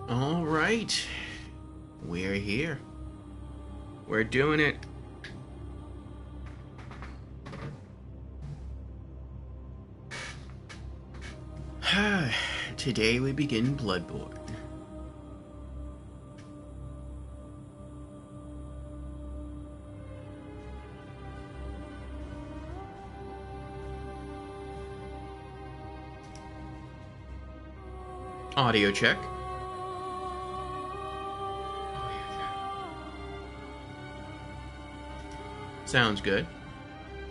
All right. We're here. We're doing it. Today we begin Bloodborne. Audio check. Sounds good.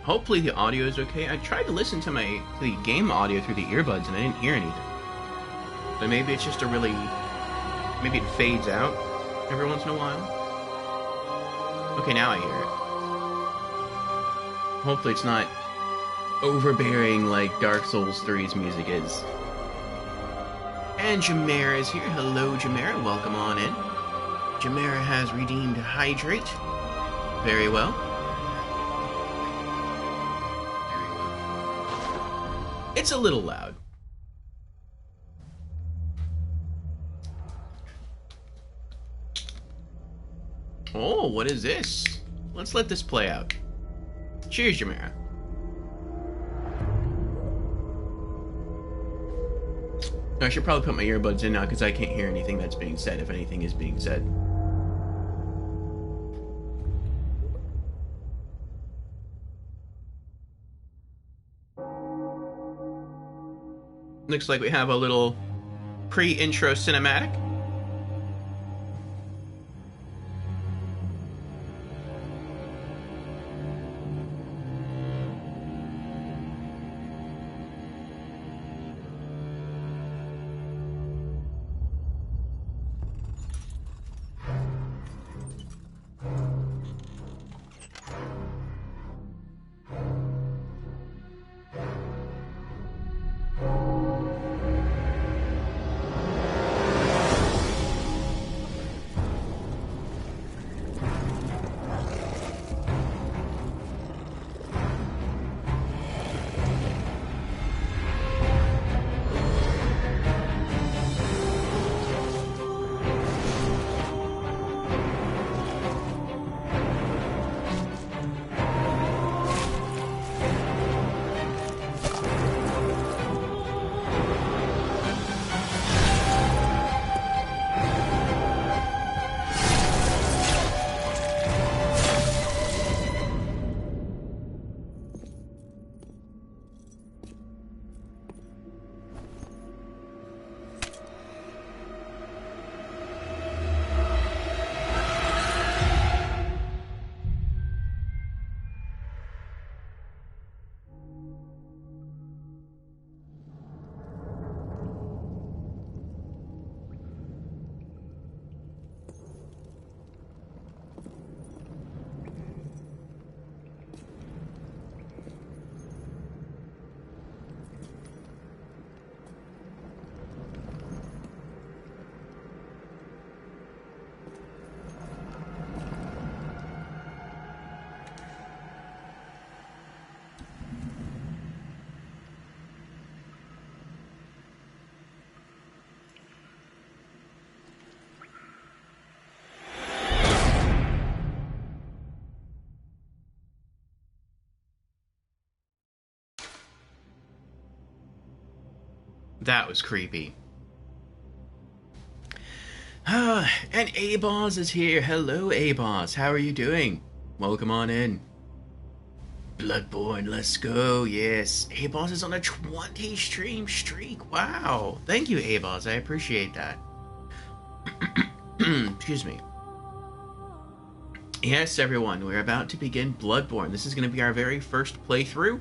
Hopefully the audio is okay. I tried to listen to the game audio through the earbuds and I didn't hear anything. But maybe it's just maybe it fades out every once in a while. Okay, now I hear it. Hopefully it's not overbearing like Dark Souls 3's music is. And Jamera is here. Hello, Jamera. Welcome on in. Jamera has redeemed Hydrate. Very well. It's a little loud. Oh, what is this? Let's let this play out. Cheers, Jamera. I should probably put my earbuds in now because I can't hear anything that's being said, if anything is being said. Looks like we have a little pre-intro cinematic. That was creepy. And A-Boss is here. Hello, A-Boss. How are you doing? Welcome on in. Bloodborne, let's go. Yes. A-Boss is on a 20 stream streak. Wow. Thank you, A-Boss. I appreciate that. Excuse me. Yes, everyone. We're about to begin Bloodborne. This is going to be our very first playthrough.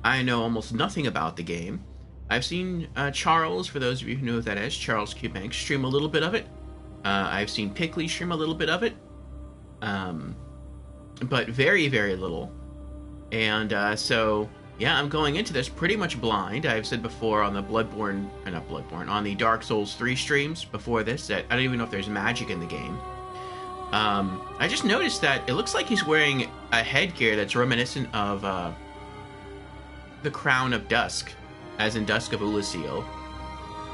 I know almost nothing about the game. I've seen Charles, for those of you who know who that is, Charles Cubank, stream a little bit of it. I've seen Pickley stream a little bit of it. But very, very little. And so, yeah, I'm going into this pretty much blind. I've said before on the on the Dark Souls 3 streams before this that I don't even know if there's magic in the game. I just noticed that it looks like he's wearing a headgear that's reminiscent of the Crown of Dusk, as in Dusk of Ulasil.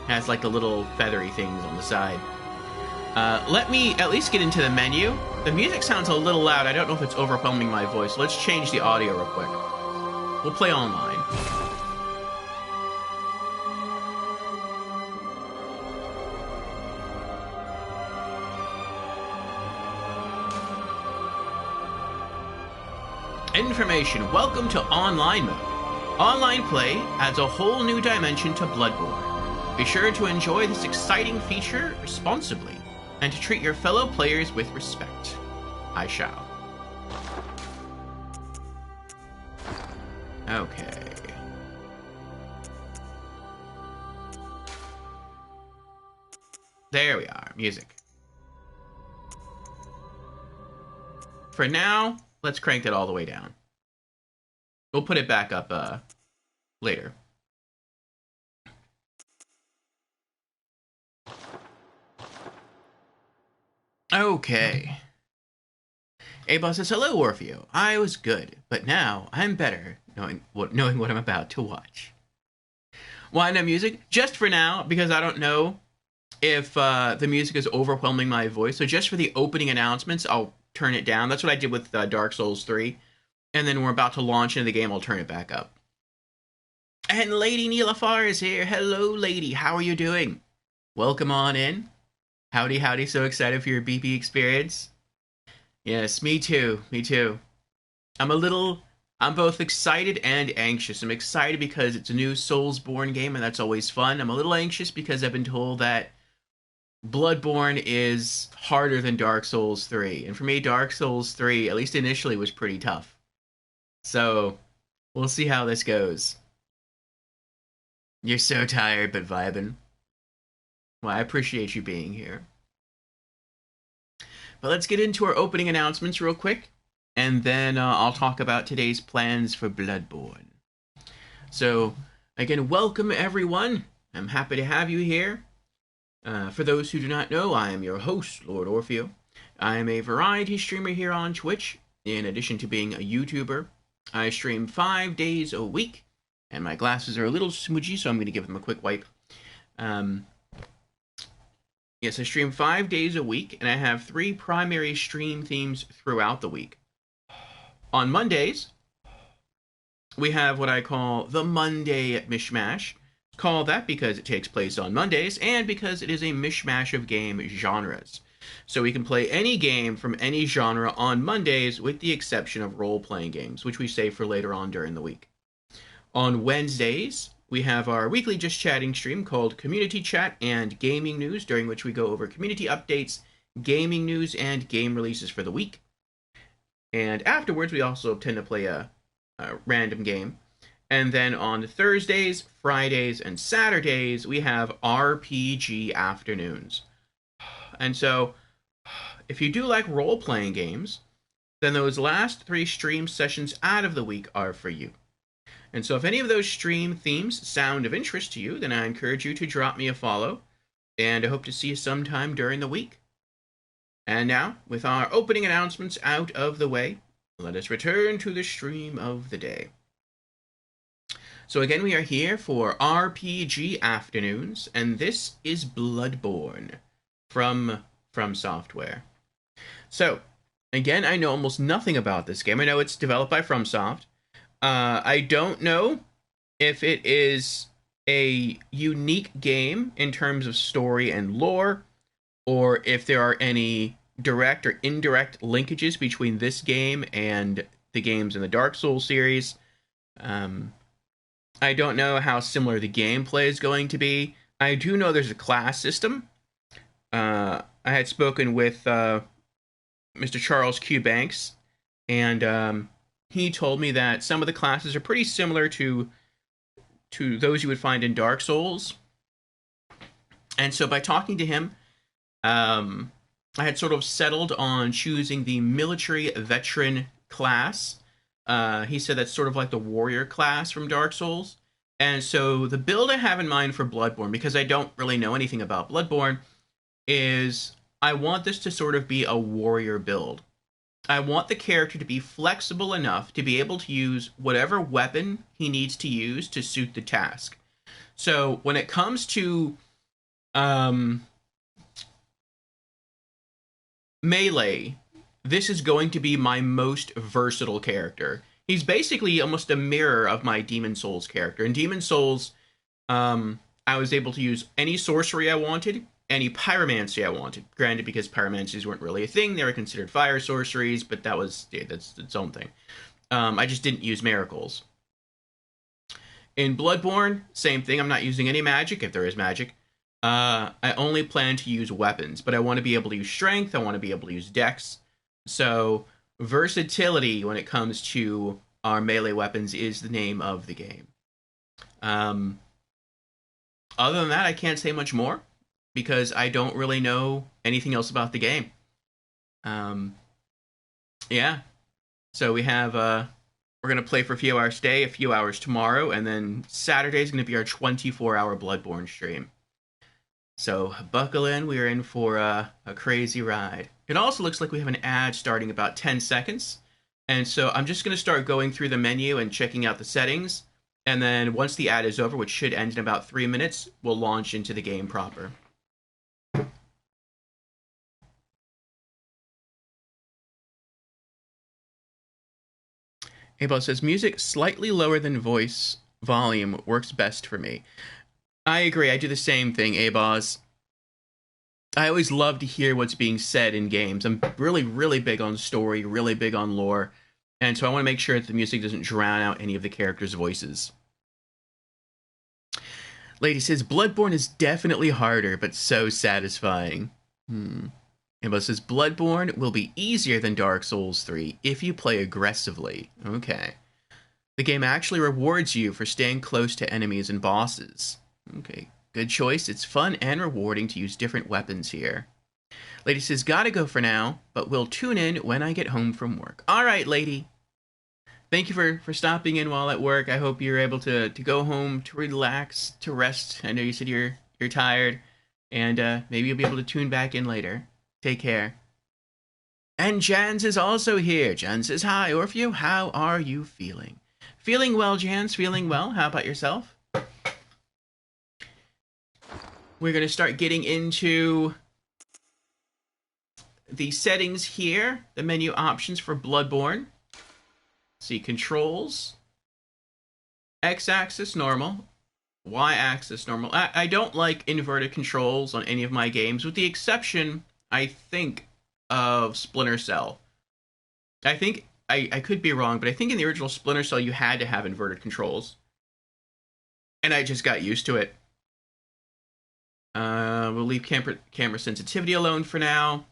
Has like the little feathery things on the side. Let me at least get into the menu. The music sounds a little loud. I don't know if it's overwhelming my voice. Let's change the audio real quick. We'll play online. Information. Welcome to Online Mode. Online play adds a whole new dimension to Bloodborne. Be sure to enjoy this exciting feature responsibly, and to treat your fellow players with respect. I shall. Okay. There we are. Music. For now, let's crank that all the way down. We'll put it back up later. Okay. Abel says, hello, Orfeo. I was good, but now I'm better, knowing what I'm about to watch. Why no music? Just for now, because I don't know if the music is overwhelming my voice. So just for the opening announcements, I'll turn it down. That's what I did with Dark Souls 3. And then we're about to launch into the game, I'll turn it back up. And Lady Neelafar is here. Hello, lady. How are you doing? Welcome on in. Howdy, howdy. So excited for your BP experience. Yes, me too. Me too. I'm both excited and anxious. I'm excited because it's a new Soulsborne game, and that's always fun. I'm a little anxious because I've been told that Bloodborne is harder than Dark Souls 3. And for me, Dark Souls 3, at least initially, was pretty tough. So, we'll see how this goes. You're so tired, but vibing. Well, I appreciate you being here. But let's get into our opening announcements real quick, and then I'll talk about today's plans for Bloodborne. So, again, welcome everyone. I'm happy to have you here. For those who do not know, I am your host, Lord Orfeo. I am a variety streamer here on Twitch. In addition to being a YouTuber, I stream 5 days a week, and my glasses are a little smudgy, so I'm going to give them a quick wipe. Yes, I stream 5 days a week, and I have 3 primary stream themes throughout the week. On Mondays, we have what I call the Monday Mishmash. Call that because it takes place on Mondays, and because it is a mishmash of game genres. So we can play any game from any genre on Mondays, with the exception of role-playing games, which we save for later on during the week. On Wednesdays, we have our weekly Just Chatting stream called Community Chat and Gaming News, during which we go over community updates, gaming news, and game releases for the week. And afterwards, we also tend to play a random game. And then on Thursdays, Fridays, and Saturdays, we have RPG afternoons. And so, if you do like role-playing games, then those last 3 stream sessions out of the week are for you. And so if any of those stream themes sound of interest to you, then I encourage you to drop me a follow, and I hope to see you sometime during the week. And now, with our opening announcements out of the way, let us return to the stream of the day. So again, we are here for RPG Afternoons, and this is Bloodborne from Software. So, again, I know almost nothing about this game. I know it's developed by FromSoft. I don't know if it is a unique game in terms of story and lore, or if there are any direct or indirect linkages between this game and the games in the Dark Souls series. I don't know how similar the gameplay is going to be. I do know there's a class system. I had spoken with Mr. Charles Q. Banks, and he told me that some of the classes are pretty similar to those you would find in Dark Souls. And so by talking to him, I had sort of settled on choosing the military veteran class. He said that's sort of like the warrior class from Dark Souls. And so the build I have in mind for Bloodborne, because I don't really know anything about Bloodborne, is I want this to sort of be a warrior build. I want the character to be flexible enough to be able to use whatever weapon he needs to use to suit the task. So when it comes to Um, Melee. This is going to be my most versatile character. He's basically almost a mirror of my Demon Souls character. In Demon Souls, I was able to use any sorcery I wanted, any pyromancy I wanted. Granted, because pyromancies weren't really a thing, they were considered fire sorceries, but that's its own thing. I just didn't use miracles. In Bloodborne, same thing. I'm not using any magic, if there is magic. I only plan to use weapons, but I want to be able to use strength. I want to be able to use dex. So versatility when it comes to our melee weapons is the name of the game. Um, Other than that, I can't say much more because I don't really know anything else about the game. Um, yeah. So we have we're gonna play for a few hours today, a few hours tomorrow, and then Saturday is gonna be our 24-hour Bloodborne stream. So buckle in, we're in for a crazy ride. It also looks like we have an ad starting about 10 seconds. And so I'm just going to start going through the menu and checking out the settings. And then once the ad is over, which should end in about 3 minutes, we'll launch into the game proper. Abel says, music slightly lower than voice volume works best for me. I agree. I do the same thing, Abaz. I always love to hear what's being said in games. I'm really, really big on story, really big on lore. And so I want to make sure that the music doesn't drown out any of the characters' voices. Lady says, Bloodborne is definitely harder, but so satisfying. Ambo says, Bloodborne will be easier than Dark Souls 3 if you play aggressively. Okay. The game actually rewards you for staying close to enemies and bosses. Okay. Good choice. It's fun and rewarding to use different weapons here. Lady says, gotta go for now, but we'll tune in when I get home from work. All right, lady. Thank you for stopping in while at work. I hope you're able to go home, to relax, to rest. I know you said you're tired, and maybe you'll be able to tune back in later. Take care. And Jans is also here. Jans says, hi, Orpheus. How are you feeling? Feeling well, Jans. Feeling well. How about yourself? We're going to start getting into the settings here, the menu options for Bloodborne. See, controls, x-axis normal, y-axis normal. I don't like inverted controls on any of my games, with the exception, I think, of Splinter Cell. I think, I could be wrong, but I think in the original Splinter Cell you had to have inverted controls. And I just got used to it. We'll leave camera sensitivity alone for now.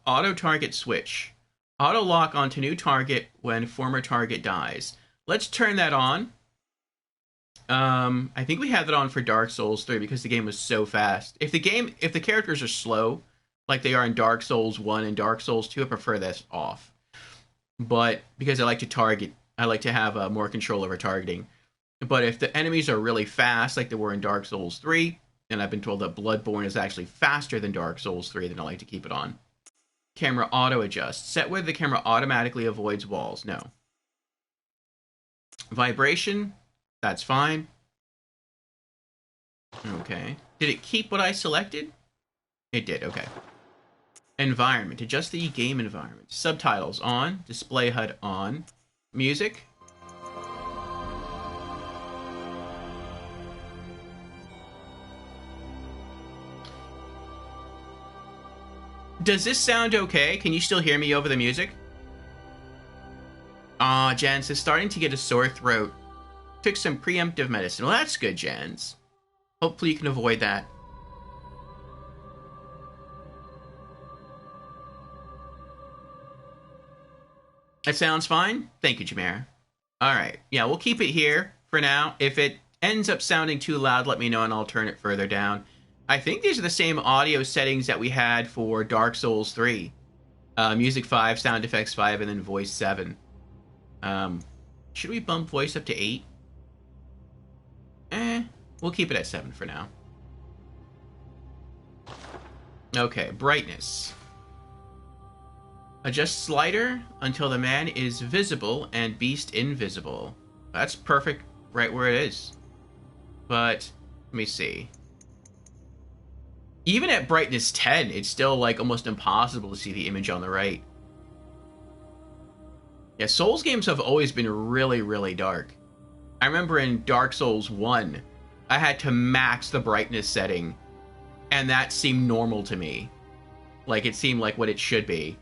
Auto target switch. Auto lock onto new target when former target dies. Let's turn that on. I think we had that on for Dark Souls 3 because the game was so fast. If the characters are slow, like they are in Dark Souls 1 and Dark Souls 2, I prefer this off. But because I like to target, I like to have more control over targeting. But if the enemies are really fast, like they were in Dark Souls 3, and I've been told that Bloodborne is actually faster than Dark Souls 3, then I like to keep it on. Camera auto adjust. Set whether the camera automatically avoids walls. No. Vibration. That's fine. Okay. Did it keep what I selected? It did. Okay. Environment. Adjust the game environment. Subtitles on. Display HUD on. Music. Does this sound okay? Can you still hear me over the music? Aw, Jans is starting to get a sore throat. Took some preemptive medicine. Well, that's good, Jans. Hopefully you can avoid that. That sounds fine? Thank you, Jamera. Alright, yeah, we'll keep it here for now. If it ends up sounding too loud, let me know and I'll turn it further down. I think these are the same audio settings that we had for Dark Souls 3. Music 5, sound effects 5, and then voice 7. Should we bump voice up to 8? We'll keep it at 7 for now. Okay, brightness. Adjust slider until the man is visible and beast invisible. That's perfect right where it is. But, let me see. Even at brightness 10, it's still like almost impossible to see the image on the right. Yeah, Souls games have always been really, really dark. I remember in Dark Souls 1, I had to max the brightness setting, and that seemed normal to me. Like, it seemed like what it should be.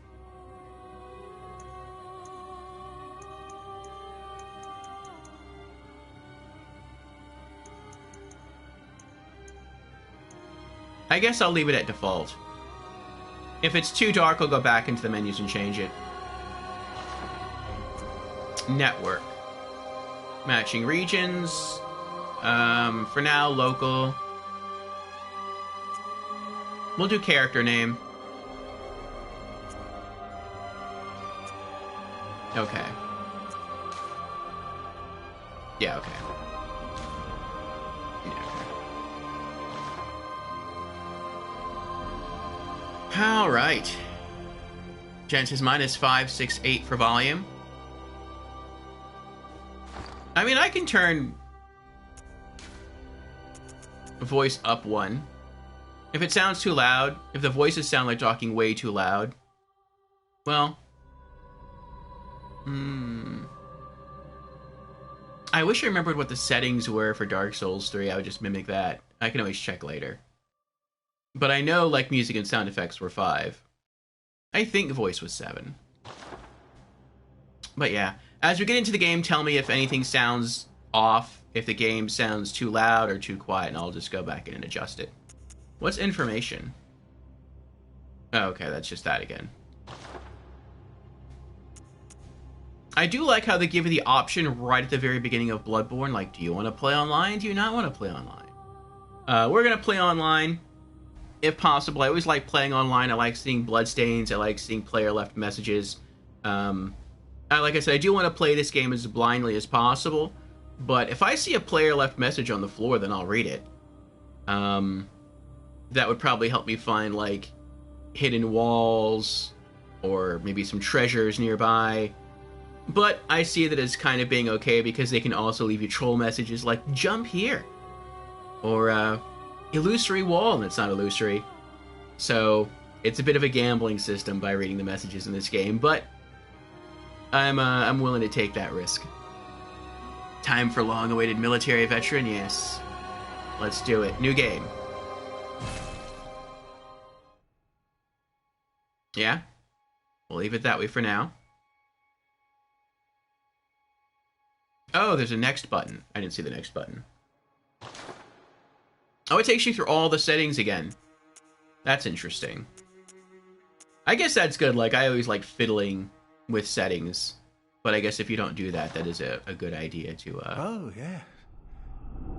I guess I'll leave it at default. If it's too dark, I'll go back into the menus and change it. Network. Matching regions. For now, local. We'll do character name. Okay. Yeah, okay. Yeah, okay. Alright. Jen says minus 568 for volume. I mean, I can turn voice up 1. If it sounds too loud, if the voices sound like talking way too loud, well, I wish I remembered what the settings were for Dark Souls 3. I would just mimic that. I can always check later. But I know, like, music and sound effects were 5. I think voice was 7. But yeah, as we get into the game, tell me if anything sounds off, if the game sounds too loud or too quiet, and I'll just go back in and adjust it. What's information? Oh, okay, that's just that again. I do like how they give you the option right at the very beginning of Bloodborne, like, do you want to play online? Do you not want to play online? We're going to play online, if possible. I always like playing online. I like seeing bloodstains. I like seeing player left messages. Like I said, I do want to play this game as blindly as possible, but if I see a player left message on the floor, then I'll read it. That would probably help me find, like, hidden walls, or maybe some treasures nearby. But I see that as kind of being okay, because they can also leave you troll messages like, jump here, or illusory wall, and it's not illusory. So it's a bit of a gambling system by reading the messages in this game, but I'm willing to take that risk. Time for long-awaited military veteran, yes. Let's do it. New game. Yeah? We'll leave it that way for now. Oh, there's a next button. I didn't see the next button. Oh, it takes you through all the settings again. That's interesting. I guess that's good. Like, I always like fiddling with settings. But I guess if you don't do that, that is a good idea to... Oh, yeah.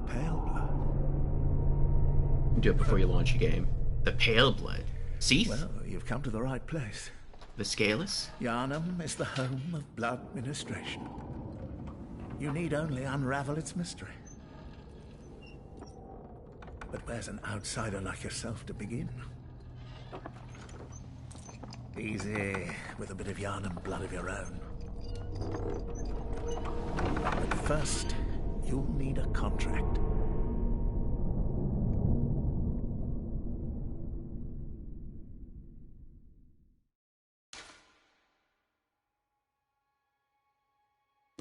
Pale blood. Do it before you launch a game. The Pale Blood. Seath? Well, you've come to the right place. The Scaleless? Yharnam is the home of blood ministration. You need only unravel its mystery. But where's an outsider like yourself to begin? Easy, with a bit of Yharnam blood of your own. But first, you'll need a contract.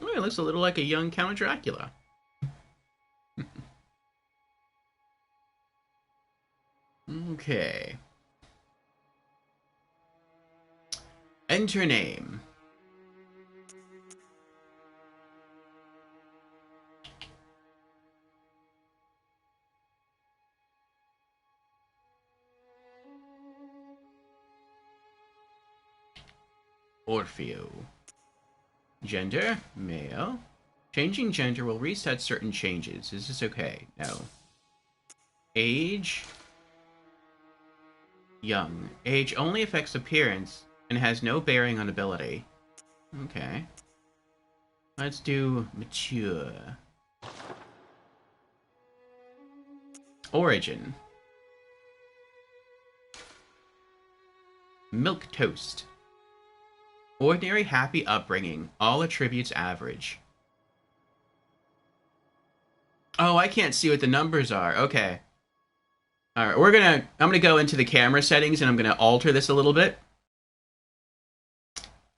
Oh, it looks a little like a young Count Dracula. Okay. Enter name. Orfeo. Gender, male. Changing gender will reset certain changes. Is this okay? No. Age, young. Age only affects appearance and has no bearing on ability. Okay. Let's do mature. Origin. Milk toast. Ordinary happy upbringing. All attributes average. Oh, I can't see what the numbers are. Okay. All right, I'm gonna go into the camera settings and I'm gonna alter this a little bit.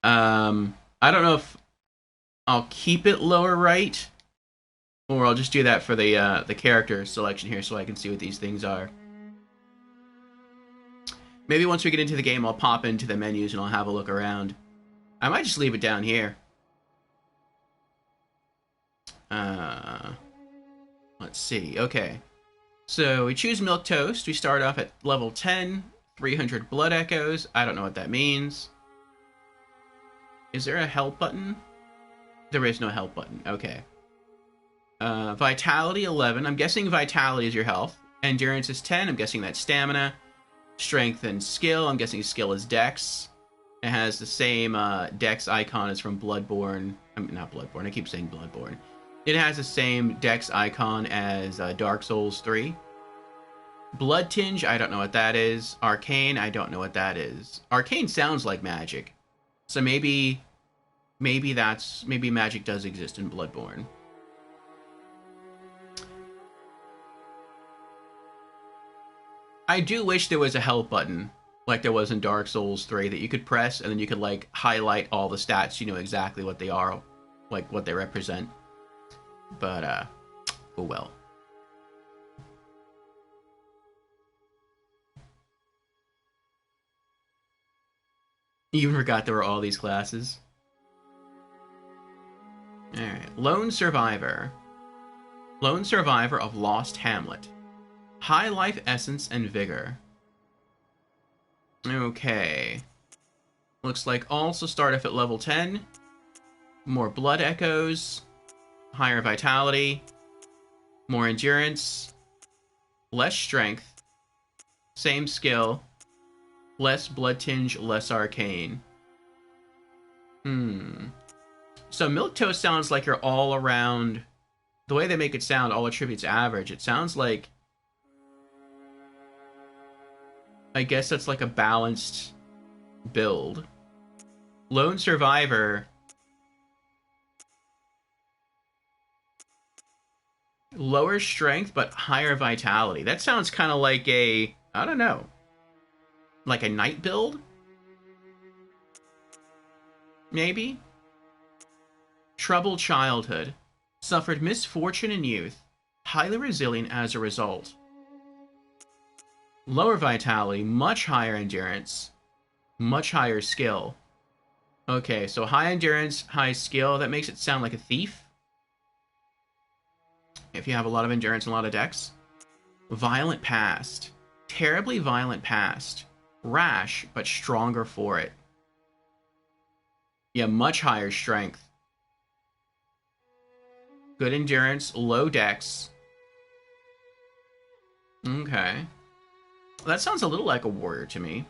I don't know if I'll keep it lower right, or I'll just do that for the character selection here, so I can see what these things are. Maybe once we get into the game, I'll pop into the menus and I'll have a look around. I might just leave it down here. Let's see. Okay. So we choose Milquetoast. We start off at level 10, 300 blood echoes. I don't know what that means. Is there a help button? There is no help button. Okay. Vitality 11. I'm guessing vitality is your health. Endurance is 10. I'm guessing that's stamina. Strength and skill. I'm guessing skill is dex. It has the same dex icon as from Bloodborne. I mean, not Bloodborne. I keep saying Bloodborne. It has the same dex icon as Dark Souls 3. Blood Tinge, I don't know what that is. Arcane, I don't know what that is. Arcane sounds like magic. So maybe magic does exist in Bloodborne. I do wish there was a help button like there was in Dark Souls 3 that you could press and then you could like highlight all the stats, you know exactly what they are, like what they represent. But oh well. You even forgot there were all these classes. Alright. Lone Survivor. Lone Survivor of Lost Hamlet. High life essence and vigor. Okay. Looks like also start off at level 10. More blood echoes. Higher vitality. More endurance. Less strength. Same skill. Less blood tinge, less arcane. So Milquetoast sounds like you're all around. The way they make it sound, all attributes average. It sounds like, I guess that's like a balanced build. Lone Survivor. Lower strength, but higher vitality. That sounds kind of like a, I don't know, like a knight build? Maybe? Troubled childhood. Suffered misfortune in youth. Highly resilient as a result. Lower vitality, much higher endurance. Much higher skill. Okay, so high endurance, high skill. That makes it sound like a thief. If you have a lot of endurance and a lot of dex. Violent past. Terribly violent past. Rash, but stronger for it. Yeah, much higher strength. Good endurance, low dex. Okay. That sounds a little like a warrior to me.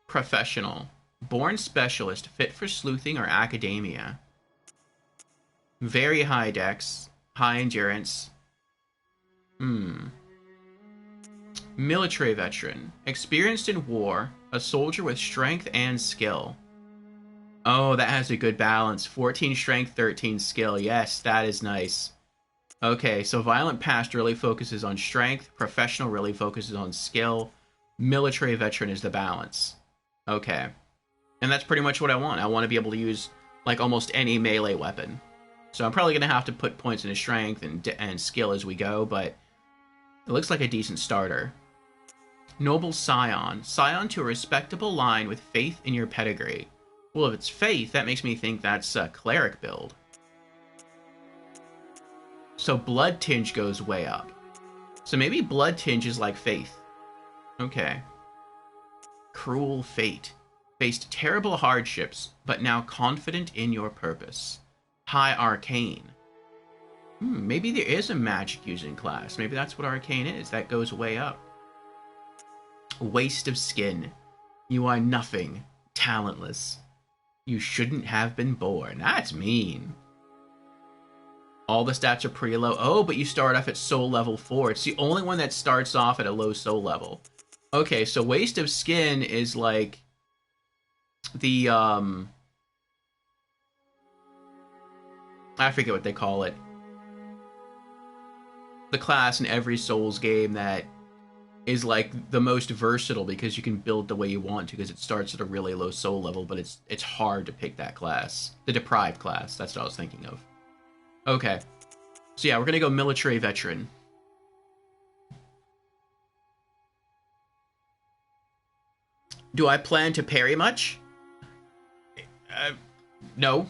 Professional. Born specialist, fit for sleuthing or academia. Very high dex. High endurance. Military veteran. Experienced in war. A soldier with strength and skill. Oh, that has a good balance. 14 strength, 13 skill. Yes, that is nice. Okay, so Violent Past really focuses on strength. Professional really focuses on skill. Military veteran is the balance. Okay. And that's pretty much what I want. I want to be able to use, like, almost any melee weapon. So I'm probably going to have to put points into strength and skill as we go, but it looks like a decent starter. Noble Scion. Scion to a respectable line with faith in your pedigree. Well, if it's faith, that makes me think that's a cleric build. So Blood Tinge goes way up. So maybe Blood Tinge is like faith. Okay. Cruel Fate. Faced terrible hardships, but now confident in your purpose. High Arcane. Maybe there is a magic using class. Maybe that's what Arcane is. That goes way up. Waste of Skin. You are nothing. Talentless. You shouldn't have been born. That's mean. All the stats are pretty low. Oh, but you start off at soul level 4. It's the only one that starts off at a low soul level. Okay, so Waste of Skin is like the, I forget what they call it. The class in every Souls game that is like the most versatile because you can build the way you want to because it starts at a really low soul level, but it's hard to pick that class. The deprived class, that's what I was thinking of. Okay. So yeah, we're gonna go military veteran. Do I plan to parry much? Uh, no.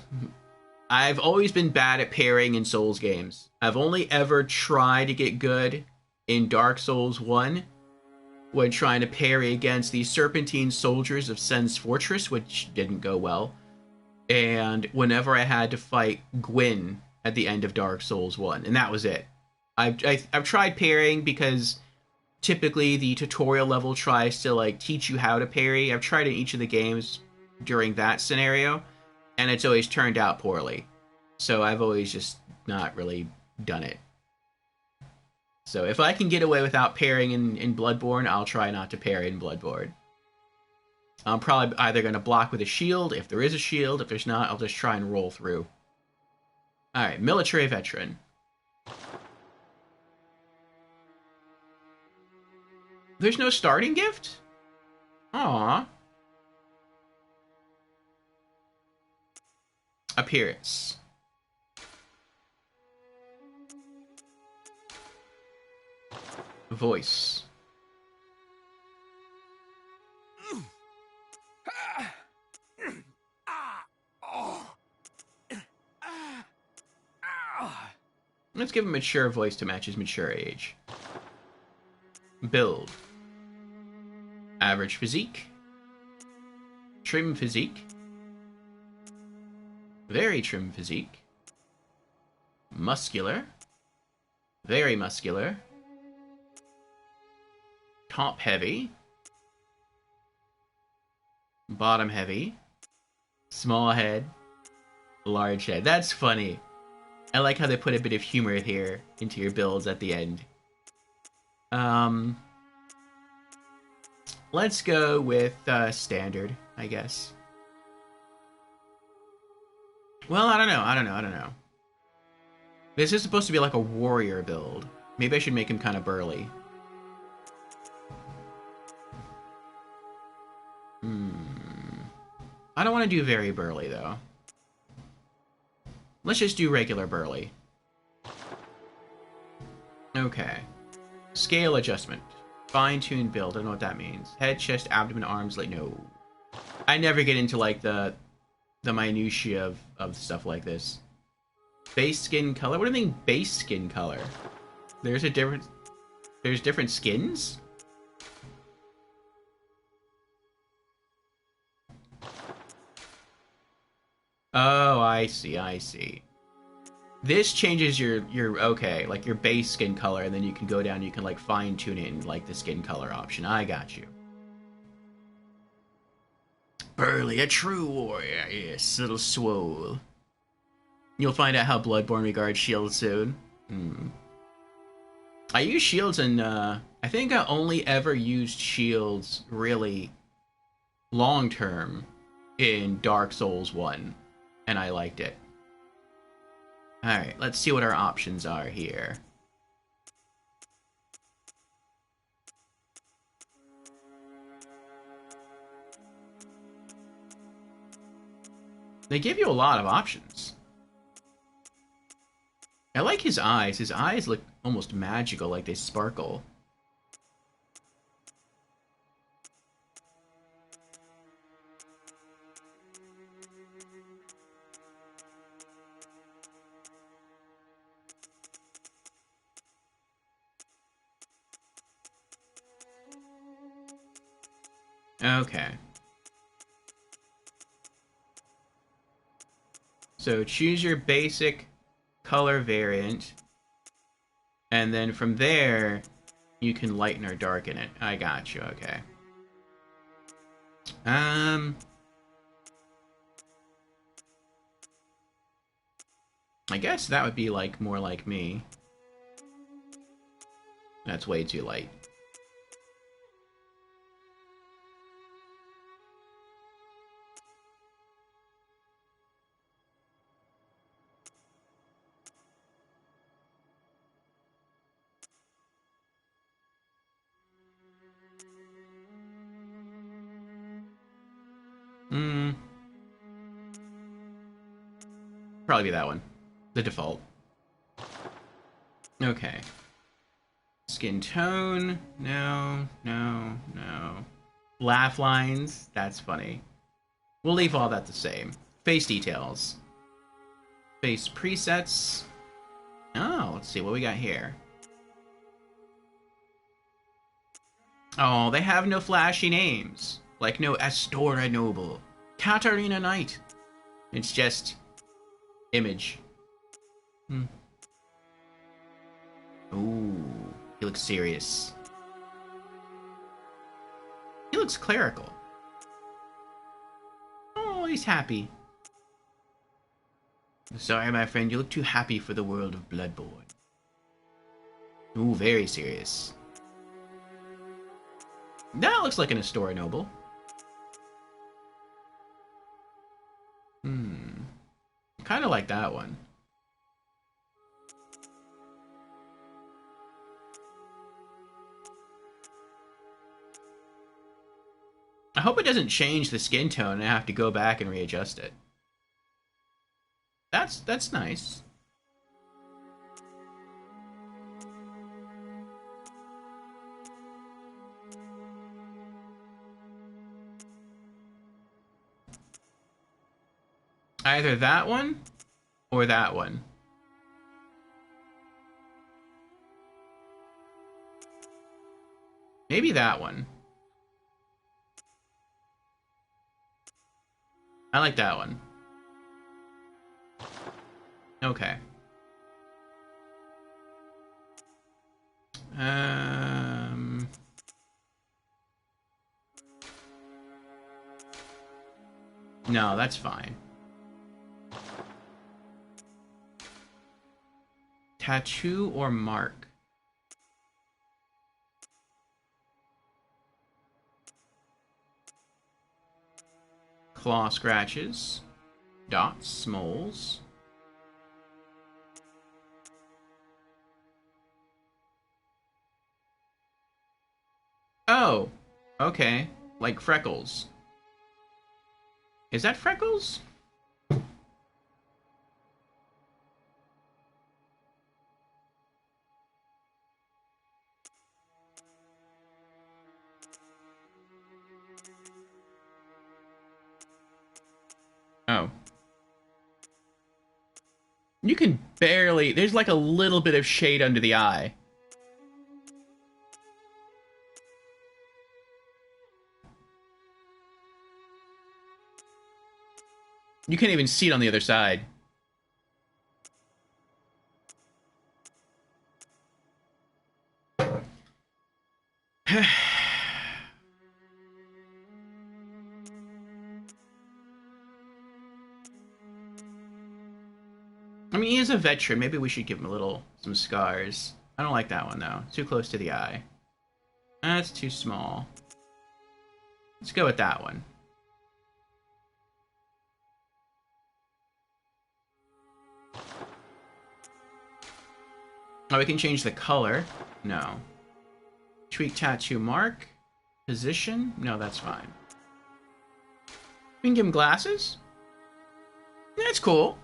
I've always been bad at parrying in Souls games. I've only ever tried to get good in Dark Souls 1 when trying to parry against the Serpentine soldiers of Sen's Fortress, which didn't go well. And whenever I had to fight Gwyn at the end of Dark Souls 1, and that was it. I've tried parrying because typically the tutorial level tries to like teach you how to parry. I've tried in each of the games during that scenario, and it's always turned out poorly. So I've always just not really done it. So if I can get away without parrying in Bloodborne, I'll try not to parry in Bloodborne. I'm probably either going to block with a shield, if there is a shield. If there's not, I'll just try and roll through. Alright, military veteran. There's no starting gift? Aww. Appearance. Voice. Let's give him a mature voice to match his mature age. Build. Average physique. Trim physique. Very trim physique. Muscular. Very muscular. Top heavy. Bottom heavy. Small head. Large head. That's funny. I like how they put a bit of humor here into your builds at the end. Let's go with standard, I guess. Well, I don't know. This is supposed to be like a warrior build. Maybe I should make him kind of burly. I don't want to do very burly, though. Let's just do regular burly. Okay. Scale adjustment. Fine-tuned build. I don't know what that means. Head, chest, abdomen, arms, like, no. I never get into, like, the minutiae of stuff like this. Base skin color? What do you mean base skin color? There's different skins? Oh, I see. This changes your okay, like your base skin color, and then you can go down, you can like fine tune it in like the skin color option. I got you. Burly, a true warrior, yes, little swole. You'll find out how Bloodborne regards shields soon. I use shields in, I think I only ever used shields really long term in Dark Souls 1, and I liked it. Alright, let's see what our options are here. They give you a lot of options. I like his eyes. His eyes look almost magical, like they sparkle. Okay. So choose your basic color variant, and then from there you can lighten or darken it. I got you. Okay. I guess that would be like more like me. That's way too light. Hmm. Probably be that one. The default. Okay. Skin tone. No, no, no. Laugh lines. That's funny. We'll leave all that the same. Face details. Face presets. Oh, let's see what we got here. Oh, they have no flashy names. Like no Astora Noble. Katarina Knight. It's just... image. Hmm. Ooh, he looks serious. He looks clerical. Oh, he's happy. Sorry, my friend, you look too happy for the world of Bloodborne. Ooh, very serious. That looks like an Astora Noble. Hmm. Kind of like that one. I hope it doesn't change the skin tone and I have to go back and readjust it. That's nice. Either that one or that one. Maybe that one. I like that one. Okay. No, that's fine. Tattoo or mark? Claw scratches. Dots, moles. Oh, okay. Like freckles. Is that freckles? Oh. You can barely... There's like a little bit of shade under the eye. You can't even see it on the other side. I mean, he is a veteran. Maybe we should give him some scars. I don't like that one, though. Too close to the eye. That's too small. Let's go with that one. Oh, we can change the color. No. Tweak tattoo mark. Position. No, that's fine. We can give him glasses. That's cool.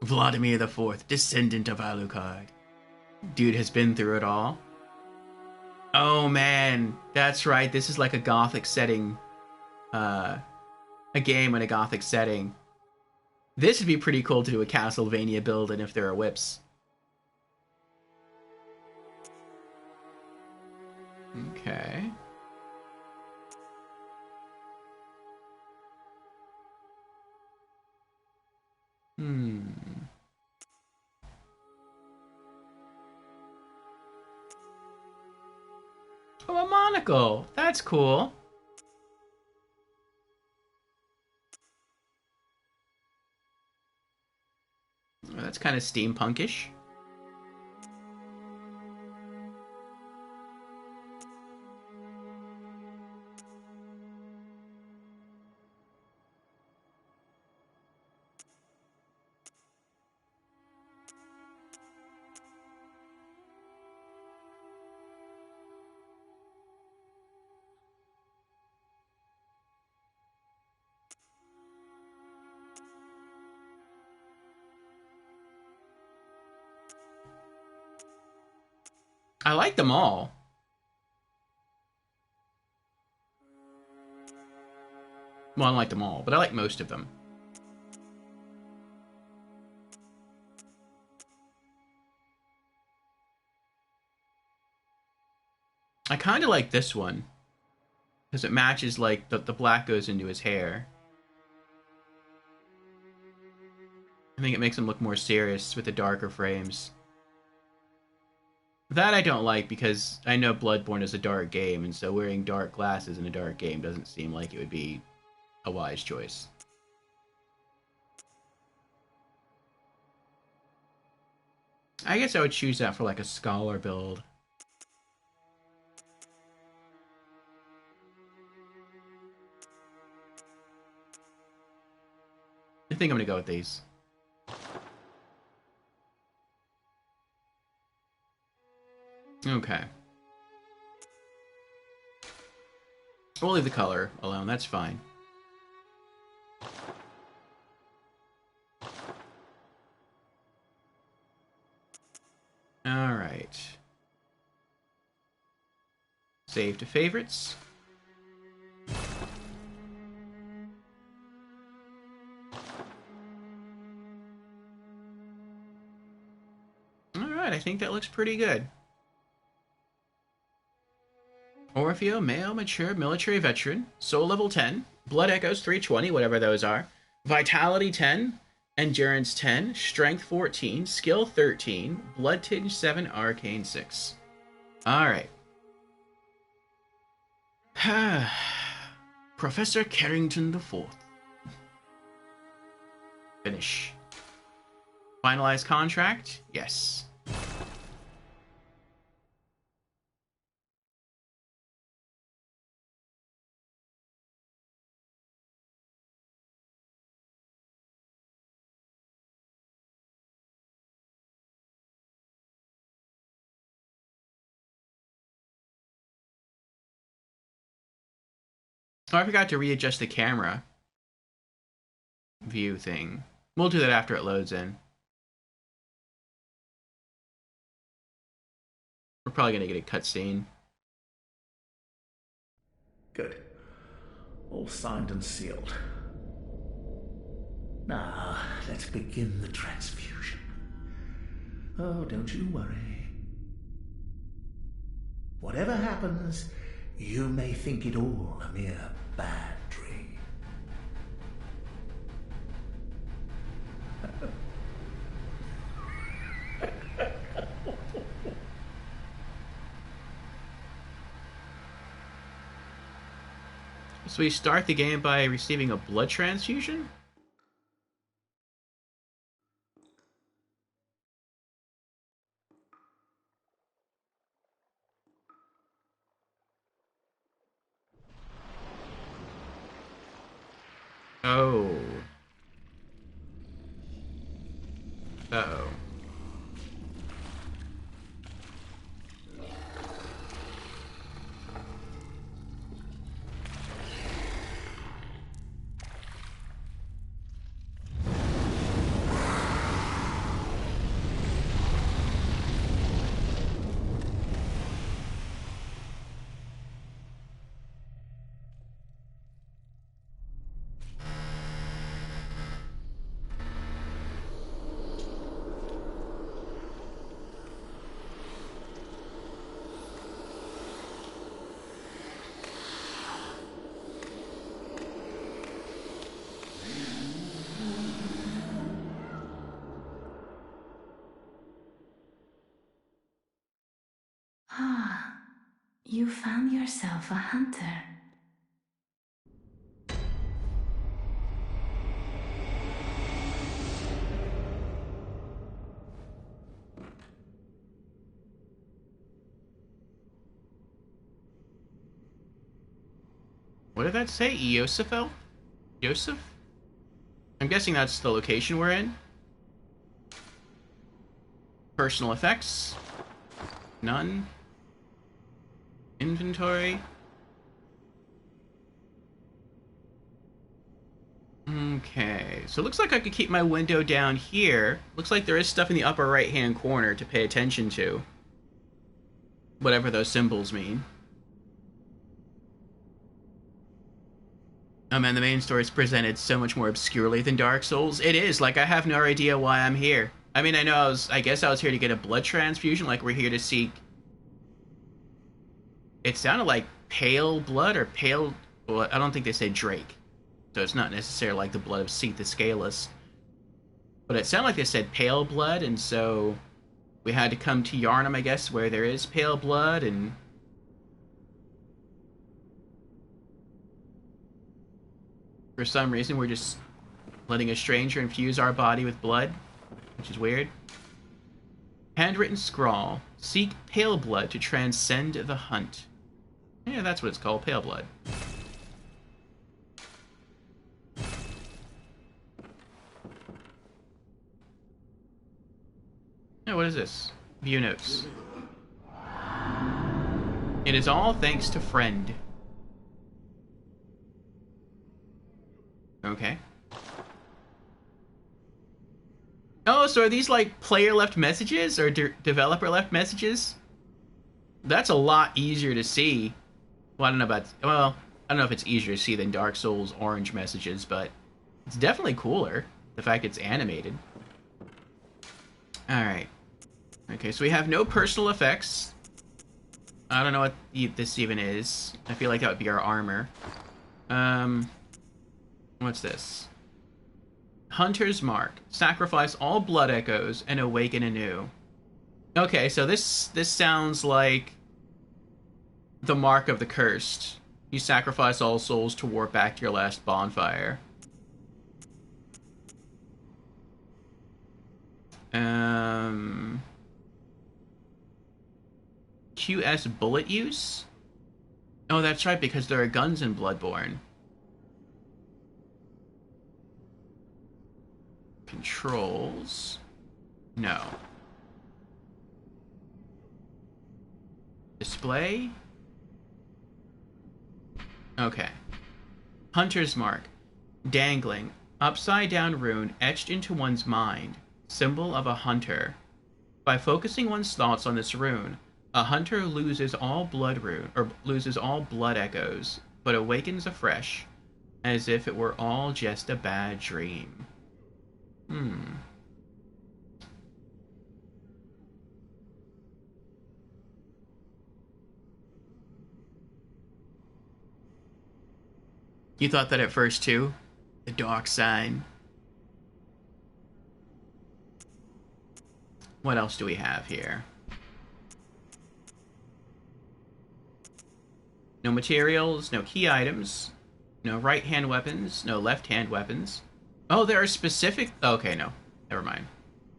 Vladimir the Fourth, descendant of Alucard. Dude has been through it all. Oh man, that's right. This is like a gothic setting. A game in a gothic setting. This would be pretty cool to do a Castlevania build in if there are whips. Okay. Oh, a monocle. That's cool. Oh, that's kind of steampunkish. I like them all. Well, I don't like them all, but I like most of them. I kind of like this one. Because it matches, like, the black goes into his hair. I think it makes him look more serious with the darker frames. That I don't like because I know Bloodborne is a dark game, and so wearing dark glasses in a dark game doesn't seem like it would be a wise choice. I guess I would choose that for like a scholar build. I think I'm gonna go with these. Okay. We'll leave the color alone, that's fine. Alright. Save to favorites. Alright, I think that looks pretty good. Orfeo, male, mature, military veteran, soul level 10, blood echoes 320, whatever those are, vitality 10, endurance 10, strength 14, skill 13, blood tinge 7, arcane 6. Alright. Professor Carrington IV. Finish. Finalize contract? Yes. Oh, I forgot to readjust the camera view thing. We'll do that after it loads in. We're probably gonna get a cutscene. Good. All signed and sealed. Now, let's begin the transfusion. Oh, don't you worry. Whatever happens, you may think it all a mere bad dream. So we start the game by receiving a blood transfusion? Oh. Uh-oh. Ah, you found yourself a hunter. What did that say? Eosifel? Joseph? I'm guessing that's the location we're in. Personal effects. None. Inventory. Okay, so it looks like I could keep my window down here. Looks like there is stuff in the upper right-hand corner to pay attention to. whatever those symbols mean. Oh man, the main story is presented so much more obscurely than Dark Souls. It is, like, I have no idea why I'm here. I mean, I guess I was here to get a blood transfusion, like we're here to seek... It sounded like pale blood or pale... Well, I don't think they say Drake. So it's not necessarily like the blood of Seath the Scaleless. But it sounded like they said pale blood, and so we had to come to Yharnam, I guess, where there is pale blood, and... For some reason, we're just letting a stranger infuse our body with blood, which is weird. Handwritten scrawl. Seek pale blood to transcend the hunt. Yeah, that's what it's called, pale blood. Oh, what is this? View notes. It is all thanks to friend. Okay. Oh, so are these like player left messages or developer left messages? That's a lot easier to see. Well, I don't know about... Well, I don't know if it's easier to see than Dark Souls orange messages, but it's definitely cooler. The fact it's animated. Alright. Okay, so we have no personal effects. I don't know what this even is. I feel like that would be our armor. What's this? Hunter's Mark. Sacrifice all blood echoes and awaken anew. Okay, so this sounds like the Mark of the Cursed. You sacrifice all souls to warp back to your last bonfire. QS bullet use? Oh, that's right, because there are guns in Bloodborne. Controls. No. Display. Okay. Hunter's Mark. Dangling. Upside down rune etched into one's mind. Symbol of a hunter. By focusing one's thoughts on this rune, a hunter loses all blood echoes, but awakens afresh, as if it were all just a bad dream. You thought that at first too? The dark sign. What else do we have here? No materials, no key items, no right-hand weapons, no left-hand weapons. Oh, there are specific... Okay, no. Never mind.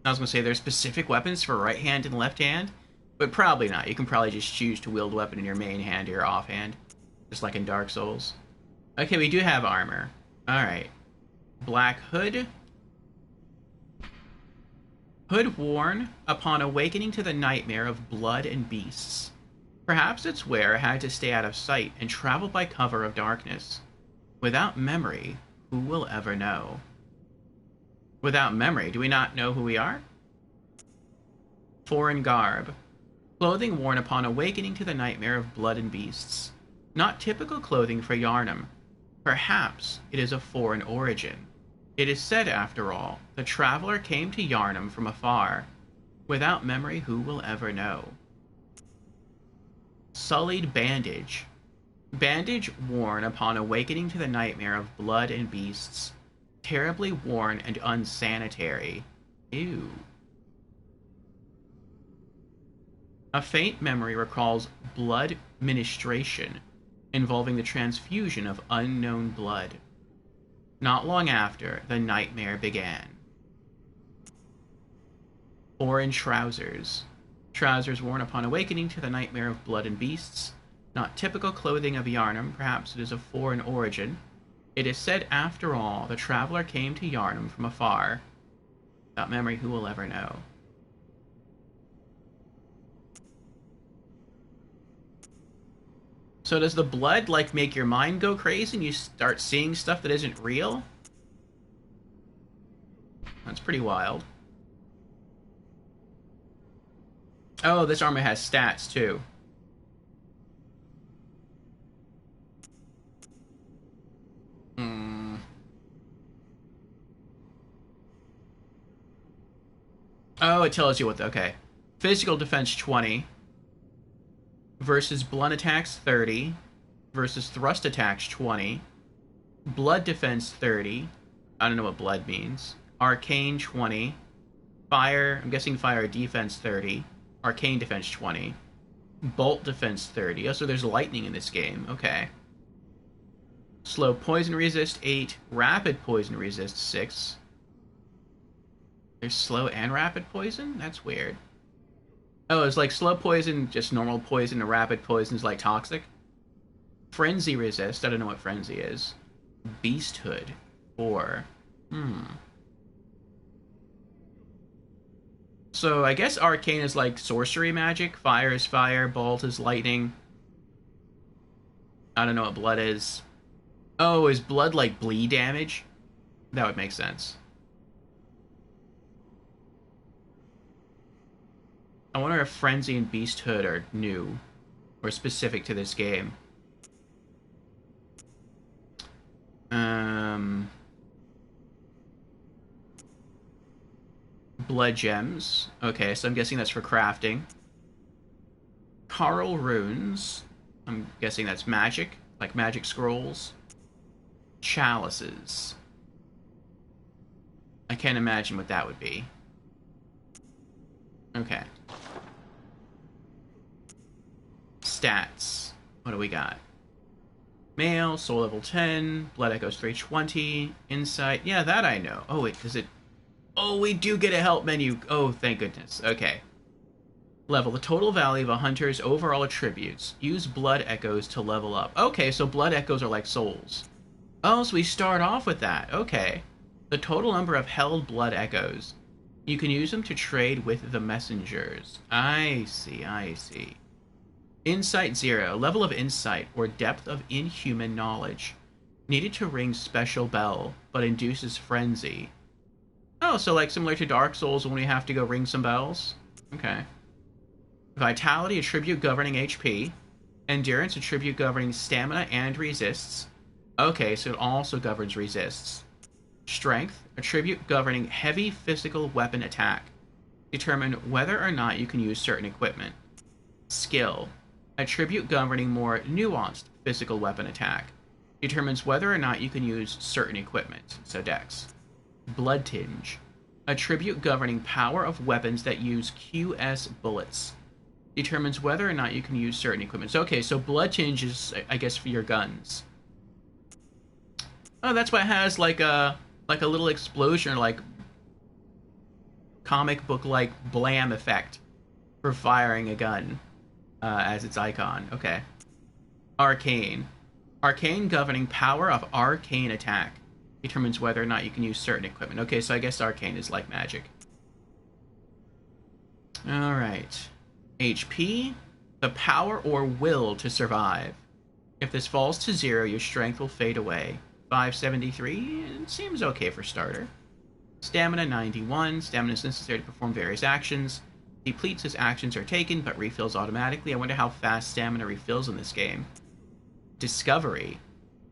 I was going to say there's specific weapons for right hand and left hand, but probably not. You can probably just choose to wield a weapon in your main hand or your offhand, just like in Dark Souls. Okay, we do have armor. Alright. Black hood. Hood worn upon awakening to the nightmare of blood and beasts. Perhaps its wearer had to stay out of sight and travel by cover of darkness. Without memory, who will ever know? Without memory, do we not know who we are? Foreign garb. Clothing worn upon awakening to the nightmare of blood and beasts. Not typical clothing for Yharnam. Perhaps it is of foreign origin. It is said, after all, the traveler came to Yharnam from afar. Without memory, who will ever know? Sullied bandage. Bandage worn upon awakening to the nightmare of blood and beasts. Terribly worn and unsanitary. Ew. A faint memory recalls blood ministration, involving the transfusion of unknown blood. Not long after, the nightmare began. Orange trousers. Trousers worn upon awakening to the nightmare of blood and beasts. Not typical clothing of Yharnam, perhaps it is of foreign origin. It is said, after all, the traveler came to Yharnam from afar. Without memory, who will ever know? So does the blood, like, make your mind go crazy and you start seeing stuff that isn't real? That's pretty wild. Oh, this armor has stats, too. Oh, it tells you what the... Okay. Physical defense 20 versus blunt attacks 30 versus thrust attacks 20. Blood defense 30. I don't know what blood means. Arcane 20. Fire, I'm guessing fire defense 30. Arcane defense 20. Bolt defense 30. Oh, so there's lightning in this game. Okay. Slow poison resist 8. Rapid poison resist 6. There's slow and rapid poison? That's weird. Oh, it's like slow poison, just normal poison, and rapid poison is like toxic. Frenzy resist. I don't know what frenzy is. Beasthood 4. So I guess arcane is like sorcery magic. Fire is fire. Bolt is lightning. I don't know what blood is. Oh, is blood like bleed damage? That would make sense. I wonder if Frenzy and Beasthood are new or specific to this game. Blood gems. Okay, so I'm guessing that's for crafting. Carl runes. I'm guessing that's magic, like magic scrolls. Chalices. I can't imagine what that would be. Okay. Stats. What do we got? Male, soul level 10, blood echoes 320, insight. Yeah, that I know. Oh, wait, does it... Oh, we do get a help menu. Oh, thank goodness. Okay. Level the total value of a hunter's overall attributes. Use blood echoes to level up. Okay, so blood echoes are like souls. Oh, so we start off with that. Okay. The total number of held blood echoes. You can use them to trade with the messengers. I see, I see. Insight 0. Level of insight, or depth of inhuman knowledge. Needed to ring special bell, but induces frenzy. Oh, so like similar to Dark Souls when we have to go ring some bells? Okay. Vitality, attribute governing HP. Endurance, attribute governing stamina and resists. Okay, so it also governs resists. Strength, attribute governing heavy physical weapon attack. Determine whether or not you can use certain equipment. Skill, attribute governing more nuanced physical weapon attack. Determines whether or not you can use certain equipment, so dex. Blood tinge, attribute governing power of weapons that use QS bullets. Determines whether or not you can use certain equipment. So, okay, so blood tinge is, I guess, for your guns. Oh, that's why it has like a little explosion, like comic book like blam effect for firing a gun as its icon. Okay. Arcane. Arcane governing power of arcane attack. Determines whether or not you can use certain equipment. Okay, so I guess arcane is like magic. Alright. HP. The power or will to survive. If this falls to 0, your strength will fade away. 573, it seems okay for starter. Stamina 91, stamina is necessary to perform various actions. Depletes as actions are taken, but refills automatically. I wonder how fast stamina refills in this game. Discovery.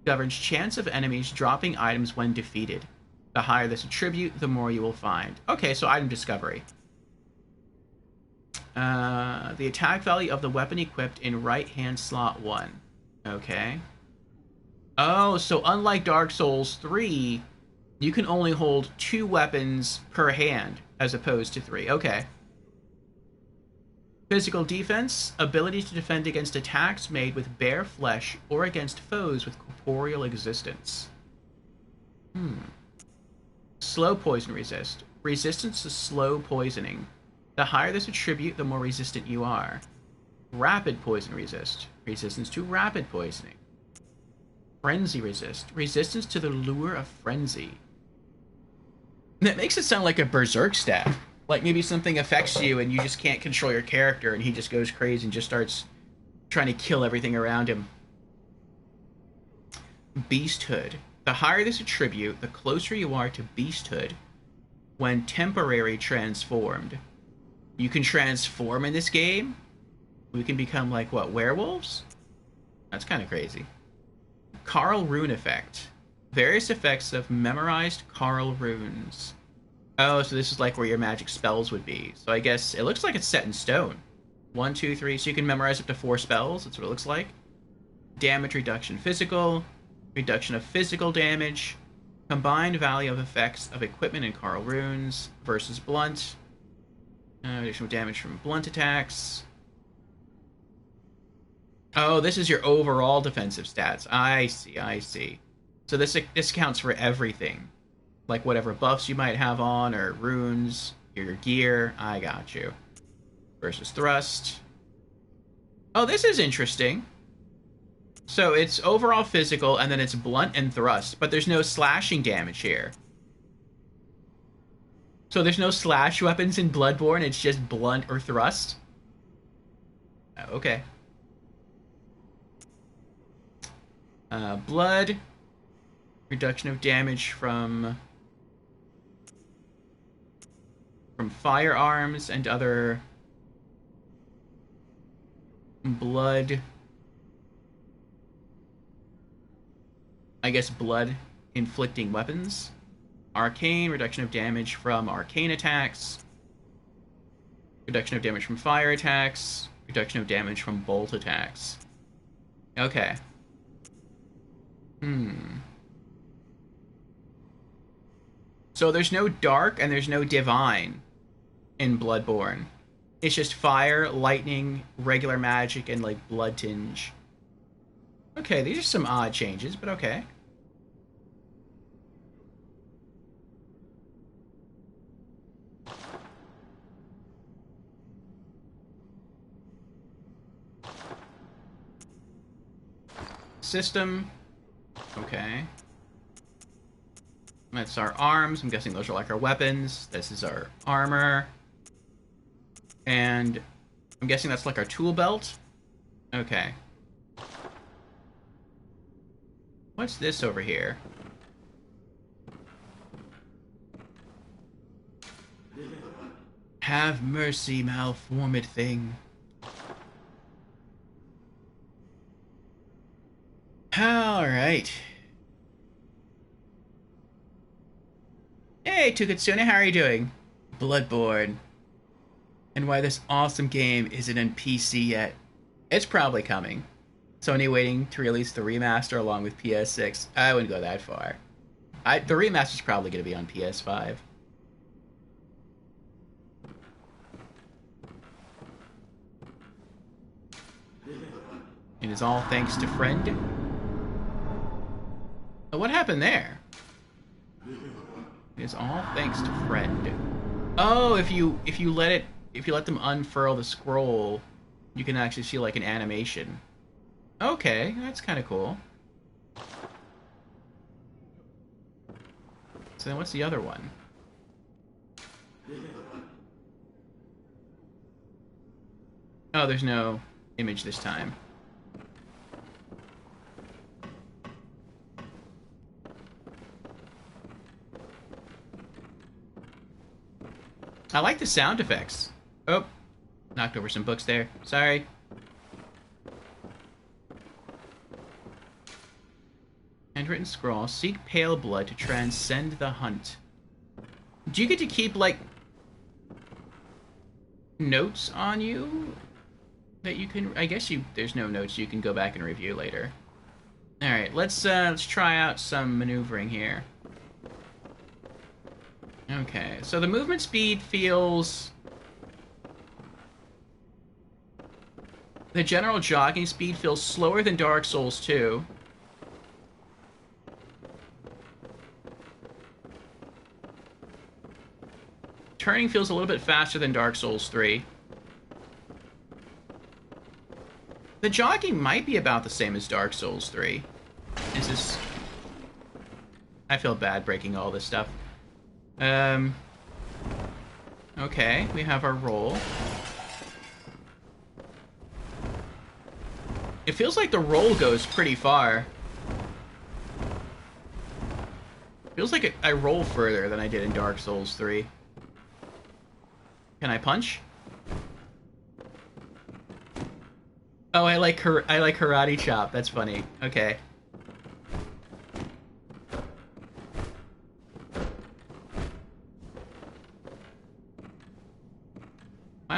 Governs chance of enemies dropping items when defeated. The higher this attribute, the more you will find. Okay, so item discovery. The attack value of the weapon equipped in right hand slot 1. Okay. Oh, so unlike Dark Souls 3, you can only hold 2 weapons per hand, as opposed to 3. Okay. Physical defense, ability to defend against attacks made with bare flesh or against foes with corporeal existence. Slow poison resist. Resistance to slow poisoning. The higher this attribute, the more resistant you are. Rapid poison resist. Resistance to rapid poisoning. Frenzy resist. Resistance to the lure of frenzy. That makes it sound like a berserk stat. Like maybe something affects you and you just can't control your character and he just goes crazy and just starts trying to kill everything around him. Beasthood. The higher this attribute, the closer you are to beasthood when temporary transformed. You can transform in this game? We can become like, what, werewolves? That's kind of crazy. Carl Rune effect. Various effects of memorized Carl runes. Oh, so this is like where your magic spells would be. So I guess it looks like it's set in stone. 1, 2, 3. So you can memorize up to 4 spells. That's what it looks like. Damage reduction physical. Reduction of physical damage. Combined value of effects of equipment and Carl runes versus blunt. Additional damage from blunt attacks. Oh, this is your overall defensive stats. I see, I see. So this counts for everything. Like whatever buffs you might have on, or runes, your gear. I got you. Versus thrust. Oh, this is interesting. So it's overall physical, and then it's blunt and thrust, but there's no slashing damage here. So there's no slash weapons in Bloodborne, it's just blunt or thrust? Okay. Blood. Reduction of damage from firearms and other blood. I guess blood inflicting weapons. Arcane, reduction of damage from arcane attacks. Reduction of damage from fire attacks. Reduction of damage from bolt attacks. Okay. So there's no dark and there's no divine in Bloodborne. It's just fire, lightning, regular magic, and like blood tinge. Okay, these are some odd changes, but okay. System. Okay. That's our arms. I'm guessing those are like our weapons. This is our armor. And I'm guessing that's like our tool belt. Okay. What's this over here? Have mercy, malformed thing. Alright. Hey, Tukatsune, how are you doing? Bloodborne. And why this awesome game isn't on PC yet. It's probably coming. Sony waiting to release the remaster along with PS6. I wouldn't go that far. The remaster's probably going to be on PS5. It is all thanks to friend. Oh, what happened there? It is all thanks to friend. Oh, if you let them unfurl the scroll, you can actually see like an animation. Okay, that's kind of cool. So then what's the other one? Oh, there's no image this time. I like the sound effects. Oh, knocked over some books there. Sorry. Handwritten scroll. Seek pale blood to transcend the hunt. Do you get to keep, like, notes on you? That you can... I guess there's no notes you can go back and review later. Alright, let's try out some maneuvering here. Okay, so the movement speed feels... The general jogging speed feels slower than Dark Souls 2. Turning feels a little bit faster than Dark Souls 3. The jogging might be about the same as Dark Souls 3. This is... I feel bad breaking all this stuff. Okay, we have our roll. It feels like the roll goes pretty far. Feels like I roll further than I did in Dark Souls 3. Can I punch? Oh, I like karate chop. That's funny. Okay.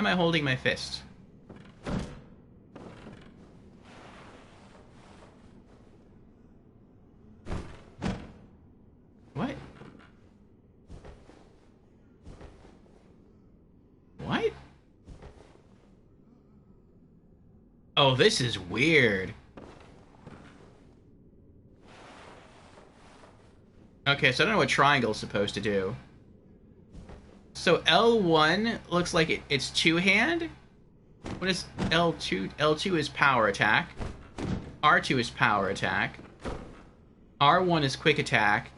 I holding my fist? What? What? Oh, this is weird. Okay, so I don't know what triangle is supposed to do. So L1 looks like it's two-hand? What is L2? L2 is power attack. R2 is power attack. R1 is quick attack.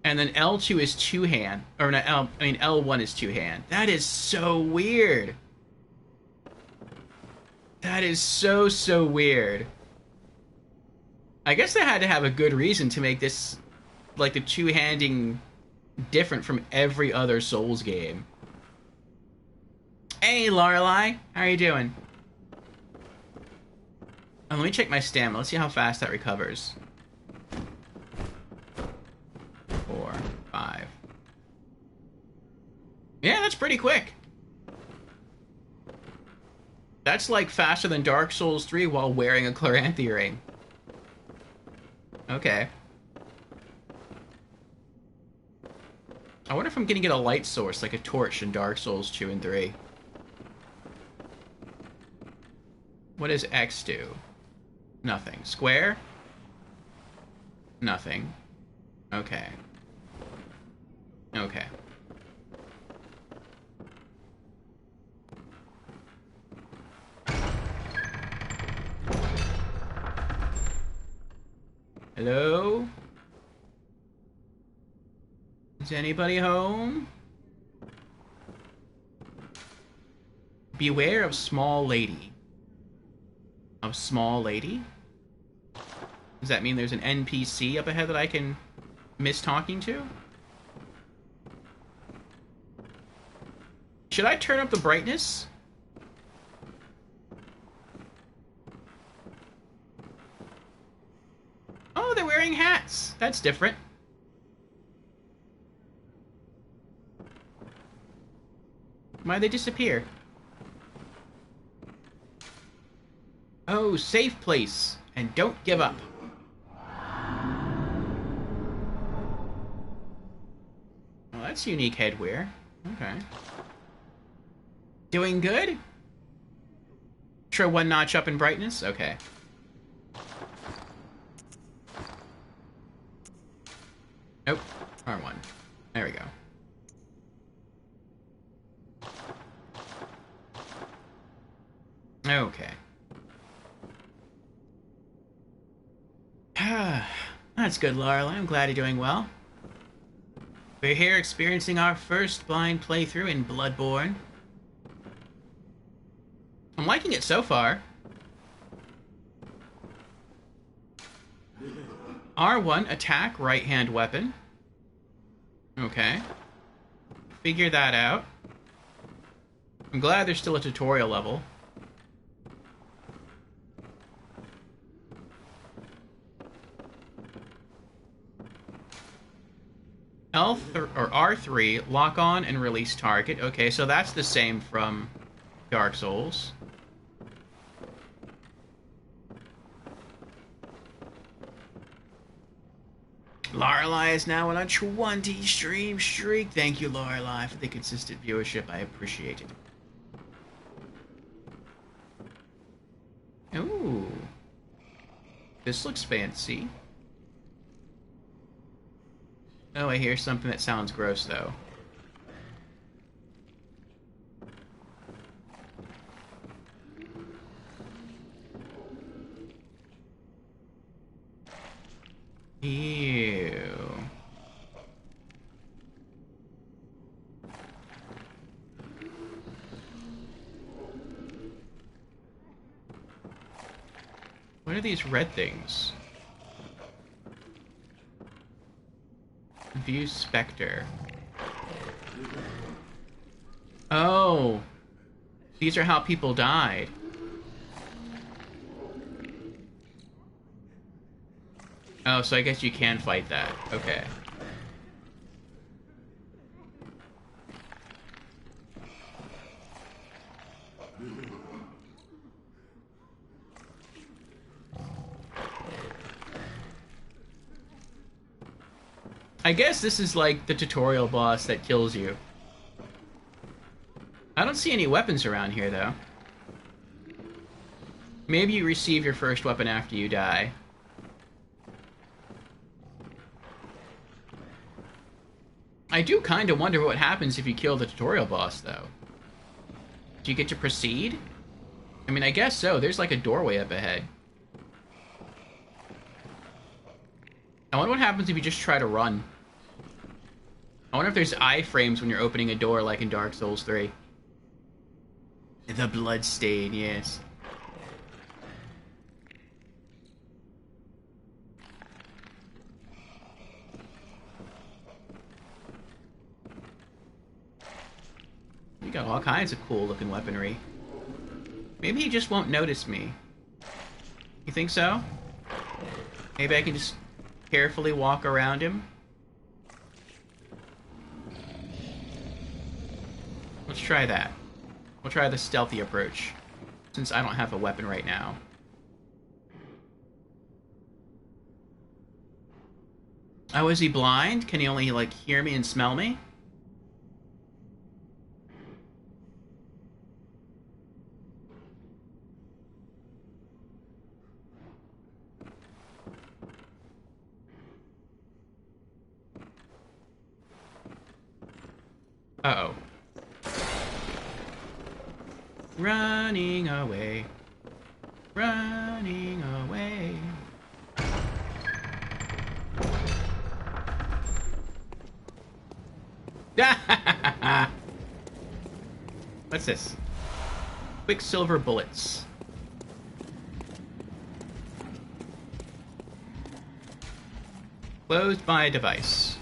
And then L2 is two-hand. Or not, L1 is two-hand. That is so weird. That is so, so weird. I guess they had to have a good reason to make this, like, the two-handing different from every other Souls game. Hey, Lorelei. How are you doing? Oh, let me check my stamina. Let's see how fast that recovers. 4, 5. Yeah, that's pretty quick. That's like faster than Dark Souls 3 while wearing a Chloranthy ring. Okay. I wonder if I'm gonna get a light source like a torch in Dark Souls 2 and 3. What does X do? Nothing. Square? Nothing. Okay. Okay. Hello? Is anybody home? Beware of small lady. Of small lady? Does that mean there's an NPC up ahead that I can miss talking to? Should I turn up the brightness? Oh, they're wearing hats. That's different. Why'd they disappear? Oh, safe place. And don't give up. Well, that's unique headwear. Okay. Doing good? Sure, one notch up in brightness? Okay. Nope. R1. There we go. Okay. That's good, Laurel. I'm glad you're doing well. We're here experiencing our first blind playthrough in Bloodborne. I'm liking it so far. R1, attack, right-hand weapon. Okay. Figure that out. I'm glad there's still a tutorial level. Or R3, lock on and release target. Okay, so that's the same from Dark Souls. Lorelei is now on a 20 stream streak. Thank you, Lorelei, for the consistent viewership. I appreciate it. Ooh. This looks fancy. Oh, I hear something that sounds gross, though. Ew. What are these red things? View Spectre. Oh. These are how people died. Oh, so I guess you can fight that. Okay. I guess this is like the tutorial boss that kills you. I don't see any weapons around here, though. Maybe you receive your first weapon after you die. I do kind of wonder what happens if you kill the tutorial boss, though. Do you get to proceed? I mean, I guess so. There's like a doorway up ahead. I wonder what happens if you just try to run. I wonder if there's iframes when you're opening a door like in Dark Souls 3. The blood stain, yes. We got all kinds of cool looking weaponry. Maybe he just won't notice me. You think so? Maybe I can just carefully walk around him? Let's try that. We'll try the stealthy approach, since I don't have a weapon right now. Oh, is he blind? Can he only, like, hear me and smell me? Uh-oh. Running away. Running away. What's this? Quicksilver bullets. Closed by device.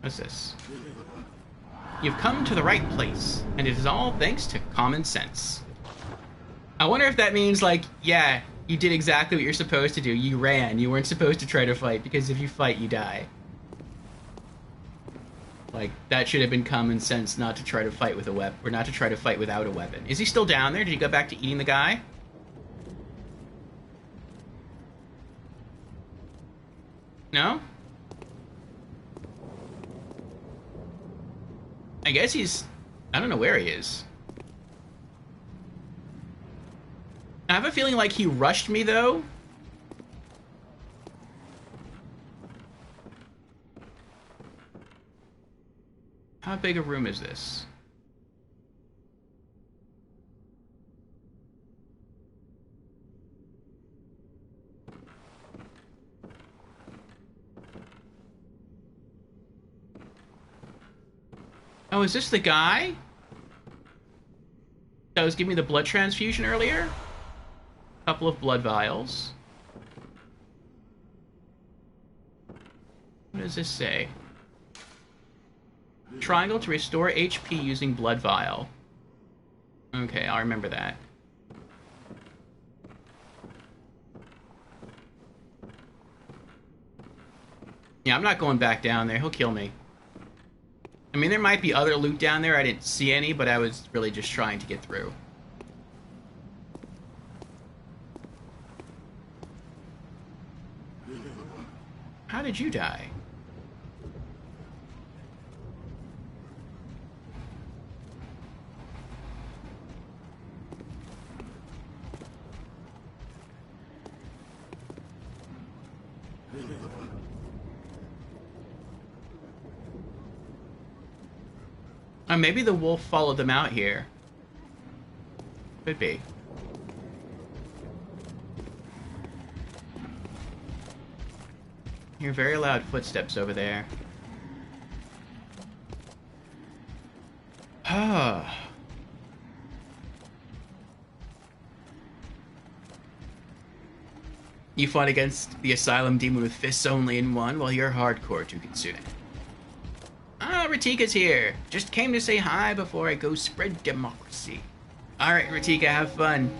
What's this? You've come to the right place, and it is all thanks to common sense. I wonder if that means, like, yeah, you did exactly what you're supposed to do. You ran. You weren't supposed to try to fight, because if you fight, you die. Like, that should have been common sense not to try to fight with a weapon, or not to try to fight without a weapon. Is he still down there? Did he go back to eating the guy? No? I guess he's... I don't know where he is. I have a feeling like he rushed me, though. How big a room is this? Oh, is this the guy that was giving me the blood transfusion earlier? A couple of blood vials. What does this say? Triangle to restore HP using blood vial. Okay, I'll remember that. Yeah, I'm not going back down there. He'll kill me. I mean, there might be other loot down there. I didn't see any, but I was really just trying to get through. How did you die? Maybe the wolf followed them out here. Could be. Hear very loud footsteps over there. Ah. You fought against the asylum demon with fists only and won, while you're hardcore to Kitsune. Ah, Ratika's here. Just came to say hi before I go spread democracy. Alright, Ratika, have fun.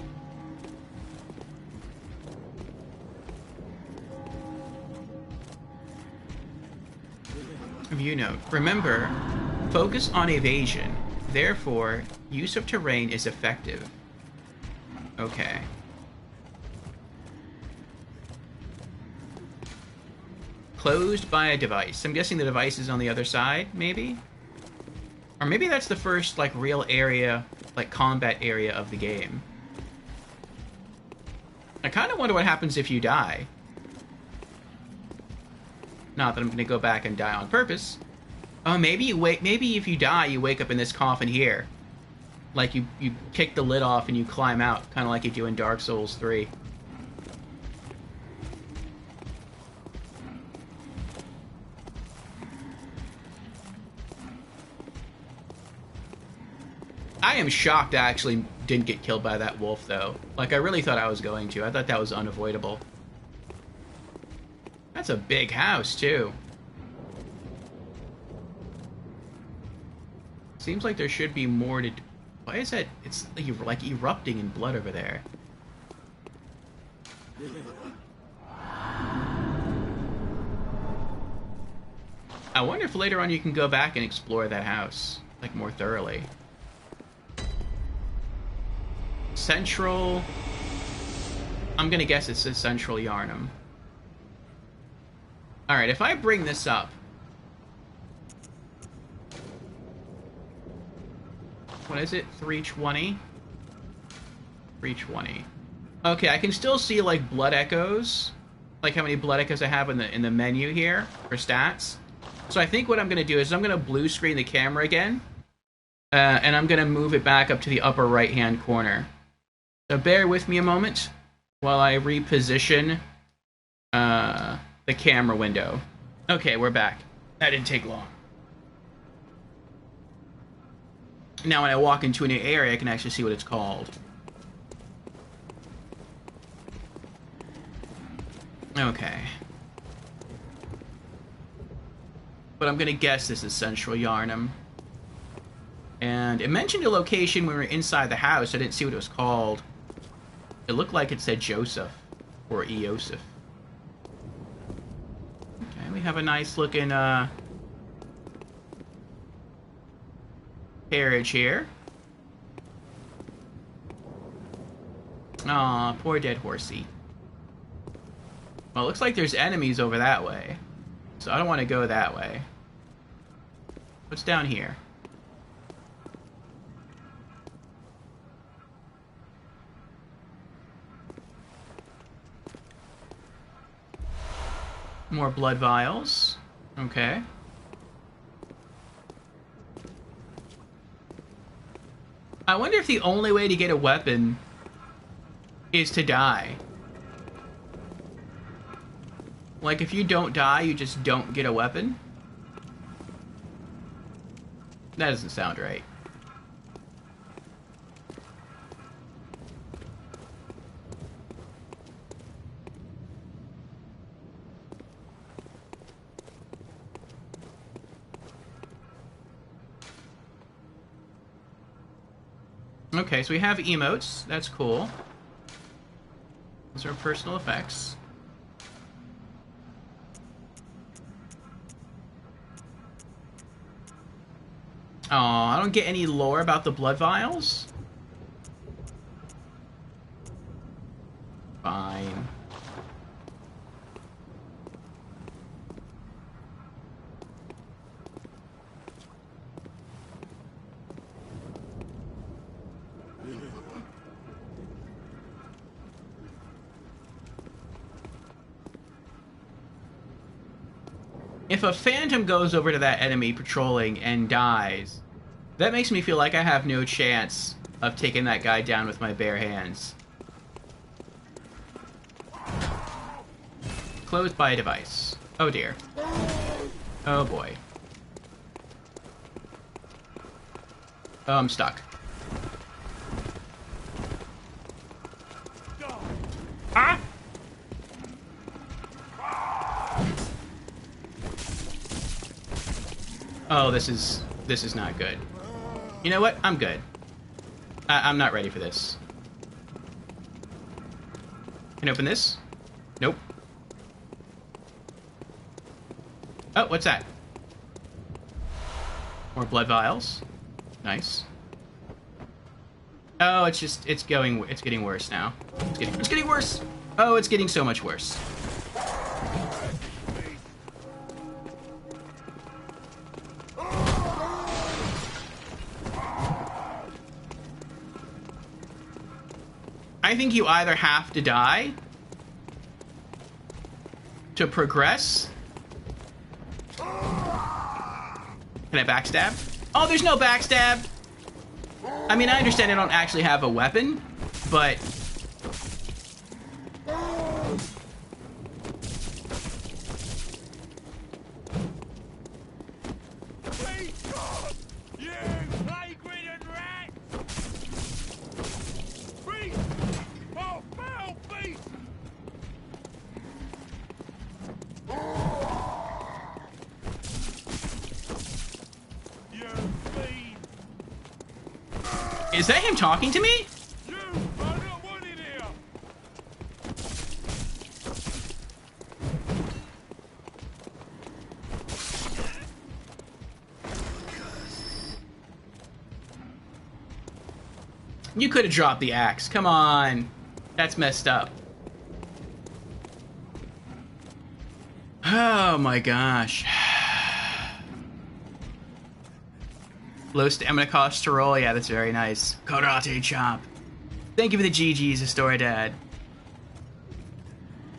View note. Remember, focus on evasion. Therefore, use of terrain is effective. Okay. Closed by a device. I'm guessing the device is on the other side, maybe? Or maybe that's the first, like, real area, like, combat area of the game. I kind of wonder what happens if you die. Not that I'm going to go back and die on purpose. Oh, maybe you wait. Maybe if you die, you wake up in this coffin here. Like, you kick the lid off and you climb out, kind of like you do in Dark Souls 3. I am shocked I actually didn't get killed by that wolf, though. Like, I really thought I was going to. I thought that was unavoidable. That's a big house, too. Seems like there should be more to... Why is that? It's like erupting in blood over there. I wonder if later on you can go back and explore that house, like, more thoroughly. Central... I'm gonna guess it says Central Yharnam. Alright, if I bring this up... What is it? 320? 320. Okay, I can still see, like, blood echoes. Like, how many blood echoes I have in the menu here for stats. So I think what I'm gonna do is I'm gonna blue screen the camera again. And I'm gonna move it back up to the upper right-hand corner. So bear with me a moment while I reposition the camera window. Okay, we're back. That didn't take long. Now when I walk into a new area, I can actually see what it's called. Okay. But I'm gonna guess this is Central Yharnam. And it mentioned a location when we were inside the house. I didn't see what it was called. It looked like it said Joseph. Or Eoseph. Okay, we have a nice looking carriage here. Aw, poor dead horsey. Well, it looks like there's enemies over that way. So I don't want to go that way. What's down here? More blood vials. Okay. I wonder if the only way to get a weapon is to die. Like, if you don't die, you just don't get a weapon? That doesn't sound right. Okay, so we have emotes. That's cool. Those are personal effects. Oh, I don't get any lore about the blood vials? Fine. If a phantom goes over to that enemy patrolling and dies, that makes me feel like I have no chance of taking that guy down with my bare hands. Closed by a device. Oh dear. Oh boy. Oh, I'm stuck. Ah! Oh, this is not good. You know what? I'm good. I'm not ready for this. Can I open this? Nope. Oh, what's that? More blood vials. Nice. Oh, it's getting worse now. It's getting worse. Oh, it's getting so much worse. I think you either have to die to progress. Can I backstab? Oh, there's no backstab. I mean, I understand I don't actually have a weapon, but... Is that him talking to me? You could have dropped the axe. Come on. That's messed up. Oh my gosh. Low stamina cost to roll. Yeah, that's very nice. Karate chop. Thank you for the GGs, Astoridad.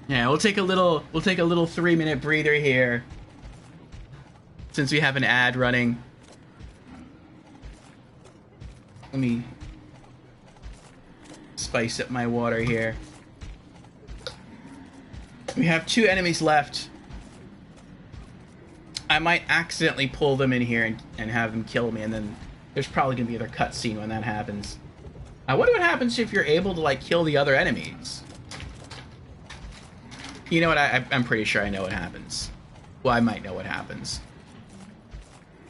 Yeah, we'll take a little 3-minute breather here. Since we have an ad running. Let me spice up my water here. We have 2 enemies left. I might accidentally pull them in here and have them kill me, and then there's probably gonna be another cutscene when that happens. I wonder what happens if you're able to, like, kill the other enemies. You know what? I'm pretty sure I know what happens. Well, I might know what happens.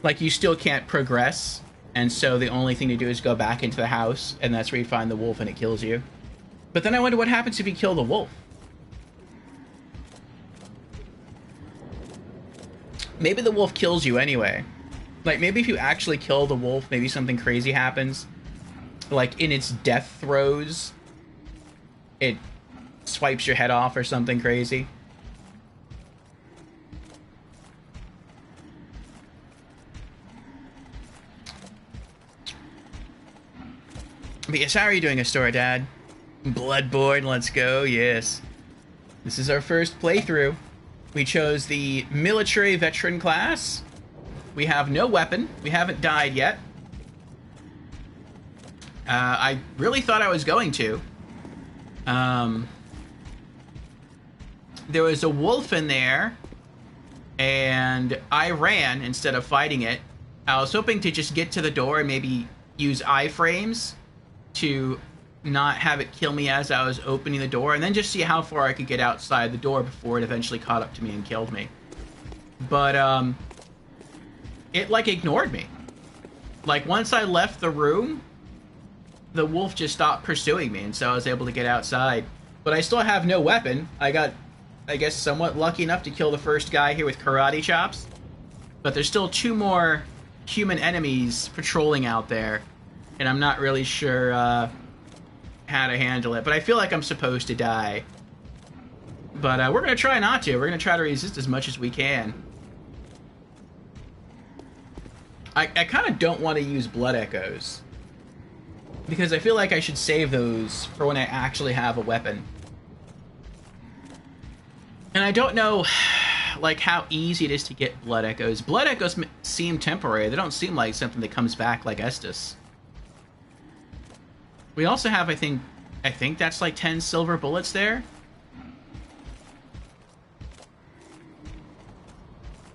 Like, you still can't progress, and so the only thing to do is go back into the house, and that's where you find the wolf and it kills you. But then I wonder what happens if you kill the wolf. Maybe the wolf kills you anyway. Like, maybe if you actually kill the wolf, maybe something crazy happens. Like, in its death throes, it swipes your head off or something crazy. But yes, how are you doing, Astoridad? Bloodborne, let's go, yes. This is our first playthrough. We chose the military veteran class. We have no weapon. We haven't died yet. I really thought I was going to. There was a wolf in there, and I ran instead of fighting it. I was hoping to just get to the door and maybe use iframes to not have it kill me as I was opening the door, and then just see how far I could get outside the door before it eventually caught up to me and killed me. But, it, like, ignored me. Like, once I left the room, the wolf just stopped pursuing me, and so I was able to get outside. But I still have no weapon. I got, I guess, somewhat lucky enough to kill the first guy here with karate chops. But there's still 2 more human enemies patrolling out there, and I'm not really sure, how to handle it. But I feel like I'm supposed to die. But we're going to try not to. We're going to try to resist as much as we can. I kind of don't want to use blood echoes, because I feel like I should save those for when I actually have a weapon. And I don't know, like, how easy it is to get blood echoes. Blood echoes seem temporary. They don't seem like something that comes back like Estus. We also have, I think that's like 10 silver bullets there.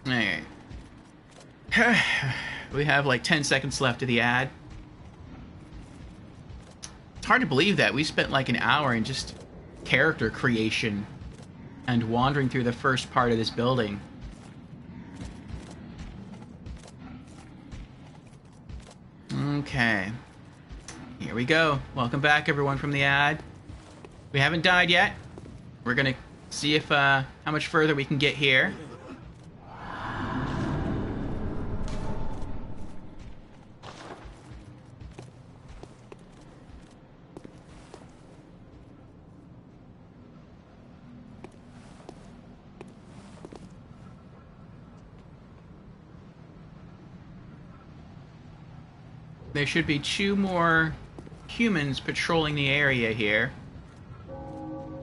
Okay. We have like 10 seconds left of the ad. It's hard to believe that we spent like an hour in just character creation and wandering through the first part of this building. Okay. Here we go. Welcome back, everyone, from the ad. We haven't died yet. We're gonna see if how much further we can get here. There should be 2 more humans patrolling the area here.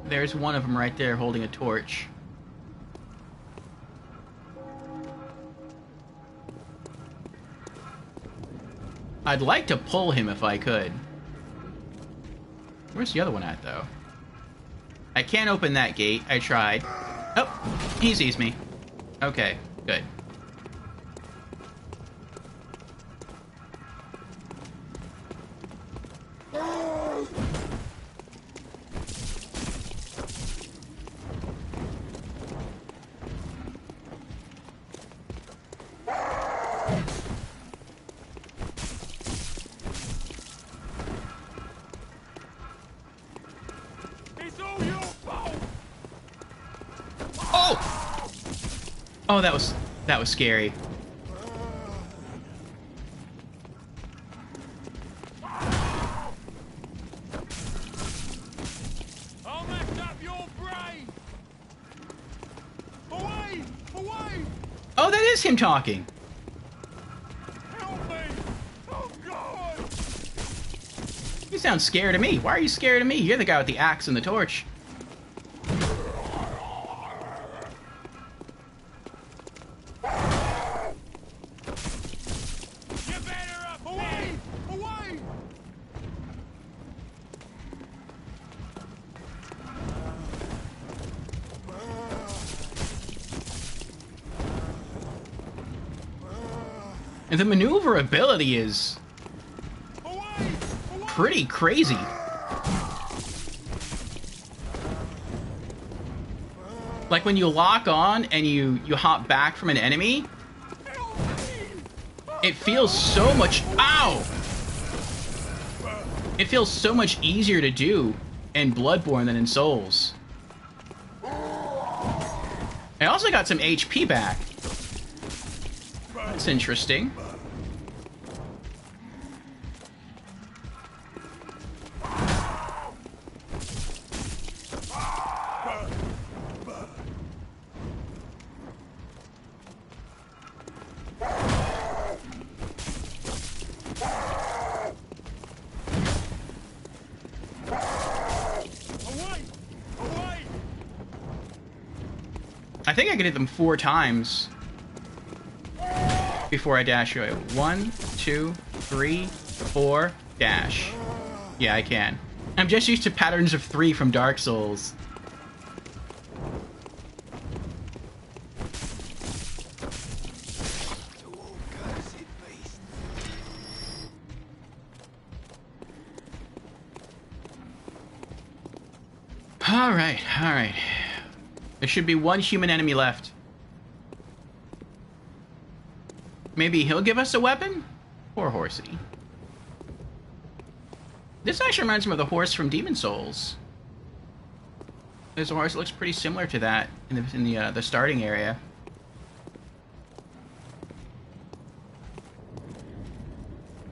There's one of them right there holding a torch. I'd like to pull him if I could. Where's the other one at, though? I can't open that gate. I tried. Oh, he sees me. Okay, good. Oh, that was scary. I'll mess up your brain. Away! Away! Oh, that is him talking. Help me! Oh God! You sound scared of me. Why are you scared of me? You're the guy with the axe and the torch. And the maneuverability is pretty crazy. Like when you lock on and you hop back from an enemy, it feels so much... Ow! It feels so much easier to do in Bloodborne than in Souls. I also got some HP back. That's interesting. I think I could hit them 4 times before I dash away. 1, 2, 3, 4, dash. Yeah, I can. I'm just used to patterns of 3 from Dark Souls. Alright, alright. There should be 1 human enemy left. Maybe he'll give us a weapon? Poor horsey. This actually reminds me of the horse from Demon Souls. There's a horse that looks pretty similar to that in the starting area.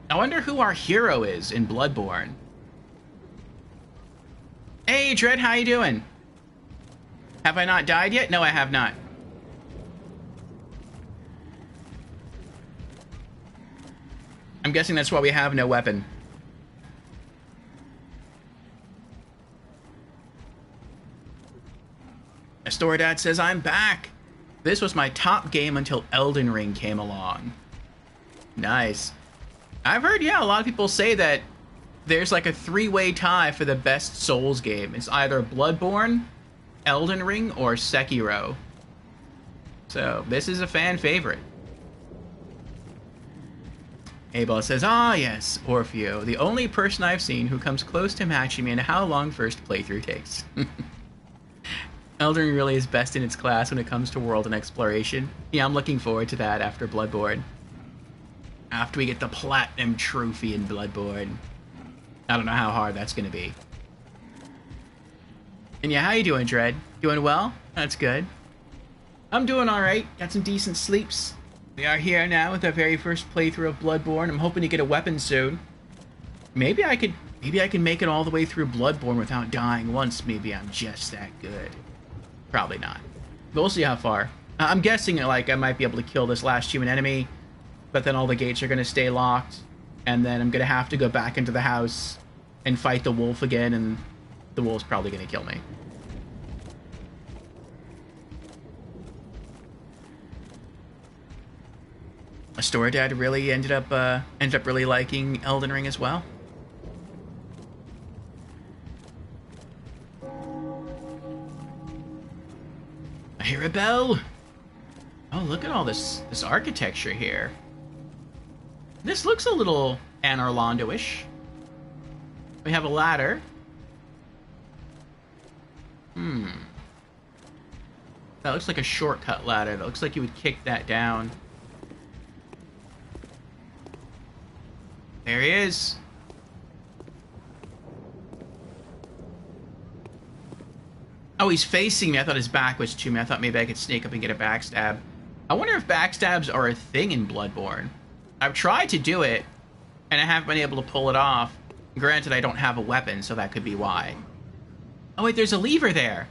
I wonder who our hero is in Bloodborne. Hey, Dread, how you doing? Have I not died yet? No, I have not. I'm guessing that's why we have no weapon. Astoradad says, I'm back! This was my top game until Elden Ring came along. Nice. I've heard, yeah, a lot of people say that there's like a 3-way tie for the best Souls game. It's either Bloodborne, Elden Ring, or Sekiro. So, this is a fan favorite. Abel says, ah yes, Orfeo, the only person I've seen who comes close to matching me in how long first playthrough takes. Elden Ring really is best in its class when it comes to world and exploration. Yeah, I'm looking forward to that after Bloodborne. After we get the Platinum Trophy in Bloodborne. I don't know how hard that's going to be. And yeah, how you doing, Dread? Doing well? That's good. I'm doing alright. Got some decent sleeps. We are here now with our very first playthrough of Bloodborne. I'm hoping to get a weapon soon. Maybe I can make it all the way through Bloodborne without dying once. Maybe I'm just that good. Probably not. But we'll see how far. I'm guessing like I might be able to kill this last human enemy, but then all the gates are going to stay locked. and then I'm gonna have to go back into the house and fight the wolf again, and the wolf's probably gonna kill me. Astora Dad really ended up really liking Elden Ring as well. I hear a bell. Oh, look at all this architecture here. This looks a little Anor Londo-ish. We have a ladder. That looks like a shortcut ladder. That looks like you would kick that down. There he is. Oh, he's facing me. I thought his back was to me. I thought maybe I could sneak up and get a backstab. I wonder if backstabs are a thing in Bloodborne. I've tried to do it, and I haven't been able to pull it off. Granted, I don't have a weapon, so that could be why. Oh wait, there's a lever there.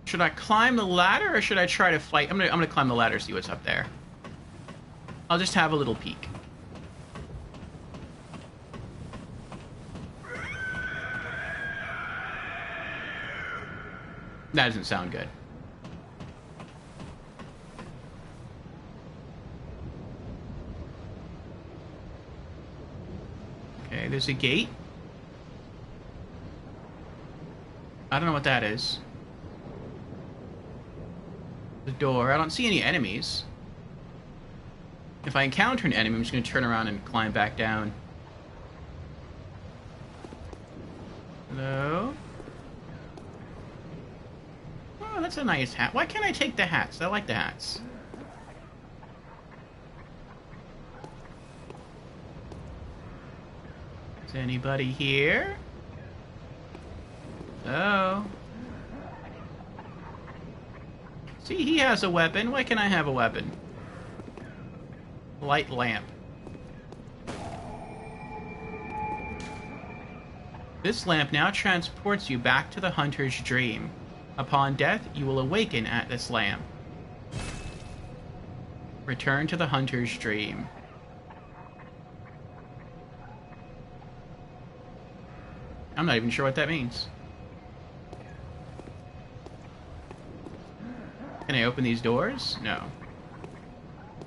Should I climb the ladder, or should I try to fight? I'm gonna climb the ladder, see what's up there. I'll just have a little peek. That doesn't sound good. Okay, there's a gate. I don't know what that is. The door. I don't see any enemies. If I encounter an enemy, I'm just going to turn around and climb back down. Hello? Oh, that's a nice hat. Why can't I take the hats? I like the hats. Is anybody here? Oh. See, he has a weapon. Why can't I have a weapon? Light lamp. This lamp now transports you back to the hunter's dream. Upon death, you will awaken at this lamp. Return to the hunter's dream. I'm not even sure what that means. Can I open these doors? No.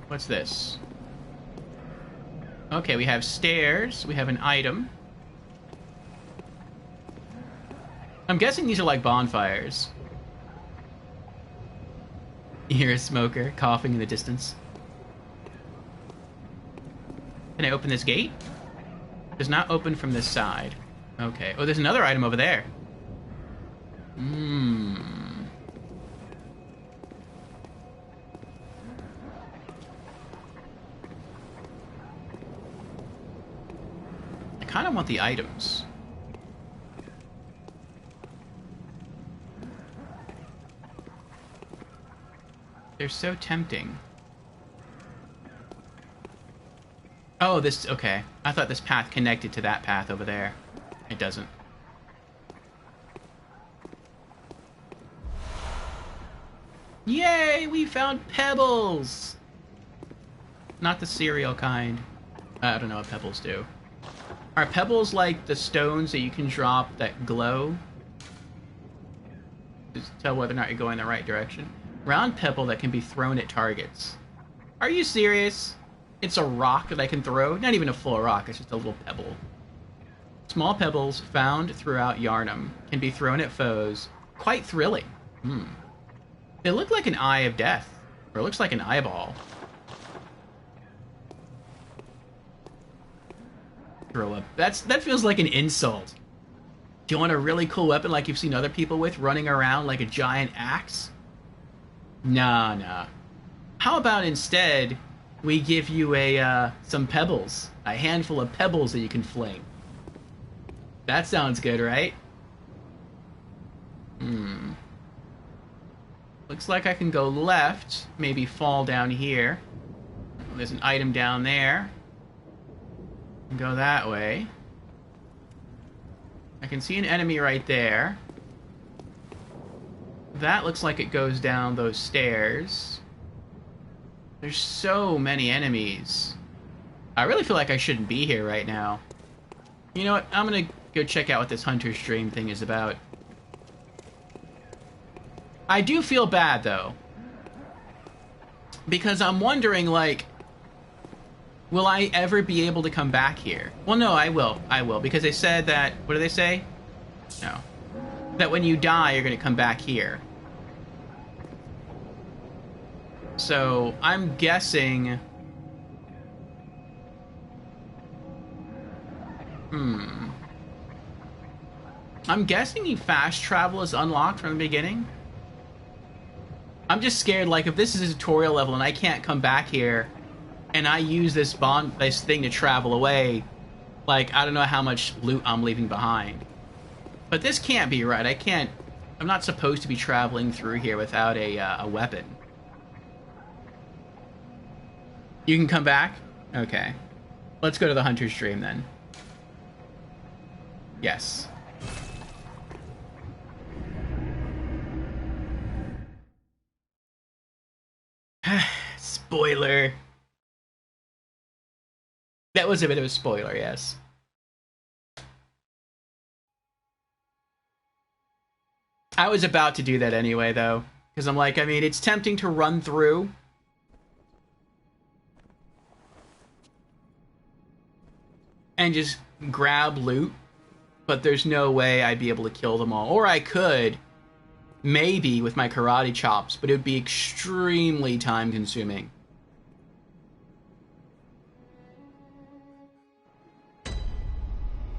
What's this? Okay, we have stairs. We have an item. I'm guessing these are like bonfires. You hear a smoker coughing in the distance. Can I open this gate? Does not open from this side. Okay. Oh, there's another item over there. I kind of want the items. They're so tempting. Oh, this... Okay. I thought this path connected to that path over there. It doesn't. Yay! We found pebbles! Not the cereal kind. I don't know what pebbles do. Are pebbles like the stones that you can drop that glow? Just tell whether or not you're going the right direction. Round pebble that can be thrown at targets. Are you serious? It's a rock that I can throw? Not even a full rock, it's just a little pebble. Small pebbles found throughout Yharnam can be thrown at foes. Quite thrilling. They look like an eye of death. Or it looks like an eyeball. Throw up. That feels like an insult. Do you want a really cool weapon like you've seen other people with running around like a giant axe? Nah. How about instead we give you some pebbles, a handful of pebbles that you can fling? That sounds good, right? Looks like I can go left, maybe fall down here. There's an item down there. Go that way. I can see an enemy right there. That looks like it goes down those stairs. There's so many enemies. I really feel like I shouldn't be here right now. You know what? I'm gonna go check out what this Hunter's Dream thing is about. I do feel bad, though. Because I'm wondering, like, will I ever be able to come back here? Well, no, I will. I will. Because they said that... What do they say? No. That when you die, you're gonna come back here. So, I'm guessing... I'm guessing the fast travel is unlocked from the beginning. I'm just scared, like, if this is a tutorial level and I can't come back here, and I use this thing to travel away, like, I don't know how much loot I'm leaving behind. But this can't be right. I'm not supposed to be traveling through here without a weapon. You can come back? Okay. Let's go to the Hunter's Dream, then. Yes. Spoiler. That was a bit of a spoiler, yes. I was about to do that anyway, though. Because I'm like, I mean, it's tempting to run through. And just grab loot. But there's no way I'd be able to kill them all. Or I could, maybe, with my karate chops, but it would be extremely time-consuming.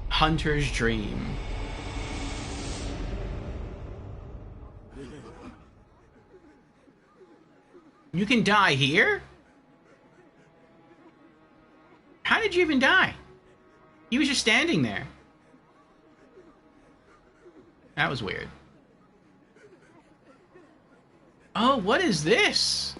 Hunter's Dream. You can die here? How did you even die? He was just standing there. That was weird. Oh, what is this?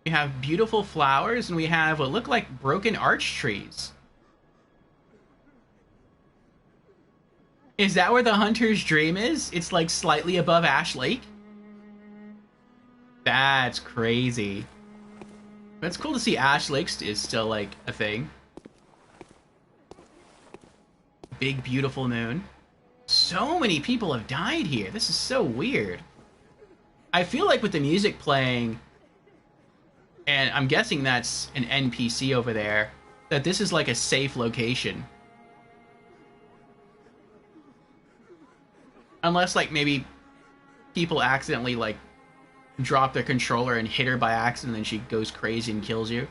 We have beautiful flowers, and we have what look like broken arch trees. Is that where the Hunter's Dream is? It's like slightly above Ash Lake? That's crazy. But it's cool to see Ash Lake is still like a thing. Big beautiful moon. So many people have died here. This is so weird. I feel like with the music playing, and I'm guessing that's an NPC over there, that this is like a safe location. Unless, like, maybe people accidentally, like, drop their controller and hit her by accident and she goes crazy and kills you.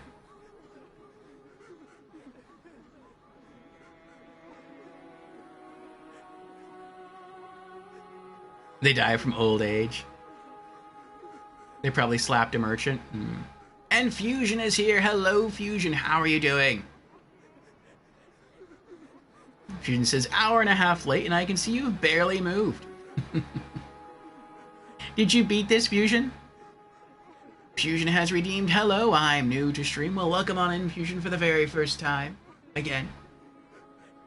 They die from old age. They probably slapped a merchant. And Fusion is here. Hello, Fusion. How are you doing? Fusion says, hour and a half late, and I can see you've barely moved. Did you beat this, Fusion? Fusion has redeemed. Hello, I'm new to stream. Well, welcome on in, Fusion, for the very first time. Again.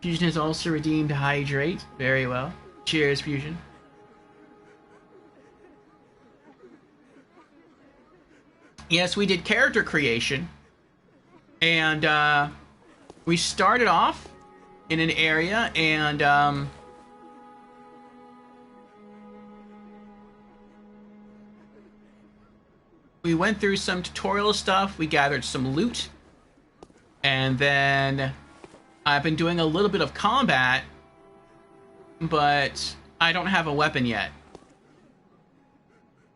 Fusion has also redeemed Hydrate. Very well. Cheers, Fusion. Yes, we did character creation. And, we started off in an area, and, we went through some tutorial stuff, we gathered some loot, and then I've been doing a little bit of combat, but I don't have a weapon yet.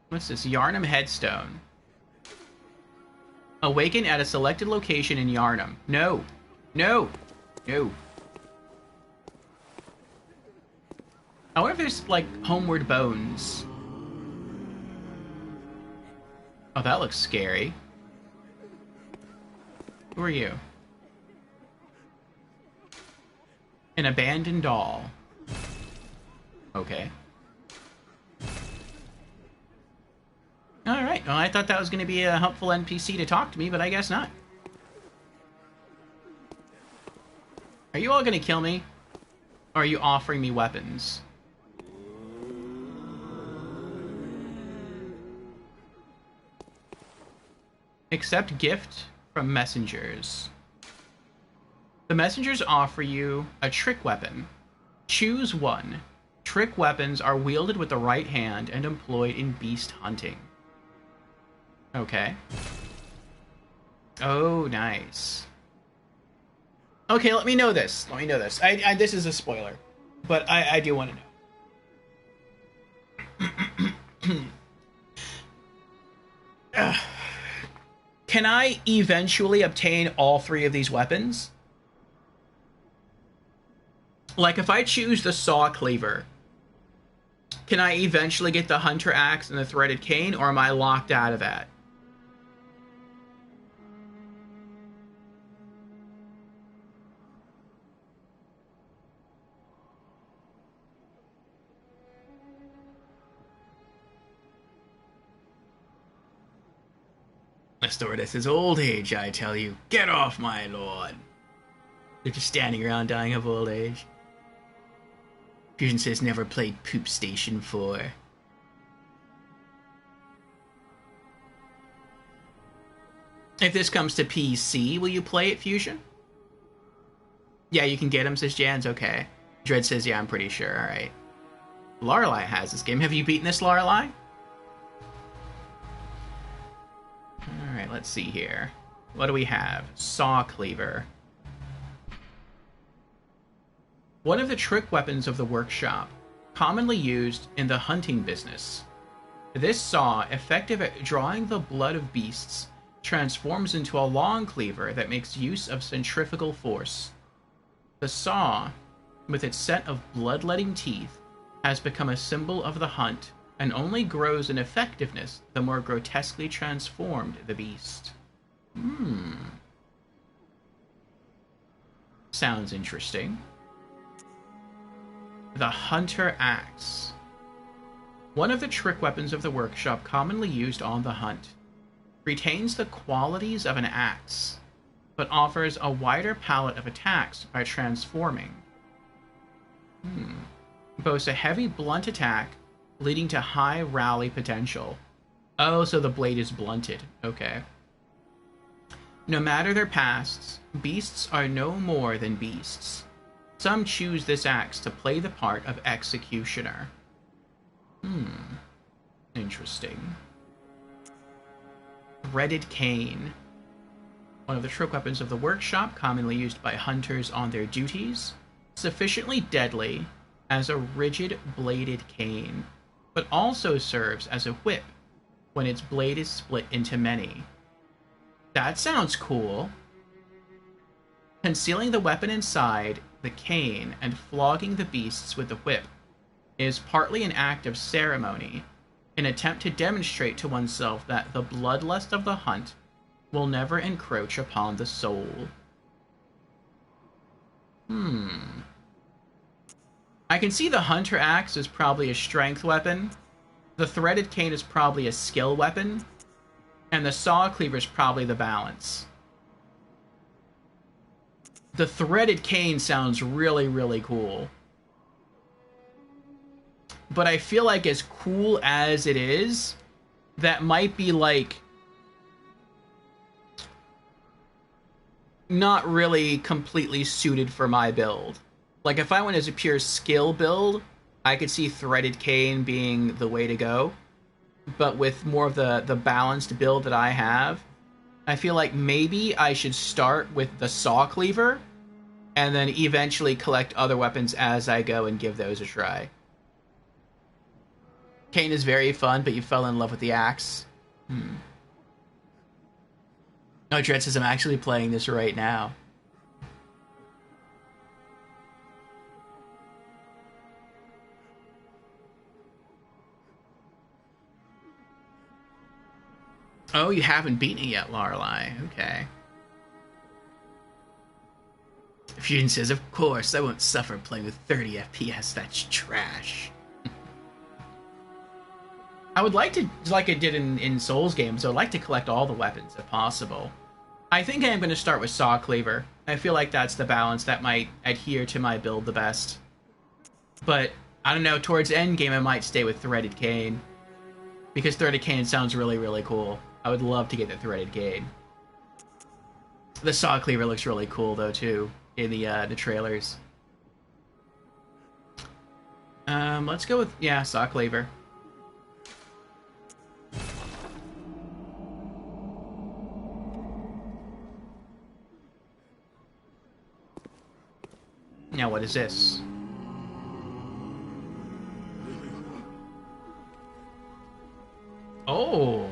What's this? Yharnam Headstone. Awaken at a selected location in Yharnam. No. No. No. I wonder if there's, like, Homeward Bones. Oh, that looks scary. Who are you? An abandoned doll. Okay. Well, I thought that was going to be a helpful NPC to talk to me, but I guess not. Are you all going to kill me? Or are you offering me weapons? Accept gift from messengers. The messengers offer you a trick weapon. Choose one. Trick weapons are wielded with the right hand and employed in beast hunting. Okay. Oh, nice. Okay, let me know this. Let me know this. This is a spoiler, but I do want to know. Can I eventually obtain all 3 of these weapons? Like, if I choose the Saw Cleaver, can I eventually get the Hunter Axe and the Threaded Cane, or am I locked out of that? Astorus is old age, I tell you. Get off, my lord. They're just standing around dying of old age. Fusion says never played Poop Station 4. If this comes to PC, will you play it, Fusion? Yeah, you can get him, says Jans. Okay. Dread says, yeah, I'm pretty sure. Alright. Lorelei has this game. Have you beaten this, Lorelei? Alright, let's see here. What do we have? Saw Cleaver. One of the trick weapons of the workshop, commonly used in the hunting business. This saw, effective at drawing the blood of beasts, transforms into a long cleaver that makes use of centrifugal force. The saw, with its set of bloodletting teeth, has become a symbol of the hunt, and only grows in effectiveness the more grotesquely transformed the beast. Sounds interesting. The Hunter Axe. One of the trick weapons of the workshop commonly used on the hunt. Retains the qualities of an axe, but offers a wider palette of attacks by transforming. Boasts a heavy blunt attack, leading to high rally potential. Oh, so the blade is blunted. Okay. No matter their pasts, beasts are no more than beasts. Some choose this axe to play the part of executioner. Interesting. Threaded Cane. One of the trick weapons of the workshop, commonly used by hunters on their duties. Sufficiently deadly as a rigid bladed cane, but also serves as a whip when its blade is split into many. That sounds cool. Concealing the weapon inside the cane and flogging the beasts with the whip is partly an act of ceremony, an attempt to demonstrate to oneself that the bloodlust of the hunt will never encroach upon the soul. I can see the Hunter Axe is probably a strength weapon, the Threaded Cane is probably a skill weapon, and the Saw Cleaver is probably the balance. The Threaded Cane sounds really, really cool. But I feel like as cool as it is, that might be like not really completely suited for my build. Like if I went as a pure skill build, I could see Threaded Cane being the way to go. But with more of the balanced build that I have, I feel like maybe I should start with the Saw Cleaver and then eventually collect other weapons as I go and give those a try. Cane is very fun, but you fell in love with the axe. Oh, Dread says I'm actually playing this right now. Oh, you haven't beaten it yet, Lorelei. Okay. Fusion says, of course, I won't suffer playing with 30 FPS. That's trash. I would like to, like I did in Souls games, I would like to collect all the weapons if possible. I think I am going to start with Saw Cleaver. I feel like that's the balance that might adhere to my build the best. But, I don't know, towards endgame I might stay with Threaded Cane. Because Threaded Cane sounds really, really cool. I would love to get the Threaded Cane. The Saw Cleaver looks really cool, though, too, in the trailers. Let's go with, yeah, Saw Cleaver. Now, what is this? Oh!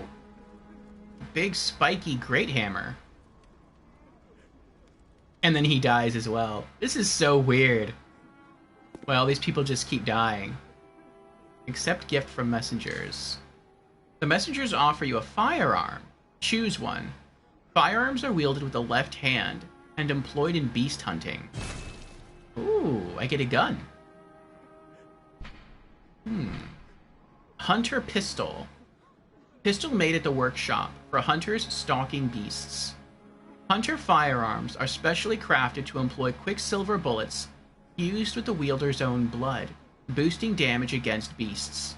Big, spiky great hammer. And then he dies as well. This is so weird. Well, these people just keep dying. Accept gift from messengers. The messengers offer you a firearm. Choose one. Firearms are wielded with the left hand and employed in beast hunting. Ooh, I get a gun. Hunter pistol. Pistol made at the workshop for hunters stalking beasts. Hunter firearms are specially crafted to employ quicksilver bullets fused with the wielder's own blood, boosting damage against beasts.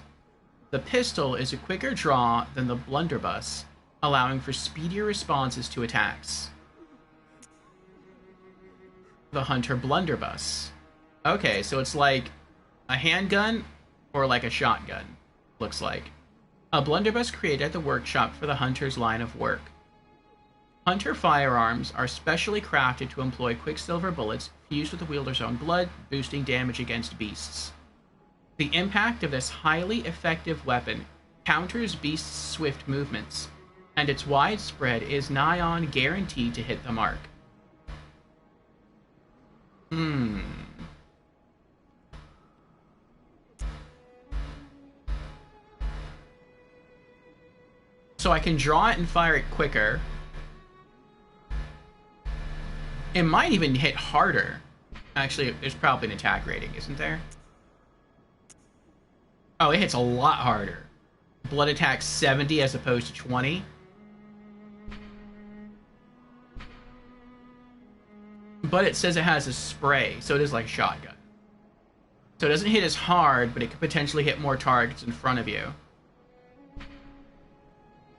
The pistol is a quicker draw than the blunderbuss, allowing for speedier responses to attacks. The Hunter blunderbuss. Okay, so it's like a handgun or like a shotgun, looks like. A blunderbuss created at the workshop for the hunter's line of work. Hunter firearms are specially crafted to employ quicksilver bullets fused with the wielder's own blood, boosting damage against beasts. The impact of this highly effective weapon counters beasts' swift movements, and its widespread is nigh on guaranteed to hit the mark. So I can draw it and fire it quicker. It might even hit harder. Actually, there's probably an attack rating, isn't there? Oh, it hits a lot harder. Blood attack 70 as opposed to 20. But it says it has a spray, so it is like a shotgun. So it doesn't hit as hard, but it could potentially hit more targets in front of you.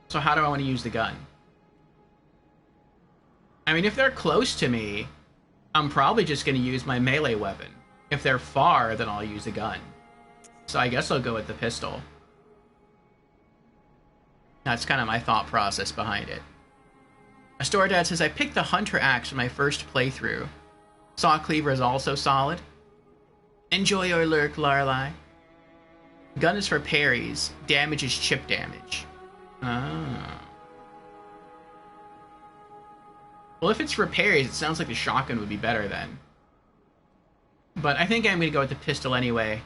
So how do I want to use the gun? I mean, if they're close to me, I'm probably just going to use my melee weapon. If they're far, then I'll use a gun. So I guess I'll go with the pistol. That's kind of my thought process behind it. Astoradad says, I picked the Hunter Axe for my first playthrough. Saw Cleaver is also solid. Enjoy your lurk, Lorelei. Gun is for parries. Damage is chip damage. Ah. Well, if it's for parries, it sounds like the shotgun would be better then. But I think I'm gonna go with the pistol anyway.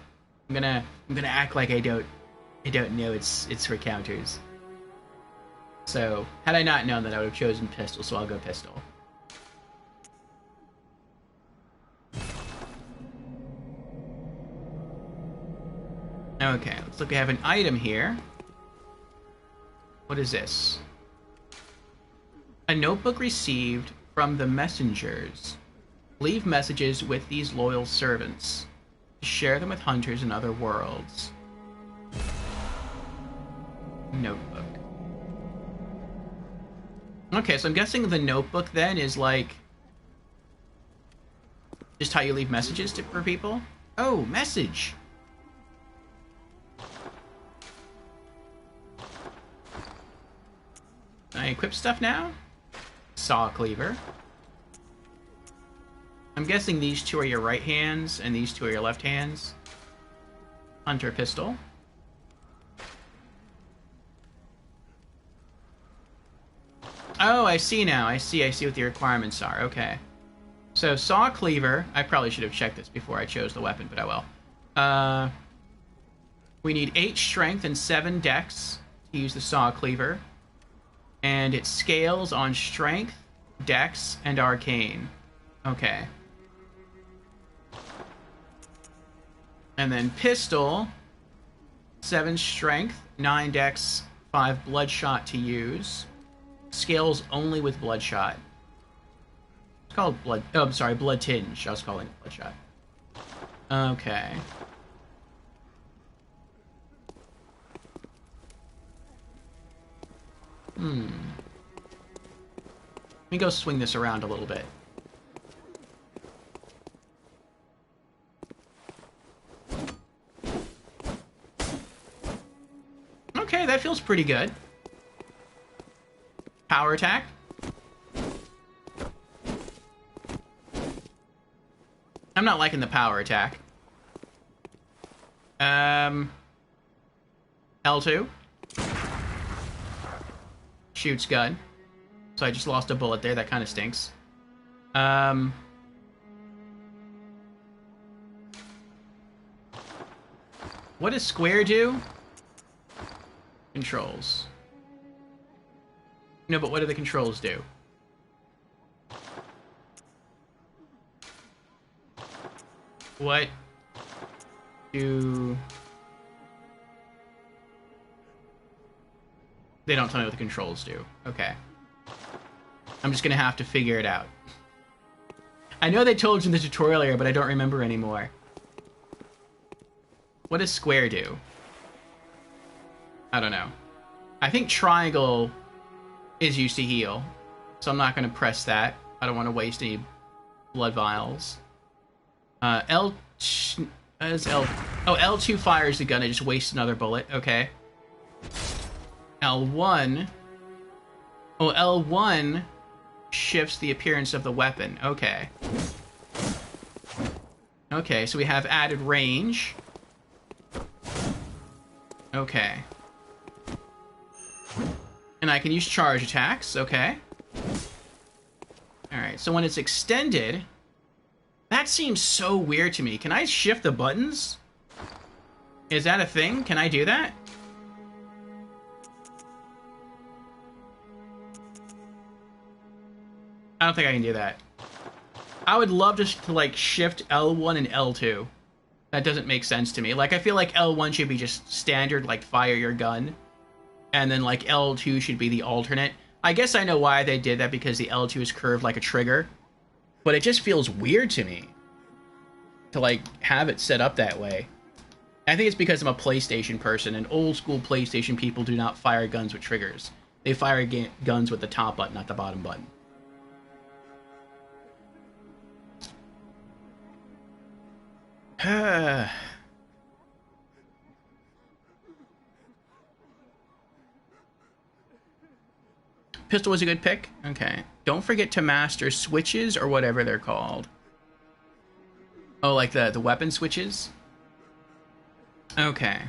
I'm gonna act like I don't know it's for counters. So, had I not known that, I would have chosen pistol, so I'll go pistol. Okay, looks like we have an item here. What is this? A notebook received from the messengers. Leave messages with these loyal servants. Share them with hunters in other worlds. Notebook. Okay, so I'm guessing the notebook then is like just how you leave messages for people? Oh, message! Can I equip stuff now? Saw Cleaver. I'm guessing these two are your right hands and these two are your left hands. Hunter Pistol. Oh, I see now. I see what the requirements are. Okay. So, Saw Cleaver. I probably should have checked this before I chose the weapon, but I will. We need 8 strength and 7 dex to use the Saw Cleaver. And it scales on strength, dex, and arcane. Okay. And then pistol, 7 strength, 9 dex, 5 bloodshot to use. Scales only with bloodshot. It's called blood. Oh, I'm sorry, blood tinge. I was calling it bloodshot. Okay. Let me go swing this around a little bit. Okay, that feels pretty good. Power attack. I'm not liking the power attack. L2. Shoots gun. So I just lost a bullet there. That kind of stinks. What does square do? Controls. No, but what do the controls do? What do... They don't tell me what the controls do. Okay. I'm just gonna have to figure it out. I know they told you in the tutorial area, but I don't remember anymore. What does square do? I don't know. I think triangle is used to heal, so I'm not gonna press that. I don't want to waste any blood vials. L2 fires the gun. I just waste another bullet. Okay. L1. Oh, L1 shifts the appearance of the weapon. Okay. Okay, so we have added range. Okay. And I can use charge attacks. Okay. Alright, so when it's extended... That seems so weird to me. Can I shift the buttons? Is that a thing? Can I do that? I don't think I can do that. I would love just to, like, shift L1 and L2. That doesn't make sense to me. Like, I feel like L1 should be just standard, like, fire your gun. And then, like, L2 should be the alternate. I guess I know why they did that, because the L2 is curved like a trigger. But it just feels weird to me to, like, have it set up that way. I think it's because I'm a PlayStation person, and old-school PlayStation people do not fire guns with triggers. They fire guns with the top button, not the bottom button. Pistol was a good pick. Okay. Don't forget to master switches or whatever they're called. Oh, like the weapon switches? Okay.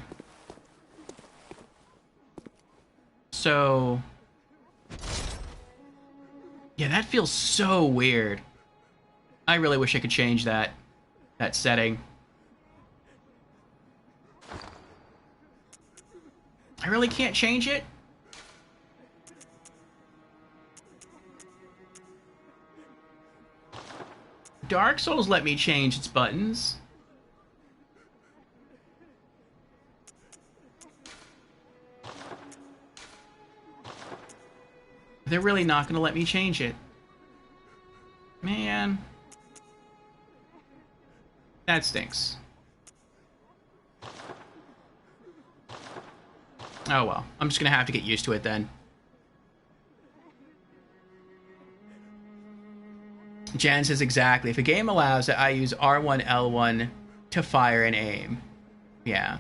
So... Yeah, that feels so weird. I really wish I could change that setting. I really can't change it? Dark Souls let me change its buttons. They're really not going to let me change it. Man. That stinks. Oh well, I'm just gonna have to get used to it then. Jan says exactly. If a game allows it, I use R1, L1 to fire and aim. Yeah.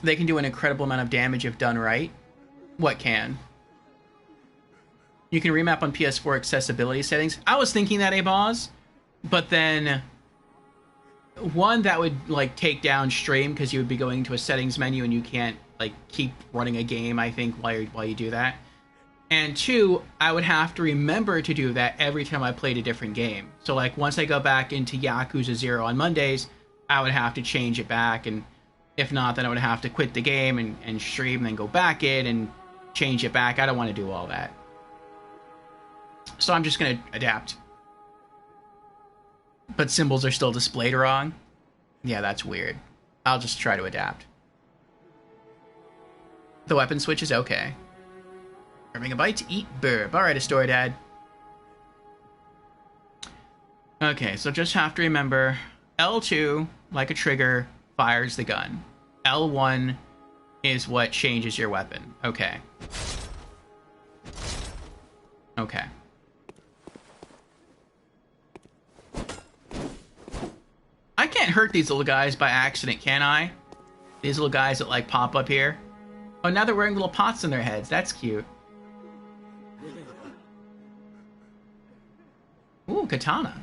They can do an incredible amount of damage if done right. What can? You can remap on PS4 accessibility settings. I was thinking that, Aboz, but then... One, that would, like, take down stream, because you would be going to a settings menu and you can't, like, keep running a game, I think, while you do that. And two, I would have to remember to do that every time I played a different game. So, like, once I go back into Yakuza 0 on Mondays, I would have to change it back, and if not, then I would have to quit the game and stream, and then go back in and change it back. I don't want to do all that. So I'm just going to adapt. But symbols are still displayed wrong? Yeah, that's weird. I'll just try to adapt. The weapon switches? Okay. Grabbing a bite to eat burb. Alright, Astoridad. Okay, so just have to remember, L2, like a trigger, fires the gun. L1 is what changes your weapon. Okay. Okay. I can't hurt these little guys by accident, can I? These little guys that, like, pop up here. Oh, now they're wearing little pots on their heads. That's cute. Ooh, katana.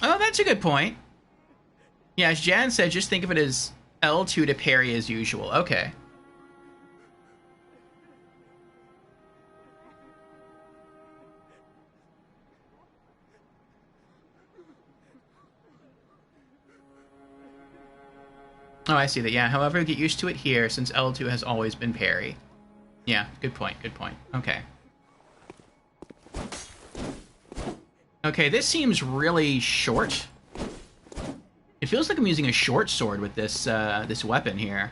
Oh, that's a good point. Yeah, as Jan said, just think of it as L2 to parry as usual. Okay. Oh, I see that. Yeah, however, get used to it here since L2 has always been parry. Yeah, good point, good point. Okay. Okay, this seems really short. It feels like I'm using a short sword with this this weapon here.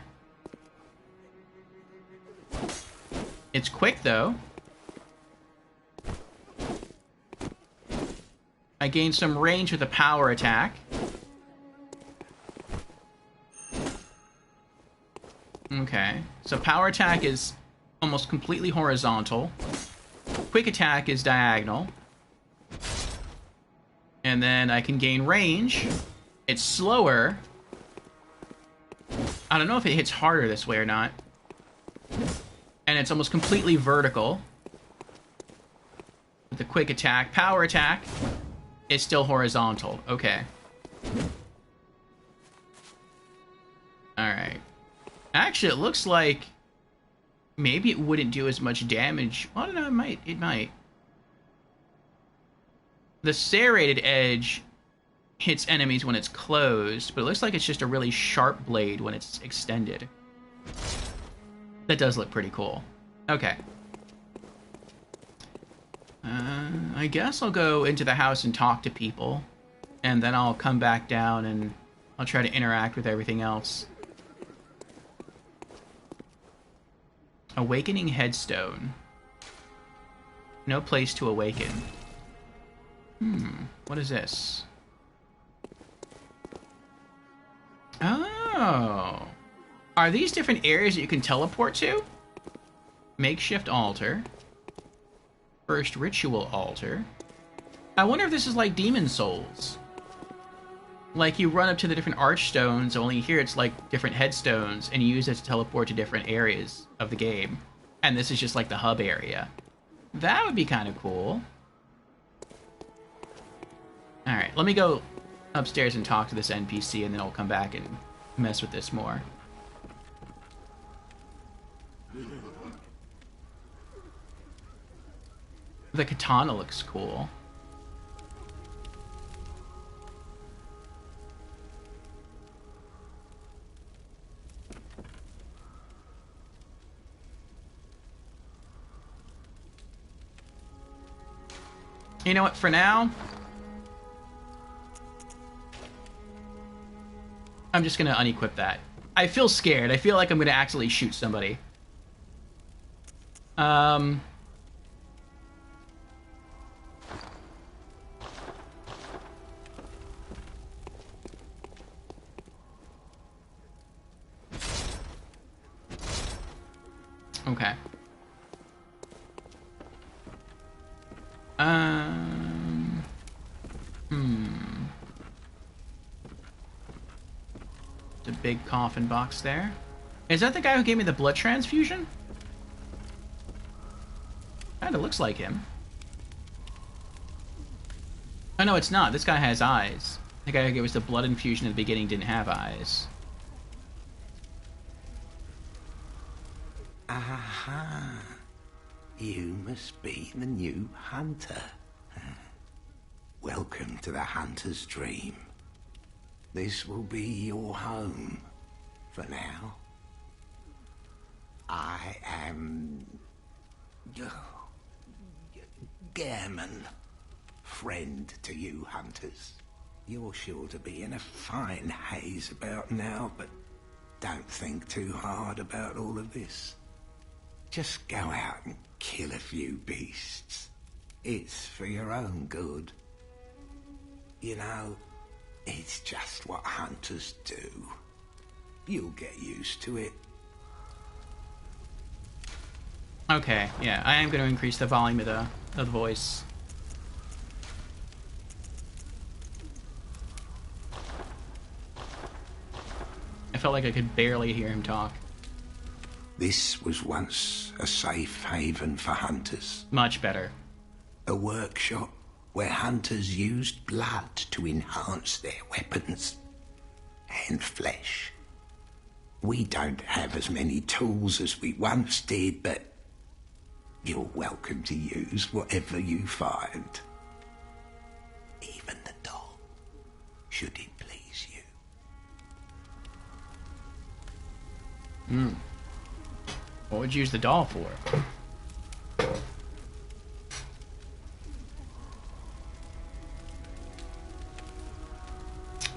It's quick, though. I gained some range with a power attack. Okay, so power attack is almost completely horizontal. Quick attack is diagonal. And then I can gain range. It's slower. I don't know if it hits harder this way or not. And it's almost completely vertical. With the quick attack. Power attack is still horizontal. Okay. Alright. Actually, it looks like maybe it wouldn't do as much damage. I don't know, it might. It might. The serrated edge hits enemies when it's closed, but it looks like it's just a really sharp blade when it's extended. That does look pretty cool. Okay. I guess I'll go into the house and talk to people, and then I'll come back down and I'll try to interact with everything else. Awakening Headstone. No place to awaken. What is this? Oh. Are these different areas that you can teleport to? Makeshift altar. First ritual altar. I wonder if this is like Demon Souls. Like you run up to the different archstones, only here it's like different headstones, and you use it to teleport to different areas of the game. And this is just like the hub area. That would be kind of cool. Alright, let me go upstairs and talk to this NPC, and then I'll come back and mess with this more. The katana looks cool. You know what, for now, I'm just gonna unequip that. I feel scared. I feel like I'm gonna accidentally shoot somebody. Okay. The big coffin box there. Is that the guy who gave me the blood transfusion? Kinda looks like him. Oh no, it's not. This guy has eyes. The guy who gave us the blood infusion at the beginning didn't have eyes. Aha. You must be the new hunter. Welcome to the hunter's dream. This will be your home for now. I am Gehrman, friend to you hunters. You're sure to be in a fine haze about now, but don't think too hard about all of this. Just go out and kill a few beasts. It's for your own good. You know, it's just what hunters do. You'll get used to it. Okay, yeah, I am going to increase the volume of the voice. I felt like I could barely hear him talk. This was once a safe haven for hunters. Much better. A workshop where hunters used blood to enhance their weapons and flesh. We don't have as many tools as we once did, but you're welcome to use whatever you find. Even the doll, should it please you. What would you use the doll for?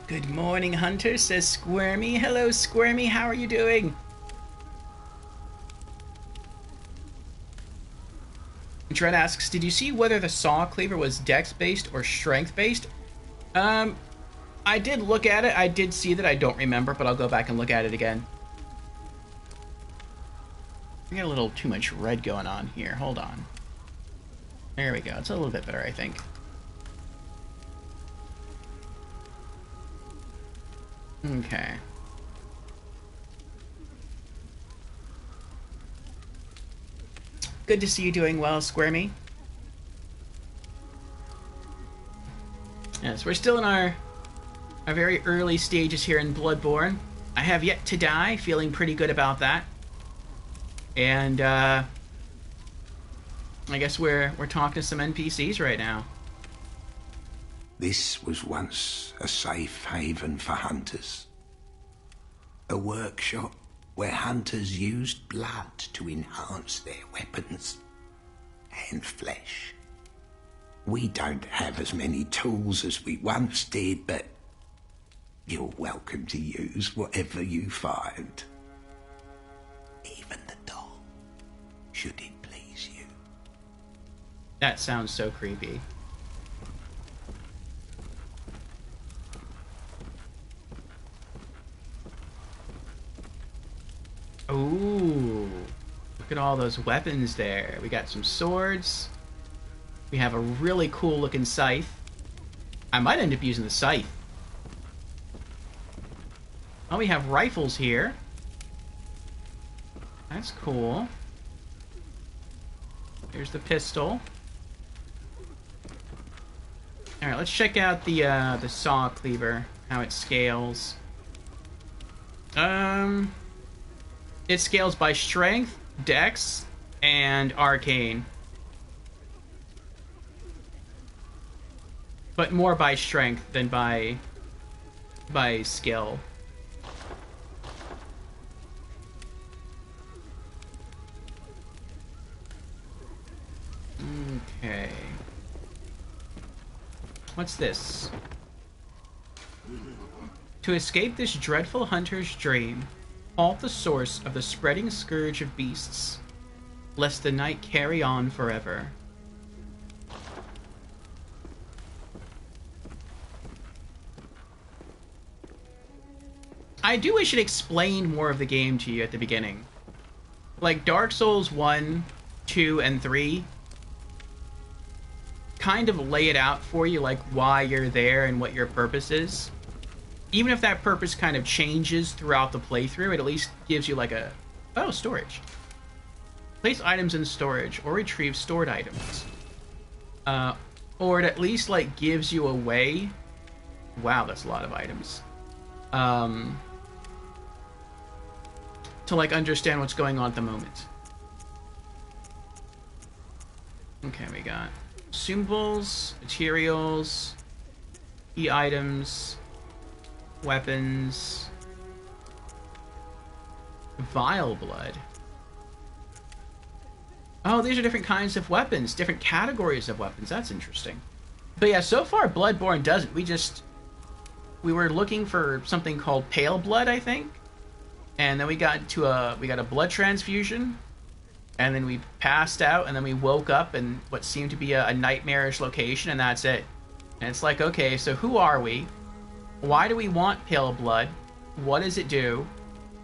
Good morning, Hunter, says Squirmy. Hello, Squirmy, how are you doing? Dread asks, did you see whether the saw cleaver was dex-based or strength-based? I did look at it. I did see that. I don't remember, but I'll go back and look at it again. I got a little too much red going on here. Hold on. There we go. It's a little bit better, I think. Okay. Good to see you doing well, Squirmy. Yes, we're still in our very early stages here in Bloodborne. I have yet to die, feeling pretty good about that. And I guess we're talking to some NPCs right now. This was once a safe haven for hunters. A workshop where hunters used blood to enhance their weapons and flesh. We don't have as many tools as we once did, but you're welcome to use whatever you find. Even the doll, should it please you. That sounds so creepy. Ooh, look at all those weapons there. We got some swords. We have a really cool looking scythe. I might end up using the scythe. Oh, we have rifles here. That's cool. Here's the pistol. Alright, let's check out the saw cleaver, how it scales. It scales by strength, dex, and arcane. But more by strength than by skill. Okay. What's this? To escape this dreadful hunter's dream, halt the source of the spreading scourge of beasts, lest the night carry on forever. I do wish it explained more of the game to you at the beginning. Like Dark Souls 1, 2, and 3 kind of lay it out for you, like why you're there and what your purpose is. Even if that purpose kind of changes throughout the playthrough, it at least gives you like a... Oh, storage. Place items in storage or retrieve stored items. Or it at least like gives you a way... Wow, that's a lot of items. To like understand what's going on at the moment. Okay, we got consumables, materials, key items, weapons, vile blood. Oh, these are different kinds of weapons, different categories of weapons. That's interesting. But yeah, so far Bloodborne doesn't. We were looking for something called Pale Blood, I think. And then we got a blood transfusion. And then we passed out, and then we woke up in what seemed to be a nightmarish location, and that's it. And it's like, okay, so who are we? Why do we want Pale Blood? What does it do?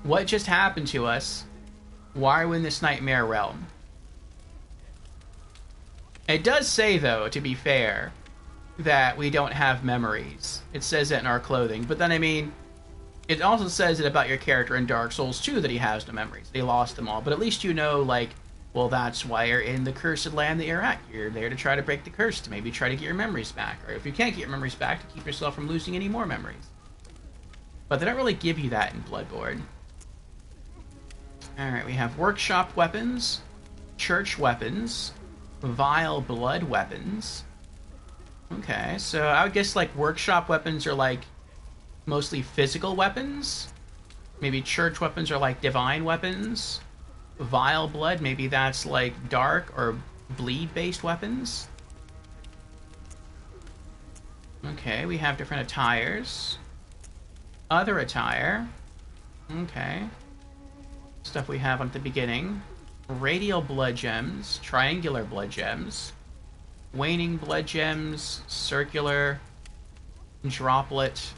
What just happened to us? Why are we in this nightmare realm? It does say, though, to be fair, that we don't have memories. It says that in our clothing. But then, I mean, it also says it about your character in Dark Souls 2 that he has no memories. They lost them all. But at least you know, like, well, that's why you're in the cursed land that you're at. You're there to try to break the curse, to maybe try to get your memories back. Or if you can't get your memories back, to keep yourself from losing any more memories. But they don't really give you that in Bloodborne. Alright, we have workshop weapons, church weapons, vile blood weapons. Okay, so I would guess, like, workshop weapons are, like, mostly physical weapons. Maybe church weapons are, like, divine weapons. Vile blood, maybe that's, like, dark or bleed-based weapons. Okay, we have different attires. Other attire. Okay. Stuff we have at the beginning. Radial blood gems, triangular blood gems, waning blood gems, circular, droplet,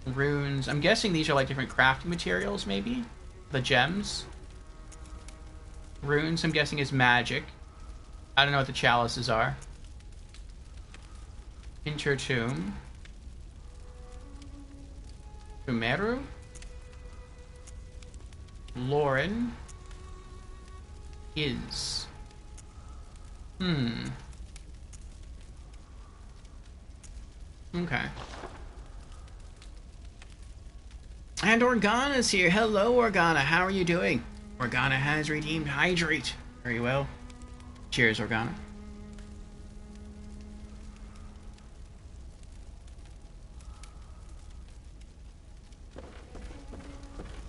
runes. I'm guessing these are like different crafting materials, maybe? The gems. Runes, I'm guessing, is magic. I don't know what the chalices are. Intertomb. Fumeru. Lauren. Is. Okay. And Organa's here. Hello, Organa. How are you doing? Organa has redeemed Hydrate. Very well. Cheers, Organa.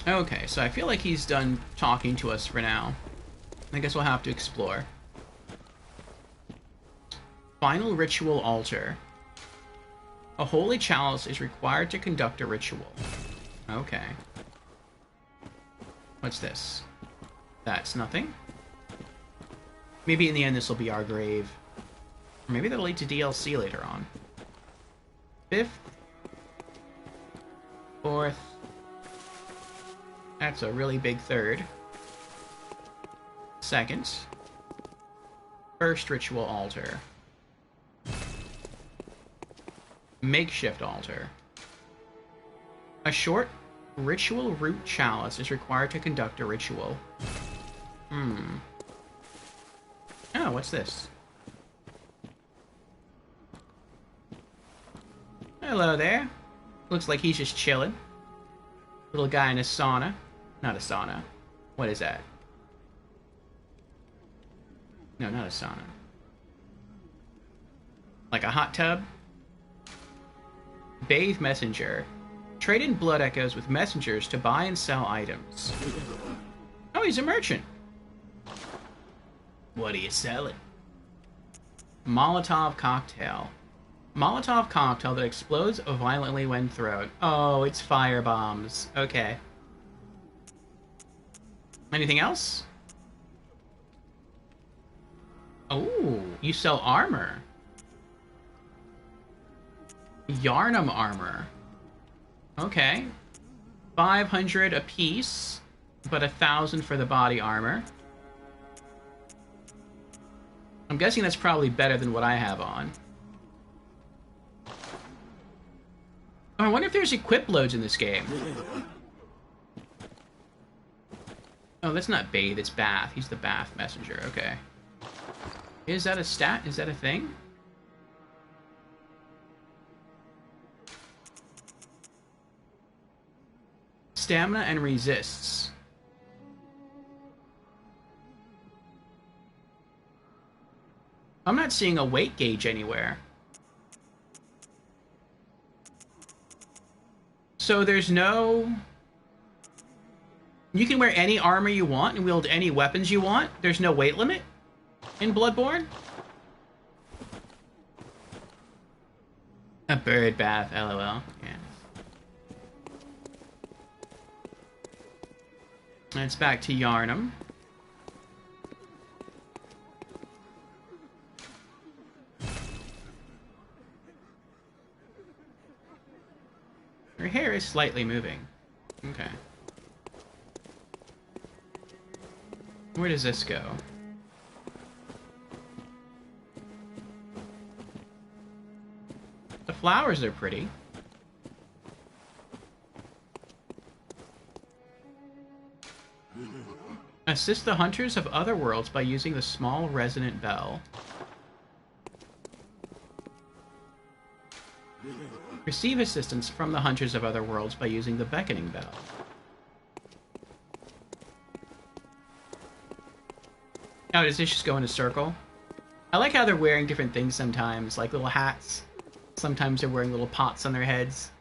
Okay, so I feel like he's done talking to us for now. I guess we'll have to explore. Final Ritual Altar. A holy chalice is required to conduct a ritual. Okay. What's this? That's nothing. Maybe in the end this will be our grave. Or maybe that'll lead to DLC later on. 5th. 4th. That's a really big 3rd. 2nd. 1st ritual altar. Makeshift altar. A short ritual root chalice is required to conduct a ritual. Oh, what's this? Hello there. Looks like he's just chilling. Little guy in a sauna. Not a sauna. What is that? No, not a sauna. Like a hot tub? Bathe messenger. Trade in blood echoes with messengers to buy and sell items. Oh, he's a merchant. What are you selling? Molotov cocktail. Molotov cocktail that explodes violently when thrown. Oh, it's fire bombs. Okay. Anything else? Oh, you sell armor. Yarnum armor. Okay. 500 a piece, but 1,000 for the body armor. I'm guessing that's probably better than what I have on. Oh, I wonder if there's equip loads in this game. Oh, that's not bathe, it's bath. He's the bath messenger, okay. Is that a stat? Is that a thing? Stamina and resists. I'm not seeing a weight gauge anywhere. So there's no... You can wear any armor you want and wield any weapons you want. There's no weight limit in Bloodborne? A bird bath, lol. Yeah. And it's back to Yharnam. Her hair is slightly moving. Okay. Where does this go? The flowers are pretty. Assist the hunters of other worlds by using the small resonant bell. Receive assistance from the hunters of other worlds by using the beckoning bell. Oh, does this just go in a circle? I like how they're wearing different things sometimes, like little hats. Sometimes they're wearing little pots on their heads.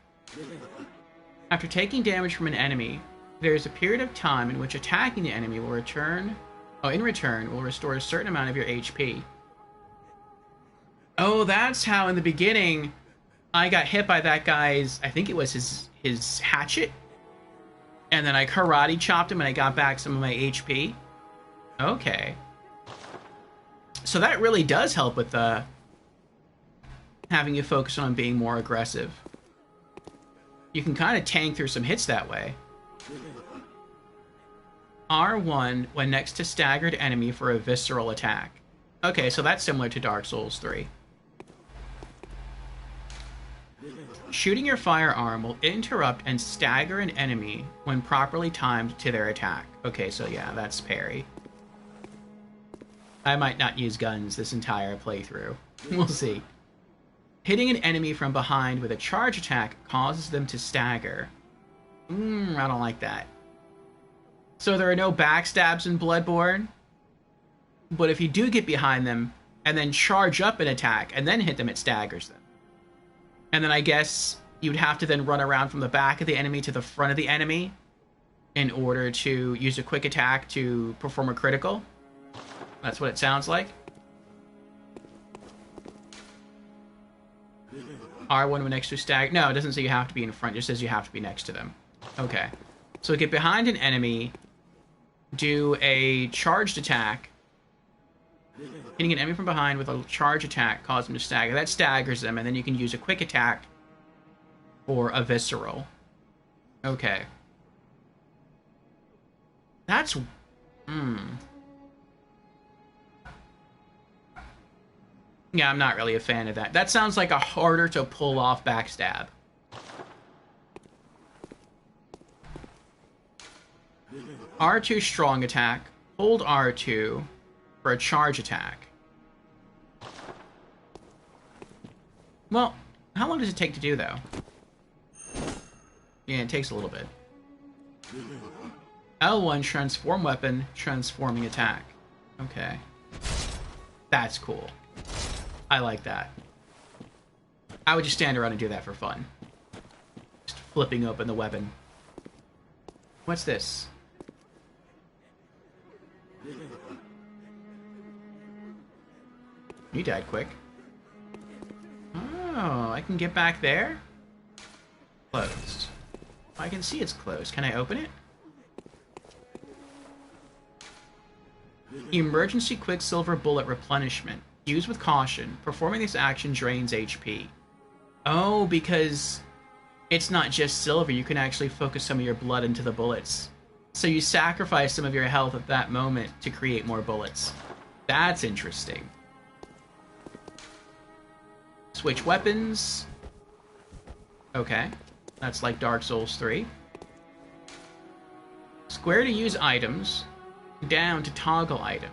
After taking damage from an enemy, there is a period of time in which attacking the enemy will in return, will restore a certain amount of your HP. Oh, that's how in the beginning I got hit by that guy's, I think it was his hatchet. And then I karate chopped him and I got back some of my HP. Okay. So that really does help with having you focus on being more aggressive. You can kind of tank through some hits that way. R1 when next to staggered enemy for a visceral attack. Okay, so that's similar to Dark Souls 3. Shooting your firearm will interrupt and stagger an enemy when properly timed to their attack. Okay, so yeah, that's parry. I might not use guns this entire playthrough. We'll see. Hitting an enemy from behind with a charge attack causes them to stagger. I don't like that. So there are no backstabs in Bloodborne, but if you do get behind them and then charge up an attack and then hit them, it staggers them. And then I guess you'd have to then run around from the back of the enemy to the front of the enemy in order to use a quick attack to perform a critical. That's what it sounds like. R1 when next to stagger. No, it doesn't say you have to be in front. It just says you have to be next to them. Okay. So get behind an enemy, do a charged attack. Hitting an enemy from behind with a charge attack causes them to stagger. That staggers them, and then you can use a quick attack for a visceral. Okay. That's... Yeah, I'm not really a fan of that. That sounds like a harder to pull off backstab. R2 strong attack. Hold R2 for a charge attack. Well, how long does it take to do, though? Yeah, it takes a little bit. L1 transform weapon, transforming attack. Okay. That's cool. I like that. I would just stand around and do that for fun. Just flipping open the weapon. What's this? You died quick. Oh, I can get back there? Closed. I can see it's closed. Can I open it? Emergency Quicksilver Bullet Replenishment. Use with caution. Performing this action drains HP. Oh, because it's not just silver. You can actually focus some of your blood into the bullets. So you sacrifice some of your health at that moment to create more bullets. That's interesting. Switch weapons. Okay. That's like Dark Souls 3. Square to use items. Down to toggle items.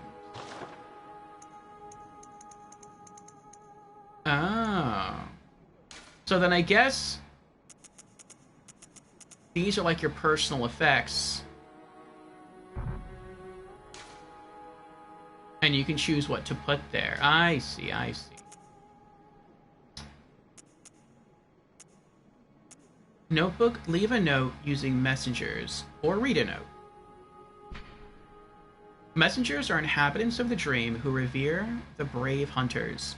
Oh. So then I guess these are like your personal effects. And you can choose what to put there. I see, I see. Notebook, leave a note using messengers, or read a note. Messengers are inhabitants of the dream who revere the brave hunters.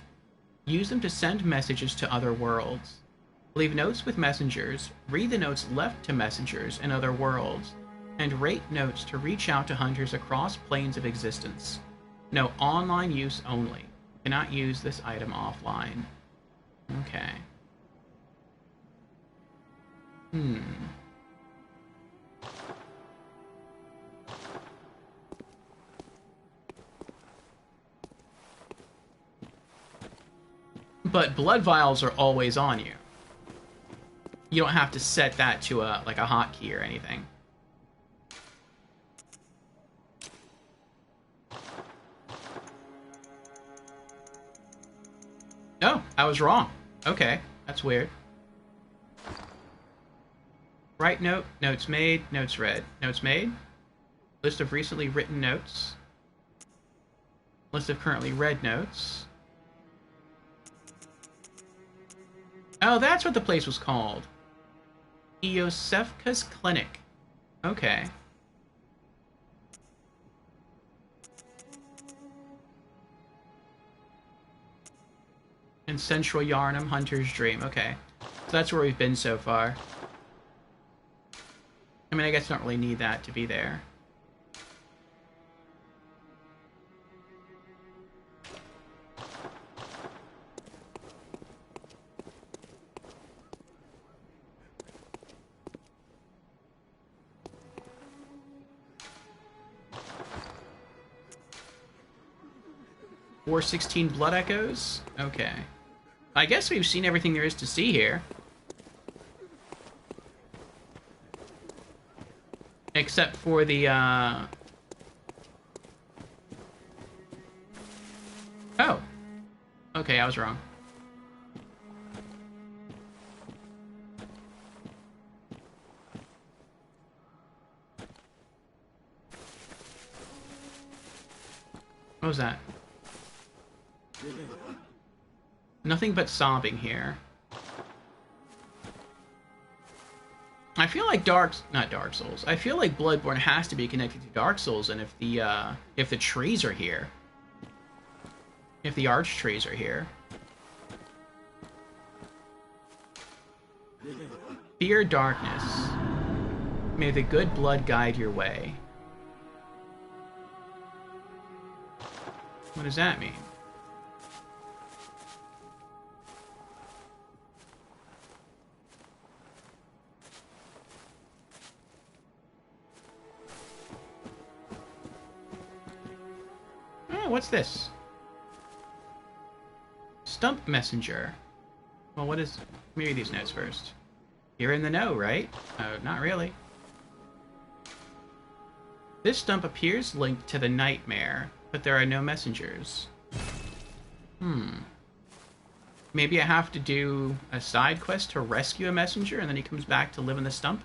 Use them to send messages to other worlds. Leave notes with messengers, read the notes left to messengers in other worlds, and rate notes to reach out to hunters across planes of existence. No online use only. Cannot use this item offline. Okay. But blood vials are always on you. You don't have to set that to a hotkey or anything. Oh, I was wrong. Okay, that's weird. Write note, notes made, notes read. Notes made? List of recently written notes. List of currently read notes. Oh, that's what the place was called. Iosefka's Clinic. Okay. And Central Yarnum, Hunter's Dream. Okay. So that's where we've been so far. I mean, I guess I don't really need that to be there. War 16 Blood Echoes? Okay. I guess we've seen everything there is to see here. Except for the, Oh. Okay, I was wrong. What was that? Nothing but sobbing here. I feel like not Dark Souls. I feel like Bloodborne has to be connected to Dark Souls, and if the trees are here, if the arch trees are here. Fear darkness. May the good blood guide your way. What does that mean? Oh, what's this? Stump Messenger. Well, what is... Let me read these notes first. You're in the know, right? Not really. This stump appears linked to the nightmare, but there are no messengers. Maybe I have to do a side quest to rescue a messenger, and then he comes back to live in the stump?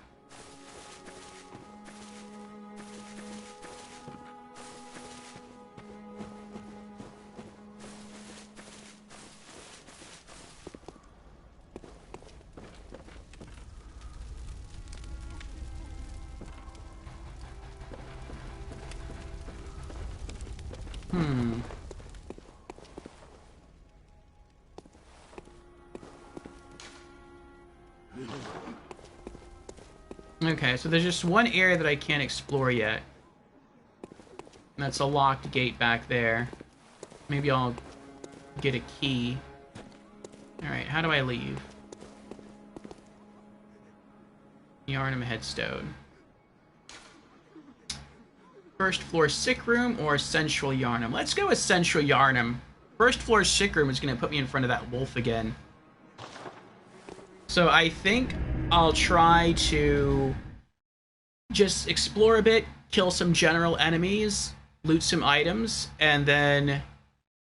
Okay, so there's just one area that I can't explore yet. And that's a locked gate back there. Maybe I'll get a key. Alright, how do I leave? Yarnum Headstone. First floor sick room or Central Yarnum? Let's go with Central Yarnum. First floor sick room is going to put me in front of that wolf again. So I think I'll try to just explore a bit, kill some general enemies, loot some items, and then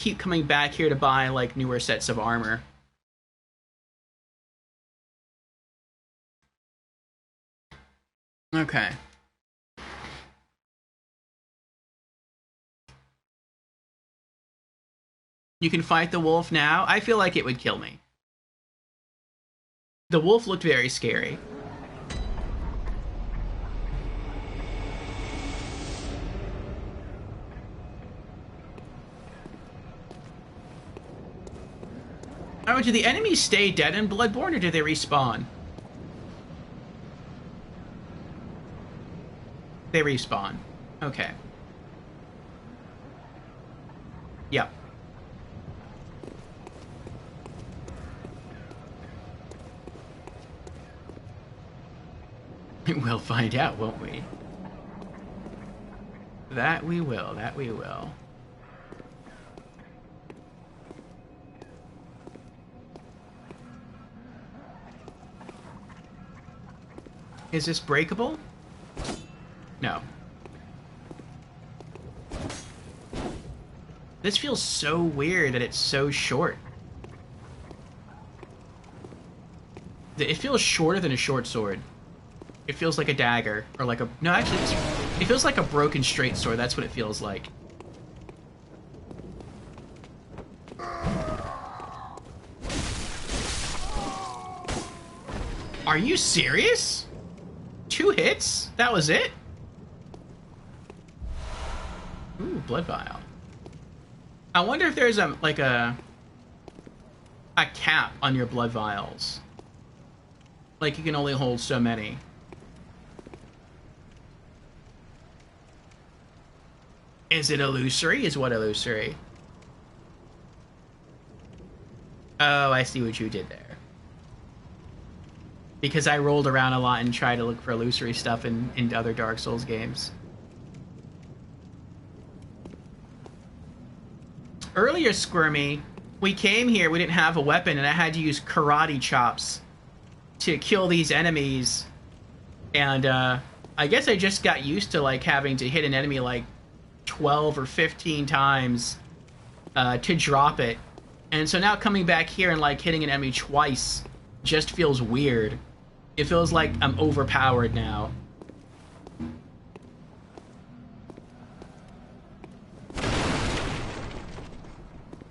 keep coming back here to buy, like, newer sets of armor. Okay. You can fight the wolf now? I feel like it would kill me. The wolf looked very scary. Oh, do the enemies stay dead in Bloodborne, or do they respawn? They respawn. Okay. Yep. We'll find out, won't we? That we will, that we will. Is this breakable? No. This feels so weird that it's so short. It feels shorter than a short sword. It feels like a dagger, or like a... No, actually, it feels like a broken straight sword. That's what it feels like. Are you serious? 2 hits? That was it? Ooh, blood vial. I wonder if there's a cap on your blood vials. Like you can only hold so many. Is it illusory? Is what illusory? Oh, I see what you did there. Because I rolled around a lot and tried to look for illusory stuff in other Dark Souls games. Earlier, Squirmy, we came here, we didn't have a weapon, and I had to use karate chops to kill these enemies. And I guess I just got used to like having to hit an enemy like 12 or 15 times to drop it. And so now coming back here and like hitting an enemy twice just feels weird. It feels like I'm overpowered now.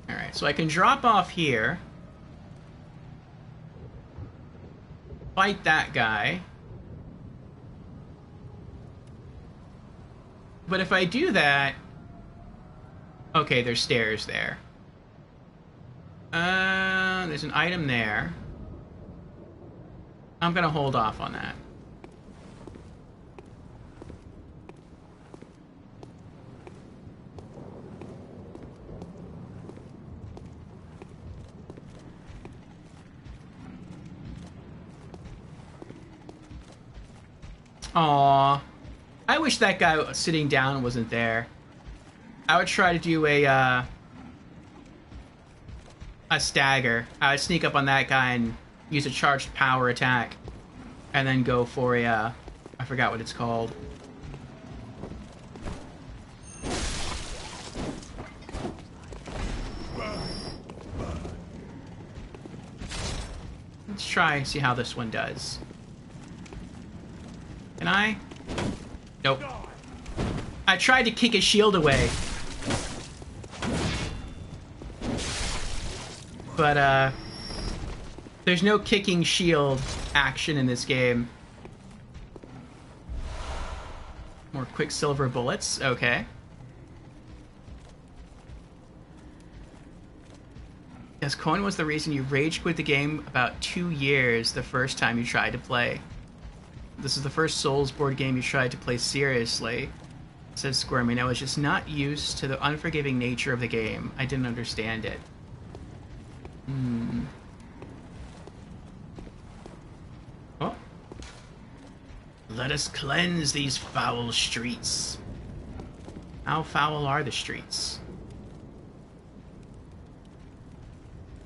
Alright, so I can drop off here. Fight that guy. But if I do that... Okay, there's stairs there. There's an item there. I'm gonna hold off on that. Aww. I wish that guy sitting down wasn't there. I would try to do a stagger. I would sneak up on that guy and use a charged power attack, and then go for a, I forgot what it's called. Let's try and see how this one does. Can I? Nope. I tried to kick his shield away. But, there's no kicking shield action in this game. More Quicksilver bullets, okay. Yes, Cohen was the reason you rage quit the game about 2 years the first time you tried to play. This is the first Souls board game you tried to play seriously, says Squirmy. I was just not used to the unforgiving nature of the game. I didn't understand it. Oh. Let us cleanse these foul streets. How foul are the streets?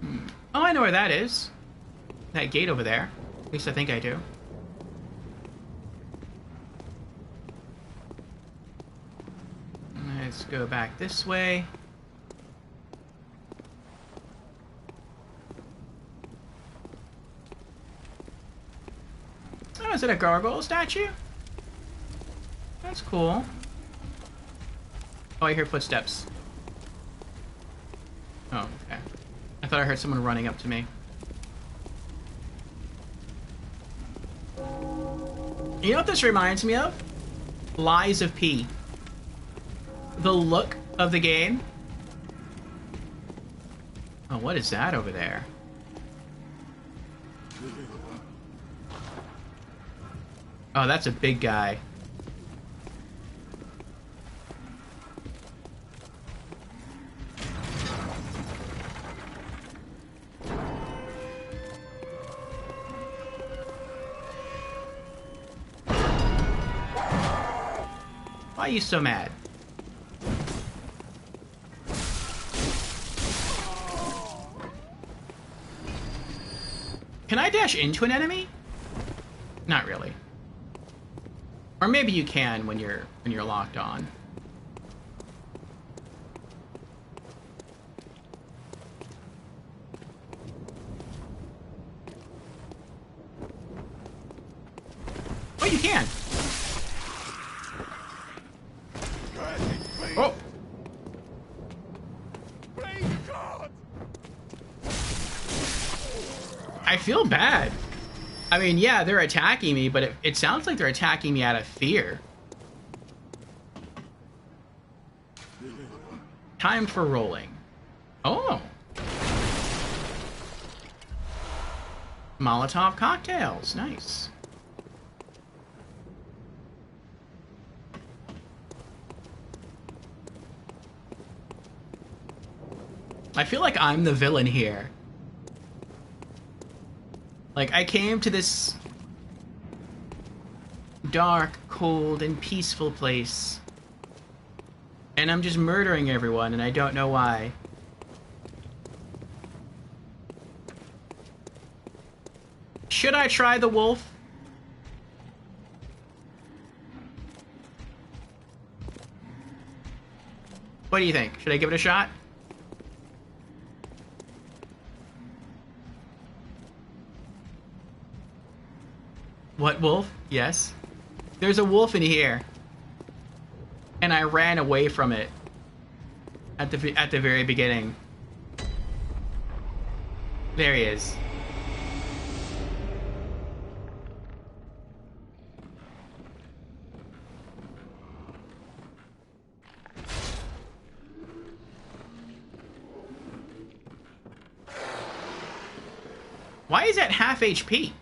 Oh, I know where that is. That gate over there. At least I think I do. Let's go back this way. Oh, is it a gargoyle statue? That's cool. Oh, I hear footsteps. Oh, okay. I thought I heard someone running up to me. You know what this reminds me of? Lies of P. The look of the game. Oh, what is that over there? Oh, that's a big guy. Why are you so mad? Can I dash into an enemy? Not really. Or maybe you can when you're locked on. Oh, you can. Oh. I feel bad. I mean, yeah, they're attacking me, but it sounds like they're attacking me out of fear. Time for rolling. Oh. Molotov cocktails. Nice. I feel like I'm the villain here. Like, I came to this dark, cold, and peaceful place, and I'm just murdering everyone, and I don't know why. Should I try the wolf? What do you think? Should I give it a shot? What wolf? Yes. There's a wolf in here. And I ran away from it at the very beginning. There he is. Why is that half HP?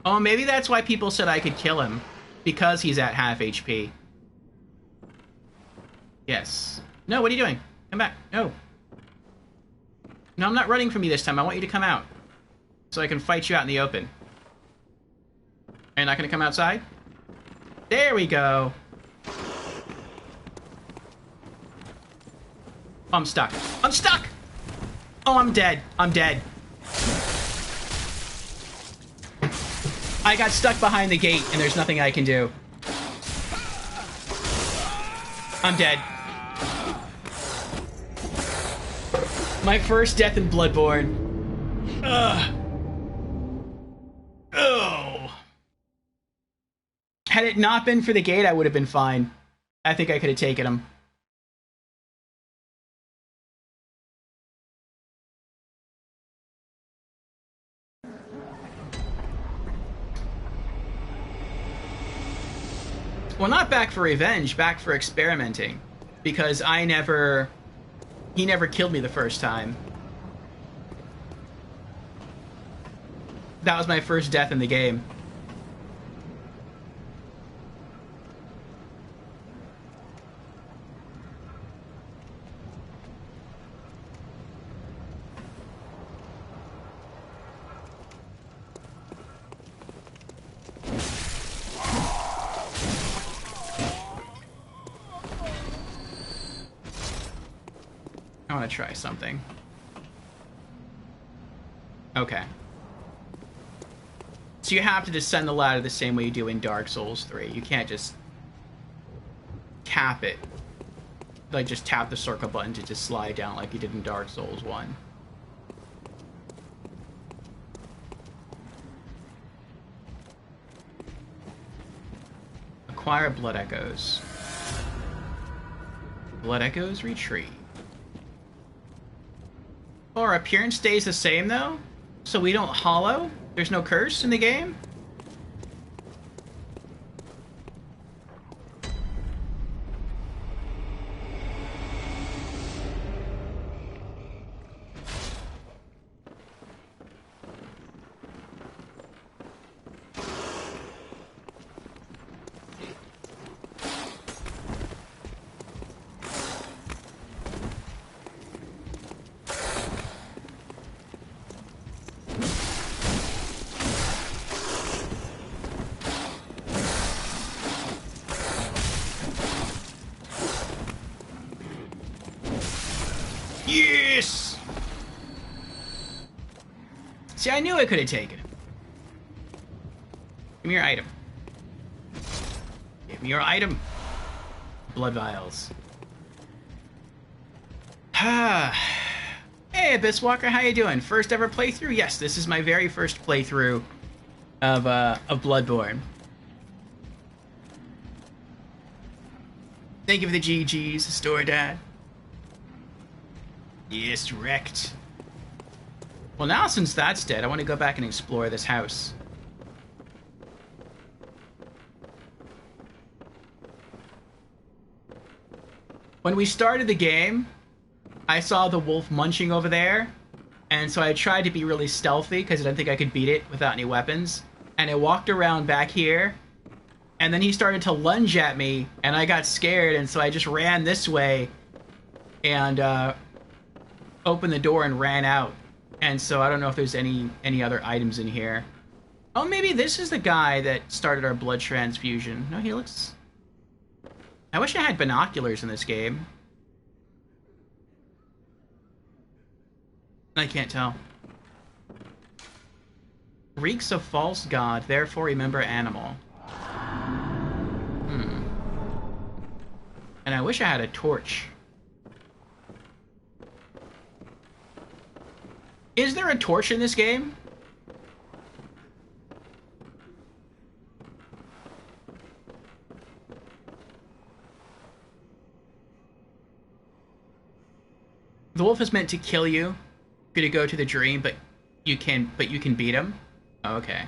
Oh, maybe that's why people said I could kill him. Because he's at half HP. Yes. No, what are you doing? Come back. No. No, I'm not running from you this time. I want you to come out. So I can fight you out in the open. Are you not going to come outside? There we go. Oh, I'm stuck. I'm stuck! Oh, I'm dead. I'm dead. I got stuck behind the gate, and there's nothing I can do. I'm dead. My first death in Bloodborne. Ugh. Oh. Had it not been for the gate, I would have been fine. I think I could have taken him. Well, not back for revenge, back for experimenting. Because he never killed me the first time. That was my first death in the game. I want to try something. Okay. So you have to descend the ladder the same way you do in Dark Souls 3. You can't just tap it. Like, just tap the circle button to just slide down like you did in Dark Souls 1. Acquire Blood Echoes. Blood Echoes retrieve. Our appearance stays the same, though? So we don't hollow? There's no curse in the game? Yes! See, I knew I could have taken him. Give me your item. Give me your item. Blood vials. Hey, Abyss Walker, how you doing? First ever playthrough? Yes, this is my very first playthrough of Bloodborne. Thank you for the GGs, Store Dad. Yes, wrecked. Well, now since that's dead, I want to go back and explore this house. When we started the game, I saw the wolf munching over there, and so I tried to be really stealthy because I didn't think I could beat it without any weapons. And I walked around back here, and then he started to lunge at me, and I got scared, and so I just ran this way and opened the door and ran out. And so I don't know if there's any other items in here. Oh, maybe this is the guy that started our blood transfusion. No, he looks... I wish I had binoculars in this game. I can't tell. Reeks of false god, therefore remember animal. And I wish I had a torch. Is there a torch in this game? The wolf is meant to kill you. You're gonna go to the dream, but you can beat him. Oh, okay.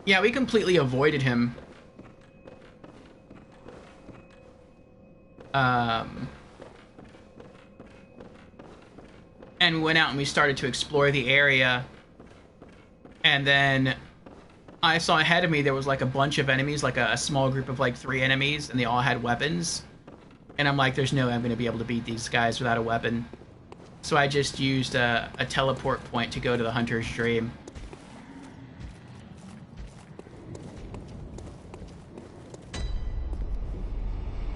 Yeah, we completely avoided him. And we went out and we started to explore the area. And then I saw ahead of me there was like a bunch of enemies, like a small group of like 3 enemies, and they all had weapons. And I'm like, there's no way I'm going to be able to beat these guys without a weapon. So I just used a teleport point to go to the Hunter's Dream.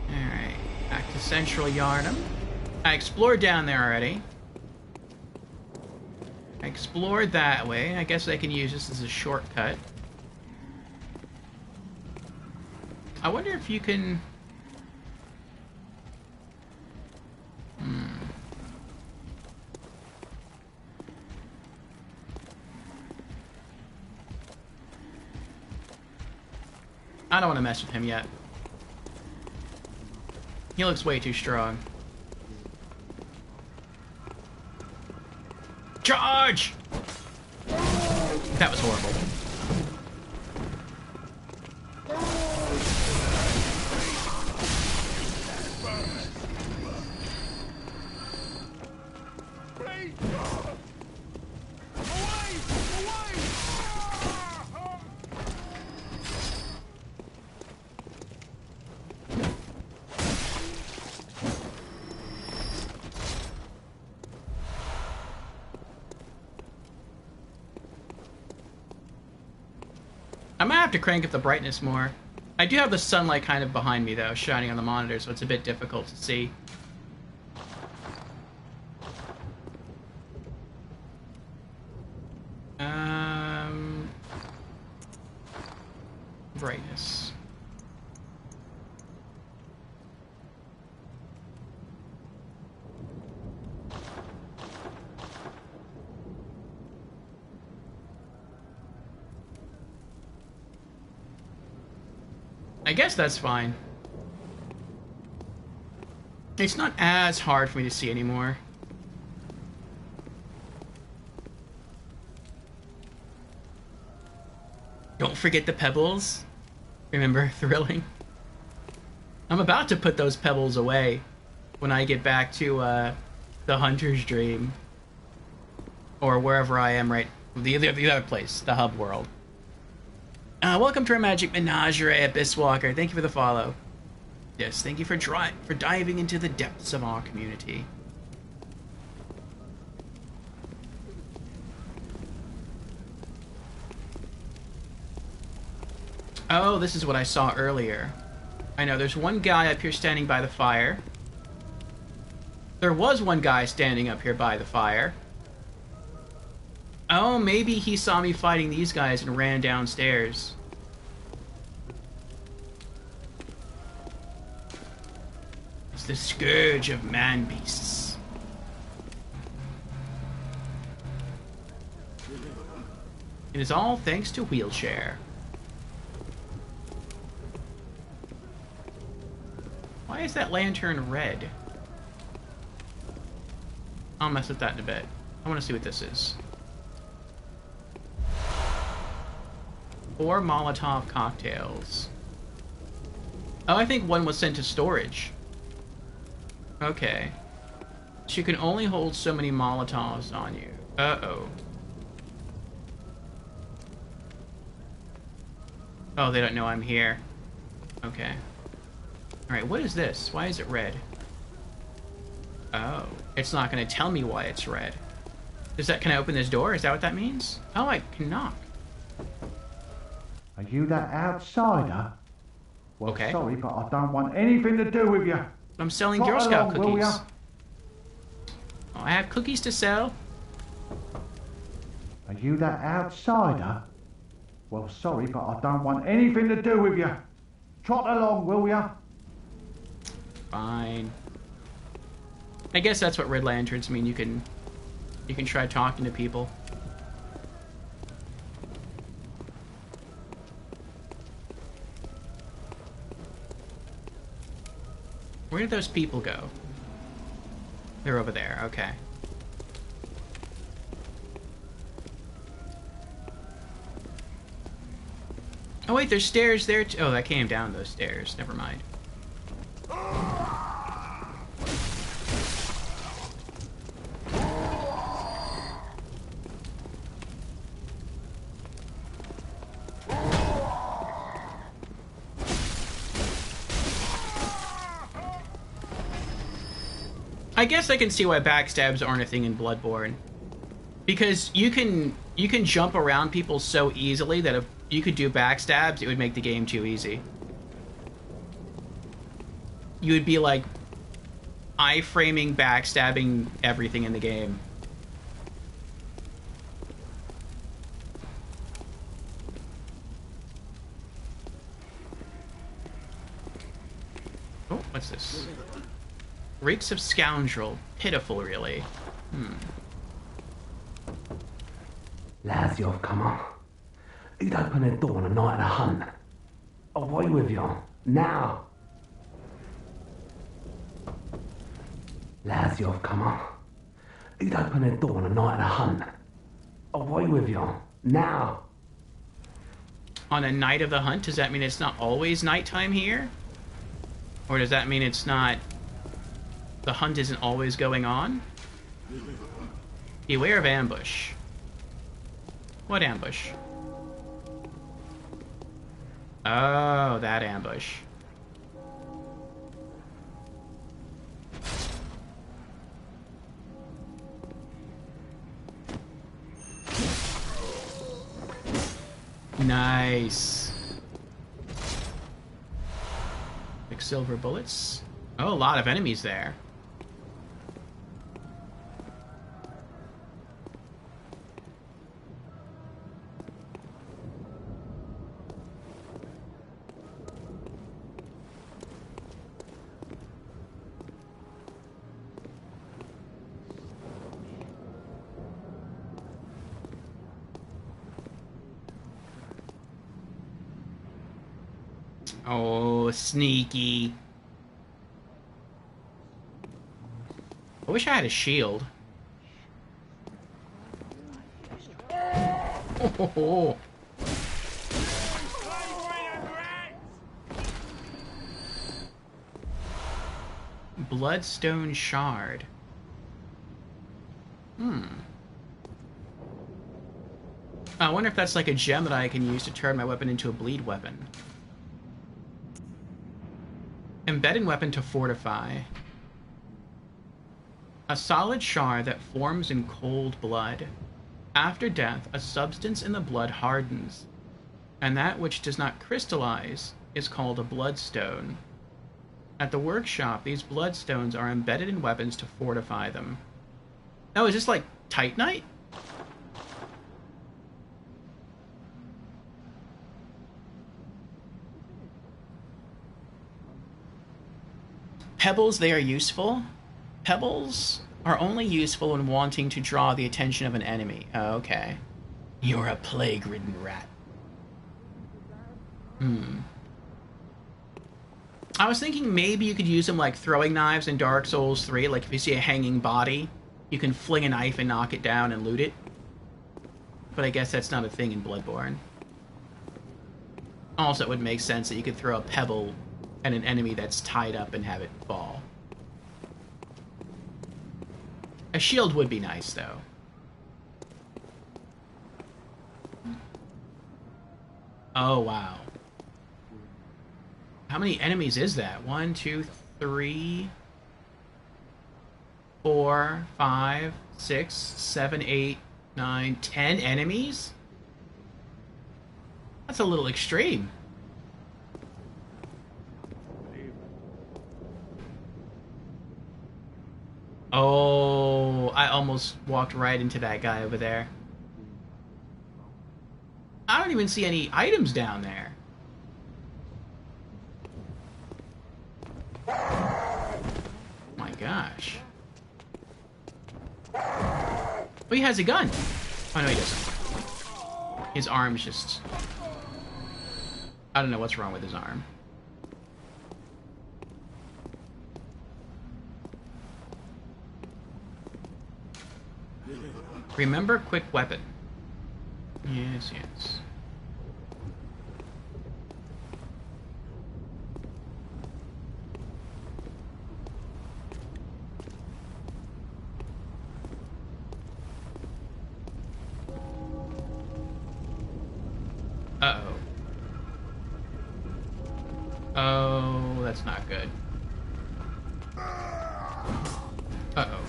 Alright, back to Central Yharnam. I explored down there already. I explored that way. I guess I can use this as a shortcut. I wonder if you can... I don't want to mess with him yet. He looks way too strong. Charge! That was horrible. I might have to crank up the brightness more. I do have the sunlight kind of behind me, though, shining on the monitor, so it's a bit difficult to see. Brightness. I guess that's fine. It's not as hard for me to see anymore. Don't forget the pebbles. Remember, thrilling. I'm about to put those pebbles away when I get back to the Hunter's Dream. Or wherever I am right... The other place, the hub world. Welcome to our Magic Menagerie, Abyss Walker. Thank you for the follow. Yes, thank you for diving into the depths of our community. Oh, this is what I saw earlier. I know, there's one guy up here standing by the fire. There was one guy standing up here by the fire. Oh, maybe he saw me fighting these guys and ran downstairs. It's the scourge of man-beasts. It is all thanks to Wheelchair. Why is that lantern red? I'll mess with that in a bit. I want to see what this is. 4 Molotov cocktails. Oh, I think one was sent to storage. Okay. So you can only hold so many Molotovs on you. Uh-oh. Oh, they don't know I'm here. Okay. Alright, what is this? Why is it red? Oh, it's not going to tell me why it's red. Can I open this door? Is that what that means? Oh, I can knock. Are you that outsider? Well, Okay. sorry, but I don't want anything to do with you. I'm selling Trot Girl Scout along, will cookies. ya? Oh, I have cookies to sell. Are you that outsider? Well, sorry, but I don't want anything to do with you. Trot along, will ya? Fine. I guess that's what red lanterns mean. You can try talking to people. Where did those people go? They're over there, okay. Oh wait, there's stairs there too. Oh, that came down those stairs. Never mind. I guess I can see why backstabs aren't a thing in Bloodborne. Because you can jump around people so easily that if you could do backstabs, it would make the game too easy. You would be like iframing, backstabbing everything in the game. Oh, what's this? Reeks of scoundrel. Pitiful, really. Lads, you've come on. You'd open the door on a night of the hunt. Away with you. Now. Lads, you've come on. You'd open the door on a night of the hunt. Away with you. Now. On a night of the hunt, does that mean it's not always nighttime here? Or does that mean it's not... the hunt isn't always going on? Beware of ambush. What ambush? Oh, that ambush. Nice. Quicksilver bullets. Oh, a lot of enemies there. Oh, sneaky. I wish I had a shield. Oh. Bloodstone shard. I wonder if that's like a gem that I can use to turn my weapon into a bleed weapon. Embedded weapon to fortify. A solid shard that forms in cold blood. After death, a substance in the blood hardens, and that which does not crystallize is called a bloodstone. At the workshop, these bloodstones are embedded in weapons to fortify them. Oh, is this like Titanite? Pebbles, they are useful. Pebbles are only useful when wanting to draw the attention of an enemy. Oh, okay. You're a plague-ridden rat. I was thinking maybe you could use them like throwing knives in Dark Souls 3. Like if you see a hanging body, you can fling a knife and knock it down and loot it. But I guess that's not a thing in Bloodborne. Also, it would make sense that you could throw a pebble at an enemy that's tied up and have it fall. A shield would be nice, though. Oh, wow. How many enemies is that? 1, 2, 3, 4, 5, 6, 7, 8, 9, 10 enemies? That's a little extreme. Oh, I almost walked right into that guy over there. I don't even see any items down there. My gosh. Oh, he has a gun. Oh, no, he doesn't. His arm's just... I don't know what's wrong with his arm. Remember quick weapon. Yes, yes. Uh-oh. Oh, that's not good. Uh-oh.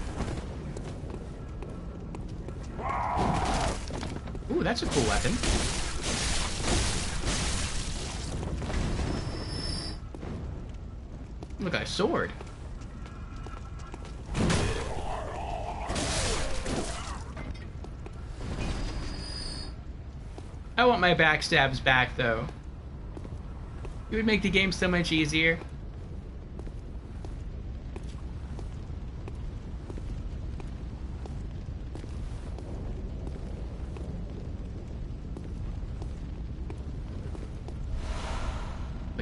Ooh, that's a cool weapon. Look, a sword. I want my backstabs back, though. It would make the game so much easier.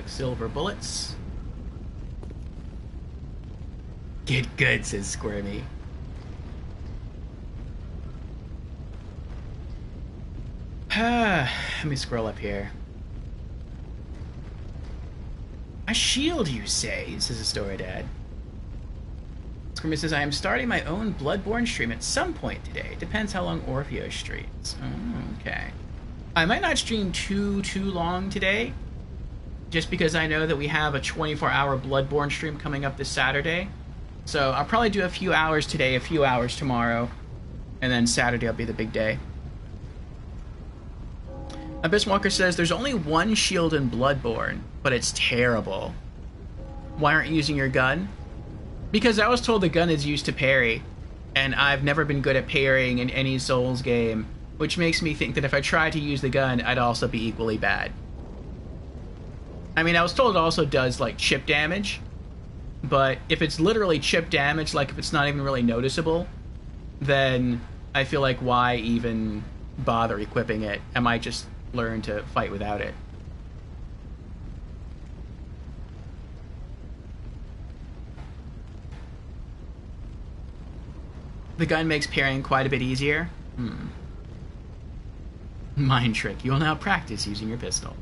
Silver bullets. Get good, says Squirmy. Let me scroll up here. A shield, you say, says a story dad. Squirmy says, I am starting my own Bloodborne stream at some point today. Depends how long Orpheus streams. Oh, okay. I might not stream too long today, just because I know that we have a 24-hour Bloodborne stream coming up this Saturday. So I'll probably do a few hours today, a few hours tomorrow, and then Saturday will be the big day. Abyss Walker says, there's only one shield in Bloodborne, but it's terrible. Why aren't you using your gun? Because I was told the gun is used to parry, and I've never been good at parrying in any Souls game, which makes me think that if I tried to use the gun, I'd also be equally bad. I mean, I was told it also does, like, chip damage, but if it's literally chip damage, like, if it's not even really noticeable, then I feel like why even bother equipping it? I might just learn to fight without it. The gun makes parrying quite a bit easier. Mind trick. You will now practice using your pistol.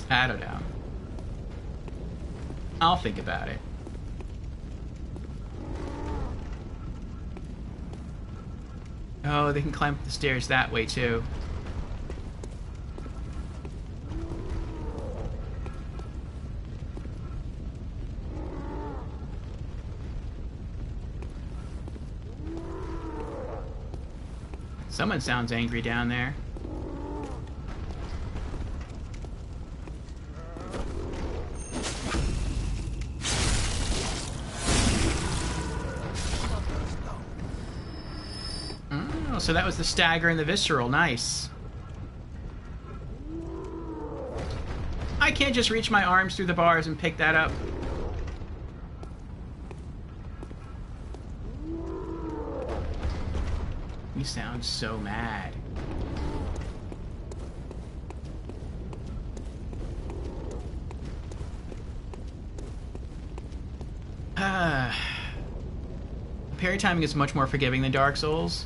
I don't know. I'll think about it. Oh, they can climb up the stairs that way, too. Someone sounds angry down there. Oh, so that was the stagger and the visceral. Nice. I can't just reach my arms through the bars and pick that up. You sound so mad. Parry timing is much more forgiving than Dark Souls.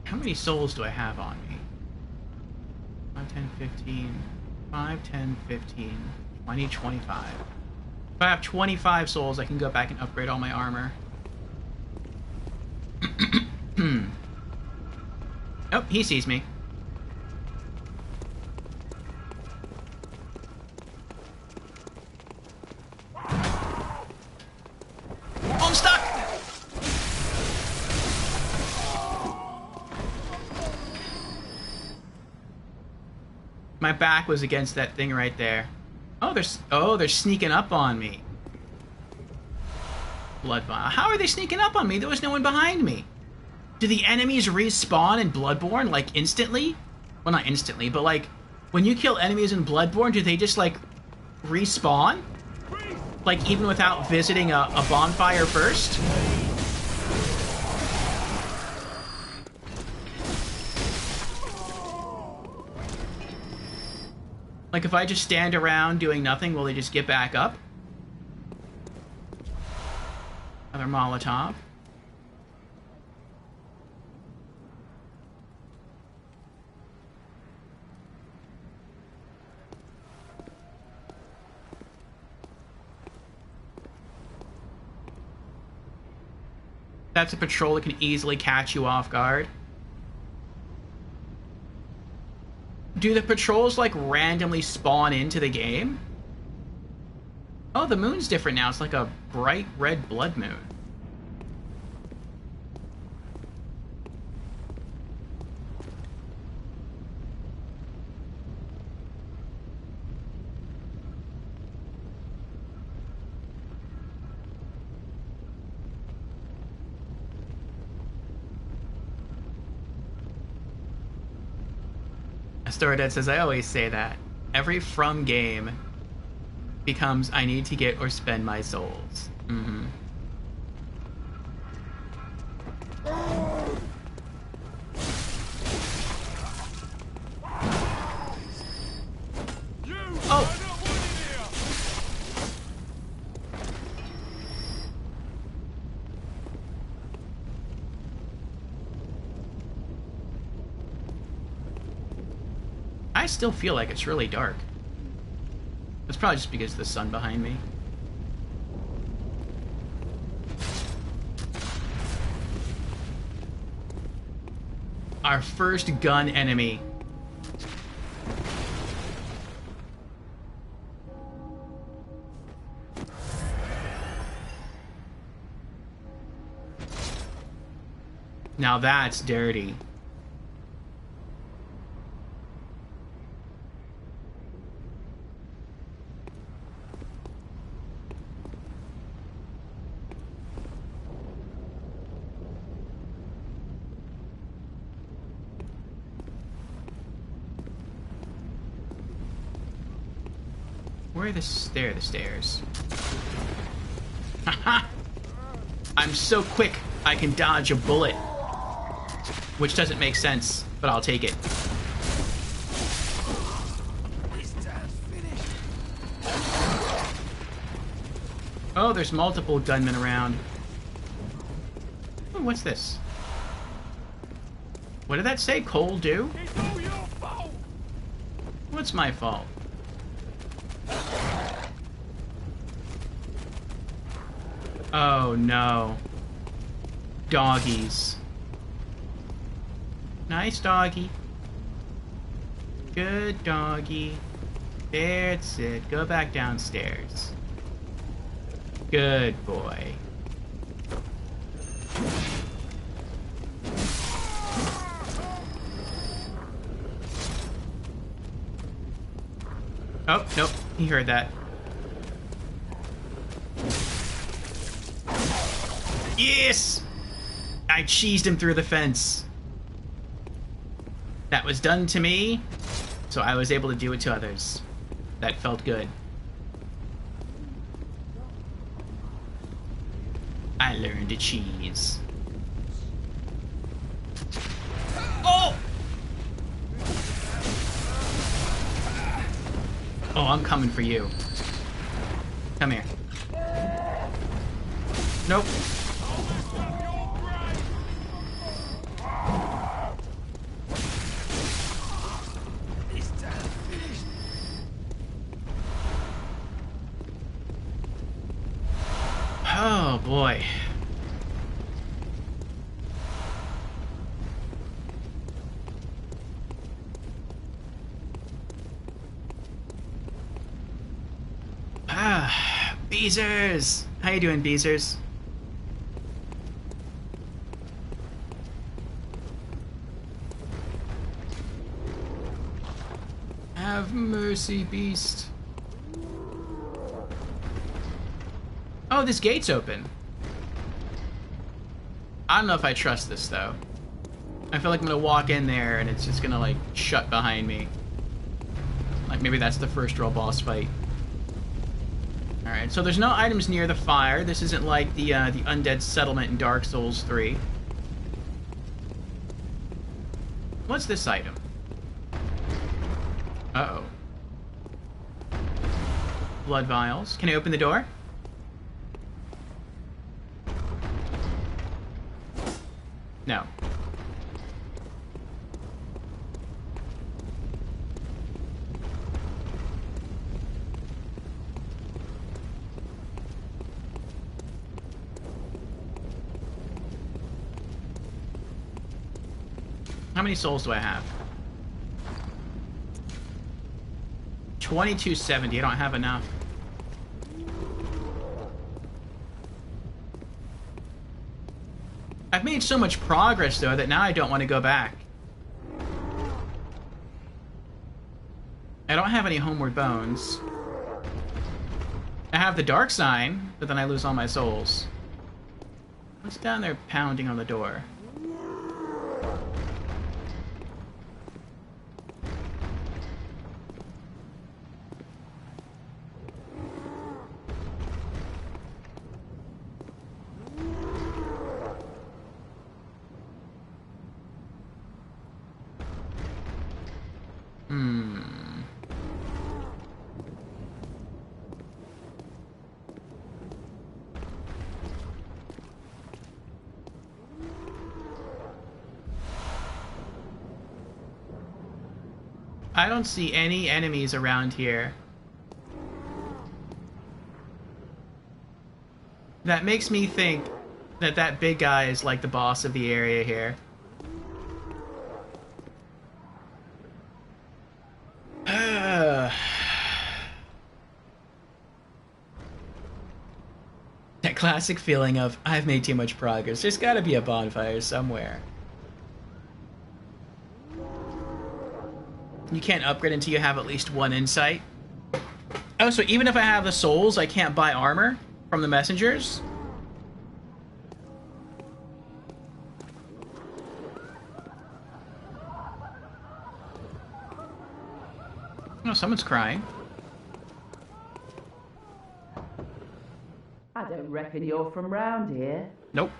How many souls do I have on me? 5, 10, 15. 5, 10, 15. 20, 25. If I have 25 souls, I can go back and upgrade all my armor. Oh, he sees me. Oh, I'm stuck! My back was against that thing right there. Oh, they're sneaking up on me. Bloodborne. How are they sneaking up on me? There was no one behind me. Do the enemies respawn in Bloodborne, like, instantly? Well, not instantly, but, like, when you kill enemies in Bloodborne, do they just, like, respawn? Like, even without visiting a bonfire first? Like, if I just stand around doing nothing, will they just get back up? Another Molotov. That's a patrol that can easily catch you off guard. Do the patrols, like, randomly spawn into the game? Oh, the moon's different now. It's like a bright red blood moon. Storydead says, I always say that. Every From game becomes I need to get or spend my souls. Mm-hmm. Oh! I still feel like it's really dark. It's probably just because of the sun behind me. Our first gun enemy. Now that's dirty. Where are the stairs? Haha! I'm so quick, I can dodge a bullet. Which doesn't make sense, but I'll take it. Oh, there's multiple gunmen around. Oh, what's this? What did that say? Cole do? It's all your fault. What's my fault? Oh no. Doggies. Nice doggy. Good doggy. That's it. Go back downstairs. Good boy. Oh, nope. He heard that. Yes! I cheesed him through the fence. That was done to me, so I was able to do it to others. That felt good. I learned to cheese. Oh! Oh, I'm coming for you. Come here. Nope. Oh boy. Ah, Beezers! How you doing, Beezers? Have mercy, beast. Oh, this gate's open. I don't know if I trust this, though. I feel like I'm gonna walk in there and it's just gonna, like, shut behind me. Like, maybe that's the first real boss fight. Alright, so there's no items near the fire. This isn't like the undead settlement in Dark Souls 3. What's this item? Uh-oh. Blood vials. Can I open the door? No. How many souls do I have? 2270. I don't have enough. I've made so much progress, though, that now I don't want to go back. I don't have any homeward bones. I have the dark sign, but then I lose all my souls. What's down there pounding on the door? I don't see any enemies around here. That makes me think that that big guy is like the boss of the area here. That classic feeling of, I've made too much progress. There's gotta be a bonfire somewhere. You can't upgrade until you have at least one insight. Oh, so even if I have the souls, I can't buy armor from the messengers? Oh, someone's crying. I don't reckon you're from round here. Nope.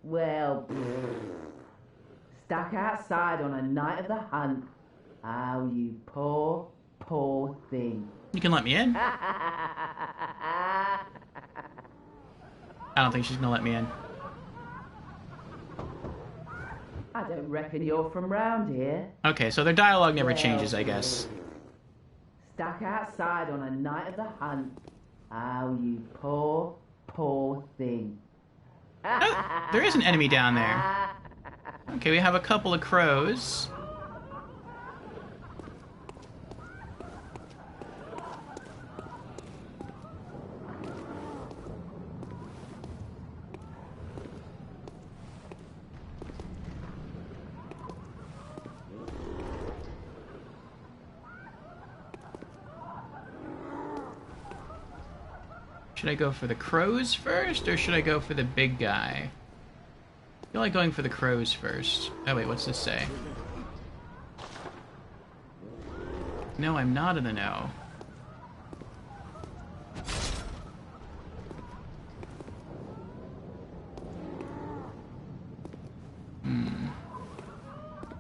Well, stuck outside on a night of the hunt. Oh, you poor, poor thing. You can let me in. I don't think she's gonna let me in. I don't reckon you're from round here. Okay, so their dialogue never changes, I guess. Stuck outside on a night of the hunt. Oh, you poor, poor thing. Oh, there is an enemy down there. Okay, we have a couple of crows. Should I go for the crows first, or should I go for the big guy? I feel like going for the crows first. Oh wait, what's this say? No, I'm not in the know.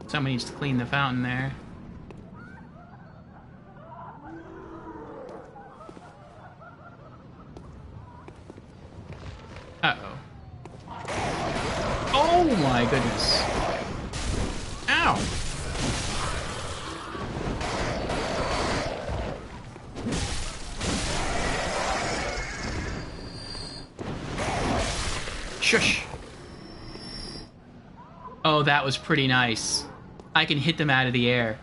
Someone needs to clean the fountain there. Uh-oh. Oh my goodness. Ow! Shush! Oh, that was pretty nice. I can hit them out of the air.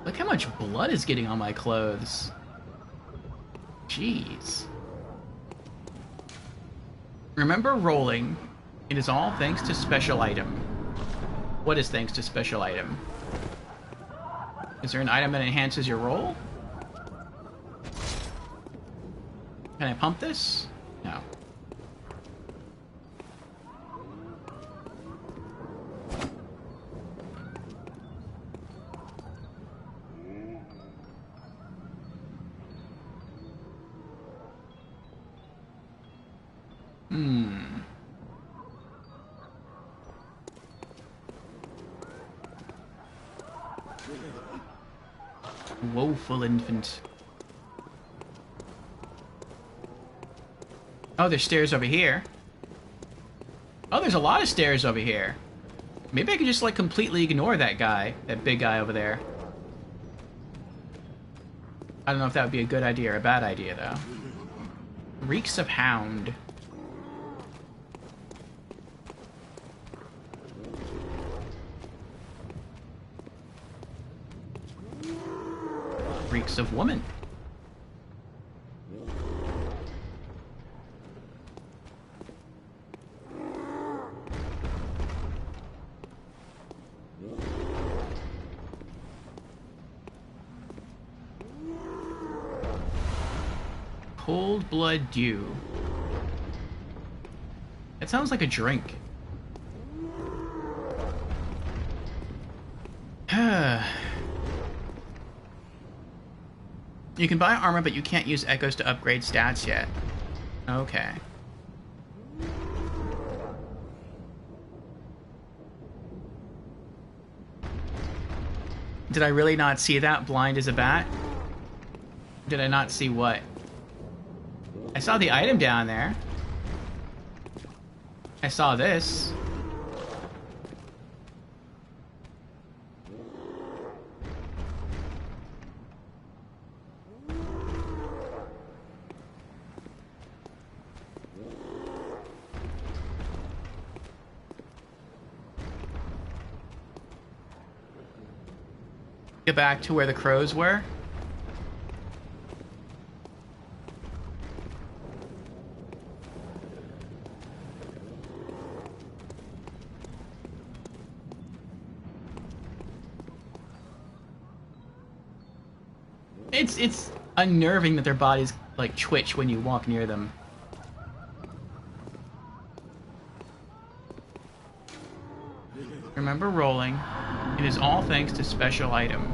Look how much blood is getting on my clothes. Jeez. Remember rolling. It is all thanks to special item. What is thanks to special item? Is there an item that enhances your roll? Can I pump this? No. Woeful infant. Oh, there's stairs over here. Oh, there's a lot of stairs over here. Maybe I could just, like, completely ignore that guy. That big guy over there. I don't know if that would be a good idea or a bad idea, though. Reeks of Hound. Reeks of Woman. Cold Blood Dew. It sounds like a drink. You can buy armor, but you can't use echoes to upgrade stats yet. Okay. Did I really not see that? Blind as a bat? Did I not see what? I saw the item down there. I saw this. Get back to where the crows were. It's unnerving that their bodies like twitch when you walk near them. Remember rolling. It is all thanks to special item.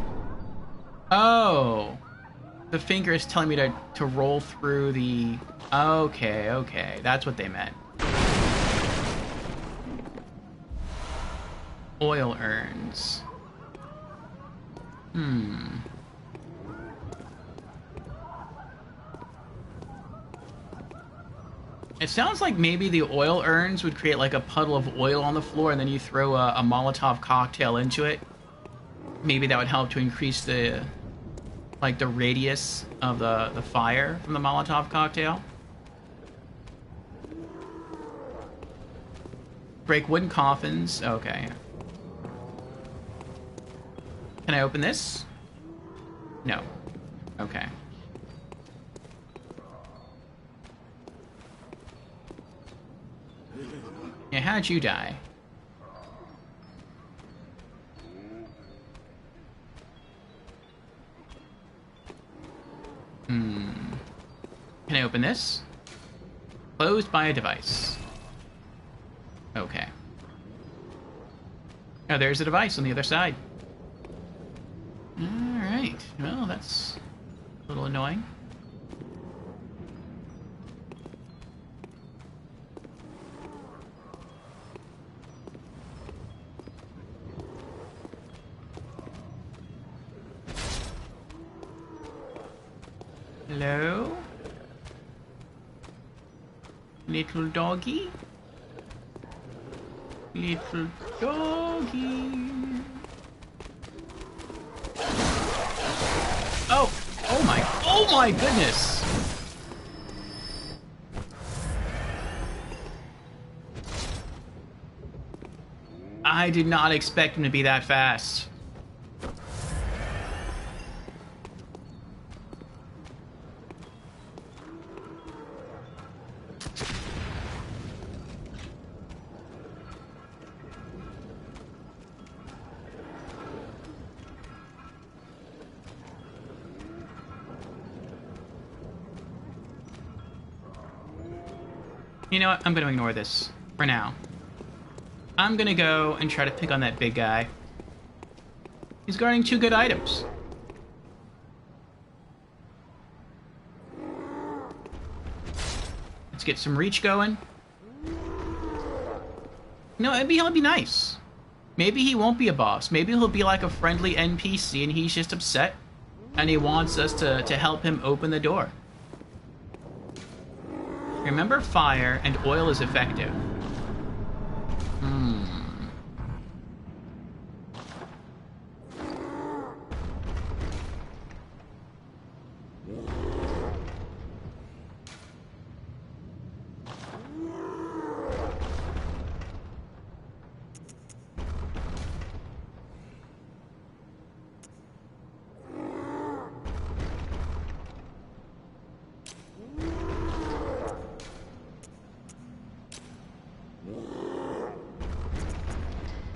Oh! The finger is telling me to roll through the... Okay, okay. That's what they meant. Oil urns. It sounds like maybe the oil urns would create like a puddle of oil on the floor and then you throw a Molotov cocktail into it. Maybe that would help to increase the radius of the fire from the Molotov cocktail. Break wooden coffins. Okay. Can I open this? No. Okay. Yeah, how'd you die? Can I open this? Closed by a device. Okay. Oh, there's a device on the other side. Alright. Well, that's a little annoying. Hello? Little doggy? Little doggy. Oh my goodness. I did not expect him to be that fast. You know what? I'm going to ignore this for now. I'm going to go and try to pick on that big guy. He's guarding 2 good items. Let's get some reach going. No, he'll be nice. Maybe he won't be a boss. Maybe he'll be like a friendly NPC and he's just upset. And he wants us to help him open the door. Remember, fire and oil is effective.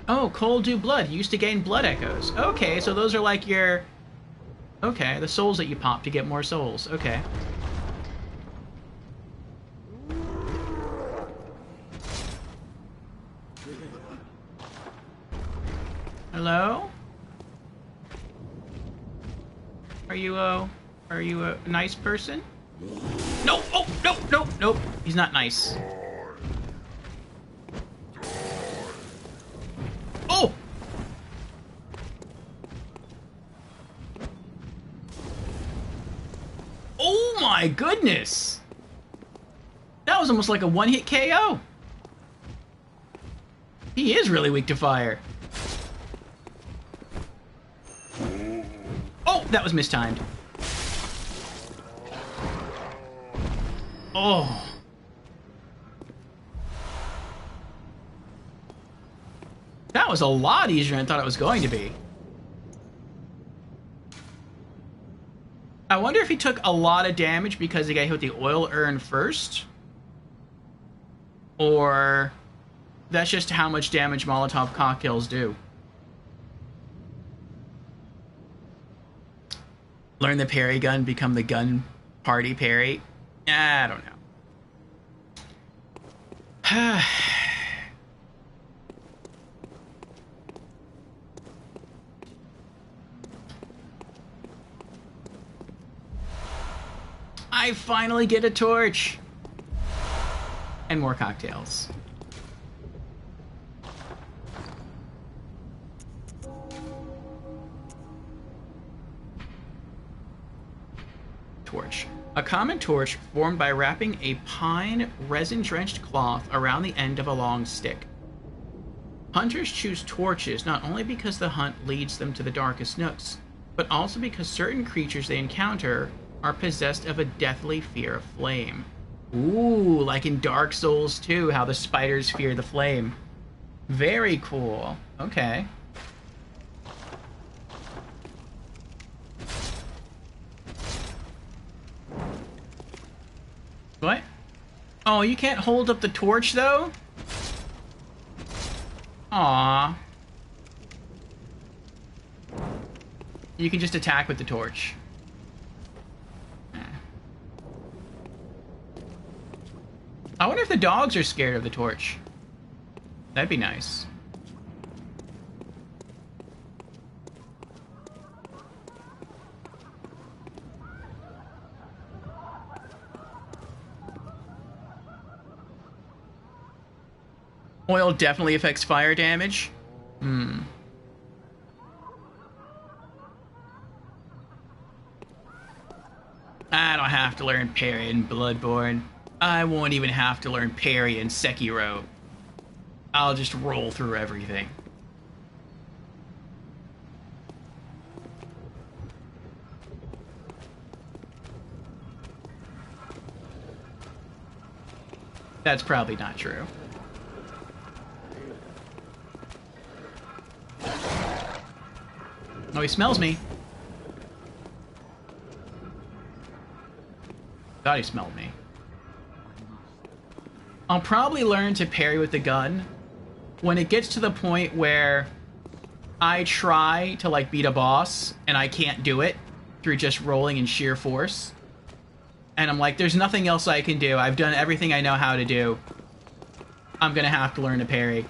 Oh, Cold Dew Blood. You used to gain blood echoes. Okay, so those are like your... Okay, the souls that you pop to get more souls. Okay. Hello? Are you a nice person? No! Oh, no, no, nope. He's not nice. Oh! Oh my goodness! That was almost like a one-hit KO. He is really weak to fire. Oh, that was mistimed. Oh. That was a lot easier than I thought it was going to be. I wonder if he took a lot of damage because he got hit with the oil urn first? Or that's just how much damage Molotov cocktails do. Learn the parry gun, become the gun party parry. I don't know. I finally get a torch! And more cocktails. Torch. A common torch formed by wrapping a pine resin-drenched cloth around the end of a long stick. Hunters choose torches not only because the hunt leads them to the darkest nooks, but also because certain creatures they encounter are possessed of a deathly fear of flame. Ooh, like in Dark Souls 2, how the spiders fear the flame. Very cool. Okay. What? Oh, you can't hold up the torch, though? Aww. You can just attack with the torch. I wonder if the dogs are scared of the torch. That'd be nice. Oil definitely affects fire damage. Hmm. I don't have to learn parry in Bloodborne. I won't even have to learn parry in Sekiro. I'll just roll through everything. That's probably not true. Oh, he smells me. Thought he smelled me. I'll probably learn to parry with the gun when it gets to the point where I try to, like, beat a boss and I can't do it through just rolling in sheer force. And I'm like, there's nothing else I can do. I've done everything I know how to do. I'm gonna have to learn to parry.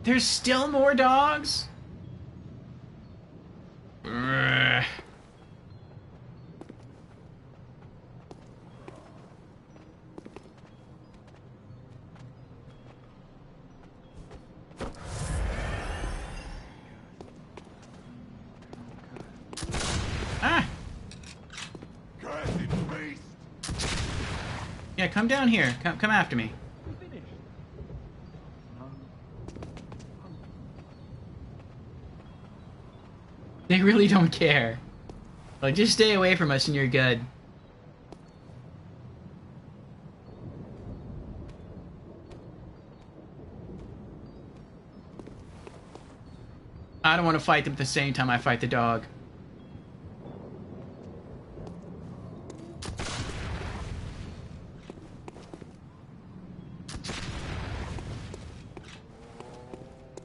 There's still more dogs? Ugh. Ah! Yeah, come down here. Come after me. They really don't care. Like, just stay away from us and you're good. I don't want to fight them at the same time I fight the dog.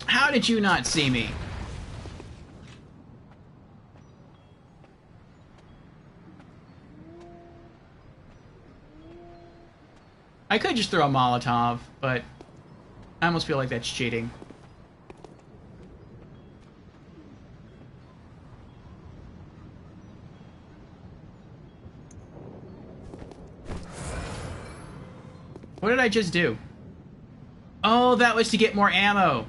How did you not see me? I could just throw a Molotov, but I almost feel like that's cheating. What did I just do? Oh, that was to get more ammo.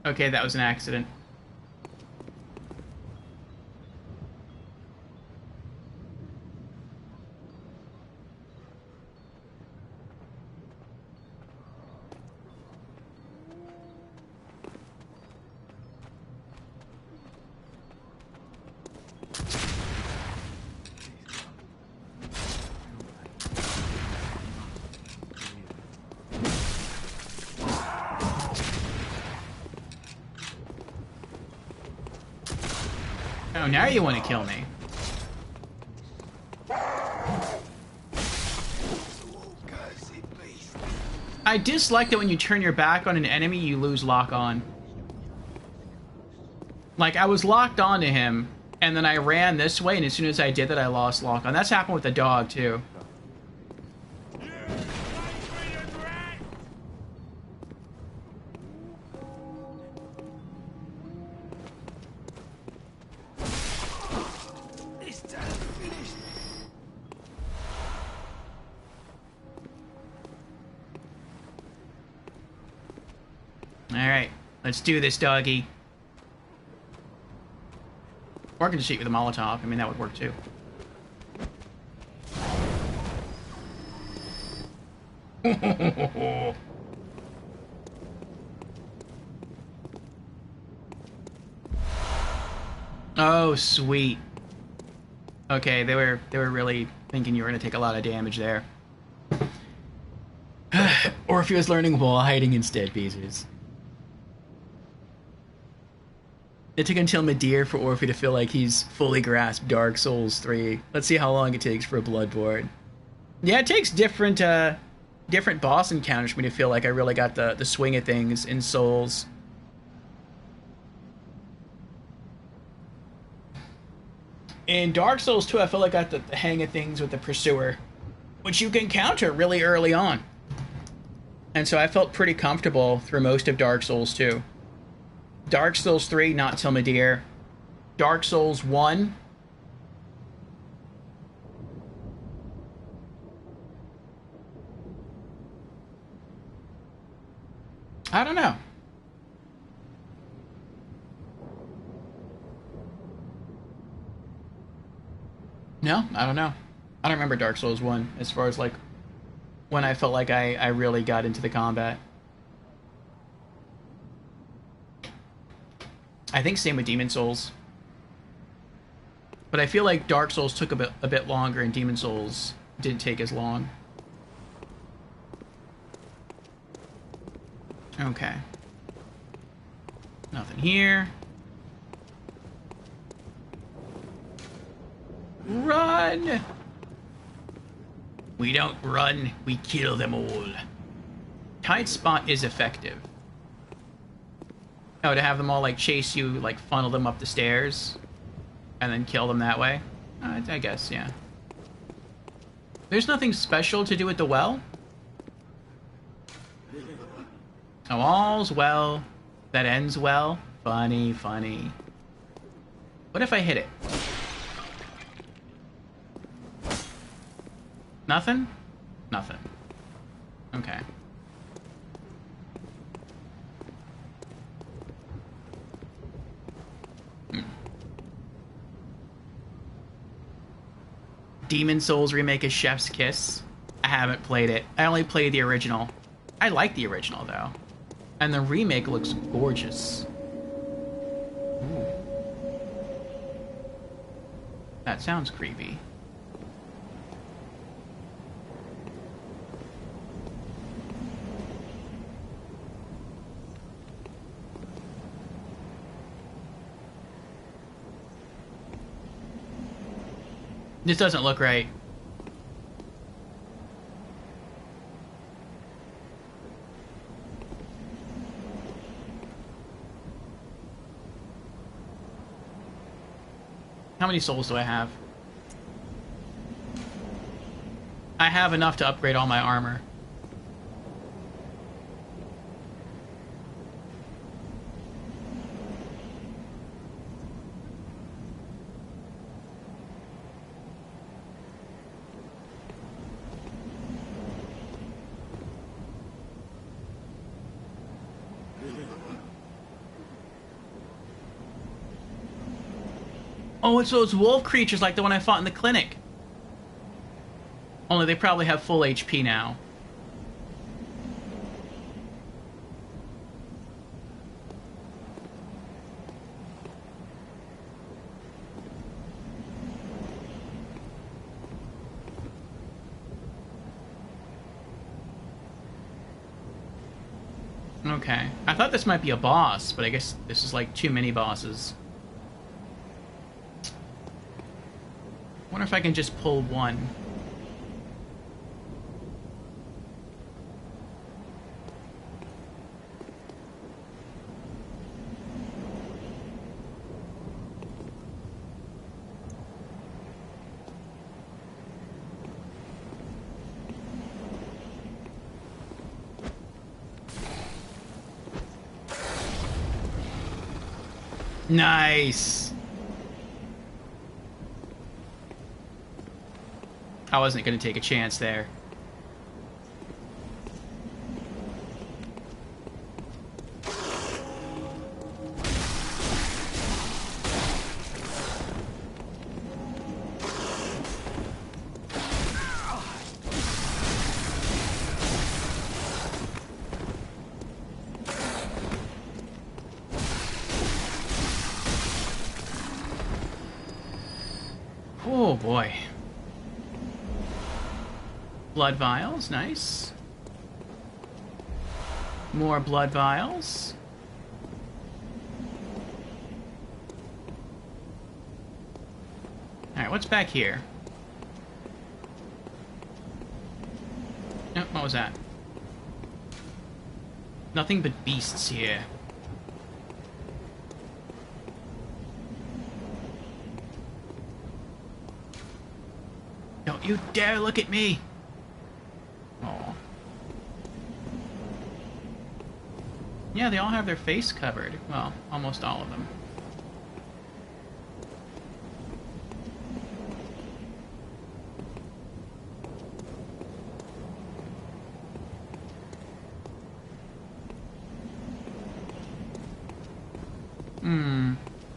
Okay, that was an accident. Oh, now you want to kill me. I dislike that when you turn your back on an enemy, you lose lock on. Like, I was locked onto him, and then I ran this way, and as soon as I did that, I lost lock on. That's happened with the dog, too. Alright, let's do this, doggy. Or I can just shoot with a Molotov. I mean, that would work too. Oh, sweet. Okay, they were really thinking you were going to take a lot of damage there. Or if he was learning while hiding instead, pieces. It took until Midir for Orphe to feel like he's fully grasped Dark Souls 3. Let's see how long it takes for Bloodborne. Yeah, it takes different boss encounters for me to feel like I really got the swing of things in Souls. In Dark Souls 2, I feel like I got the hang of things with the Pursuer, which you can counter really early on. And so I felt pretty comfortable through most of Dark Souls 2. Dark Souls 3, not till Midir. Dark Souls 1. I don't know. No, I don't know. I don't remember Dark Souls 1 as far as like when I felt like I really got into the combat. I think same with Demon Souls. But I feel like Dark Souls took a bit longer and Demon Souls didn't take as long. Okay. Nothing here. Run! We don't run, we kill them all. Tight spot is effective. Oh, to have them all, like, chase you, like, funnel them up the stairs, and then kill them that way? I guess, yeah. There's nothing special to do with the well? Oh, all's well that ends well. Funny, funny. What if I hit it? Nothing? Nothing. Okay. Demon Souls remake is Chef's Kiss. I haven't played it. I only played the original. I like the original, though. And the remake looks gorgeous. Ooh. That sounds creepy. This doesn't look right. How many souls do I have? I have enough to upgrade all my armor. Oh, it's those wolf creatures like the one I fought in the clinic. Only they probably have full HP now. Okay. I thought this might be a boss, but I guess this is like too many bosses. Wonder if I can just pull one. Nice. I wasn't going to take a chance there. Oh boy. Blood vials, nice. More blood vials. Alright, what's back here? What was that? Nothing but beasts here. Don't you dare look at me! Aw. Yeah, they all have their face covered. Well, almost all of them.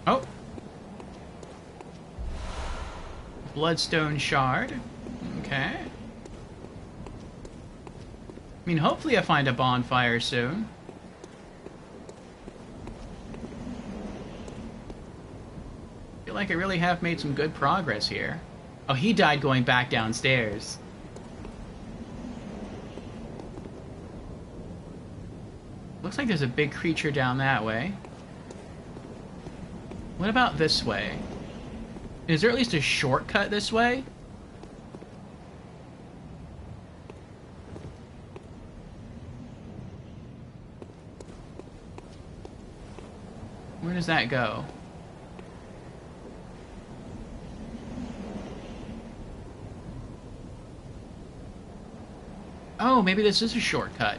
Oh! Bloodstone shard. Okay. I mean, hopefully I find a bonfire soon. I feel like I really have made some good progress here. Oh, he died going back downstairs. Looks like there's a big creature down that way. What about this way? Is there at least a shortcut this way? Where does that go? Oh, maybe this is a shortcut.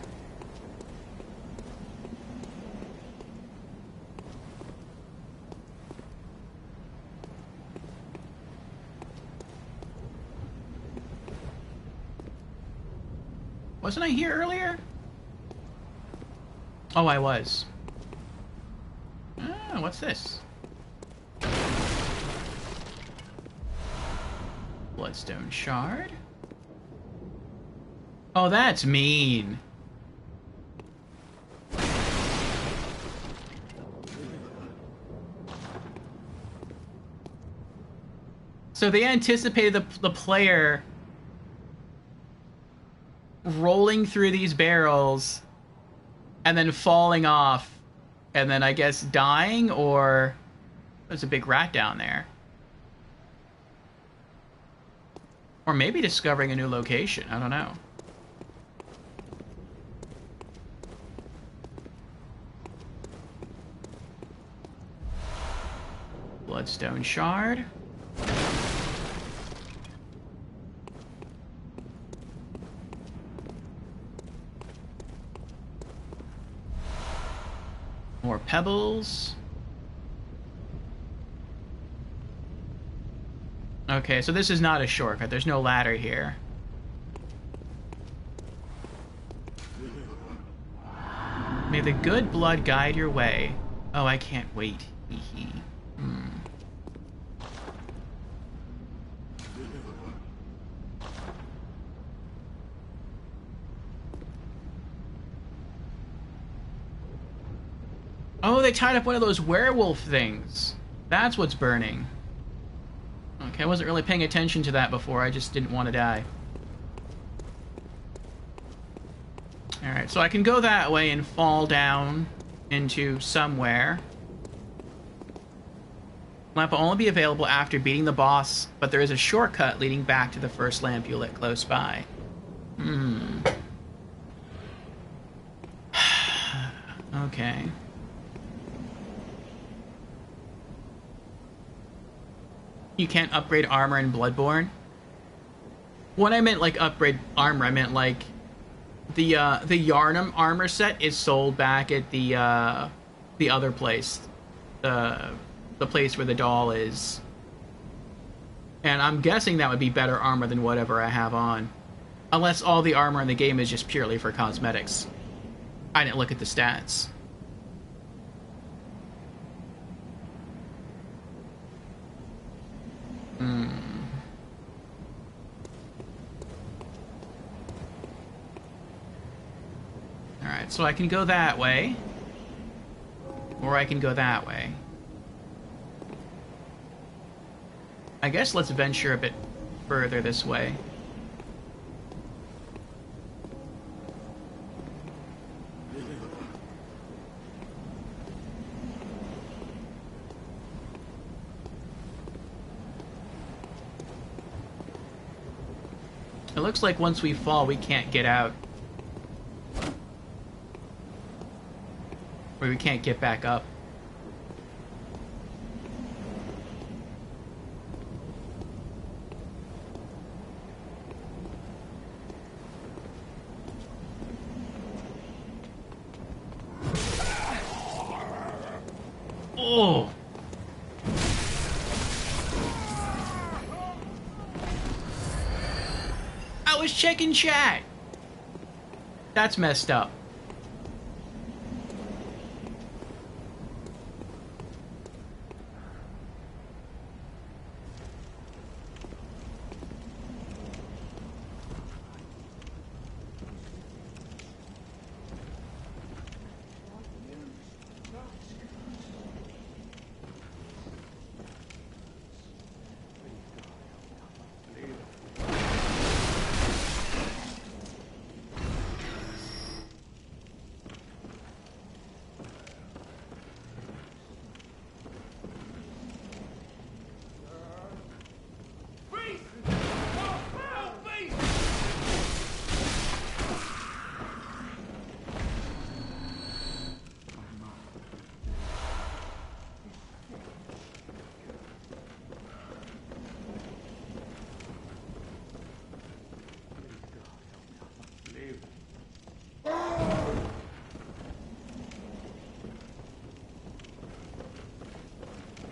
Wasn't I here earlier? Oh, I was. Ah, what's this? Bloodstone shard. Oh, that's mean. So they anticipated the player rolling through these barrels and then falling off and then I guess dying, or there's a big rat down there. Or maybe discovering a new location. I don't know. Bloodstone shard. More pebbles. Okay, so this is not a shortcut. There's no ladder here. May the good blood guide your way. Oh, I can't wait. Hee hee. Oh, they tied up one of those werewolf things. That's what's burning. Okay, I wasn't really paying attention to that before. I just didn't want to die. Alright, so I can go that way and fall down into somewhere. Lamp will only be available after beating the boss, but there is a shortcut leading back to the first lamp you lit close by. Okay. You can't upgrade armor in Bloodborne? When I meant like upgrade armor, I meant like the Yharnam armor set is sold back at the other place, the place where the doll is, and I'm guessing that would be better armor than whatever I have on, unless all the armor in the game is just purely for cosmetics. I didn't look at the stats. Alright, so I can go that way. Or I can go that way. I guess let's venture a bit further this way. It looks like once we fall, we can't get out. Or we can't get back up. Oh! I was checking chat! That's messed up.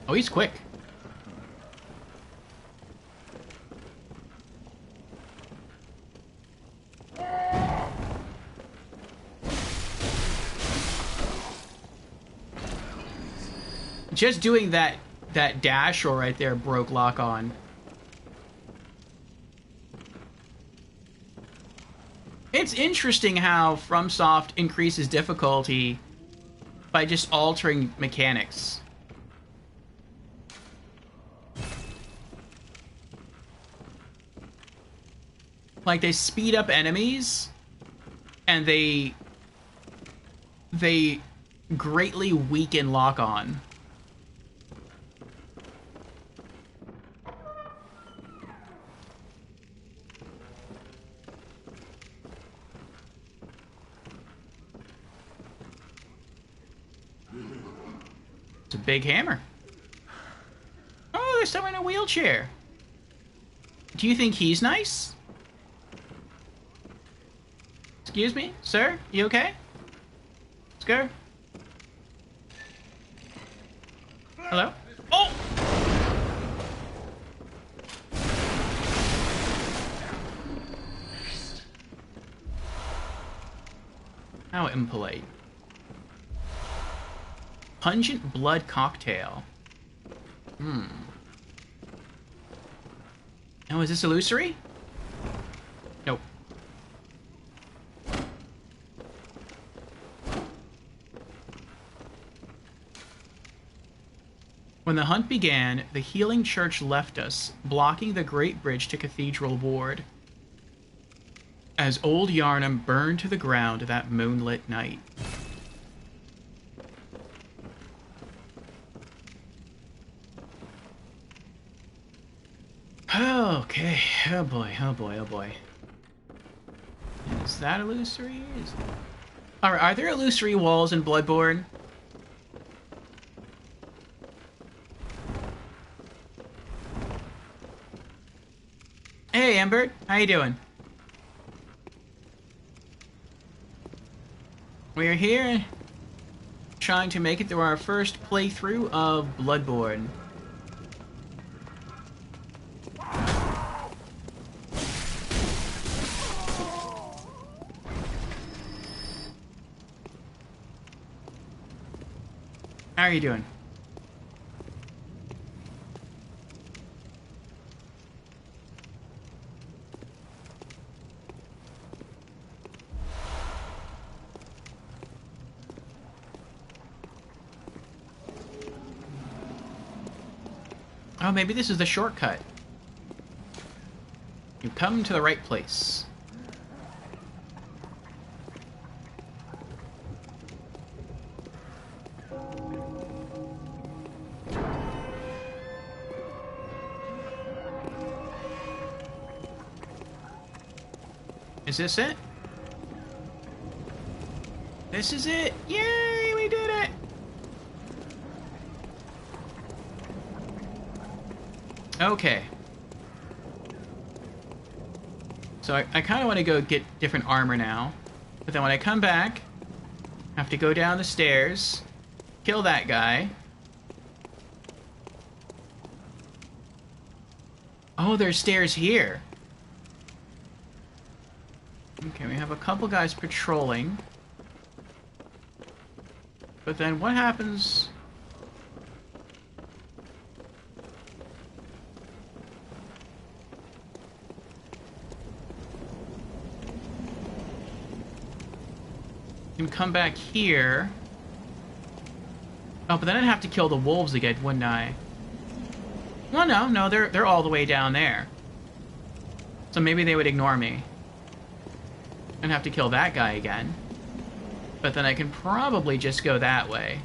Oh, he's quick. Just doing that dash roll right there broke lock on. It's interesting how FromSoft increases difficulty by just altering mechanics. Like, they speed up enemies, and they greatly weaken lock-on. It's a big hammer. Oh, there's someone in a wheelchair. Do you think he's nice? Excuse me, sir? You okay? Sir? Hello? Oh! How impolite. Pungent blood cocktail. Oh, is this illusory? Nope. When the hunt began, the healing church left us, blocking the great bridge to Cathedral Ward. As old Yharnam burned to the ground that moonlit night. Okay. Oh boy, oh boy, oh boy. Is that illusory? Are there illusory walls in Bloodborne? Hey, Amber. How you doing? We are here trying to make it through our first playthrough of Bloodborne. How are you doing? Oh, maybe this is the shortcut. You've come to the right place. Is this it? This is it! Yay, we did it! Okay. So I kind of want to go get different armor now. But then when I come back, I have to go down the stairs, kill that guy. Oh, there's stairs here. Okay, we have a couple guys patrolling. But then what happens... can come back here. Oh, but then I'd have to kill the wolves again, wouldn't I? Well, no, they're all the way down there. So maybe they would ignore me. And have to kill that guy again. But then I can probably just go that way.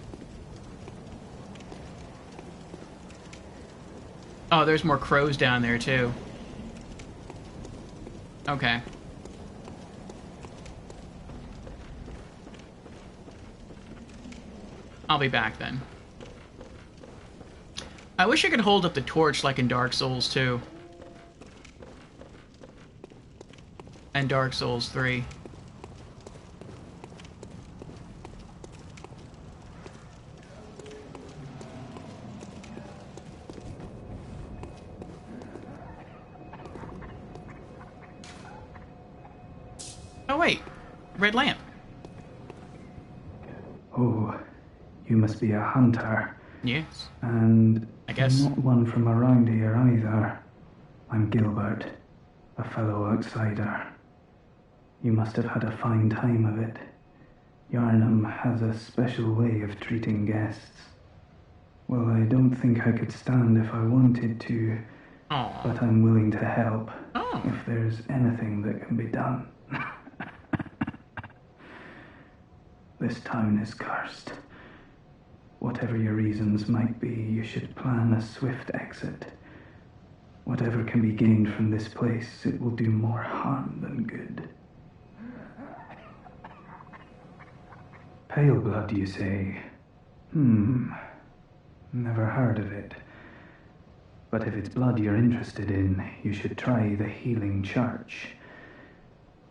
Oh, there's more crows down there, too. Okay. I'll be back then. I wish I could hold up the torch like in Dark Souls 2. And Dark Souls 3. Oh wait, red lamp. Oh, you must be a hunter. Yes. And I guess. not one from around here either. I'm Gilbert, a fellow outsider. You must have had a fine time of it. Yarnum has a special way of treating guests. Well, I don't think I could stand if I wanted to, Aww. but I'm willing to help Oh. if there's anything that can be done. This town is cursed. Whatever your reasons might be, you should plan a swift exit. Whatever can be gained from this place, it will do more harm than good. Pale blood, you say? Never heard of it. But if it's blood you're interested in, you should try the Healing Church.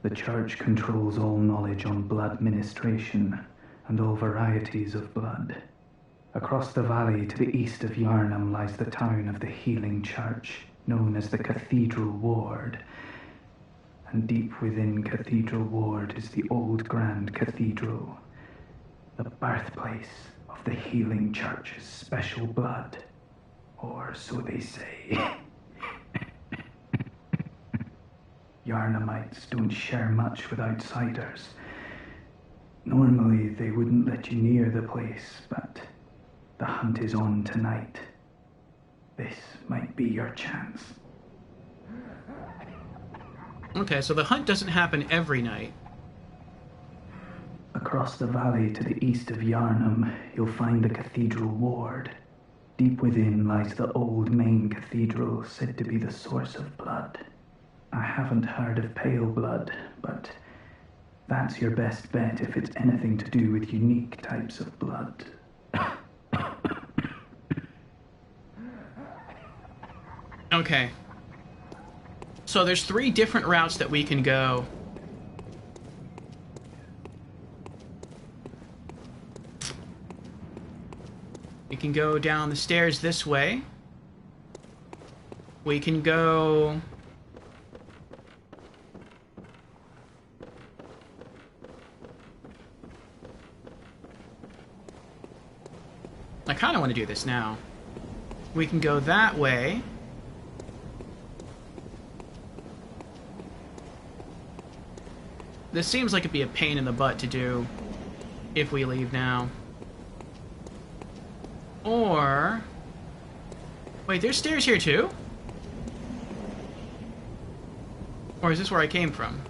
The church controls all knowledge on blood ministration and all varieties of blood. Across the valley to the east of Yarnum lies the town of the Healing Church, known as the Cathedral Ward. And deep within Cathedral Ward is the old Grand Cathedral, the birthplace of the Healing Church's special blood, or so they say. Yarnumites don't share much with outsiders. Normally they wouldn't let you near the place, but the hunt is on tonight. This might be your chance. Okay, so the hunt doesn't happen every night. Across the valley to the east of Yarnum, you'll find the Cathedral Ward. Deep within lies the old main cathedral, said to be the source of blood. I haven't heard of pale blood, but that's your best bet if it's anything to do with unique types of blood. Okay. So there's 3 different routes that we can go. We can go down the stairs this way. We can go... I kind of want to do this now. We can go that way. This seems like it'd be a pain in the butt to do if we leave now. Or... Wait, there's stairs here too? Or is this where I came from?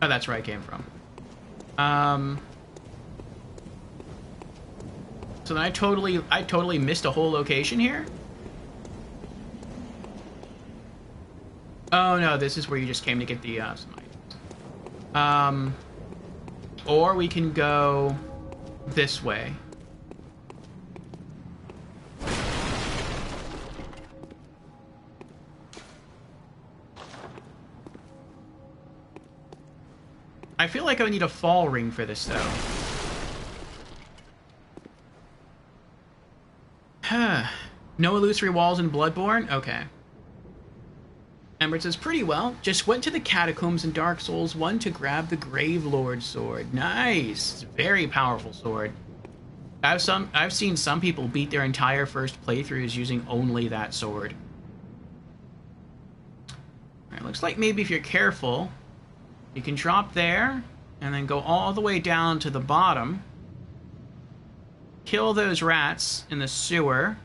Oh, that's where I came from. So then I totally missed a whole location here? Oh no, this is where you just came to get the some items. Or we can go this way. I feel like I would need a fall ring for this, though. No illusory walls in Bloodborne? Okay. Ember says, pretty well. Just went to the catacombs in Dark Souls 1 to grab the Gravelord sword. Nice! It's a very powerful sword. I've seen some people beat their entire first playthroughs using only that sword. Alright, looks like maybe if you're careful, you can drop there, and then go all the way down to the bottom. Kill those rats in the sewer.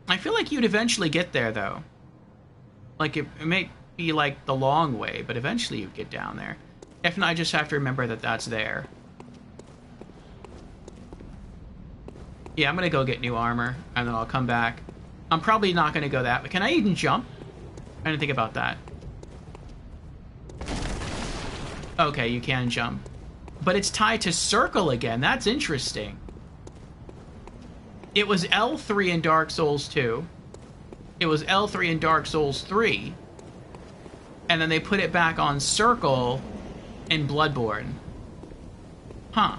I feel like you'd eventually get there, though. Like, it may be, like, the long way, but eventually you'd get down there. If not, I just have to remember that that's there. Yeah, I'm gonna go get new armor, and then I'll come back. I'm probably not gonna go that way. Can I even jump? I didn't think about that. Okay, you can jump. But it's tied to circle again. That's interesting. It was L3 in Dark Souls 2. It was L3 in Dark Souls 3. And then they put it back on circle in Bloodborne. Huh.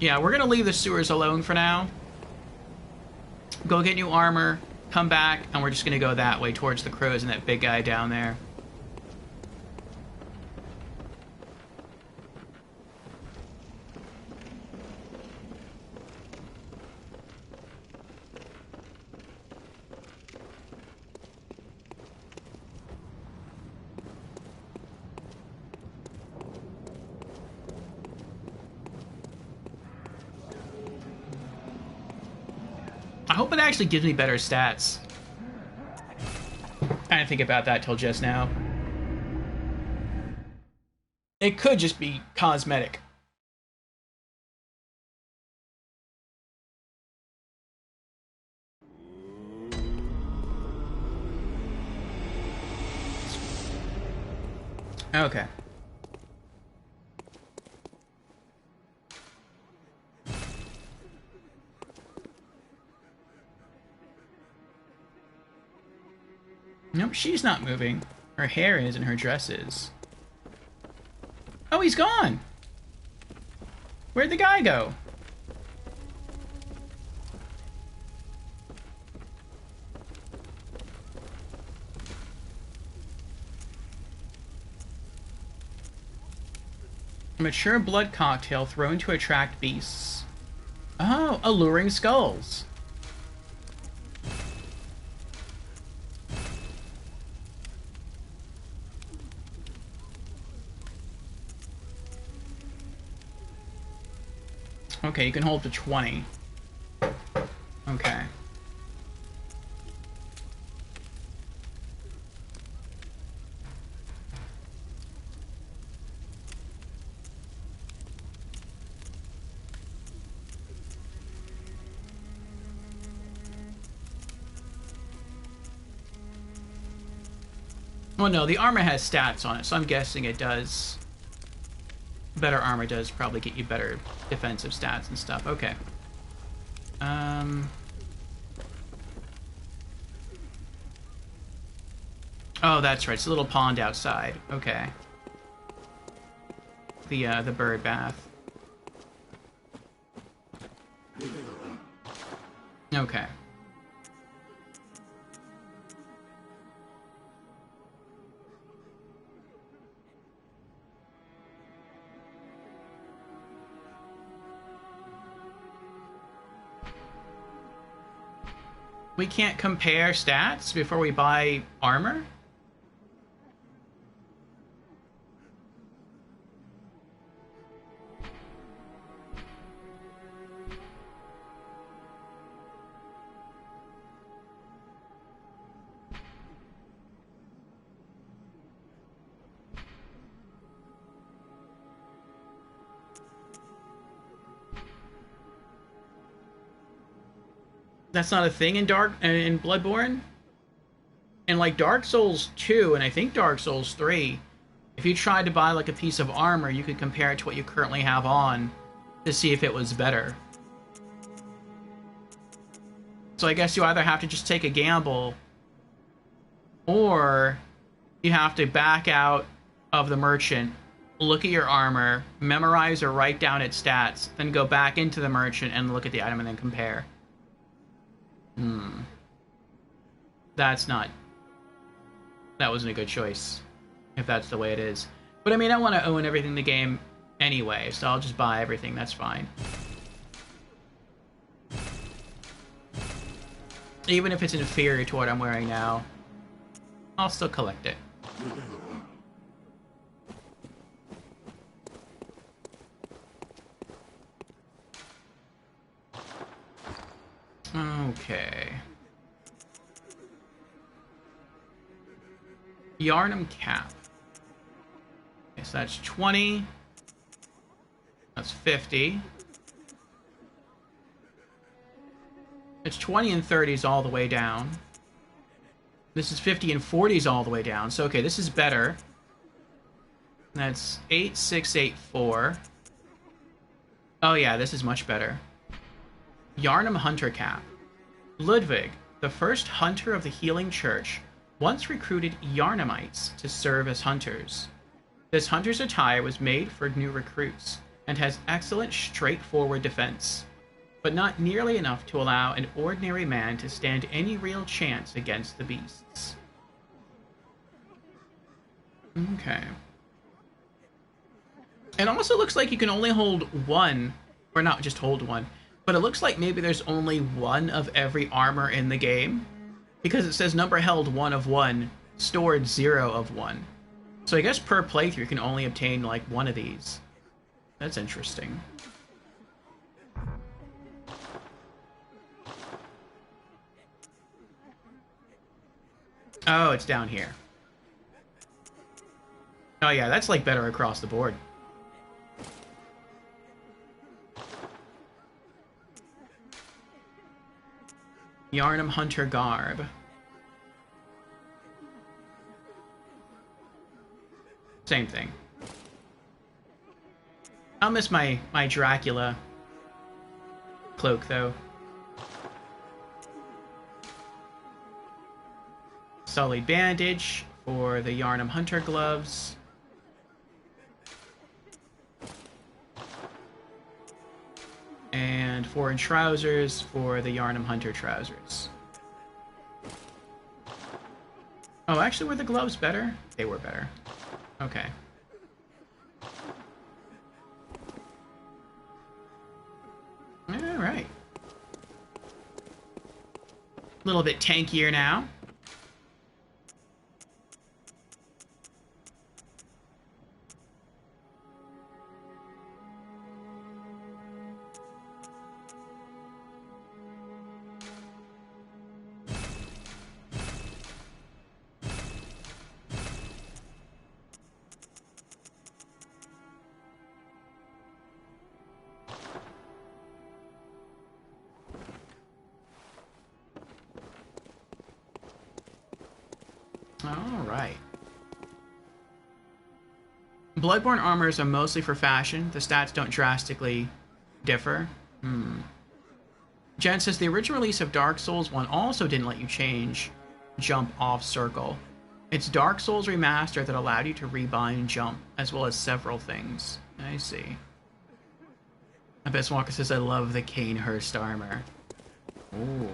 Yeah, we're gonna leave the sewers alone for now. Go get new armor, come back, and we're just gonna go that way towards the crows and that big guy down there. I hope it actually gives me better stats. I didn't think about that till just now. It could just be cosmetic. Okay. Nope, she's not moving. Her hair is and her dress is. Oh, he's gone! Where'd the guy go? A mature blood cocktail thrown to attract beasts. Oh, alluring skulls. Okay, you can hold to 20. Okay. Well, no, the armor has stats on it, so I'm guessing it does. Better armor does probably get you better defensive stats and stuff. Okay. Oh, that's right. It's a little pond outside. Okay. The bird bath. Okay. We can't compare stats before we buy armor? That's not a thing in Bloodborne? And like Dark Souls 2 and I think Dark Souls 3, if you tried to buy like a piece of armor, you could compare it to what you currently have on to see if it was better. So I guess you either have to just take a gamble, or you have to back out of the merchant, look at your armor, memorize or write down its stats, then go back into the merchant and look at the item and then compare. That wasn't a good choice, if that's the way it is. But I mean, I want to own everything in the game anyway, so I'll just buy everything, that's fine. Even if it's inferior to what I'm wearing now, I'll still collect it. Okay. Yharnam cap. Okay, so that's 20. That's 50. It's 20 and 30s all the way down. This is 50 and 40s all the way down. So, okay, this is better. That's 8684. Oh, yeah, this is much better. Yharnam Hunter Cap. Ludwig, the first hunter of the Healing Church, once recruited Yharnamites to serve as hunters. This hunter's attire was made for new recruits and has excellent straightforward defense, but not nearly enough to allow an ordinary man to stand any real chance against the beasts. Okay. It also looks like you can only hold one, or not just hold one, but it looks like maybe there's only one of every armor in the game, because it says number held 1 of 1, stored 0 of 1. So I guess per playthrough you can only obtain like one of these. That's interesting. Oh, it's down here. Oh yeah, that's like better across the board. Yharnam Hunter Garb. Same thing. I'll miss my Dracula cloak, though. Sullied Bandage for the Yharnam Hunter gloves. And foreign trousers for the Yharnam Hunter trousers. Oh, actually, were the gloves better? They were better. Okay. Alright. A little bit tankier now. Alright. Bloodborne armors are mostly for fashion. The stats don't drastically differ. Jen says the original release of Dark Souls 1 also didn't let you change jump off circle. It's Dark Souls Remastered that allowed you to rebind jump, as well as several things. I see. Abyss Walker says, I love the Cainhurst armor. Ooh.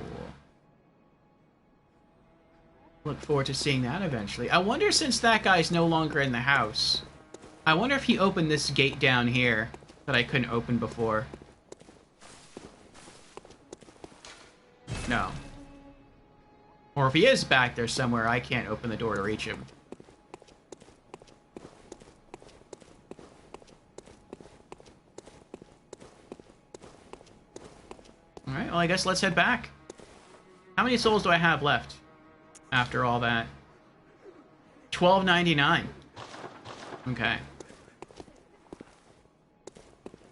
Look forward to seeing that eventually. I wonder, since that guy's no longer in the house, I wonder if he opened this gate down here that I couldn't open before. No. Or if he is back there somewhere, I can't open the door to reach him. Alright, well I guess let's head back. How many souls do I have left after all that? 12.99. Okay.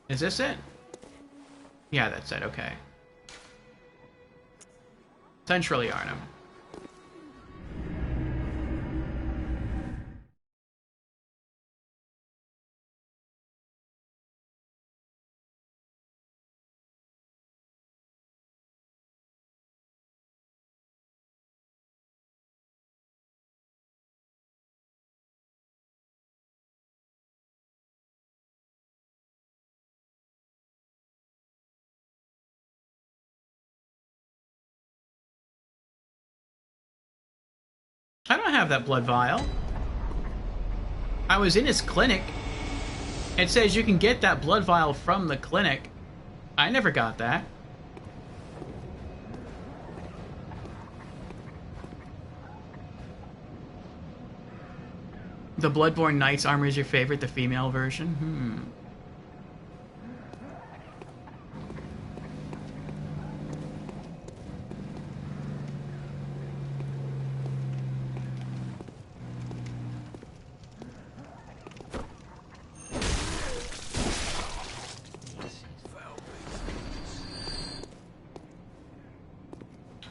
Is this it? Yeah, that's it, okay. Centrally Arnhem. I don't have that blood vial. I was in his clinic. It says you can get that blood vial from the clinic. I never got that. The Bloodborne Knight's armor is your favorite, the female version?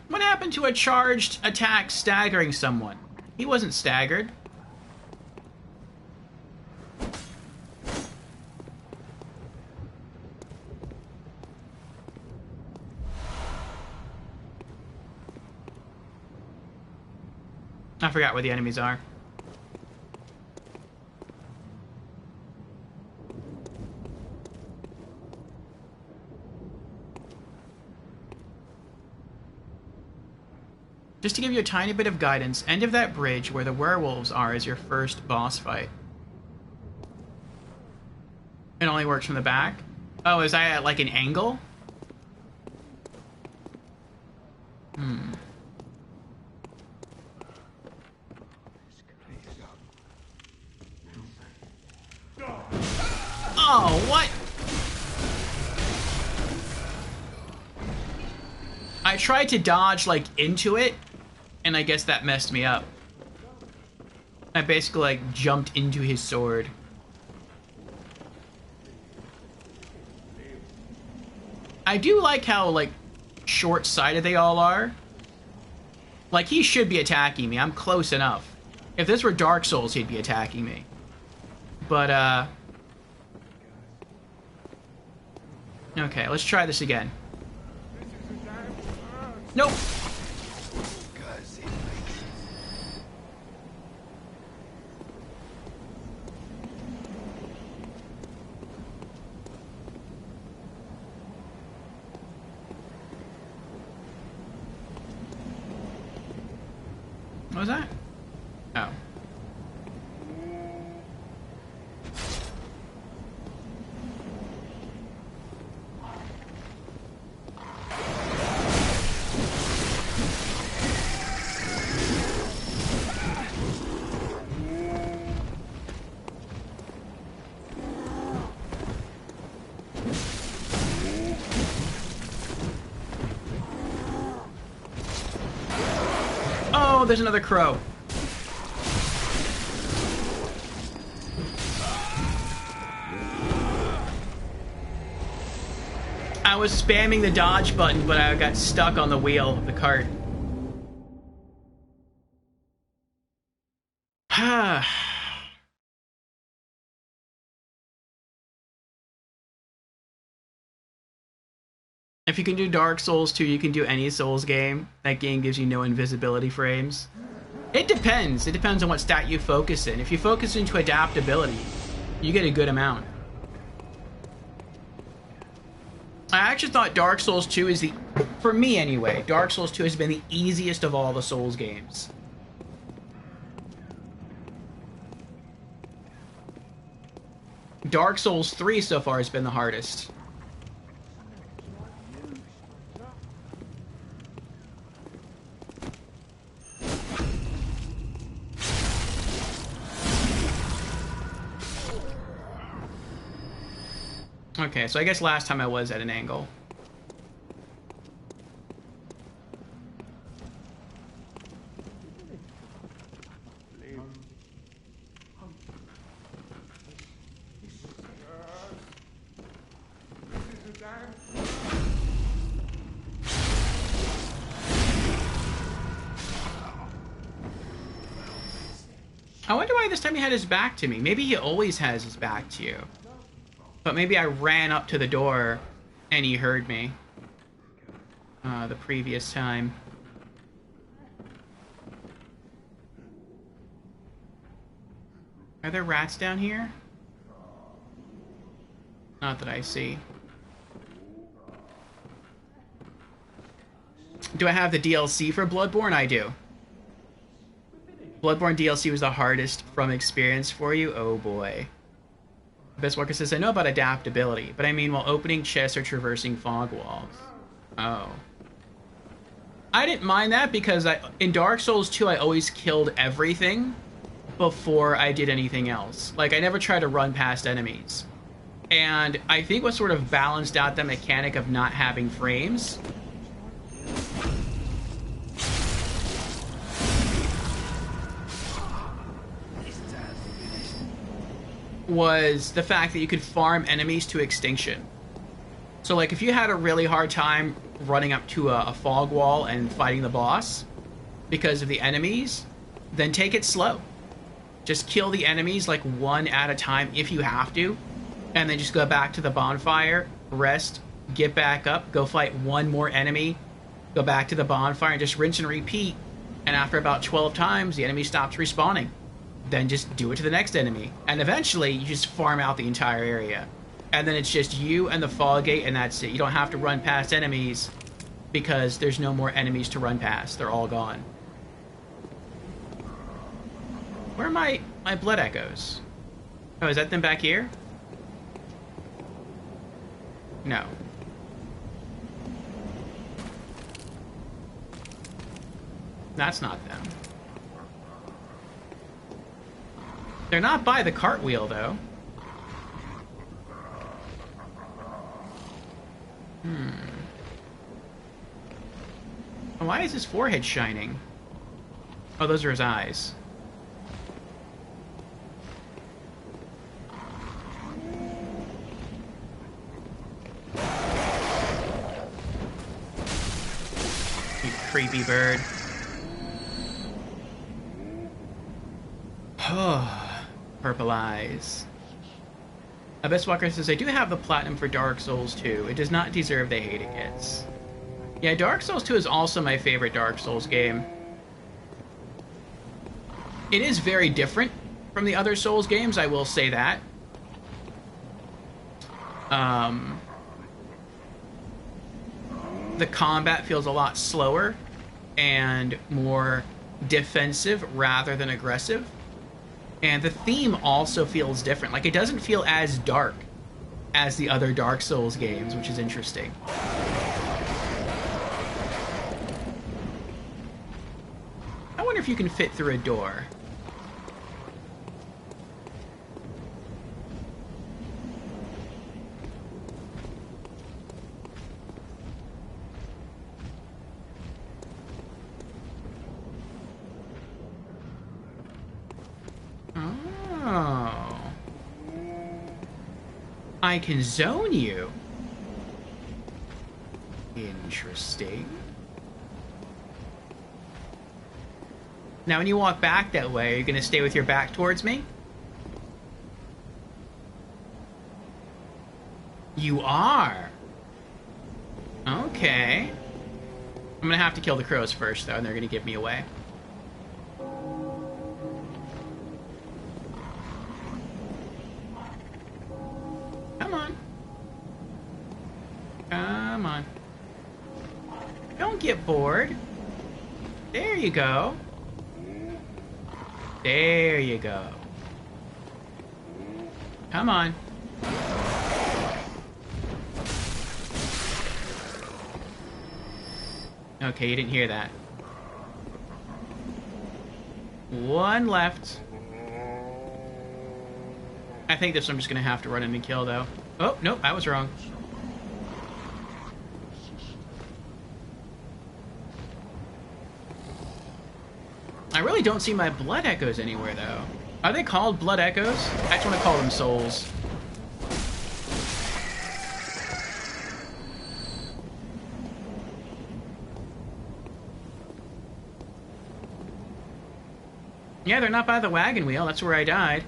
What happened to a charged attack staggering someone? He wasn't staggered. I forgot where the enemies are. Just to give you a tiny bit of guidance, end of that bridge where the werewolves are is your first boss fight. It only works from the back? Oh, is I at like an angle? Oh, what? I tried to dodge, like, into it, and I guess that messed me up. I basically, like, jumped into his sword. I do like how, like, short-sighted they all are. Like, he should be attacking me. I'm close enough. If this were Dark Souls, he'd be attacking me. But, okay, let's try this again. Nope. What was that? Oh. Oh, there's another crow. I was spamming the dodge button, but I got stuck on the wheel of the cart. If you can do Dark Souls 2, you can do any Souls game. That game gives you no invisibility frames. It depends. It depends on what stat you focus in. If you focus into adaptability, you get a good amount. I actually thought Dark Souls 2 is the... For me, anyway, Dark Souls 2 has been the easiest of all the Souls games. Dark Souls 3 so far has been the hardest. Okay, so I guess last time I was at an angle. I wonder why this time he had his back to me. Maybe he always has his back to you. But maybe I ran up to the door and he heard me. The previous time. Are there rats down here? Not that I see. Do I have the DLC for Bloodborne? I do. Bloodborne DLC was the hardest from experience for you? Oh boy. Best Walker says, I know about adaptability, but I mean while opening chests or traversing fog walls. Oh. I didn't mind that because in Dark Souls 2 I always killed everything before I did anything else. Like, I never tried to run past enemies. And I think what sort of balanced out the mechanic of not having frames was the fact that you could farm enemies to extinction. So, like, if you had a really hard time running up to a fog wall and fighting the boss because of the enemies, then take it slow. Just kill the enemies, like, one at a time if you have to, and then just go back to the bonfire, rest, get back up, go fight one more enemy, go back to the bonfire, and just rinse and repeat. And after about 12 times, the enemy stops respawning. Then just do it to the next enemy. And eventually, you just farm out the entire area. And then it's just you and the fog gate, and that's it. You don't have to run past enemies because there's no more enemies to run past. They're all gone. Where are my blood echoes? Oh, is that them back here? No. That's not them. They're not by the cartwheel, though. Why is his forehead shining? Oh, those are his eyes. You creepy bird. Purple eyes. Abyss Walker says, I do have the platinum for Dark Souls 2. It does not deserve the hate it gets. Yeah, Dark Souls 2 is also my favorite Dark Souls game. It is very different from the other Souls games, I will say that. The combat feels a lot slower and more defensive rather than aggressive. And the theme also feels different. Like, it doesn't feel as dark as the other Dark Souls games, which is interesting. I wonder if you can fit through a door. Oh. I can zone you. Interesting. Now, when you walk back that way, are you going to stay with your back towards me? You are. Okay. I'm going to have to kill the crows first, though, and they're going to give me away. Come on. Come on. Don't get bored. There you go. There you go. Come on. Okay, you didn't hear that. One left. I think this I'm just gonna have to run in and kill, though. Oh, nope, I was wrong. I really don't see my blood echoes anywhere, though. Are they called blood echoes? I just want to call them souls. Yeah, they're not by the wagon wheel. That's where I died.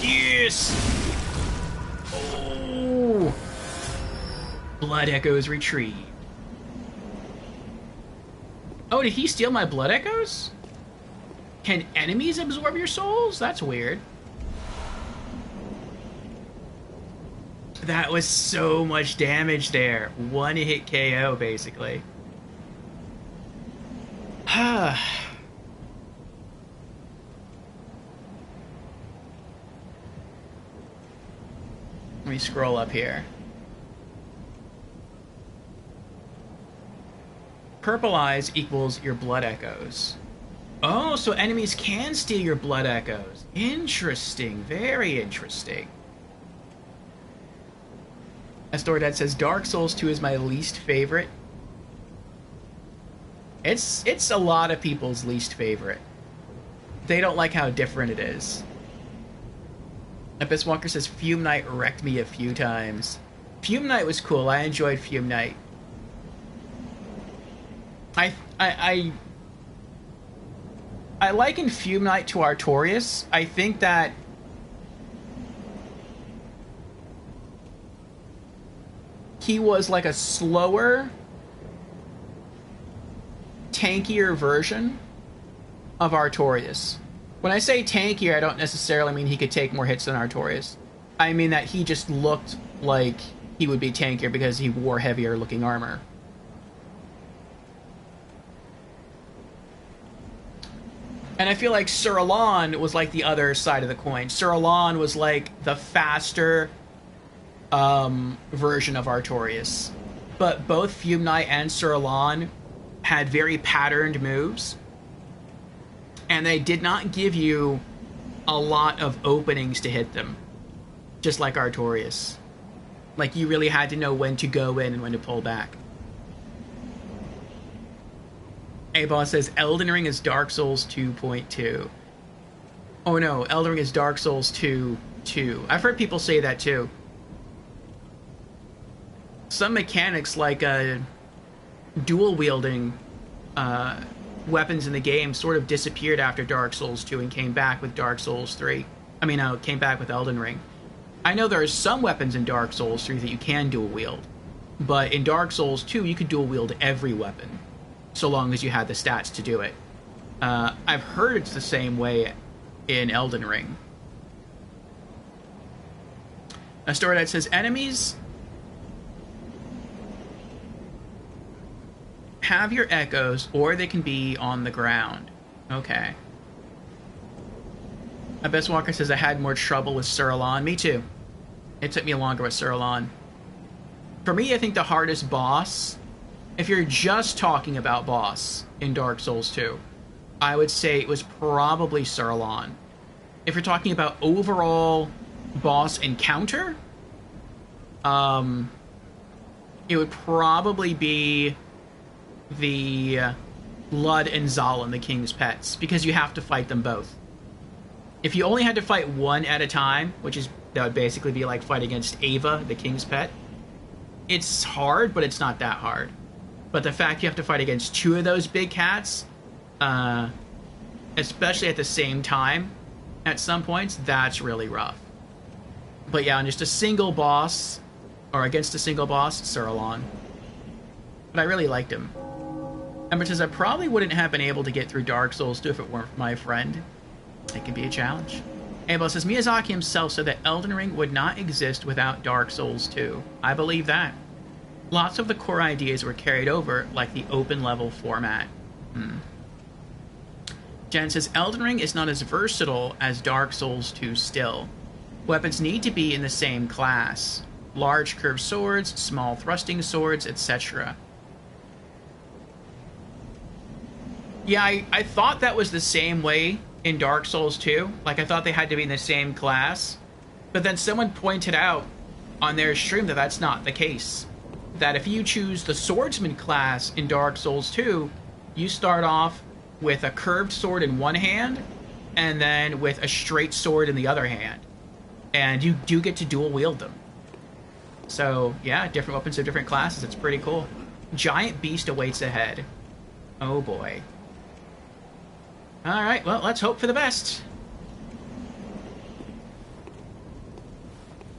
Yes! Oh! Blood Echoes retrieved. Oh, did he steal my Blood Echoes? Can enemies absorb your souls? That's weird. That was so much damage there. One hit KO, basically. Let me scroll up here. Purple eyes equals your Blood Echoes. Oh, so enemies can steal your Blood Echoes. Interesting. Very interesting. Astoridad says Dark Souls 2 is my least favorite. It's a lot of people's least favorite. They don't like how different it is. Abyss Walker says Fume Knight wrecked me a few times. Fume Knight was cool. I enjoyed Fume Knight. I liken Fume Knight to Artorias. I think that he was like a slower, tankier version of Artorias. When I say tankier, I don't necessarily mean he could take more hits than Artorias. I mean that he just looked like he would be tankier because he wore heavier looking armor. And I feel like Sir Alon was like the other side of the coin. Sir Alon was like the faster version of Artorias. But both Fume Knight and Sir Alon had very patterned moves. And they did not give you a lot of openings to hit them. Just like Artorias. Like, you really had to know when to go in and when to pull back. A-Boss says Elden Ring is Dark Souls 2.2. Oh no, Elden Ring is Dark Souls 2.2. I've heard people say that too. Some mechanics like dual wielding weapons in the game sort of disappeared after Dark Souls 2 and came back with Dark Souls 3. I mean, came back with Elden Ring. I know there are some weapons in Dark Souls 3 that you can dual wield, but in Dark Souls 2 you could dual wield every weapon, so long as you had the stats to do it. I've heard it's the same way in Elden Ring. Astoridad says enemies have your echoes, or they can be on the ground. Okay. Abyss Walker says I had more trouble with Sir Alon. Me too. It took me longer with Sir Alon. For me, I think the hardest boss, if you're just talking about boss in Dark Souls 2, I would say it was probably Sir Alon. If you're talking about overall boss encounter, it would probably be the Lud and Zalin, the King's Pets, because you have to fight them both. If you only had to fight one at a time, that would basically be like fighting against Ava, the King's Pet, it's hard, but it's not that hard. But the fact you have to fight against two of those big cats, especially at the same time, at some points, that's really rough. But yeah, on just a single boss, or against a single boss, Sir Alon. But I really liked him. Ember says, I probably wouldn't have been able to get through Dark Souls 2 if it weren't for my friend. It can be a challenge. Abel says, Miyazaki himself said that Elden Ring would not exist without Dark Souls 2. I believe that. Lots of the core ideas were carried over, like the open level format. Jen says, Elden Ring is not as versatile as Dark Souls 2 still. Weapons need to be in the same class. Large curved swords, small thrusting swords, etc. Yeah, I thought that was the same way in Dark Souls 2. Like, I thought they had to be in the same class. But then someone pointed out on their stream that that's not the case. That if you choose the Swordsman class in Dark Souls 2, you start off with a curved sword in one hand, and then with a straight sword in the other hand. And you do get to dual wield them. So, yeah, different weapons of different classes. It's pretty cool. Giant beast awaits ahead. Oh boy. Alright, well, let's hope for the best.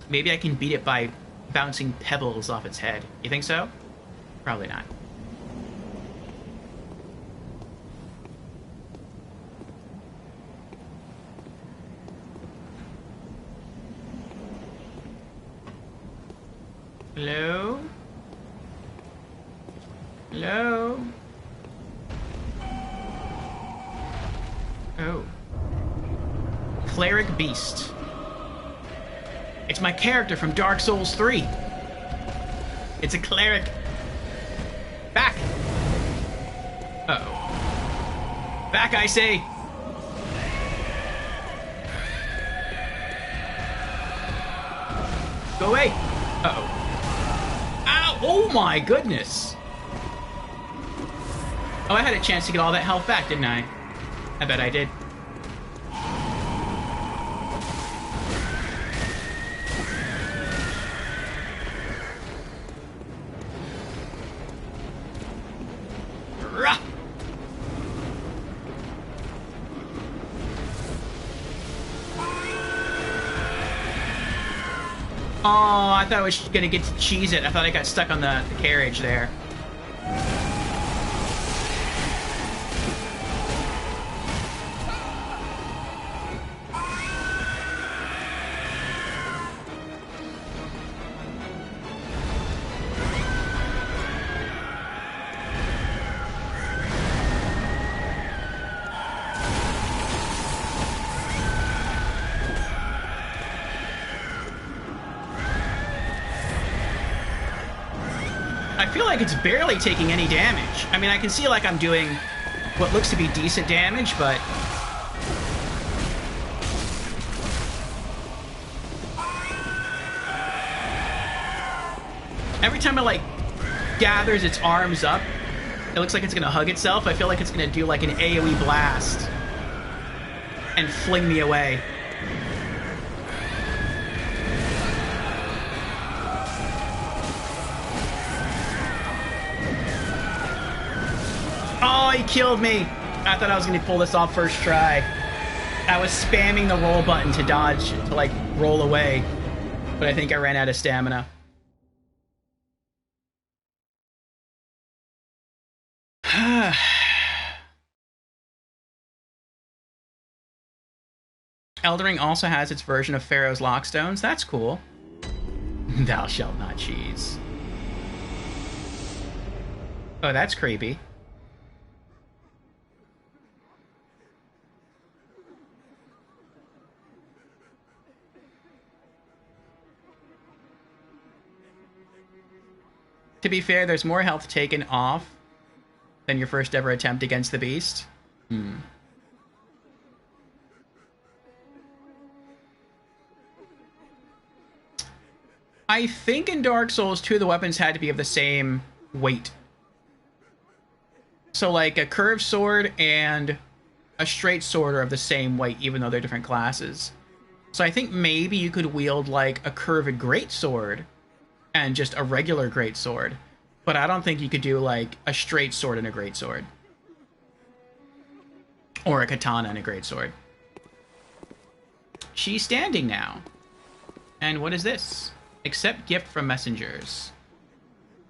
Maybe I can beat it by bouncing pebbles off its head. You think so? Probably not. Hello? Hello? Oh. Cleric Beast. It's my character from Dark Souls 3. It's a cleric. Back! Uh-oh. Back, I say! Go away! Uh-oh. Ow! Oh my goodness! Oh, I had a chance to get all that health back, didn't I? I bet I did. Rah! Oh, I thought I was gonna get to cheese it. I thought I got stuck on the carriage there. I feel like it's barely taking any damage. I mean, I can see like I'm doing what looks to be decent damage, but... Every time it like gathers its arms up, it looks like it's gonna hug itself. I feel like it's gonna do like an AoE blast and fling me away. Oh, he killed me! I thought I was gonna pull this off first try. I was spamming the roll button to dodge, to like roll away, but I think I ran out of stamina. Elden Ring also has its version of Pharaoh's Lockstones. That's cool. Thou shalt not cheese. Oh, that's creepy. To be fair, there's more health taken off than your first ever attempt against the beast. I think in Dark Souls 2, the weapons had to be of the same weight. So like a curved sword and a straight sword are of the same weight, even though they're different classes. So I think maybe you could wield like a curved greatsword and just a regular greatsword, but I don't think you could do like a straight sword and a greatsword, or a katana and a greatsword. She's standing now. And what is this? Accept gift from messengers.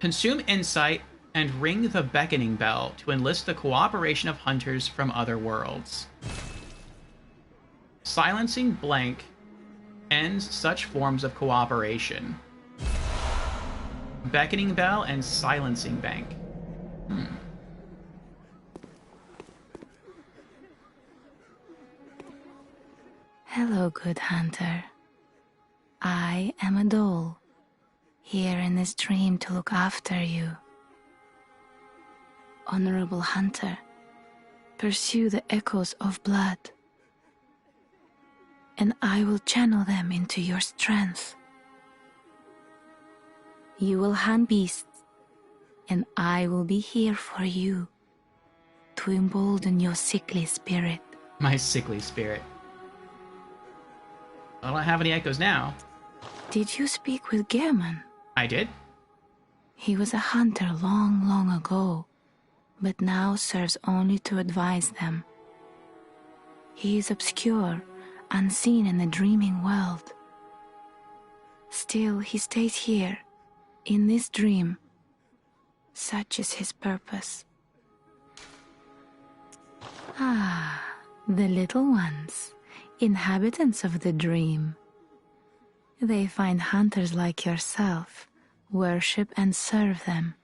Consume insight and ring the beckoning bell to enlist the cooperation of hunters from other worlds. Silencing blank ends such forms of cooperation. Beckoning bell and silencing bank. Hello, good hunter. I am a doll, here in this dream to look after you. Honorable hunter, pursue the echoes of blood, and I will channel them into your strength. You will hunt beasts, and I will be here for you. to embolden your sickly spirit. My sickly spirit. I don't have any echoes now. Did you speak with Gehrman? I did? He was a hunter long, long ago, but now serves only to advise them. He is obscure, unseen in the dreaming world. Still, he stays here, in this dream. Such is his purpose. Ah, the little ones, inhabitants of the dream. They find hunters like yourself, worship and serve them.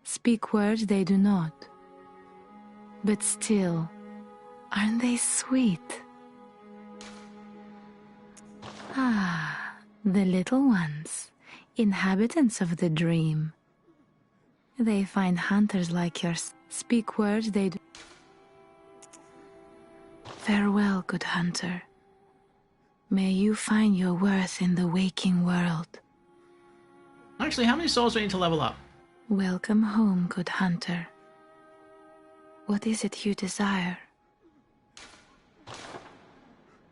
Speak words they do not. But still, aren't they sweet? Ah, the little ones, inhabitants of the dream. They find hunters like yours. Speak words they do. Farewell, good hunter. May you find your worth in the waking world. Actually, how many souls do I need to level up? Welcome home, good hunter. What is it you desire?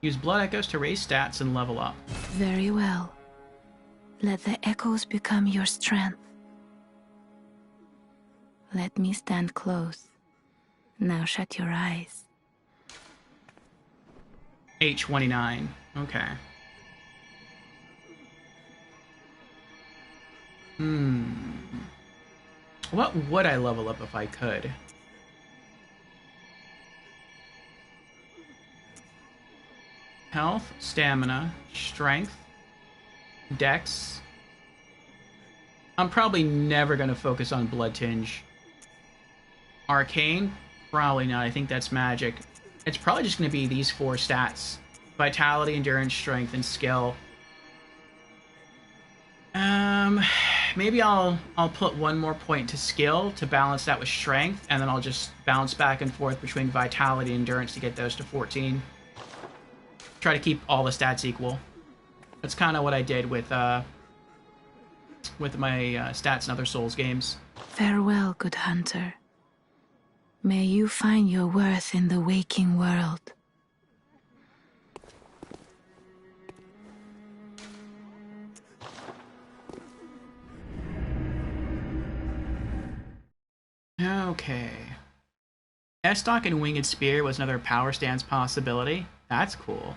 Use blood echoes to raise stats and level up. Very well. Let the echoes become your strength. Let me stand close. Now shut your eyes. 829. Okay. What would I level up if I could? Health, stamina, strength, dex. I'm probably never going to focus on blood tinge. Arcane? Probably not. I think that's magic. It's probably just going to be these 4 stats. Vitality, endurance, strength, and skill. Maybe I'll put 1 more point to skill to balance that with strength, and then I'll just bounce back and forth between vitality and endurance to get those to 14. Try to keep all the stats equal. That's kind of what I did with my stats in other Souls games. Farewell, good hunter. May you find your worth in the waking world. Okay. Estoc and Winged Spear was another power stance possibility. That's cool.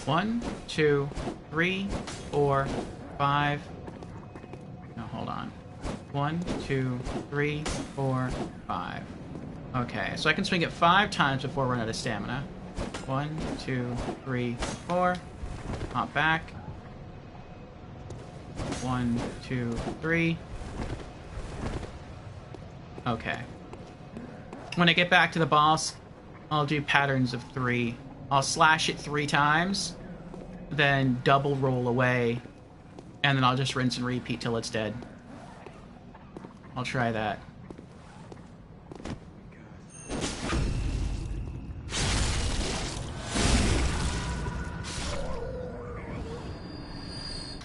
One, 2, 3, 4, 5. No, hold on. 1, 2, 3, 4, 5. Okay, so I can swing it 5 times before I run out of stamina. 1, 2, 3, 4. Hop back. 1, 2, 3. Okay. When I get back to the boss, I'll do patterns of 3. I'll slash it 3 times, then double roll away, and then I'll just rinse and repeat till it's dead. I'll try that.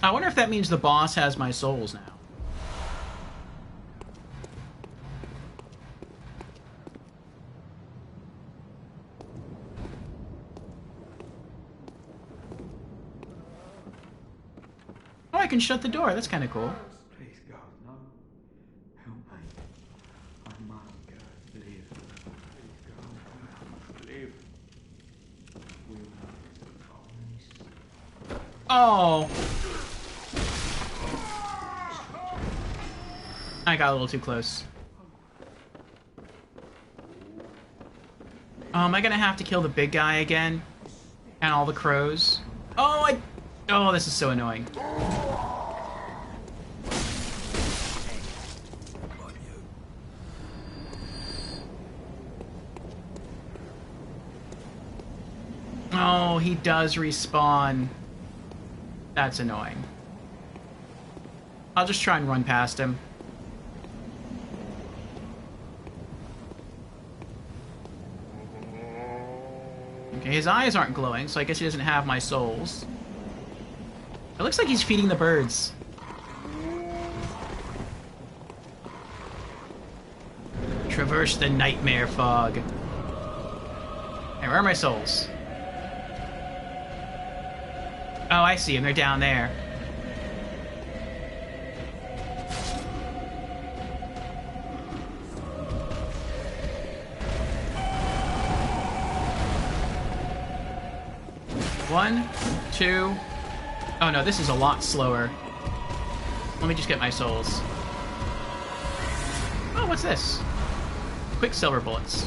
I wonder if that means the boss has my souls now. Oh, I can shut the door. That's kind of cool. Please, God, no. Help me. I must live. Please, God, I must live. Oh! I got a little too close. Oh, am I gonna have to kill the big guy again? And all the crows? Oh, this is so annoying. he does respawn. That's annoying. I'll just try and run past him. Okay, his eyes aren't glowing, so I guess he doesn't have my souls. It looks like he's feeding the birds. Traverse the nightmare fog. Hey, where are my souls? Oh, I see them. They're down there. One, two. Oh no, this is a lot slower. Let me just get my souls. Oh, what's this? Quicksilver bullets.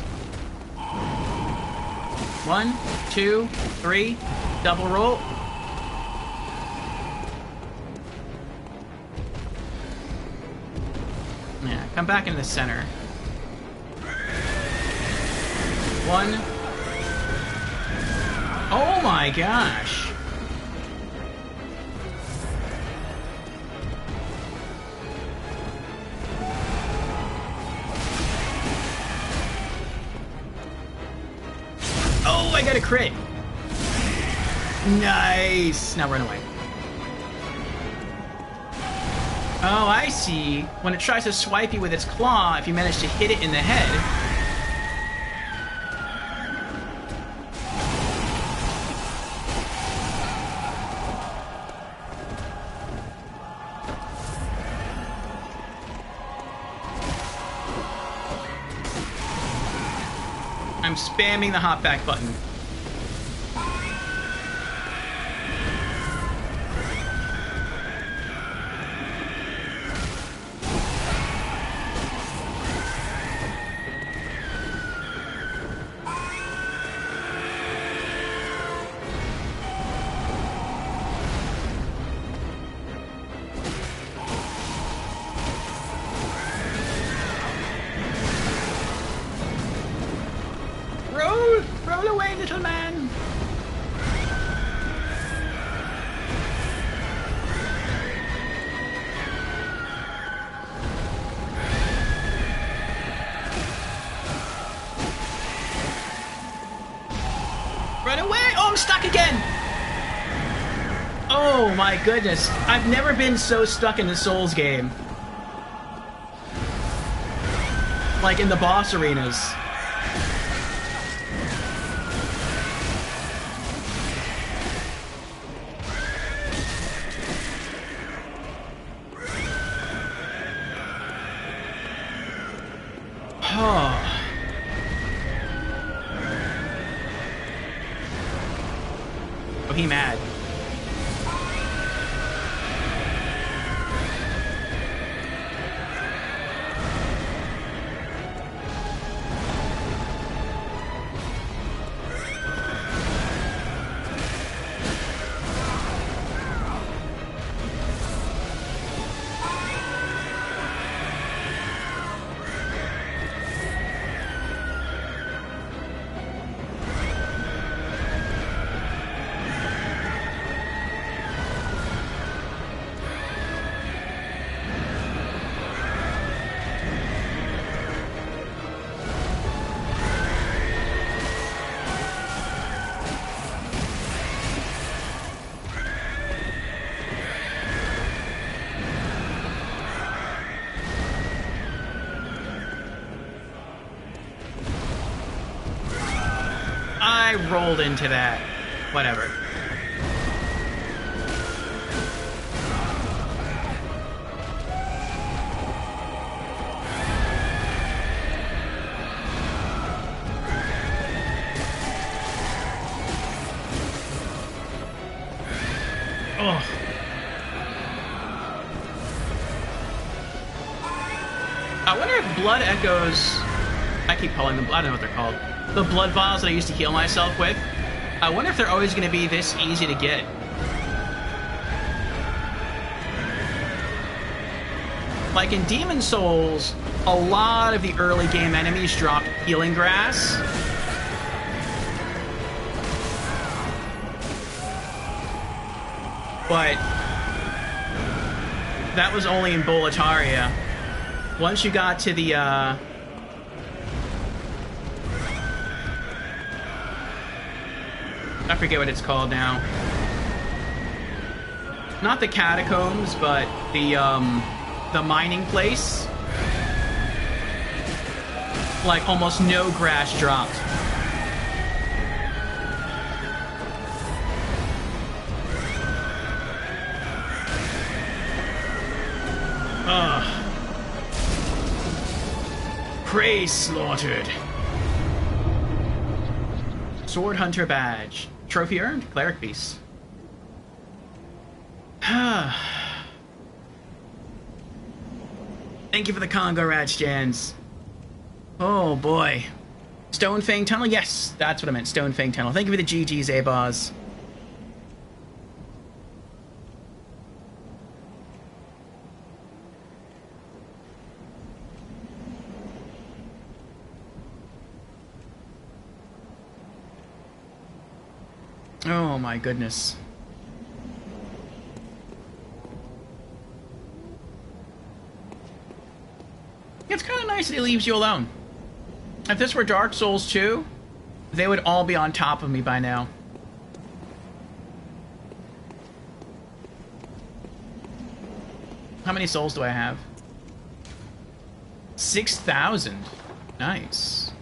1, 2, 3. Double roll. Yeah, come back in the center. 1. Oh my gosh. Oh, I got a crit. Nice. Now run away. Oh, I see. When it tries to swipe you with its claw, if you manage to hit it in the head... I'm spamming the hop back button. Roll away, little man! Run away! Oh, I'm stuck again! Oh my goodness. I've never been so stuck in the Souls game. Like in the boss arenas. Oh, he mad. I rolled into that. Whatever. Oh. I wonder if blood echoes... I keep calling them... I don't know what they're called. The blood vials that I used to heal myself with. I wonder if they're always going to be this easy to get. Like in Demon Souls, a lot of the early game enemies dropped healing grass. But that was only in Boletaria. Once you got to the, I forget what it's called now. Not the catacombs, but the mining place. Like, almost no grass dropped. Ugh. Prey slaughtered. Sword Hunter badge. Trophy earned. Cleric piece. Thank you for the Congo Rats, Jans. Oh boy. Stonefang Tunnel? Yes, that's what I meant. Stonefang Tunnel. Thank you for the GGs, Abaz. Oh my goodness. It's kind of nice that he leaves you alone. If this were Dark Souls 2, they would all be on top of me by now. How many souls do I have? 6,000. Nice.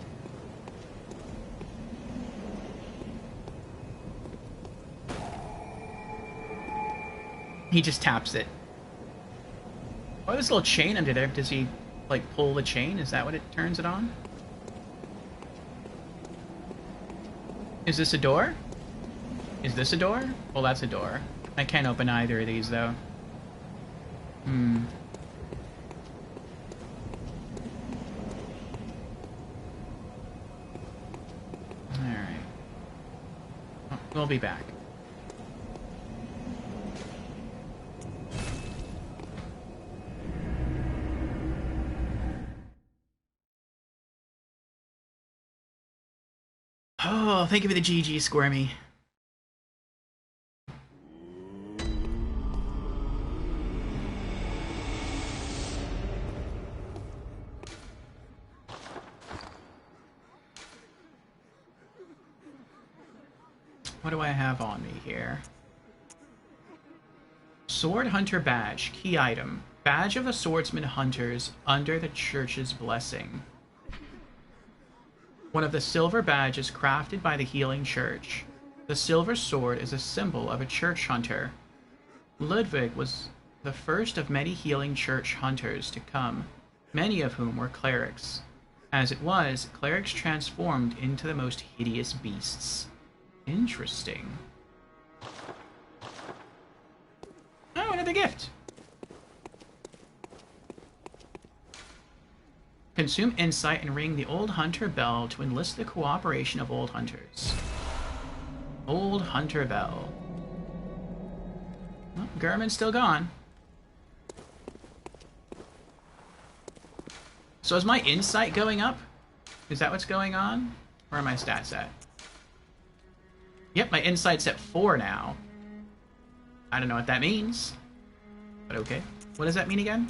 He just taps it. Oh, there's a little chain under there. Does he, like, pull the chain? Is that what it turns it on? Is this a door? Is this a door? Well, that's a door. I can't open either of these, though. Alright. Oh, we'll be back. Oh, thank you for the GG, Squirmy. What do I have on me here? Sword Hunter Badge. Key item. Badge of the Swordsman Hunters under the Church's blessing. One of the silver badges crafted by the Healing Church. The silver sword is a symbol of a church hunter. Ludwig was the first of many Healing Church hunters to come, many of whom were clerics. As it was, clerics transformed into the most hideous beasts. Interesting. Oh, another gift! Consume insight and ring the Old Hunter Bell to enlist the cooperation of Old Hunters. Old Hunter Bell. Well, Gurman's still gone. So is my insight going up? Is that what's going on? Where are my stats at? Yep, my insight's at 4 now. I don't know what that means. But okay. What does that mean again?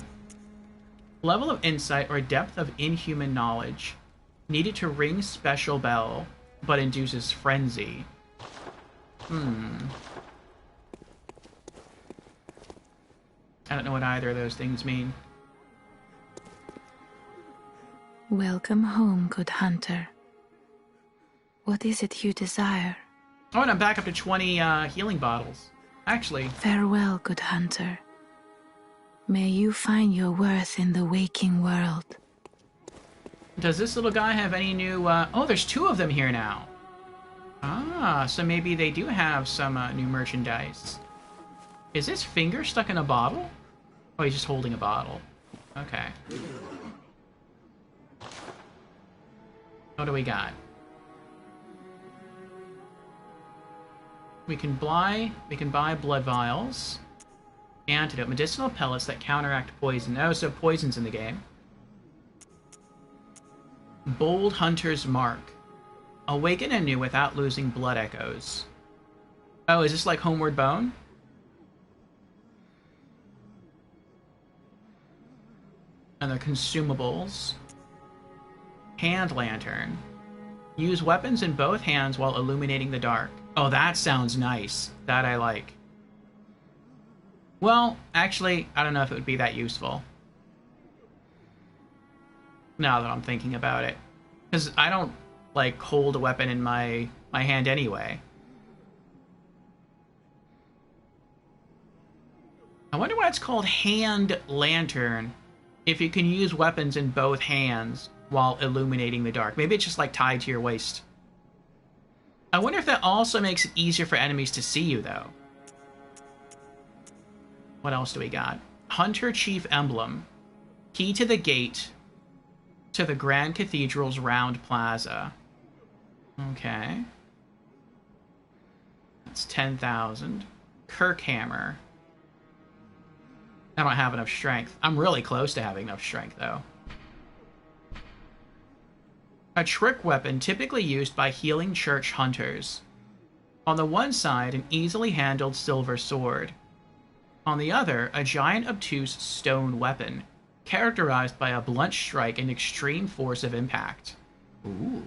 Level of insight or depth of inhuman knowledge. Needed to ring special bell, but induces frenzy. I don't know what either of those things mean. Welcome home, good hunter. What is it you desire? Oh, and I'm back up to 20 healing bottles. Actually. Farewell, good hunter. May you find your worth in the waking world. Does this little guy have any new... Oh, there's 2 of them here now. Ah, so maybe they do have some new merchandise. Is his finger stuck in a bottle? Oh, he's just holding a bottle. Okay. What do we got? We can buy blood vials. Antidote. Medicinal pellets that counteract poison. Oh, so poison's in the game. Bold Hunter's Mark. Awaken anew without losing blood echoes. Oh, is this like Homeward Bone? And the consumables. Hand lantern. Use weapons in both hands while illuminating the dark. Oh, that sounds nice. That I like. Well, actually, I don't know if it would be that useful. Now that I'm thinking about it. Because I don't, like, hold a weapon in my hand anyway. I wonder why it's called hand lantern if you can use weapons in both hands while illuminating the dark. Maybe it's just, like, tied to your waist. I wonder if that also makes it easier for enemies to see you, though. What else do we got? Hunter Chief Emblem. Key to the gate to the Grand Cathedral's round plaza. Okay. That's 10,000. Kirkhammer. I don't have enough strength. I'm really close to having enough strength, though. A trick weapon typically used by healing church hunters. On the one side, an easily handled silver sword. On the other, a giant obtuse stone weapon, characterized by a blunt strike and extreme force of impact. Ooh.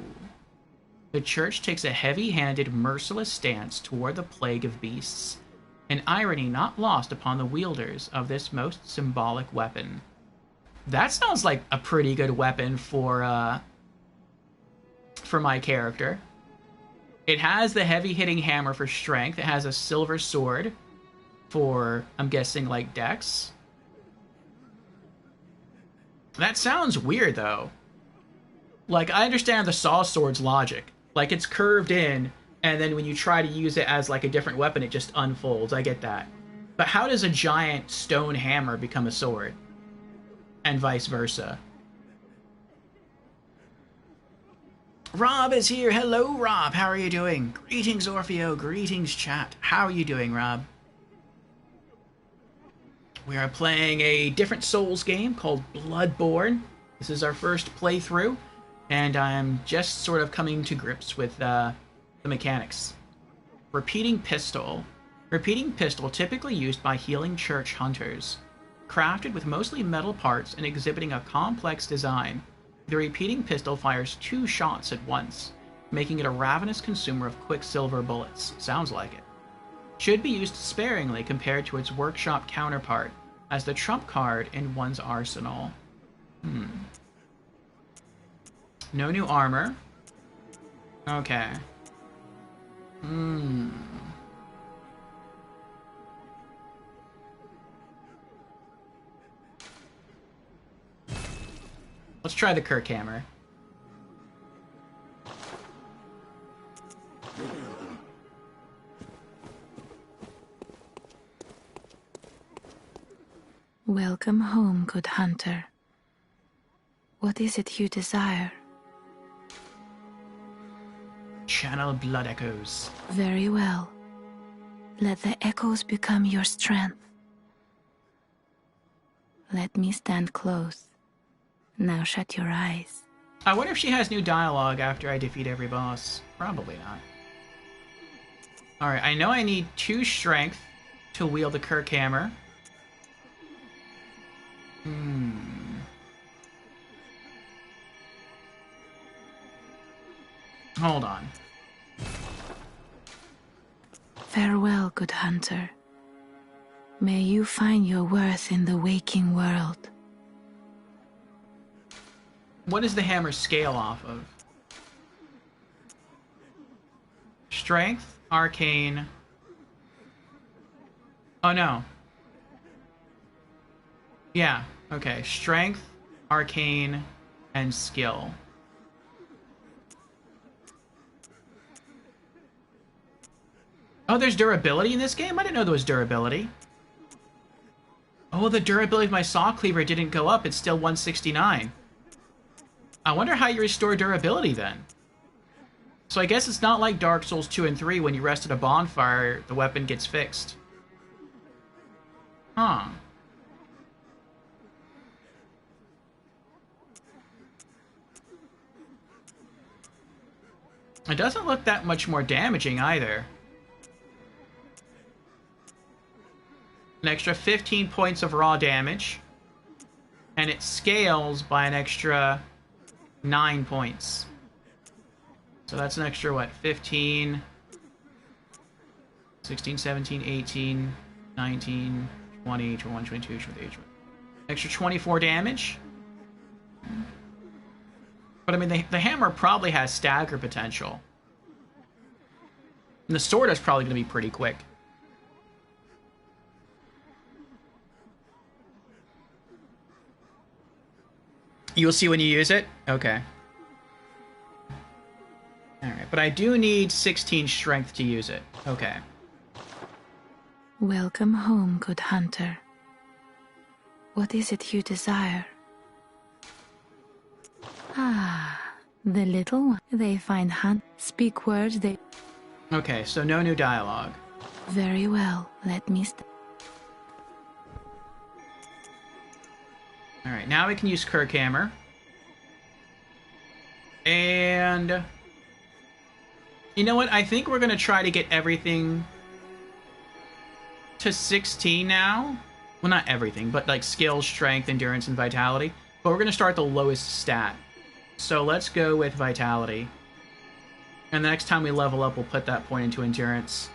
The church takes a heavy-handed, merciless stance toward the plague of beasts, an irony not lost upon the wielders of this most symbolic weapon. That sounds like a pretty good weapon for my character. It has the heavy-hitting hammer for strength. It has a silver sword for, I'm guessing, like, dex. That sounds weird, though. Like, I understand the saw sword's logic. Like, it's curved in, and then when you try to use it as, like, a different weapon, it just unfolds. I get that. But how does a giant stone hammer become a sword? And vice versa. Rob is here. Hello, Rob. How are you doing? Greetings, Orfeo. Greetings, chat. How are you doing, Rob? We are playing a different Souls game called Bloodborne. This is our first playthrough, and I'm just sort of coming to grips with the mechanics. Repeating pistol. Repeating pistol typically used by healing church hunters. Crafted with mostly metal parts and exhibiting a complex design, the repeating pistol fires 2 shots at once, making it a ravenous consumer of quicksilver bullets. Sounds like it. Should be used sparingly compared to its workshop counterpart as the trump card in one's arsenal. No new armor. Okay. Let's try the Kirkhammer. Welcome home, good hunter. What is it you desire? Channel blood echoes. Very well. Let the echoes become your strength. Let me stand close. Now shut your eyes. I wonder if she has new dialogue after I defeat every boss. Probably not. Alright, I know I need 2 strength to wield the Kirkhammer. Hold on. Farewell, good hunter. May you find your worth in the waking world. What does the hammer scale off of? Strength, arcane. Oh no. Yeah, okay. Strength, arcane, and skill. Oh, there's durability in this game? I didn't know there was durability. Oh, the durability of my saw cleaver didn't go up. It's still 169. I wonder how you restore durability then. So I guess it's not like Dark Souls 2 and 3 when you rest at a bonfire, the weapon gets fixed. Huh. It doesn't look that much more damaging either. An extra 15 points of raw damage. And it scales by an extra 9 points. So that's an extra, what, 15, 16, 17, 18, 19, 20, 21, 22, 23, 24. Extra 24 damage. But I mean, the hammer probably has stagger potential. And the sword is probably going to be pretty quick. You'll see when you use it? Okay. Alright, but I do need 16 strength to use it. Okay. Welcome home, good hunter. What is it you desire? Ah, the little one. They find hunt, speak words they... Okay, so no new dialogue. Very well, let me... Alright, now we can use Kirkhammer. And... you know what? I think we're going to try to get everything to 16 now. Well, not everything, but like skill, strength, endurance, and vitality. But we're going to start the lowest stat. So let's go with vitality. And the next time we level up, we'll put that point into endurance.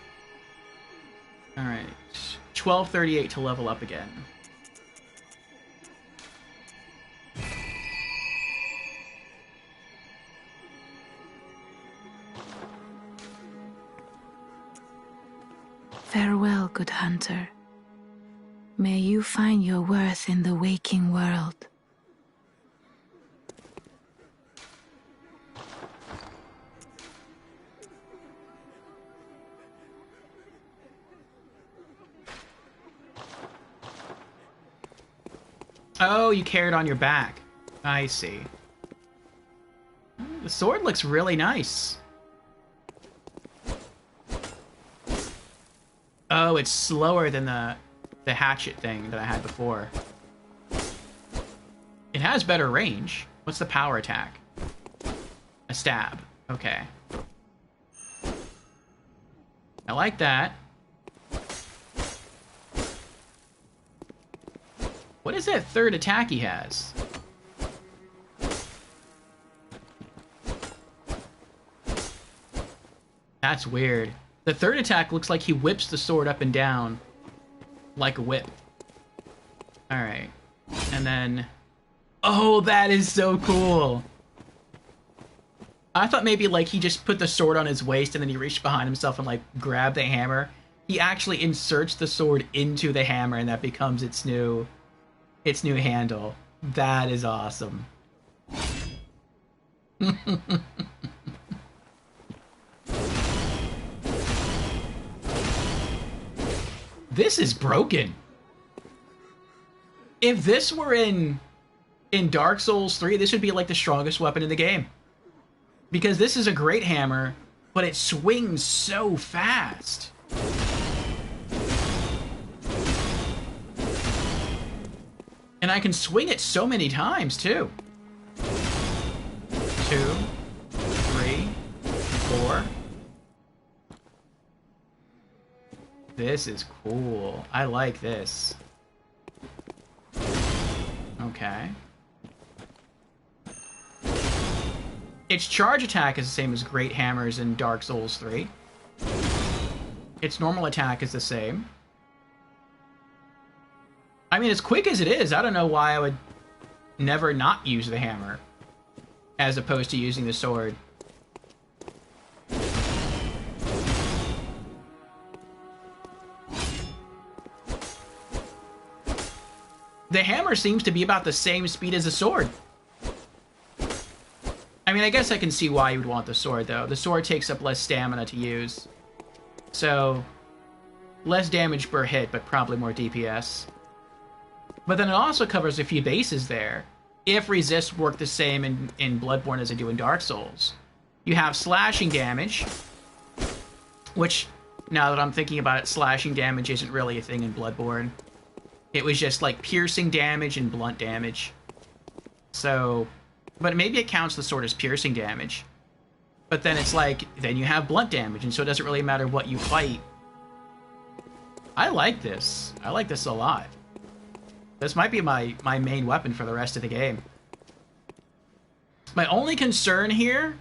Alright. 1238 to level up again. Farewell, good hunter. May you find your worth in the waking world. Oh, you carry it on your back. I see. The sword looks really nice. Oh, it's slower than the hatchet thing that I had before. It has better range. What's the power attack? A stab. Okay. I like that. What is that third attack he has? That's weird. The third attack looks like he whips the sword up and down like a whip. Alright. And then... oh, that is so cool! I thought maybe like he just put the sword on his waist and then he reached behind himself and like grabbed the hammer. He actually inserts the sword into the hammer and that becomes its new handle. That is awesome. This is broken. If this were in Dark Souls 3, this would be like the strongest weapon in the game. Because this is a great hammer, but it swings so fast. And I can swing it so many times, too. 2, 3, 4. This is cool. I like this. Okay. Its charge attack is the same as Great Hammers in Dark Souls 3. Its normal attack is the same. I mean, as quick as it is, I don't know why I would never not use the hammer as opposed to using the sword. The hammer seems to be about the same speed as the sword. I mean, I guess I can see why you would want the sword, though. The sword takes up less stamina to use. So, less damage per hit, but probably more DPS. But then it also covers a few bases there. If resists work the same in Bloodborne as they do in Dark Souls. You have slashing damage, which, now that I'm thinking about it, slashing damage isn't really a thing in Bloodborne. It was just like piercing damage and blunt damage. So, but maybe it counts the sword as piercing damage. But then it's like, then you have blunt damage, and so it doesn't really matter what you fight. I like this. I like this a lot. This might be my main weapon for the rest of the game. My only concern here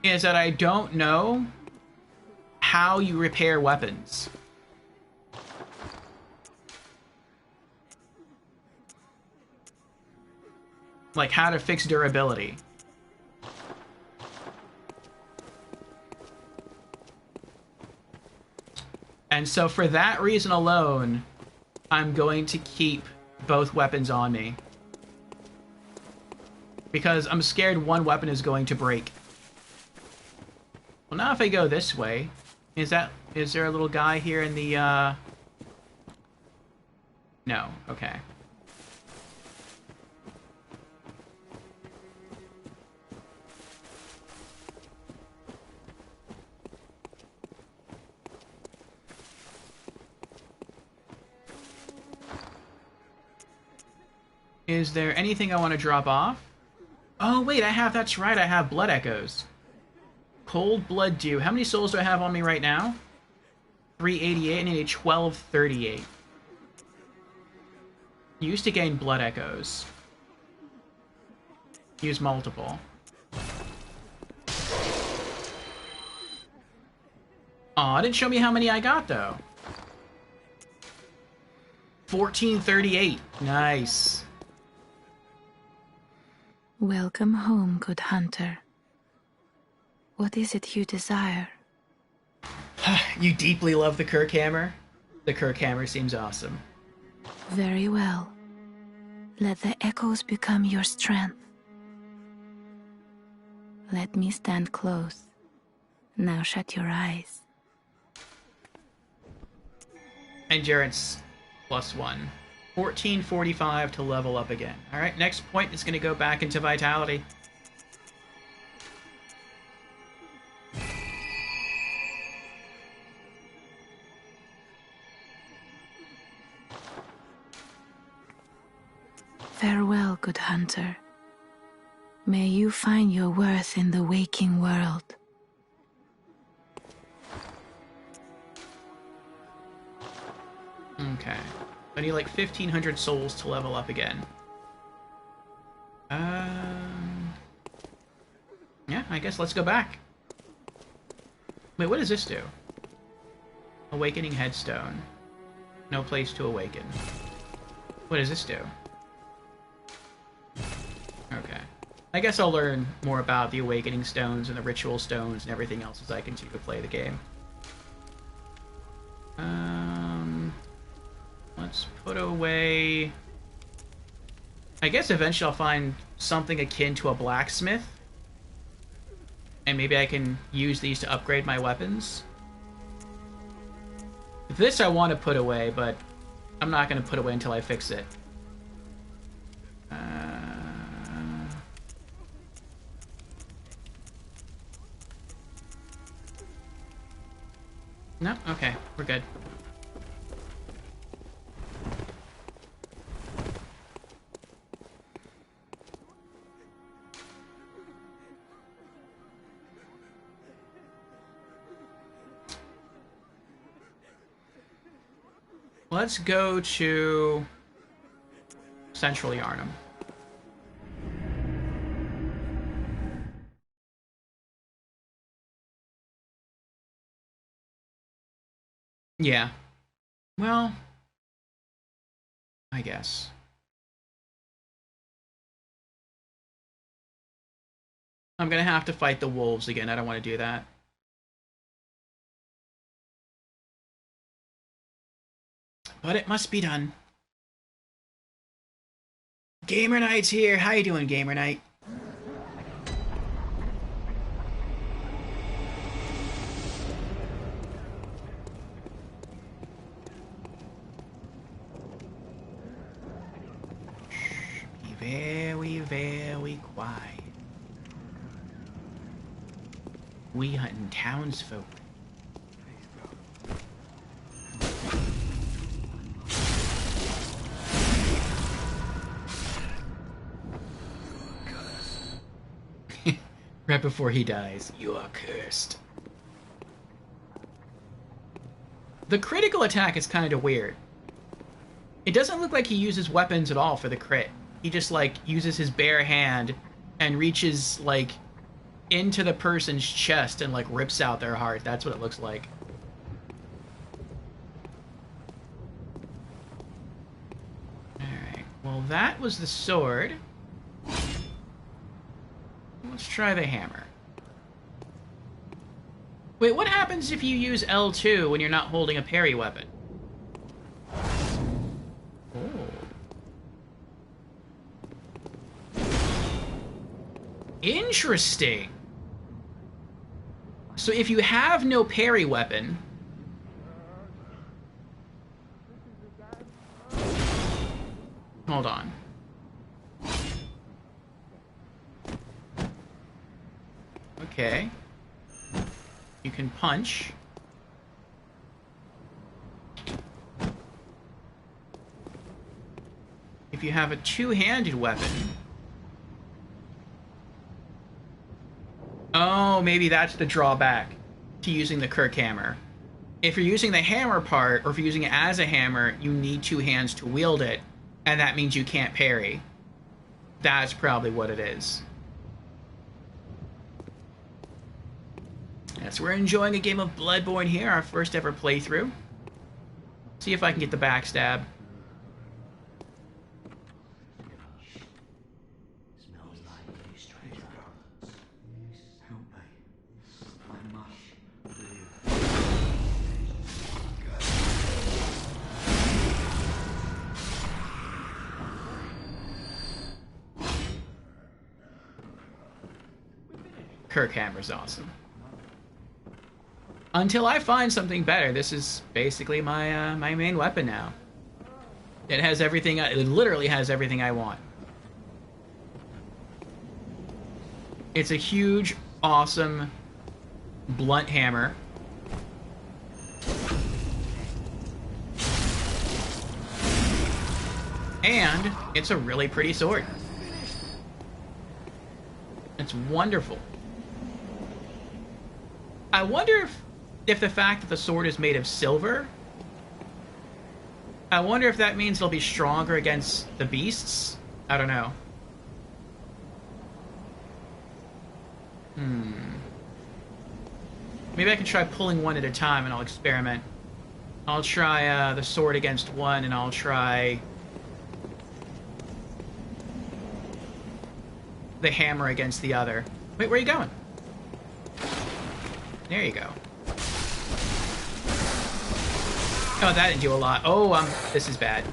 is that I don't know how you repair weapons. Like how to fix durability. And so for that reason alone, I'm going to keep both weapons on me. Because I'm scared one weapon is going to break. Well, now if I go this way, is there a little guy here in the, No, okay. Is there anything I want to drop off? Oh, wait, that's right, I have Blood Echoes. Cold Blood Dew. How many souls do I have on me right now? 388, I need a 1238. Used to gain Blood Echoes. Use multiple. Aw, it didn't show me how many I got, though. 1438. Nice. Welcome home, good hunter. What is it you desire? You deeply love the Kirk Hammer? The Kirk Hammer seems awesome. Very well. Let the echoes become your strength. Let me stand close. Now shut your eyes. Endurance +1. 1445 to level up again. Alright, next point is going to go back into Vitality. Farewell, good hunter. May you find your worth in the waking world. Okay. I need like 1,500 souls to level up again. Yeah, I guess let's go back. Wait, what does this do? Awakening Headstone. No place to awaken. What does this do? Okay. I guess I'll learn more about the Awakening Stones and the Ritual Stones and everything else as I continue to play the game. Let's put away... I guess eventually I'll find something akin to a blacksmith. And maybe I can use these to upgrade my weapons. This I want to put away, but I'm not going to put away until I fix it. No? Okay, we're good. Let's go to Central Yharnam. Yeah. Well, I guess. I'm gonna have to fight the wolves again. I don't want to do that. But it must be done. Gamer Knight's here. How you doing, Gamer Knight? Be very, very quiet. We hunting townsfolk. Right before he dies, you are cursed. The critical attack is kind of weird. It doesn't look like he uses weapons at all for the crit. He just, like, uses his bare hand and reaches, like, into the person's chest and, like, rips out their heart. That's what it looks like. Alright, well, that was the sword. Let's try the hammer. Wait, what happens if you use L2 when you're not holding a parry weapon? Interesting. So if you have no parry weapon... Hold on. Okay. You can punch. If you have a two-handed weapon... Oh, maybe that's the drawback to using the Kirk hammer. If you're using the hammer part, or if you're using it as a hammer, you need two hands to wield it, and that means you can't parry. That's probably what it is. Yes, we're enjoying a game of Bloodborne here, our first ever playthrough. See if I can get the backstab. Kirk hammer's awesome. Until I find something better, this is basically my my main weapon now. It has everything. It literally has everything I want. It's a huge, awesome, blunt hammer. And it's a really pretty sword. It's wonderful. I wonder if the fact that the sword is made of silver, I wonder if that means it'll be stronger against the beasts? I don't know. Maybe I can try pulling one at a time and I'll experiment. I'll try the sword against one and I'll try the hammer against the other. Wait, where are you going? There you go. Oh, that didn't do a lot. Oh, this is bad.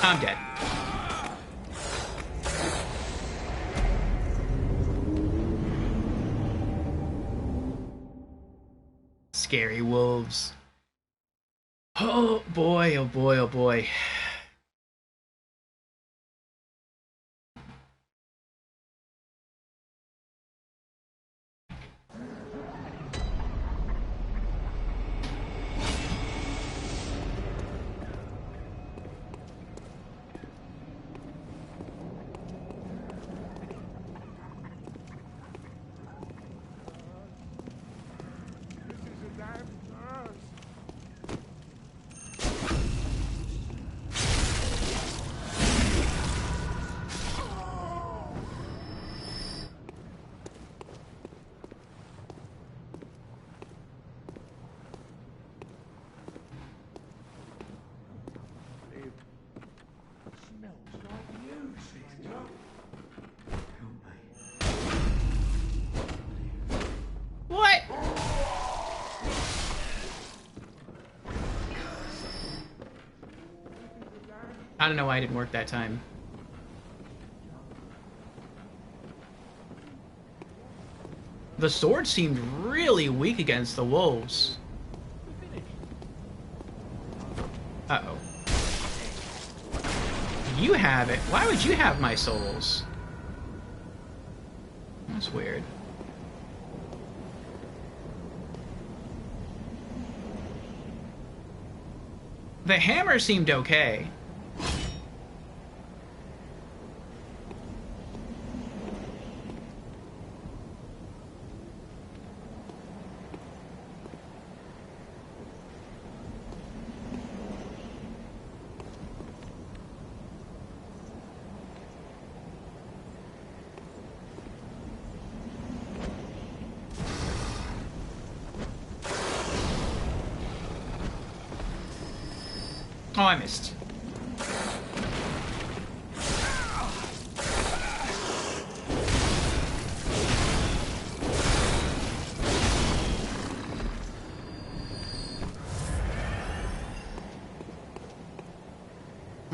I'm dead. Scary wolves. Oh boy, oh boy, oh boy. What? I don't know why it didn't work that time. The sword seemed really weak against the wolves. Uh-oh. You have it. Why would you have my souls? That's weird. The hammer seemed okay. Oh, I missed.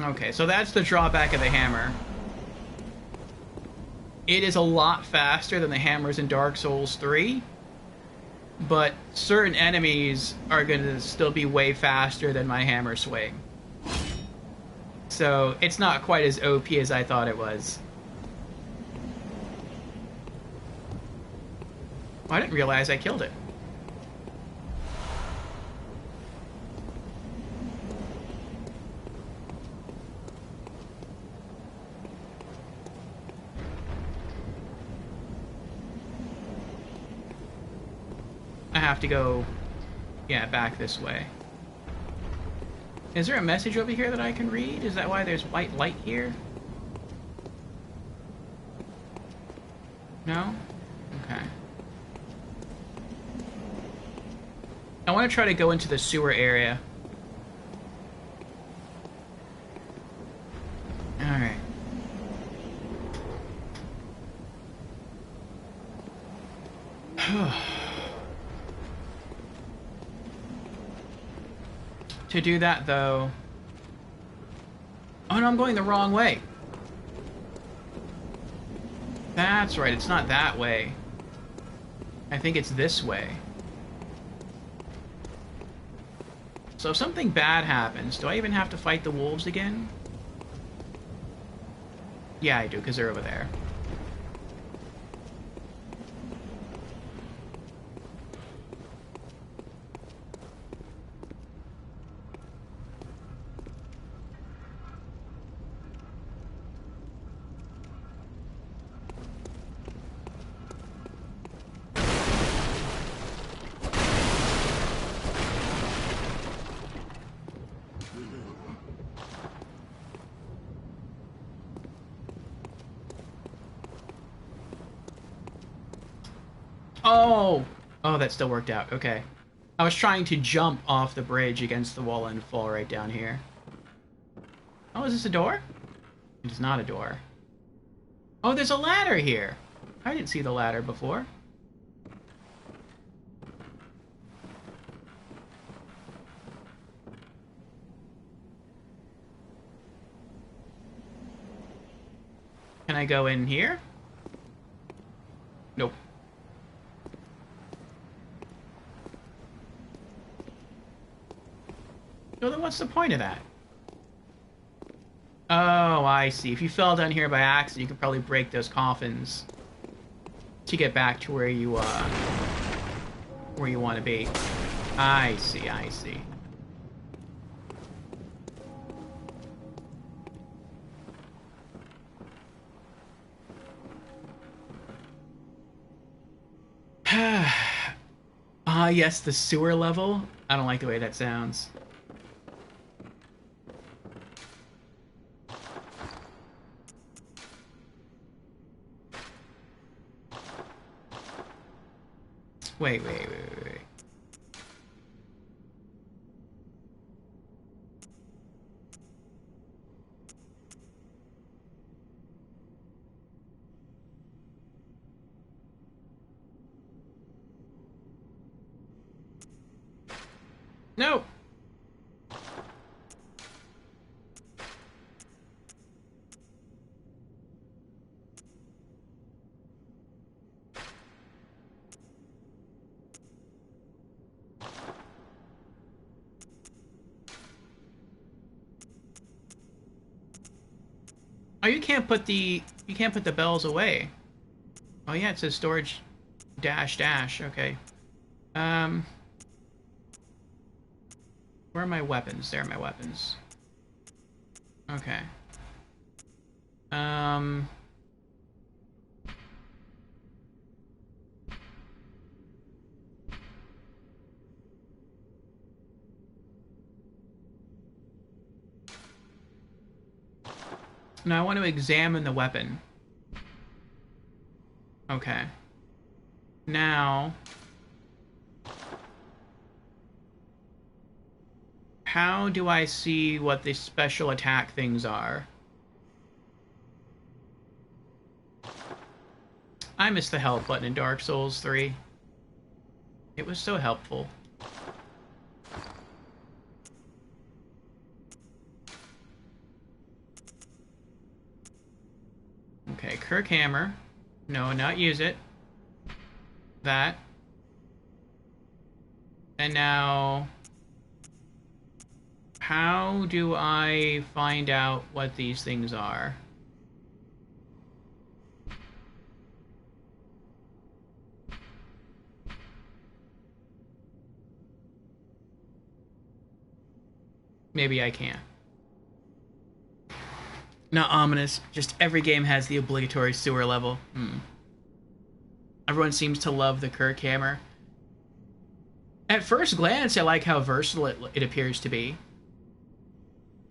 Okay, so that's the drawback of the hammer. It is a lot faster than the hammers in Dark Souls 3, but certain enemies are going to still be way faster than my hammer swing. So it's not quite as OP as I thought it was. I didn't realize I killed it. I have to go, yeah, back this way. Is there a message over here that I can read? Is that why there's white light here? No? Okay. I want to try to go into the sewer area. Alright. To do that, though... Oh no, I'm going the wrong way. That's right, it's not that way. I think it's this way. So if something bad happens, do I even have to fight the wolves again? Yeah, I do, because they're over there. Oh! Oh, that still worked out. Okay. I was trying to jump off the bridge against the wall and fall right down here. Oh, is this a door? It is not a door. Oh, there's a ladder here! I didn't see the ladder before. Can I go in here? Nope. So then what's the point of that? Oh, I see. If you fell down here by accident, you could probably break those coffins to get back to where you want to be. I see, I see. Ah, yes, the sewer level. I don't like the way that sounds. Wait. No! Oh, you can't put the bells away. Oh yeah, it says storage dash. Okay. Where are my weapons? There are my weapons. Okay. Now I want to examine the weapon. Okay. Now... How do I see what the special attack things are? I miss the help button in Dark Souls 3. It was so helpful. Okay, Kirk Hammer. No, not use it. That. And now... how do I find out what these things are? Maybe I can't. Not ominous, just every game has the obligatory sewer level. Everyone seems to love the Kirk Hammer. At first glance, I like how versatile it appears to be.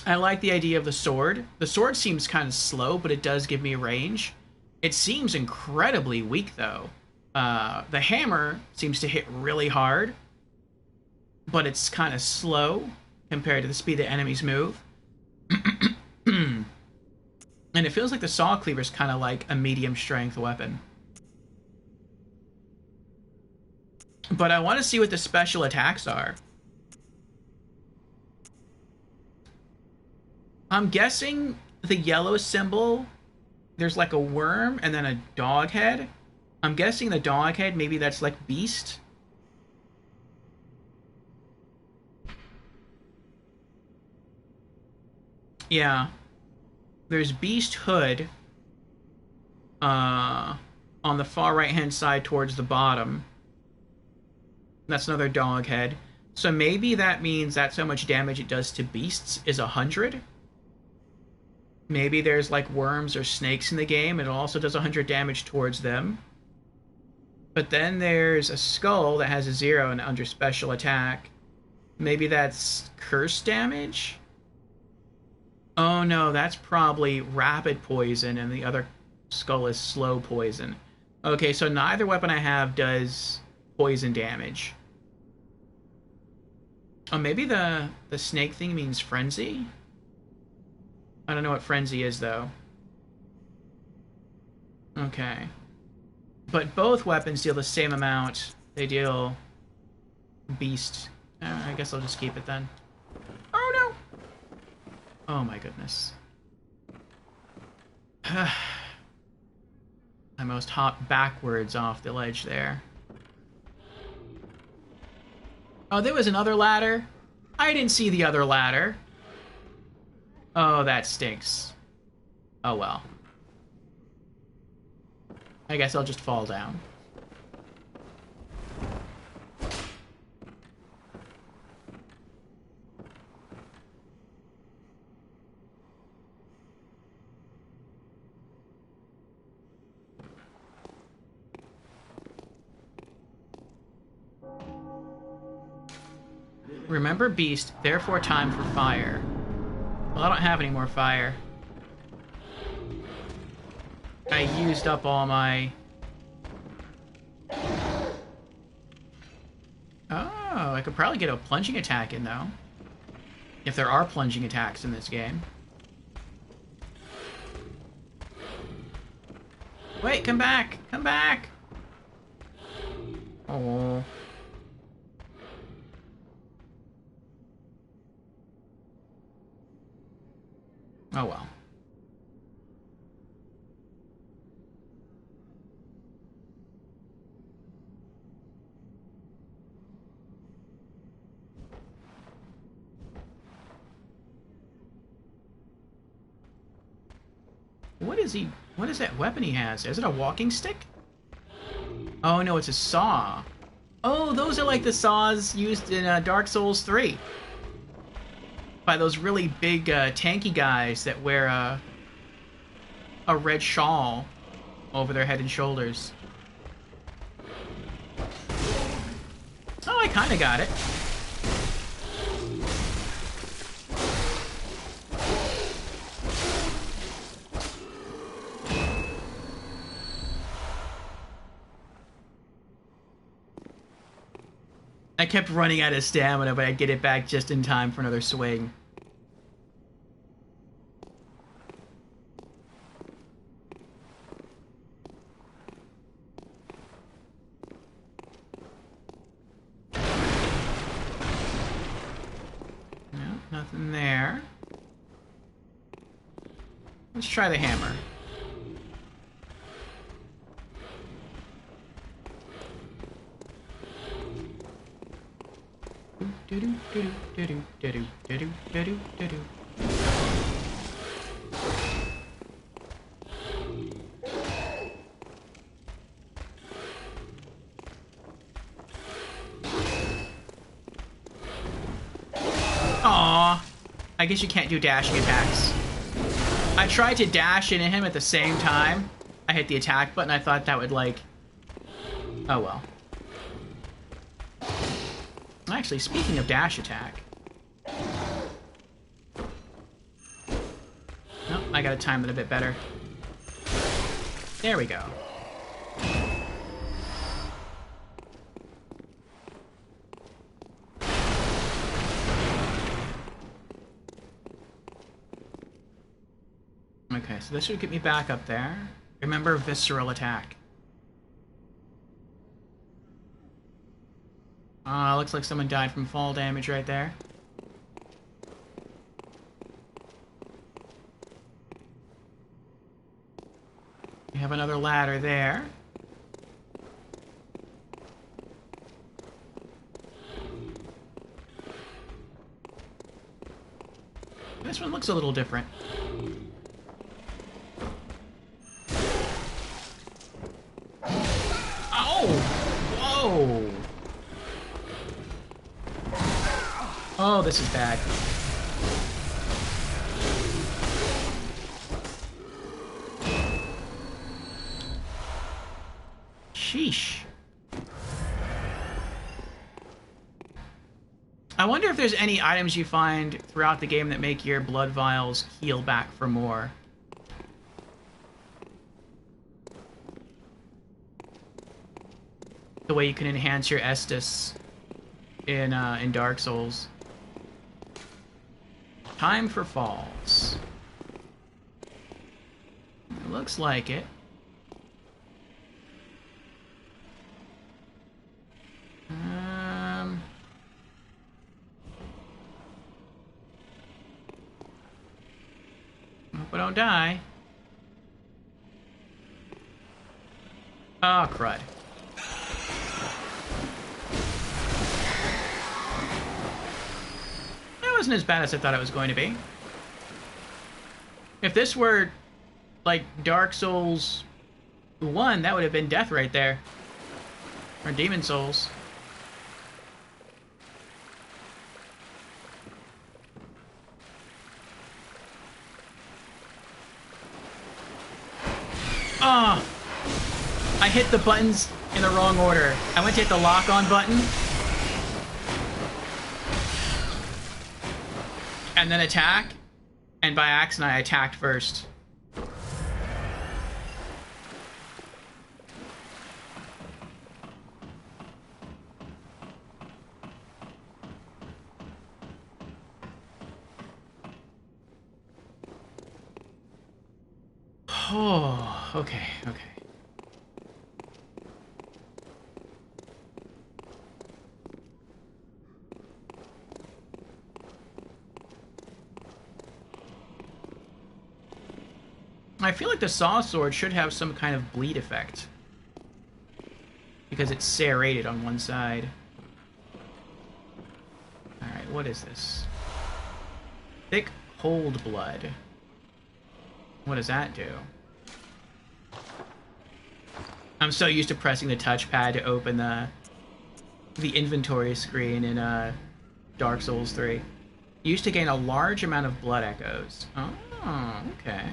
I like the idea of the sword. The sword seems kind of slow, but it does give me range. It seems incredibly weak, though. The hammer seems to hit really hard, but it's kind of slow compared to the speed that enemies move. And it feels like the saw cleaver is kind of like a medium strength weapon. But I want to see what the special attacks are. I'm guessing the yellow symbol, there's like a worm and then a dog head. I'm guessing the dog head, maybe that's like Beast. Yeah. There's Beast Hood on the far right-hand side towards the bottom. That's another dog head. So maybe that means that's how much damage it does to beasts is 100. Maybe there's like worms or snakes in the game and it also does 100 damage towards them. But then there's a skull that has a 0 and under special attack. Maybe that's curse damage? Oh no, that's probably rapid poison and the other skull is slow poison. Okay, so neither weapon I have does poison damage. Oh, maybe the snake thing means frenzy? I don't know what frenzy is, though. Okay. But both weapons deal the same amount. They deal... beast. I guess I'll just keep it then. Oh, no! Oh, my goodness. I almost hopped backwards off the ledge there. Oh, there was another ladder? I didn't see the other ladder. Oh, that stinks. Oh, well. I guess I'll just fall down. Remember Beast, therefore time for fire. Well, I don't have any more fire. I used up all my... Oh, I could probably get a plunging attack in, though. If there are plunging attacks in this game. Wait, come back! Come back! Oh... Oh well. What is that weapon he has? Is it a walking stick? Oh no, it's a saw. Oh, those are like the saws used in Dark Souls 3. By those really big tanky guys that wear a red shawl over their head and shoulders. Oh, I kind of got it. I kept running out of stamina, but I'd get it back just in time for another swing. No, nothing there. Let's try the hammer. Aw, I guess you can't do dashing attacks. I tried to dash into him at the same time. I hit the attack button. I thought that would, like... Oh, well. Actually, speaking of dash attack... Nope, I gotta time it a bit better. There we go. Okay, so this should get me back up there. Remember visceral attack. Looks like someone died from fall damage right there. We have another ladder there. This one looks a little different. Whoa! Oh, this is bad. Sheesh. I wonder if there's any items you find throughout the game that make your blood vials heal back for more. The way you can enhance your Estus in Dark Souls. Time for falls. It looks like it. Hope I don't die. Oh, crud. That wasn't as bad as I thought it was going to be. If this were, like, Dark Souls 1, that would have been death right there. Or Demon Souls. Oh! I hit the buttons in the wrong order. I went to hit the lock-on button. And then attack. And by accident, I attacked first. Oh, okay, okay. I feel like the Saw Sword should have some kind of bleed effect. Because it's serrated on one side. Alright, what is this? Thick Hold Blood. What does that do? I'm so used to pressing the touchpad to open the inventory screen in Dark Souls 3. You used to gain a large amount of blood echoes. Oh, okay.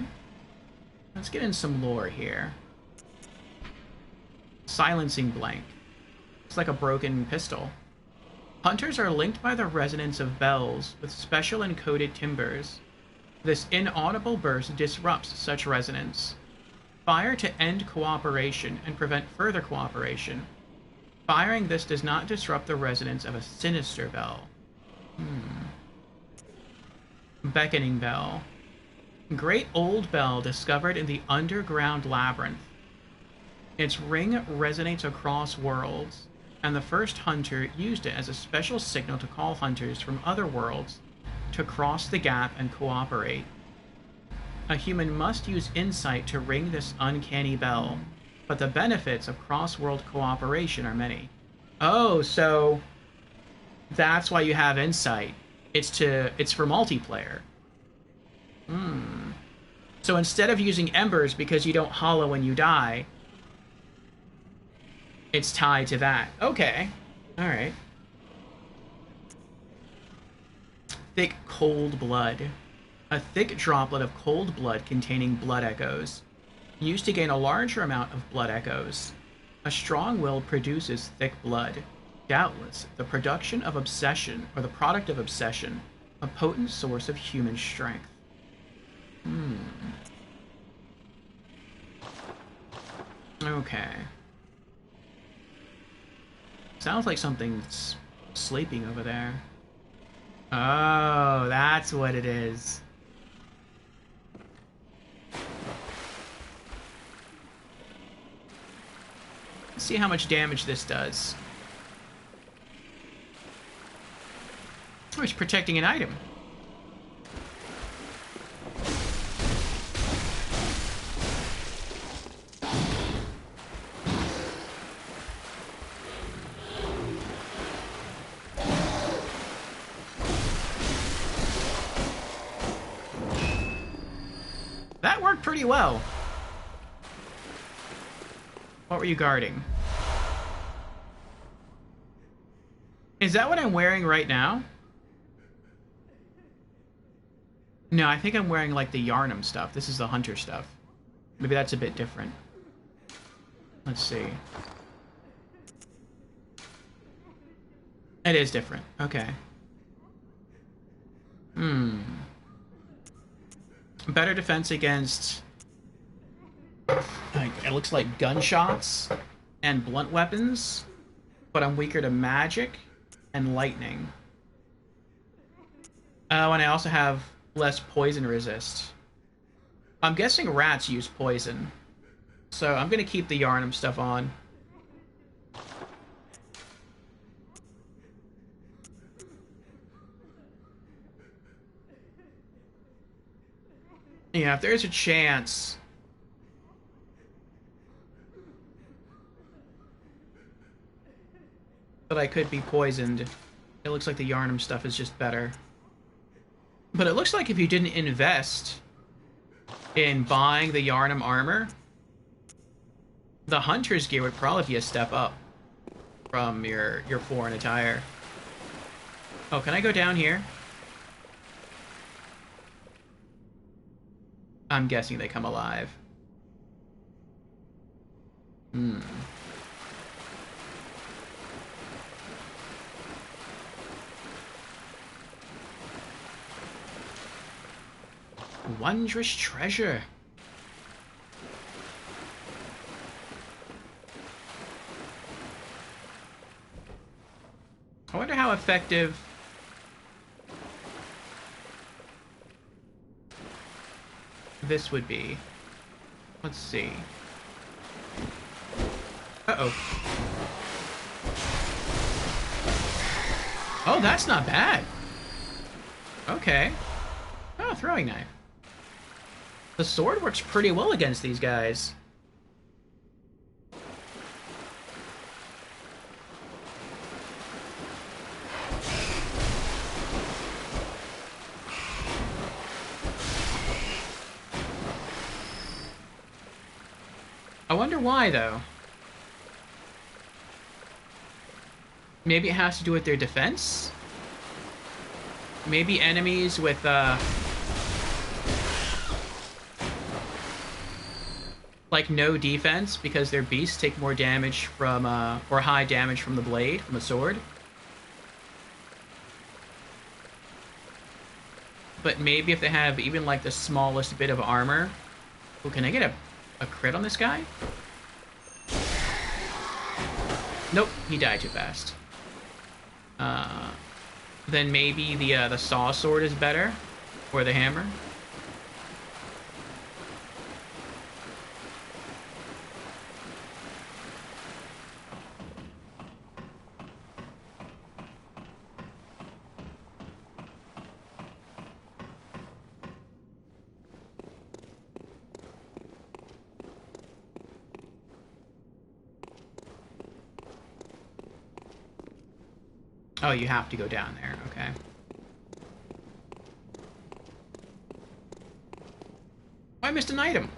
Let's get in some lore here. Silencing Blank. It's like a broken pistol. Hunters are linked by the resonance of bells with special encoded timbers. This inaudible burst disrupts such resonance. Fire to end cooperation and prevent further cooperation. Firing this does not disrupt the resonance of a sinister bell. Beckoning bell. Great old bell discovered in the underground labyrinth. Its ring resonates across worlds, and the first hunter used it as a special signal to call hunters from other worlds to cross the gap and cooperate. A human must use insight to ring this uncanny bell, but the benefits of cross-world cooperation are many. Oh, so that's why you have insight. It's for multiplayer. So instead of using embers because you don't hollow when you die, it's tied to that. Okay. Alright. Thick cold blood. A thick droplet of cold blood containing blood echoes. Used to gain a larger amount of blood echoes. A strong will produces thick blood. Doubtless, the production of obsession, or the product of obsession, a potent source of human strength. Okay. Sounds like something's sleeping over there. Oh, that's what it is. Let's see how much damage this does. Oh, it's protecting an item. That worked pretty well. What were you guarding? Is that what I'm wearing right now? No, I think I'm wearing like the Yharnam stuff. This is the hunter stuff. Maybe that's a bit different. Let's see. It is different. Okay. Better defense against... it looks like gunshots and blunt weapons, but I'm weaker to magic and lightning. Oh, and I also have less poison resist. I'm guessing rats use poison, so I'm gonna keep the Yharnam stuff on. Yeah, if there's a chance... that I could be poisoned, it looks like the Yharnam stuff is just better. But it looks like if you didn't invest in buying the Yharnam armor, the hunter's gear would probably be a step up from your foreign attire. Oh, can I go down here? I'm guessing they come alive. Wondrous treasure. I wonder how effective this would be. Let's see. Uh-oh. Oh, that's not bad. Okay. Oh, throwing knife. The sword works pretty well against these guys. I wonder why, though. Maybe it has to do with their defense? Maybe enemies with, like, no defense because their beasts take more damage from, or high damage from the blade, from the sword. But maybe if they have even, like, the smallest bit of armor... Oh, can I get a crit on this guy? Nope, he died too fast. Then maybe the saw sword is better, or the hammer. Oh, you have to go down there, okay. Oh, I missed an item.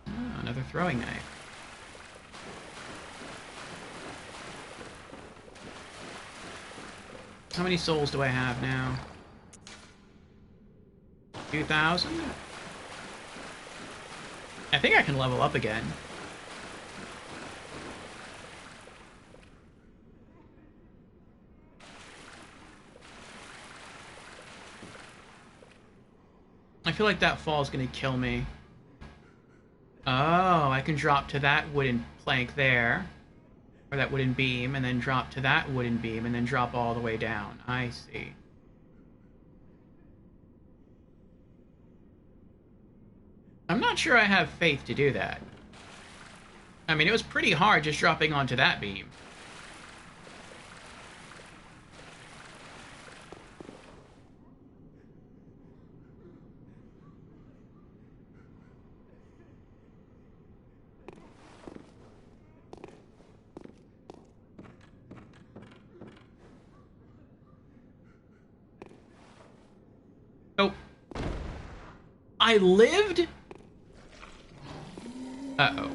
Oh, another throwing knife. How many souls do I have now? 2,000? I think I can level up again. I feel like that fall is gonna kill me. Oh, I can drop to that wooden plank there. Or that wooden beam, and then drop to that wooden beam, and then drop all the way down. I see. I'm not sure I have faith to do that. I mean, it was pretty hard just dropping onto that beam. Oh. I lived? Uh-oh.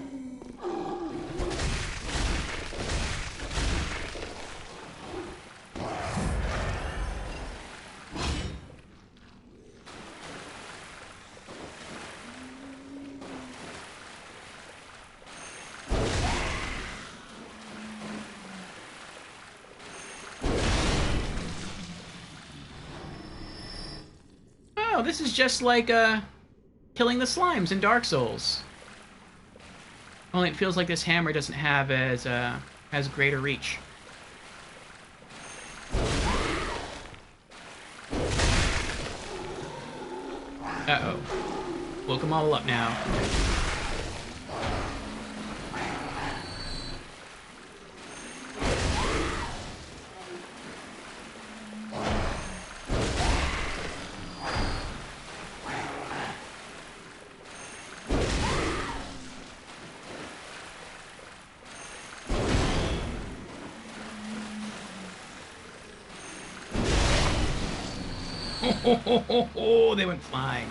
Oh, this is just like, killing the slimes in Dark Souls. Only it feels like this hammer doesn't have as greater reach. Uh-oh. Woke them all up now. Oh, they went flying.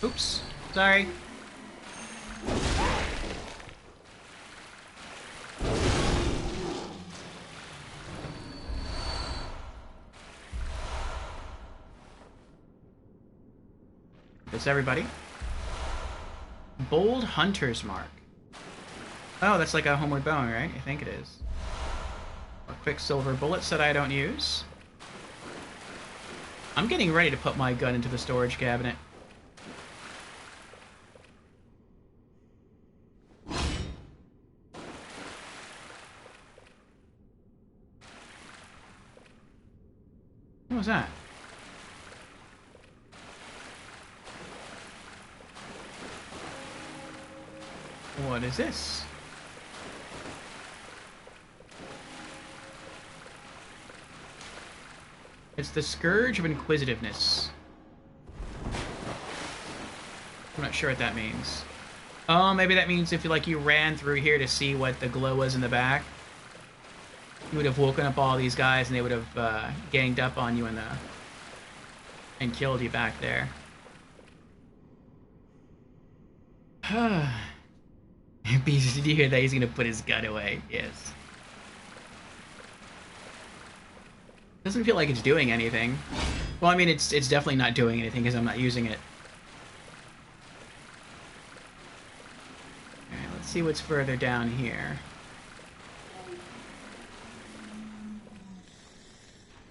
Oops, sorry. That's everybody. Bold Hunter's Mark. Oh, that's like a homeward bone, right? I think it is. Or quicksilver bullets that I don't use. I'm getting ready to put my gun into the storage cabinet. What was that? What is this? It's the Scourge of Inquisitiveness. I'm not sure what that means. Oh, maybe that means if you ran through here to see what the glow was in the back, you would have woken up all these guys and they would have ganged up on you and killed you back there. Beast, did you hear that? He's gonna put his gun away. Yes. Doesn't feel like it's doing anything. Well, I mean, it's definitely not doing anything because I'm not using it. see what's further down here.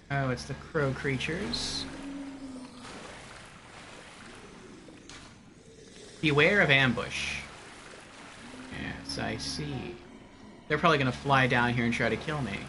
Oh, it's the crow creatures. Beware of ambush. Yes, I see. They're probably gonna fly down here and try to kill me.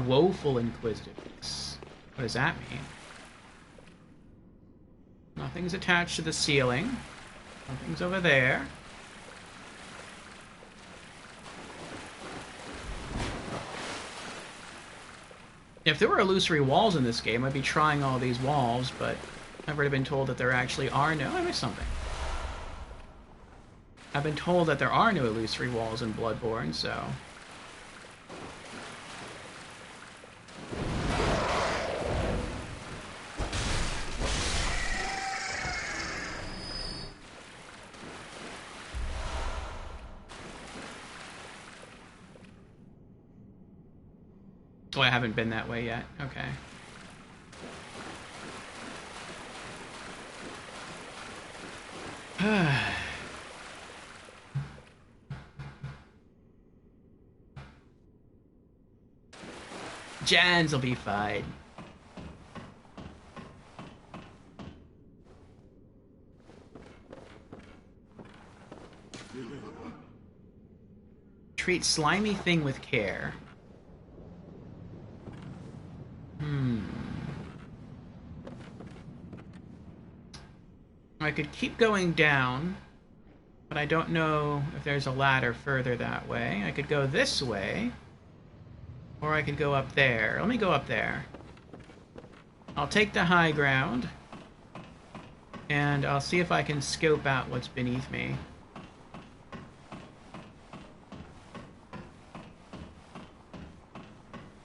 Woeful inquisitiveness. What does that mean? Nothing's attached to the ceiling. Nothing's over there. If there were illusory walls in this game, I'd be trying all these walls, but I've already been told that there actually are no... I missed something. I've been told that there are no illusory walls in Bloodborne, so... Oh, I haven't been that way yet. Okay. Jans will be fine. Treat slimy thing with care. I could keep going down, but I don't know if there's a ladder further that way. I could go this way, or I could go up there. Let me go up there. I'll take the high ground, and I'll see if I can scope out what's beneath me.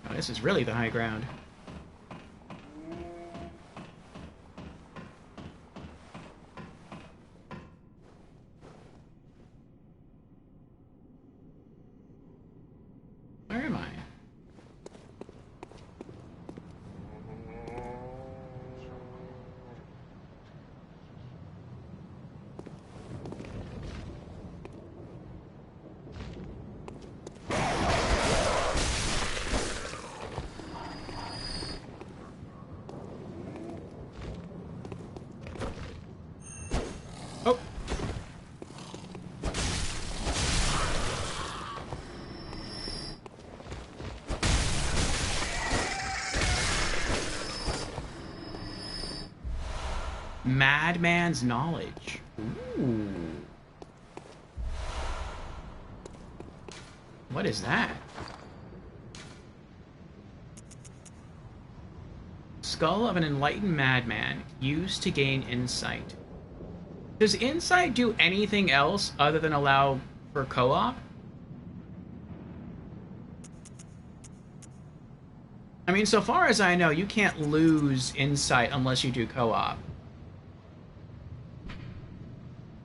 Oh, this is really the high ground. Where am I? Oh. Madman's knowledge. Ooh. What is that? Skull of an enlightened madman used to gain insight. Does insight do anything else other than allow for co-op? I mean, so far as I know, you can't lose insight unless you do co-op.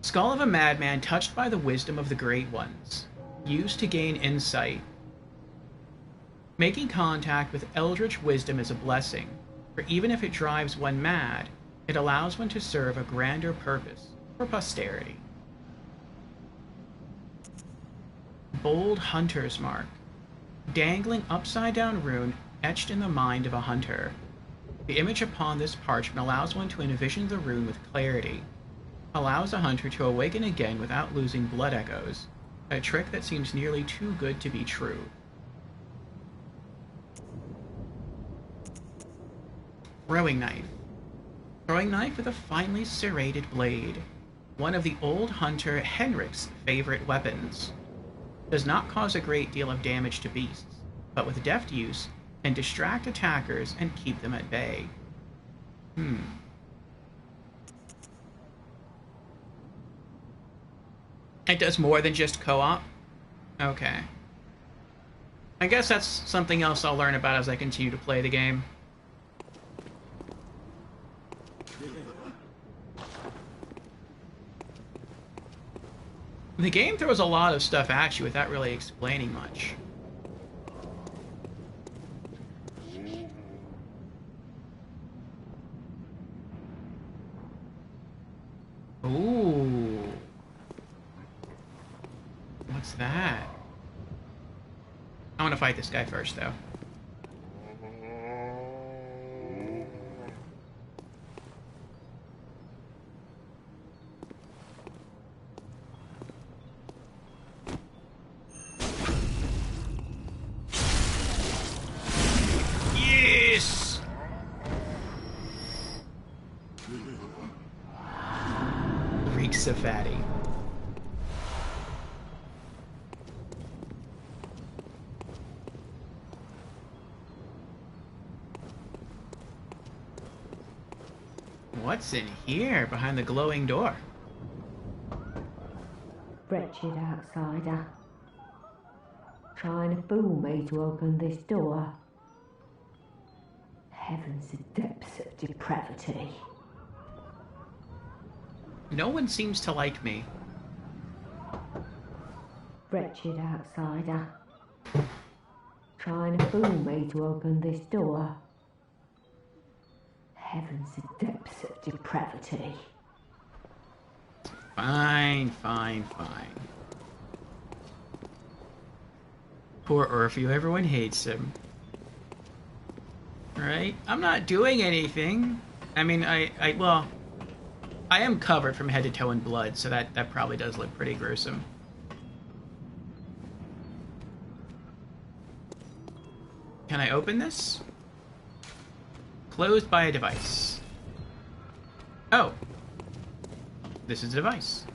Skull of a madman touched by the wisdom of the Great Ones, used to gain insight. Making contact with eldritch wisdom is a blessing, for even if it drives one mad, it allows one to serve a grander purpose for posterity. Bold Hunter's Mark. Dangling upside-down rune etched in the mind of a hunter. The image upon this parchment allows one to envision the rune with clarity. Allows a hunter to awaken again without losing blood echoes, a trick that seems nearly too good to be true. Throwing knife. Throwing knife with a finely serrated blade. One of the old hunter Henrik's favorite weapons. Does not cause a great deal of damage to beasts, but with deft use, can distract attackers and keep them at bay. It does more than just co-op? Okay. I guess that's something else I'll learn about as I continue to play the game. The game throws a lot of stuff at you without really explaining much. Ooh. What's that? I want to fight this guy first, though. Yes! Reeks of fatty. What's in here behind the glowing door? Wretched outsider. Trying to fool me to open this door. Heavens, the depths of depravity. No one seems to like me. Wretched outsider. Trying to fool me to open this door. Heavens, the depths of depravity. Fine, fine, fine. Poor Orpheus, everyone hates him. Right? I'm not doing anything. I mean, well, I am covered from head to toe in blood, so that probably does look pretty gruesome. Can I open this? Closed by a device. Oh. This is a device.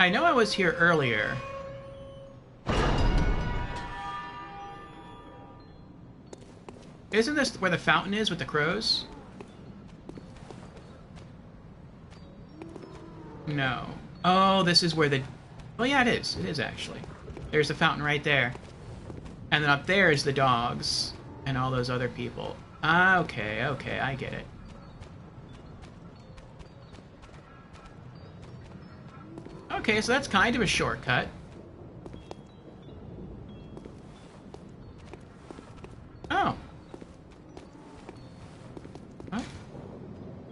I know I was here earlier. Isn't this where the fountain is with the crows? No. Oh, this is where the... Well, yeah, it is. It is, actually. There's the fountain right there. And then up there is the dogs. And all those other people. Ah, okay, okay, I get it. Okay, so that's kind of a shortcut. Oh. Huh?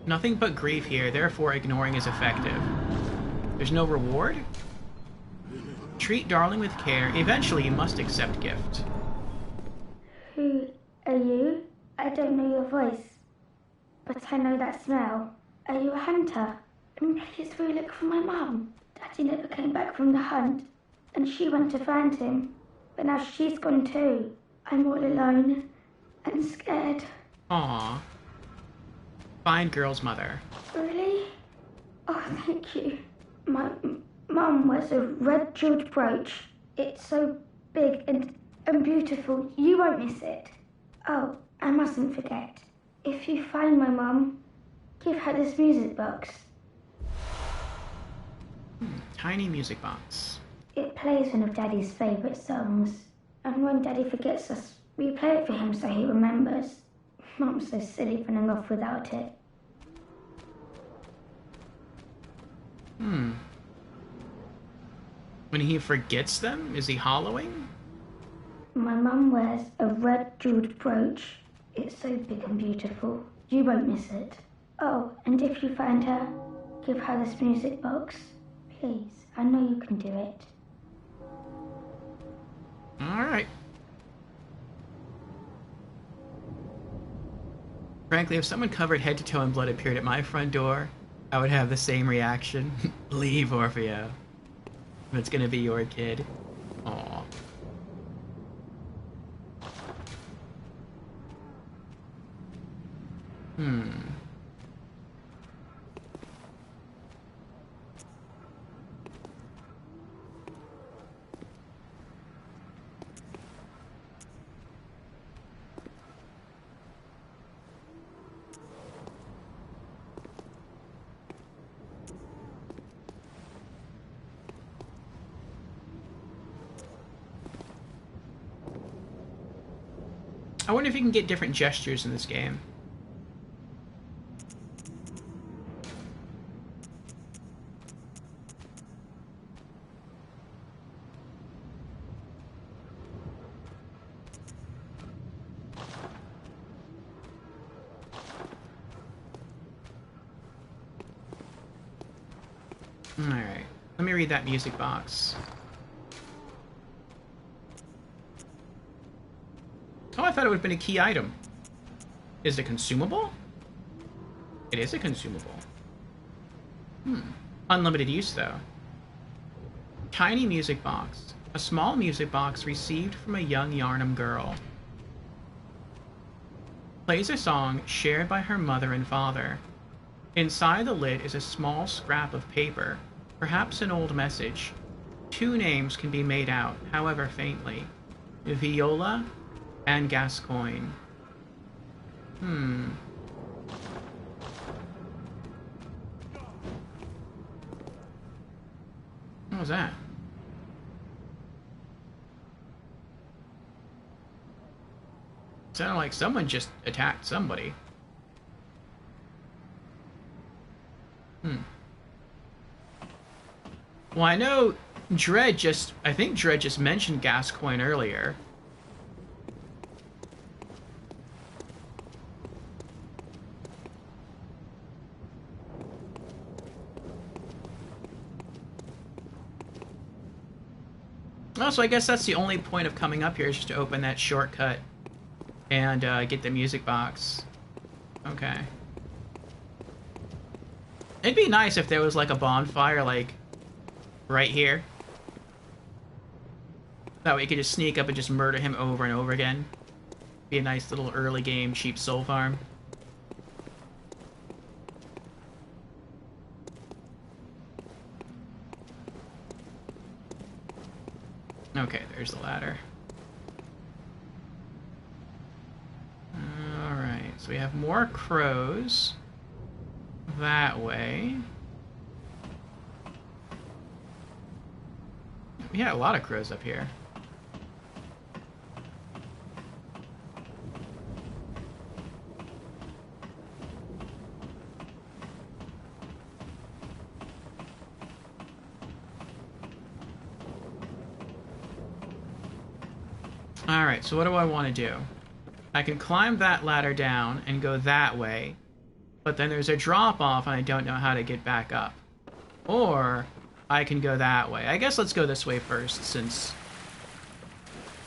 Nothing but grief here, therefore ignoring is effective. There's no reward? Treat darling with care. Eventually you must accept gift. Who are you? I don't know your voice, but I know that smell. Are you a hunter? And please will you look for my mum? Daddy never came back from the hunt, and she went to find him, but now she's gone too. I'm all alone and scared. Aww. Fine girl's mother. Really? Oh, thank you. My mum wears a red jeweled brooch. It's so big and beautiful. You won't miss it. Oh, I mustn't forget. If you find my mum, give her this music box. Tiny music box. It plays one of Daddy's favourite songs. And when Daddy forgets us, we play it for him so he remembers. Mum's so silly running off without it. When he forgets them, is he hollowing? My mum wears a red jeweled brooch. It's so big and beautiful. You won't miss it. Oh, and if you find her, give her this music box. Please, I know you can do it. Alright. Frankly, if someone covered head to toe in blood appeared at my front door, I would have the same reaction. Leave, Orfeo. If it's gonna be your kid. Aw. Hmm. I wonder if you can get different gestures in this game. Alright, let me read that music box. Oh, I thought it would have been a key item. Is it consumable? It is a consumable. Unlimited use, though. Tiny music box. A small music box received from a young Yharnam girl. Plays a song shared by her mother and father. Inside the lid is a small scrap of paper, perhaps an old message. 2 names can be made out, however faintly. Viola and Gascoigne. What was that? Sounded like someone just attacked somebody. Well, I know I think Dredd just mentioned Gascoigne earlier. Oh, so I guess that's the only point of coming up here, is just to open that shortcut and get the music box. Okay. It'd be nice if there was like a bonfire, like, right here. That way you could just sneak up and just murder him over and over again. Be a nice little early game cheap soul farm. Okay, there's the ladder. Alright, so we have more crows that way. We had a lot of crows up here. Alright, so what do I want to do? I can climb that ladder down and go that way, but then there's a drop-off and I don't know how to get back up. Or I can go that way. I guess let's go this way first, since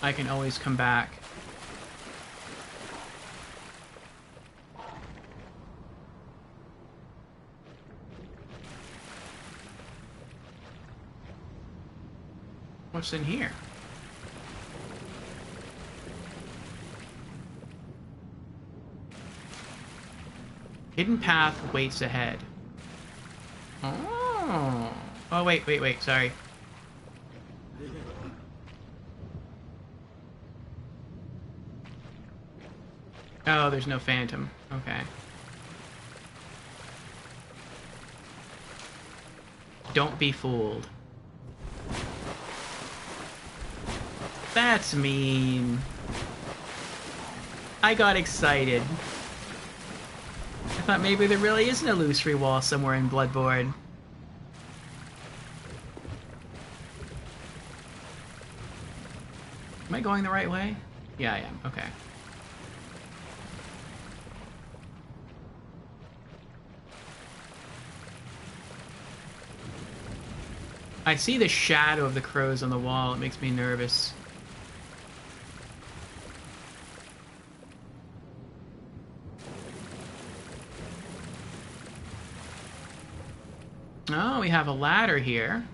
I can always come back. What's in here? Hidden path waits ahead. Oh. Oh, wait, sorry. Oh, there's no phantom. Okay. Don't be fooled. That's mean. I got excited. I thought maybe there really is an illusory wall somewhere in Bloodborne. Am I going the right way? Yeah, I am. Okay. I see the shadow of the crows on the wall. It makes me nervous. Oh, we have a ladder here.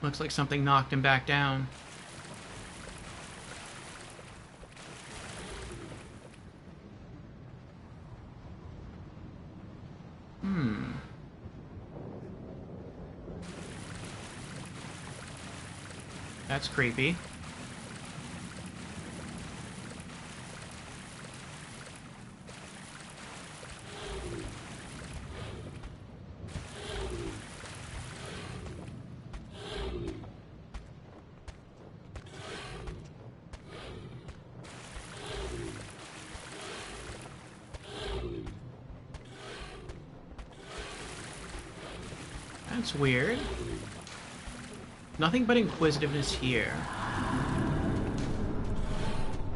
Looks like something knocked him back down. That's creepy. That's weird. Nothing but inquisitiveness here.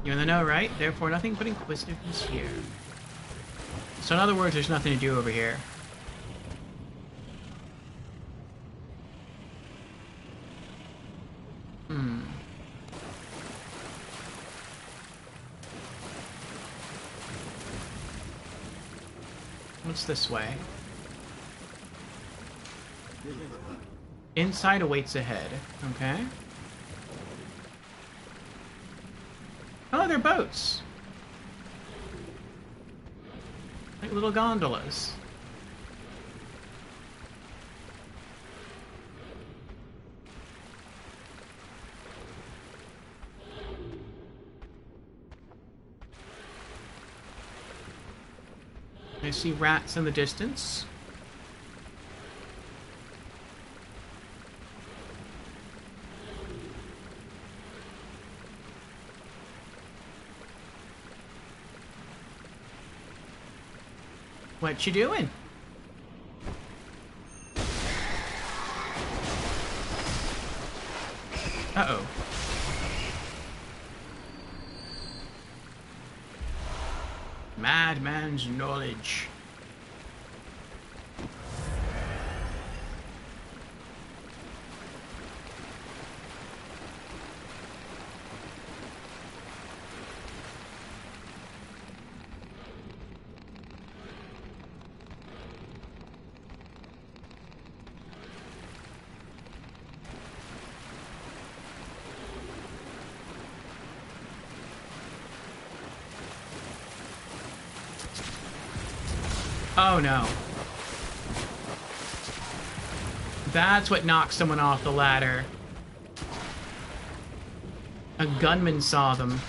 You're in the know, right? Therefore, nothing but inquisitiveness here. So in other words, there's nothing to do over here. What's this way? Inside awaits ahead. Okay. Oh, they're boats. Like little gondolas. I see rats in the distance. What you doing? Uh-oh. Madman's knowledge. Oh no. That's what knocked someone off the ladder. A gunman saw them.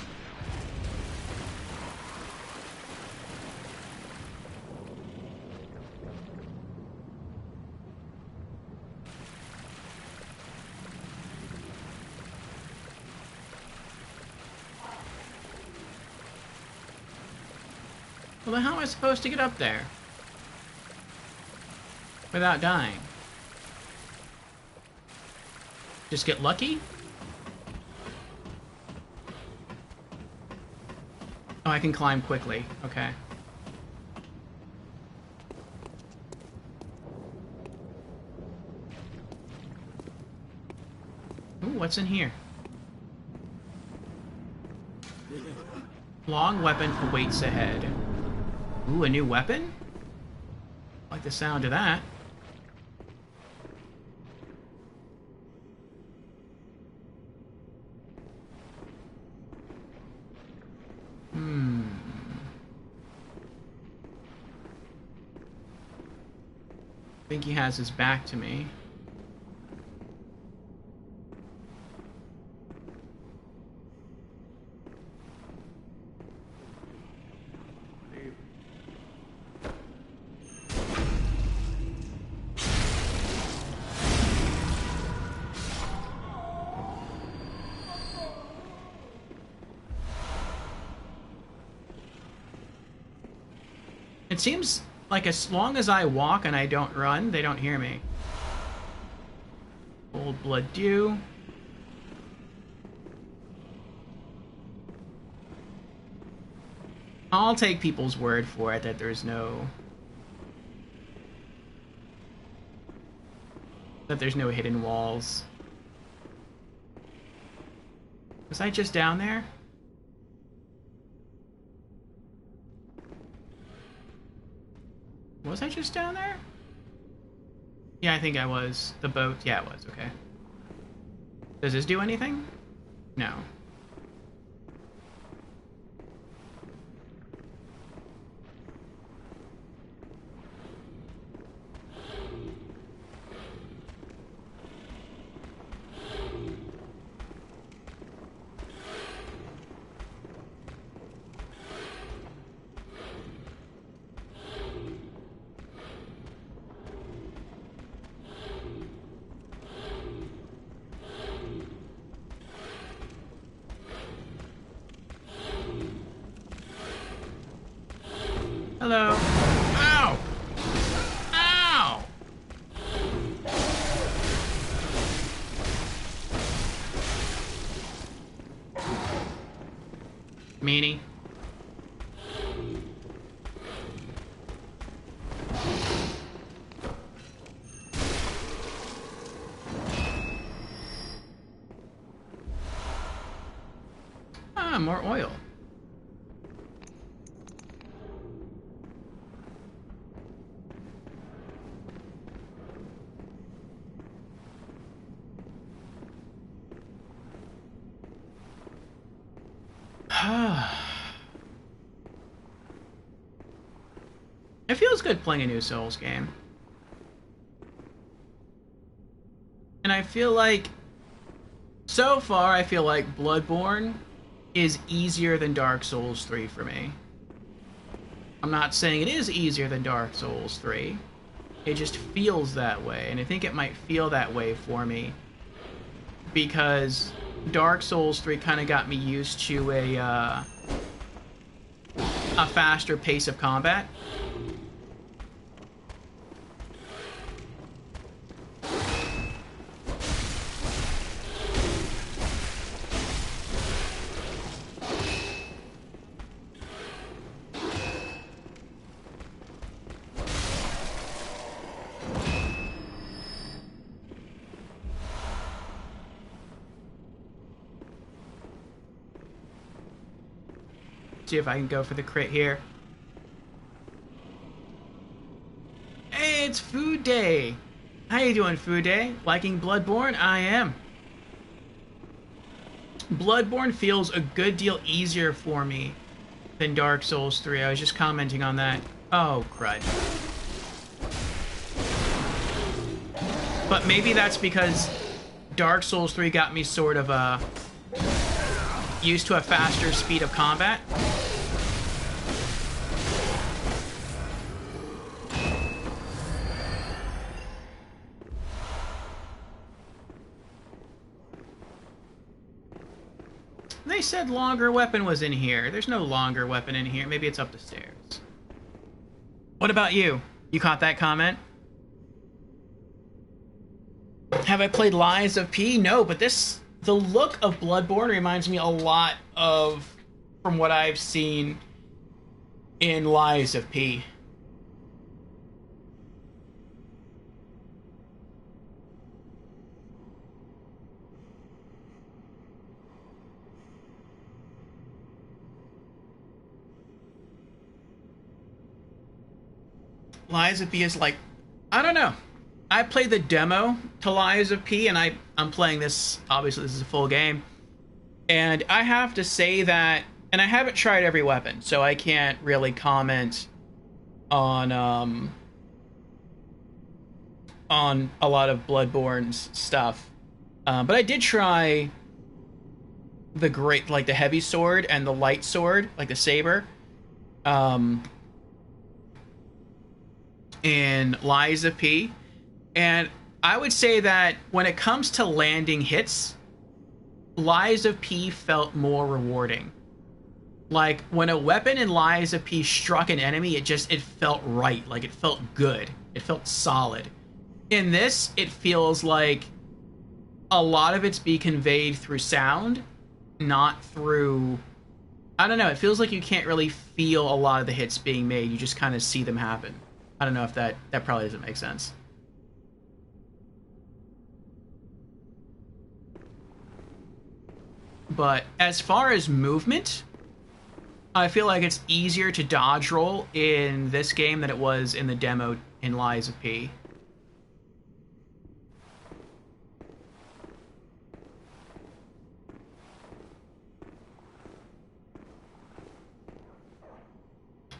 Well, then how am I supposed to get up there? Without dying. Just get lucky? Oh, I can climb quickly. Okay. Ooh, what's in here? Long weapon awaits ahead. Ooh, a new weapon? Like the sound of that. I think he has his back to me. It seems like as long as I walk and I don't run, they don't hear me. Old blood dew. I'll take people's word for it that there's no hidden walls. Was I just down there? Was I just down there? Yeah, I think I was. The boat. Yeah, it was. Okay. Does this do anything? No. Hello. Ow! Ow! Meanie. Ah, more oil. It feels good playing a new Souls game. And I feel like, so far, I feel like Bloodborne is easier than Dark Souls 3 for me. I'm not saying it is easier than Dark Souls 3. It just feels that way, and I think it might feel that way for me because Dark Souls 3 kind of got me used to a faster pace of combat. See if I can go for the crit here. Hey, it's Food Day! How you doing, Food Day? Liking Bloodborne? I am. Bloodborne feels a good deal easier for me than Dark Souls 3. I was just commenting on that. Oh, crud. But maybe that's because Dark Souls 3 got me sort of used to a faster speed of combat. They said longer weapon was in here. There's no longer weapon in here. Maybe it's up the stairs. What about you? You caught that comment? Have I played Lies of P? No, but the look of Bloodborne reminds me a lot of from what I've seen in Lies of P. Lies of P is like, I don't know. I played the demo to Lies of P, and I'm playing this, obviously this is a full game. And I have to say that, and I haven't tried every weapon, so I can't really comment on a lot of Bloodborne's stuff. But I did try the heavy sword and the light sword, like the saber. In Lies of P, and I would say that when it comes to landing hits, Lies of P felt more rewarding. Like when a weapon in Lies of P struck an enemy, it felt right, like it felt good, it felt solid. In this, it feels like a lot of it's being conveyed through sound, not through, I don't know, it feels like you can't really feel a lot of the hits being made, you just kind of see them happen. I don't know if that probably doesn't make sense. But as far as movement, I feel like it's easier to dodge roll in this game than it was in the demo in Lies of P.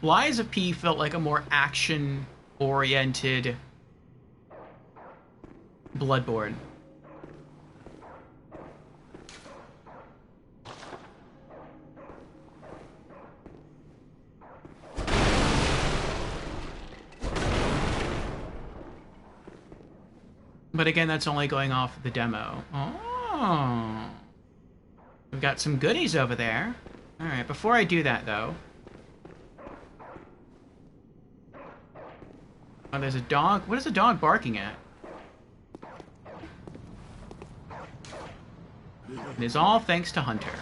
Lies of P felt like a more action-oriented Bloodborne. But again, that's only going off the demo. Oh. We've got some goodies over there. Alright, before I do that, though... Oh, there's a dog. What is the dog barking at? It is all thanks to Hunter.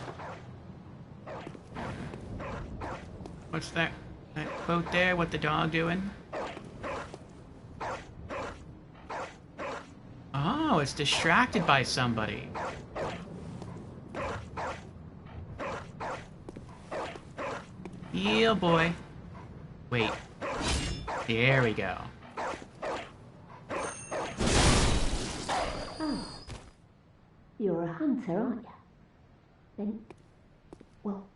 What's that quote there? What the dog doing? Oh, it's distracted by somebody. Yeah, boy. Wait. There we go. Oh. You're a hunter, aren't you? Then, well,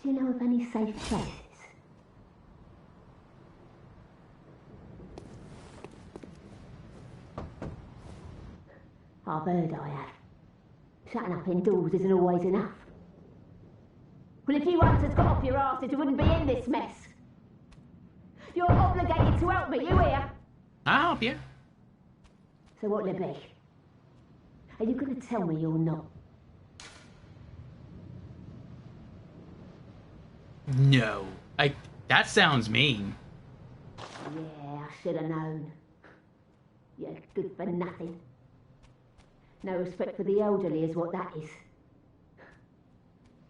do you know of any safe places? I've heard I have. Shutting up indoors isn't always enough. Well, if you hunters got off your asses, you wouldn't be in this mess. You're obligated to help me, you hear? I'll help you. So what'll it be? Are you going to tell me you're not? No. That sounds mean. Yeah, I should have known. You're good for nothing. No respect for the elderly is what that is.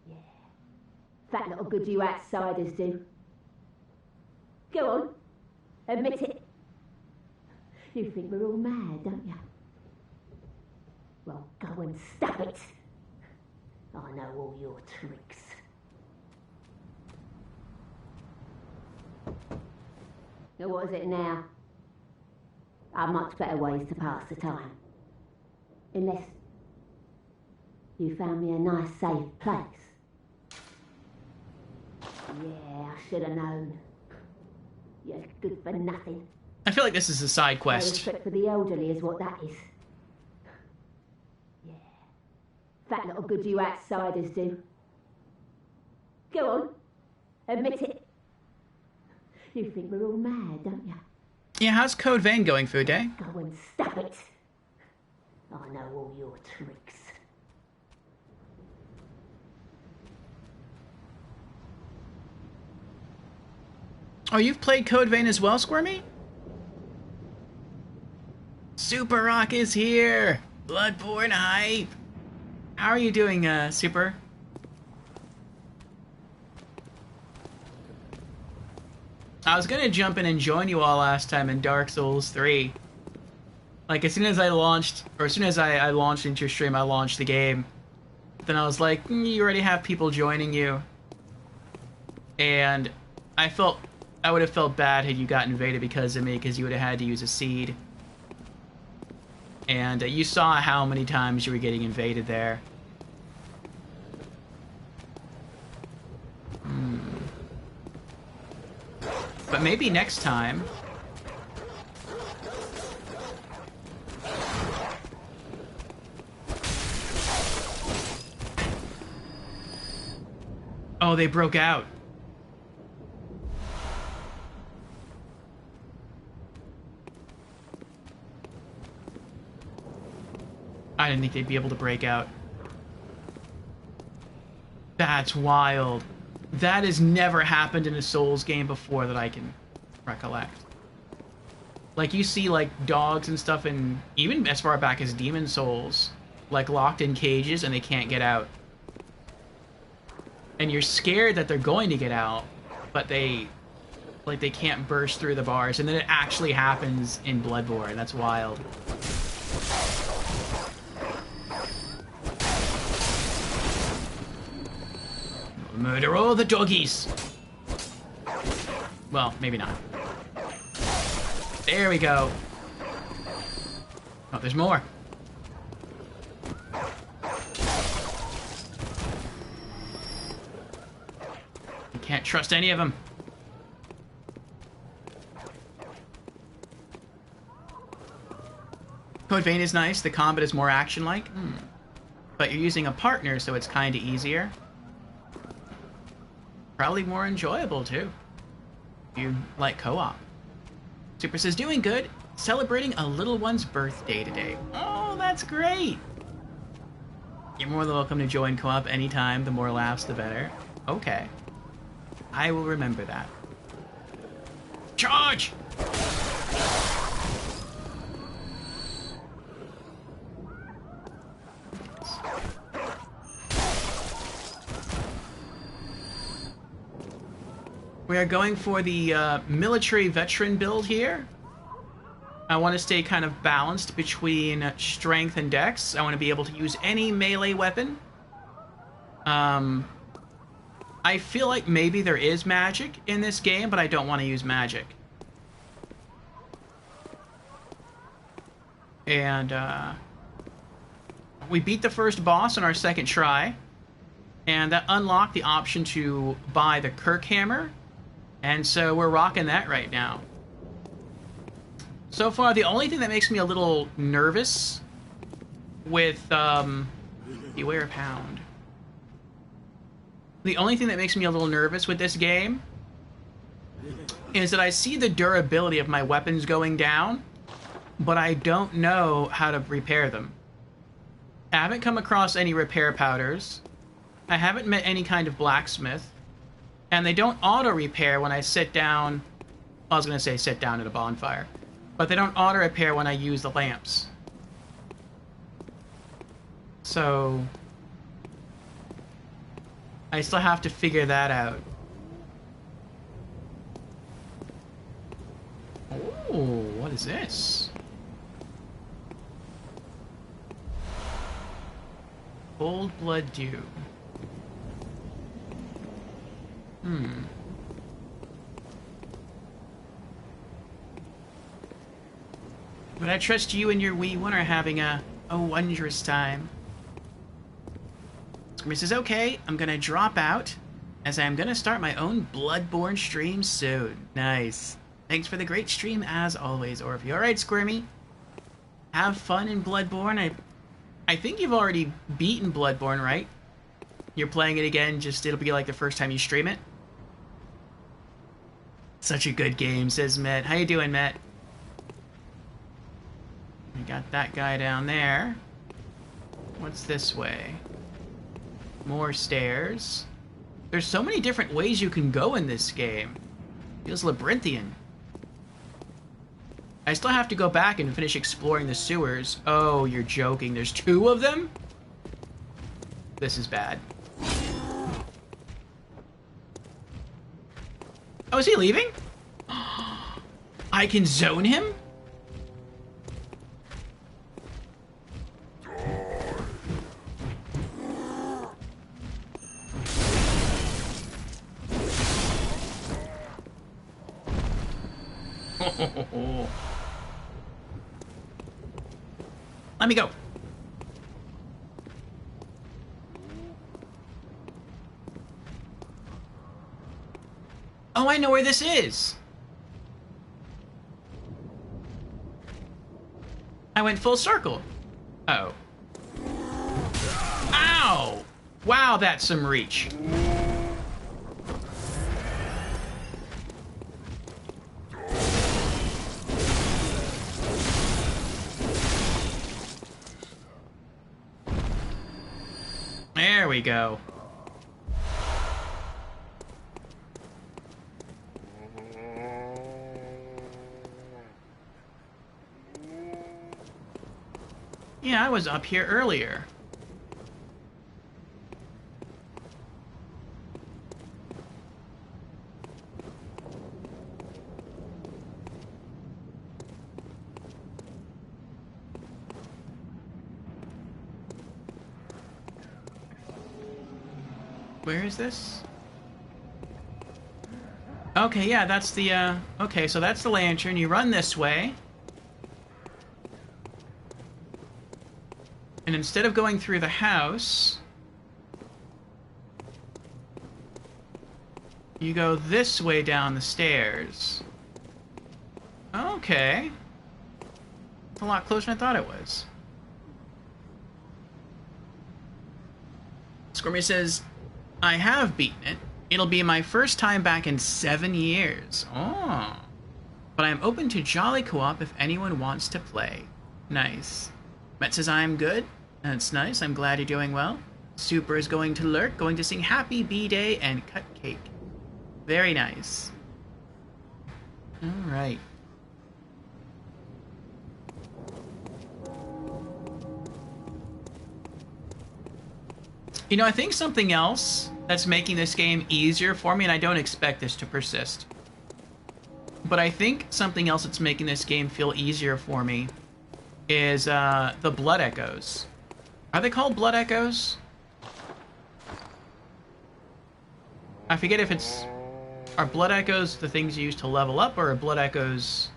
Yeah. That lot of good you outsiders do. Go on. Admit it. You think we're all mad, don't you? Well, go and stop it. I know all your tricks. Now what is it now? I've much better ways to pass the time. Unless you found me a nice safe place. Yeah, I should have known. You're good for nothing. I feel like this is a side No quest. respect for the elderly is what that is. Yeah. That lot of good you outsiders do. Go on. Admit it. You think we're all mad, don't you? Yeah, how's Code Vein going, Food Day? Go and stop it. I know all your tricks. Oh, you've played Code Vein as well, Squirmy? Super Rock is here! Bloodborne hype! How are you doing, Super? I was gonna jump in and join you all last time in Dark Souls 3. Like, as soon as I launched, or as soon as I launched into your stream, I launched the game. Then I was like, you already have people joining you. And I would have felt bad had you got invaded because of me, because you would have had to use a seed. And you saw how many times you were getting invaded there. But maybe next time... Oh, they broke out. I didn't think they'd be able to break out. That's wild. That has never happened in a Souls game before that I can recollect. Like, you see, like, dogs and stuff, and even as far back as Demon Souls, like, locked in cages and they can't get out. And you're scared that they're going to get out, but they can't burst through the bars. And then it actually happens in Bloodborne. That's wild. Murder all the doggies! Well, maybe not. There we go. Oh, there's more. You can't trust any of them. Code Vein is nice. The combat is more action-like. But you're using a partner, so it's kind of easier. Probably more enjoyable, too. If you like co-op. Super says, doing good. Celebrating a little one's birthday today. Oh, that's great. You're more than welcome to join co-op anytime. The more laughs, the better. Okay. I will remember that. Charge! We are going for the military veteran build here. I want to stay kind of balanced between strength and dex. I want to be able to use any melee weapon. I feel like maybe there is magic in this game, but I don't want to use magic. And we beat the first boss on our second try. And that unlocked the option to buy the Kirk Hammer. And so we're rocking that right now. So far, the only thing that makes me a little nervous with, Beware of Hound. The only thing that makes me a little nervous with this game is that I see the durability of my weapons going down, but I don't know how to repair them. I haven't come across any repair powders. I haven't met any kind of blacksmith. And they don't auto-repair when I sit down... I was going to say sit down at a bonfire. But they don't auto-repair when I use the lamps. So... I still have to figure that out. Oh, what is this? Cold Blood Dew. But I trust you and your wee one are having a wondrous time. Screamer says, okay, I'm gonna drop out, as I'm gonna start my own Bloodborne stream soon. Nice. Thanks for the great stream, as always, Orphe. Alright, Squirmy. Have fun in Bloodborne. I think you've already beaten Bloodborne, right? You're playing it again, just it'll be like the first time you stream it. Such a good game, says Matt. How you doing, Matt? We got that guy down there. What's this way? More stairs. There's so many different ways you can go in this game. Feels labyrinthian. I still have to go back and finish exploring the sewers. Oh, you're joking. There's 2 of them? This is bad. Oh, is he leaving? I can zone him? Let me go. Oh, I know where this is. I went full circle. Uh-oh. Ow! Wow, that's some reach. There we go. Yeah, I was up here earlier. Where is this? Okay, yeah, that's the, okay, so that's the lantern. You run this way. And instead of going through the house, you go this way down the stairs. Okay. a lot closer than I thought it was. Squirmy says, I have beaten it. It'll be my first time back in 7 years. Oh. But I'm open to jolly co-op if anyone wants to play. Nice. Met says I'm good. That's nice. I'm glad you're doing well. Super is going to lurk, going to sing Happy B-Day and cut cake. Very nice. Alright. You know, I think something else that's making this game easier for me, and I don't expect this to persist, but I think something else that's making this game feel easier for me is the blood echoes. Are they called blood echoes? I forget if it's... Are blood echoes the things you use to level up, or are blood echoes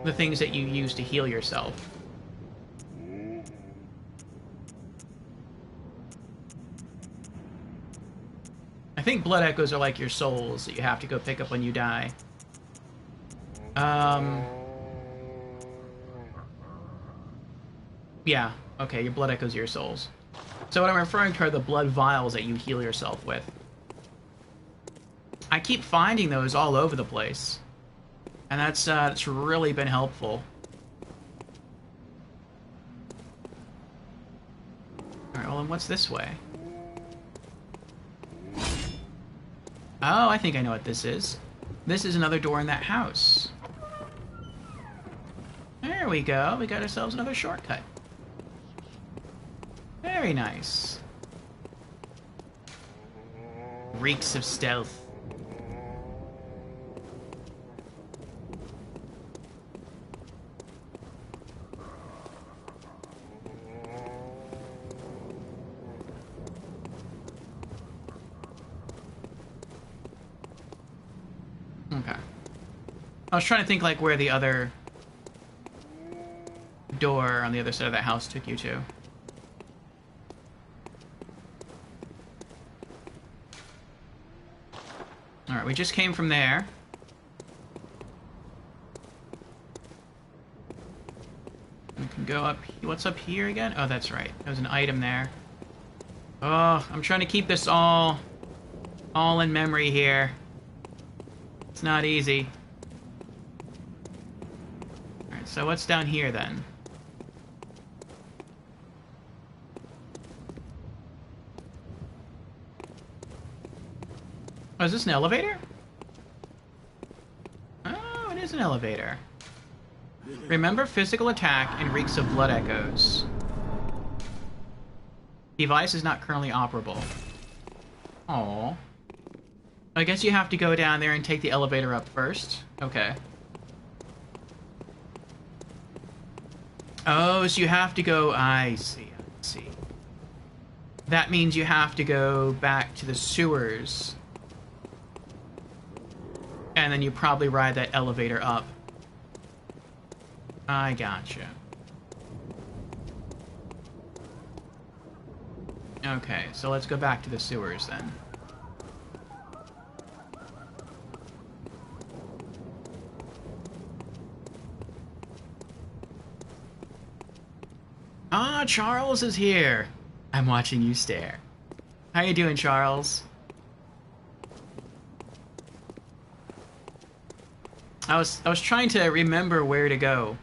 the things that you use to heal yourself? I think blood echoes are like your souls that you have to go pick up when you die. Yeah, okay, your blood echoes are your souls. So what I'm referring to are the blood vials that you heal yourself with. I keep finding those all over the place, and that's really been helpful. Alright, well then what's this way? Oh, I think I know what this is. This is another door in that house. There we go. We got ourselves another shortcut. Very nice. Reeks of stealth. Okay. I was trying to think like where the other door on the other side of that house took you to. Alright, we just came from there. We can go up... What's up here again? Oh, that's right. There's an item there. Oh, I'm trying to keep this all in memory here. It's not easy. Alright, so what's down here then? Oh, is this an elevator? Oh, it is an elevator. Remember physical attack and reeks of blood echoes. Device is not currently operable. Aww. I guess you have to go down there and take the elevator up first. Okay. Oh, so you have to go... I see, I see. That means you have to go back to the sewers. And then you probably ride that elevator up. I gotcha. Okay, so let's go back to the sewers then. Ah, Charles is here. I'm watching you stare. How you doing, Charles? I was trying to remember where to go.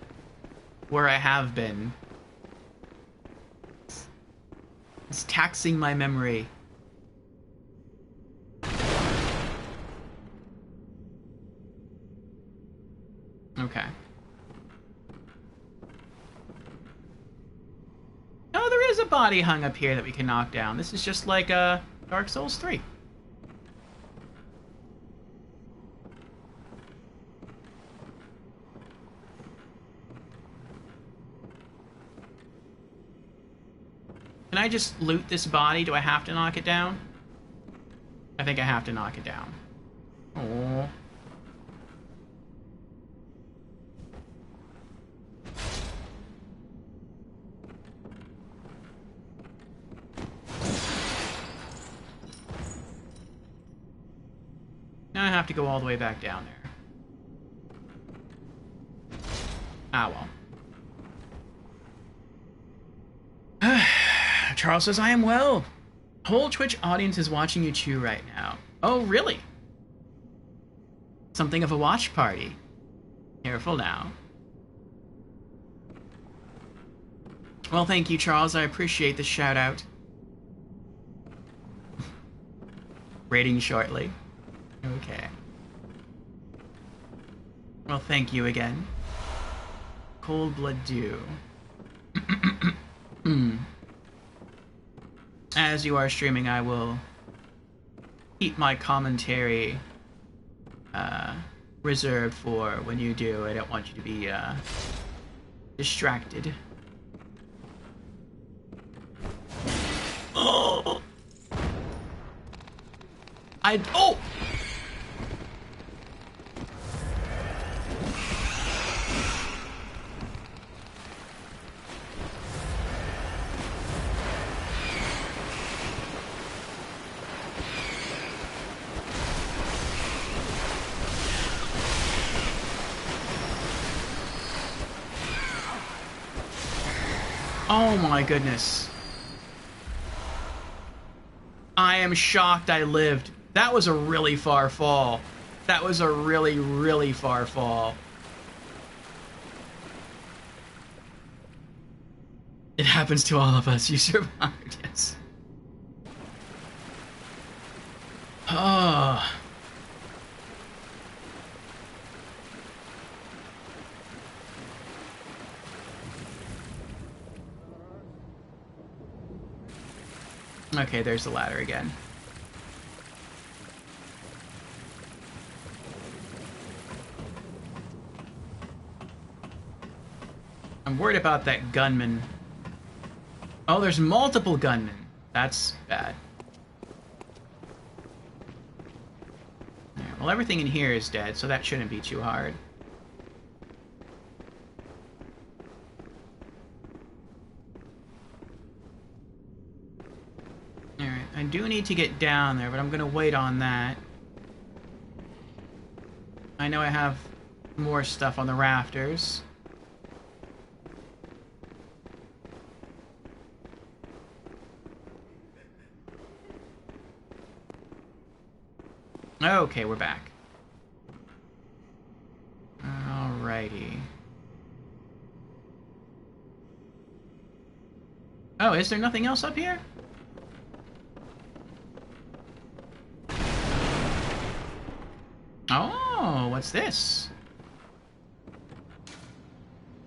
Where I have been. It's taxing my memory. Okay. Oh, there is a body hung up here that we can knock down. This is just like Dark Souls 3. Can I just loot this body? Do I have to knock it down? I think I have to knock it down. Oh. Now I have to go all the way back down there. Ah, well. Charles says, I am well. Whole Twitch audience is watching you chew right now. Oh, really? Something of a watch party. Careful now. Well, thank you, Charles. I appreciate the shout out. Rating shortly. Okay. Well, thank you again. Cold Blood Dew. As you are streaming, I will keep my commentary reserved for when you do. I don't want you to be distracted. Oh! Oh! Oh my goodness. I am shocked I lived. That was a really far fall. That was a really, really far fall. It happens to all of us. You survived, yes. Oh. Okay, there's the ladder again. I'm worried about that gunman. Oh, there's multiple gunmen. That's bad. Well, everything in here is dead, so that shouldn't be too hard. Alright, I do need to get down there, but I'm gonna wait on that. I know I have more stuff on the rafters. Okay, we're back. Alrighty. Oh, is there nothing else up here? Oh, what's this?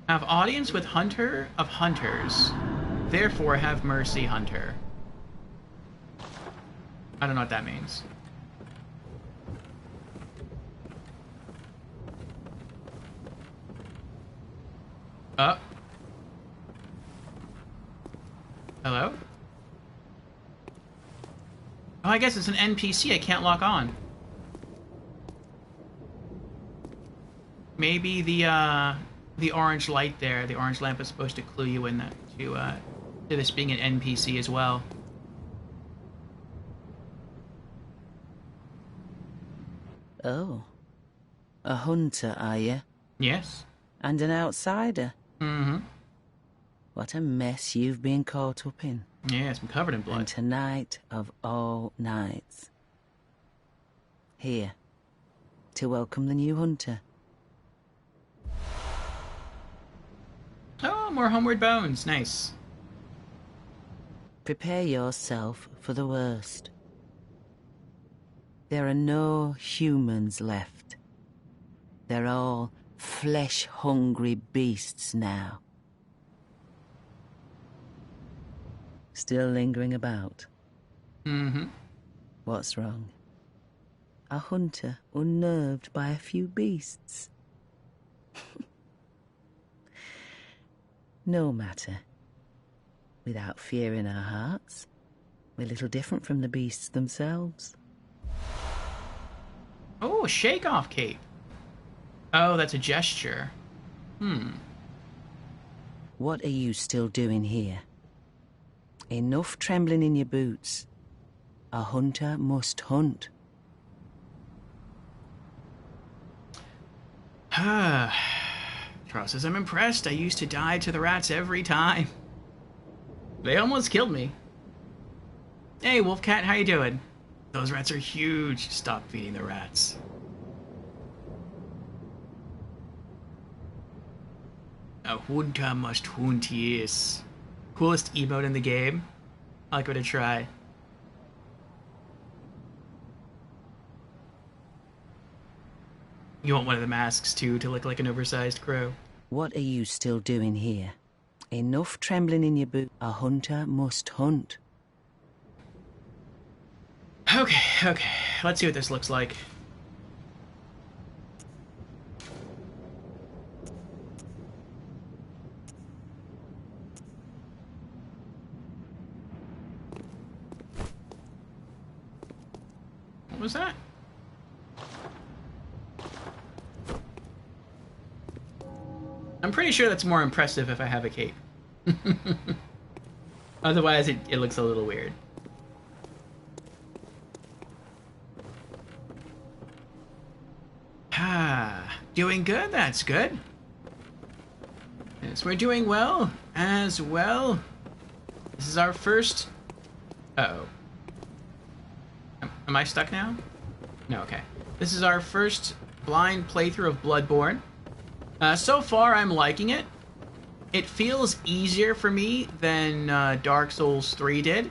Have audience with Hunter of Hunters. Therefore have mercy, Hunter. I don't know what that means. Hello? Oh, I guess it's an NPC I can't lock on. Maybe the orange light there, the orange lamp is supposed to clue you in that to this being an NPC as well. Oh. A hunter, are you? Yes. And an outsider? Mm-hmm. What a mess you've been caught up in. Yes, I'm covered in blood. And tonight of all nights. Here, to welcome the new hunter. Oh, more homeward bones. Nice. Prepare yourself for the worst. There are no humans left. They're all flesh-hungry beasts now. Still lingering about? Mm-hmm. What's wrong? A hunter unnerved by a few beasts? No matter. Without fear in our hearts, we're little different from the beasts themselves. Oh, shake-off cape. Oh, that's a gesture. What are you still doing here? Enough trembling in your boots. A hunter must hunt. Charles says, I'm impressed. I used to die to the rats every time. They almost killed me. Hey, Wolfcat, how you doing? Those rats are huge. Stop feeding the rats. A Hunter must hunt, yes. Coolest emote in the game. I'll give it a try. You want one of the masks, too, to look like an oversized crow. What are you still doing here? Enough trembling in your boot. A hunter must hunt. Okay. Let's see what this looks like. What was that? I'm pretty sure that's more impressive if I have a cape. Otherwise, it looks a little weird. Doing good, that's good. Yes, we're doing well, as well. This is our first... Uh-oh. Am I stuck now? No, okay. This is our first blind playthrough of Bloodborne. So far, I'm liking it. It feels easier for me than Dark Souls 3 did.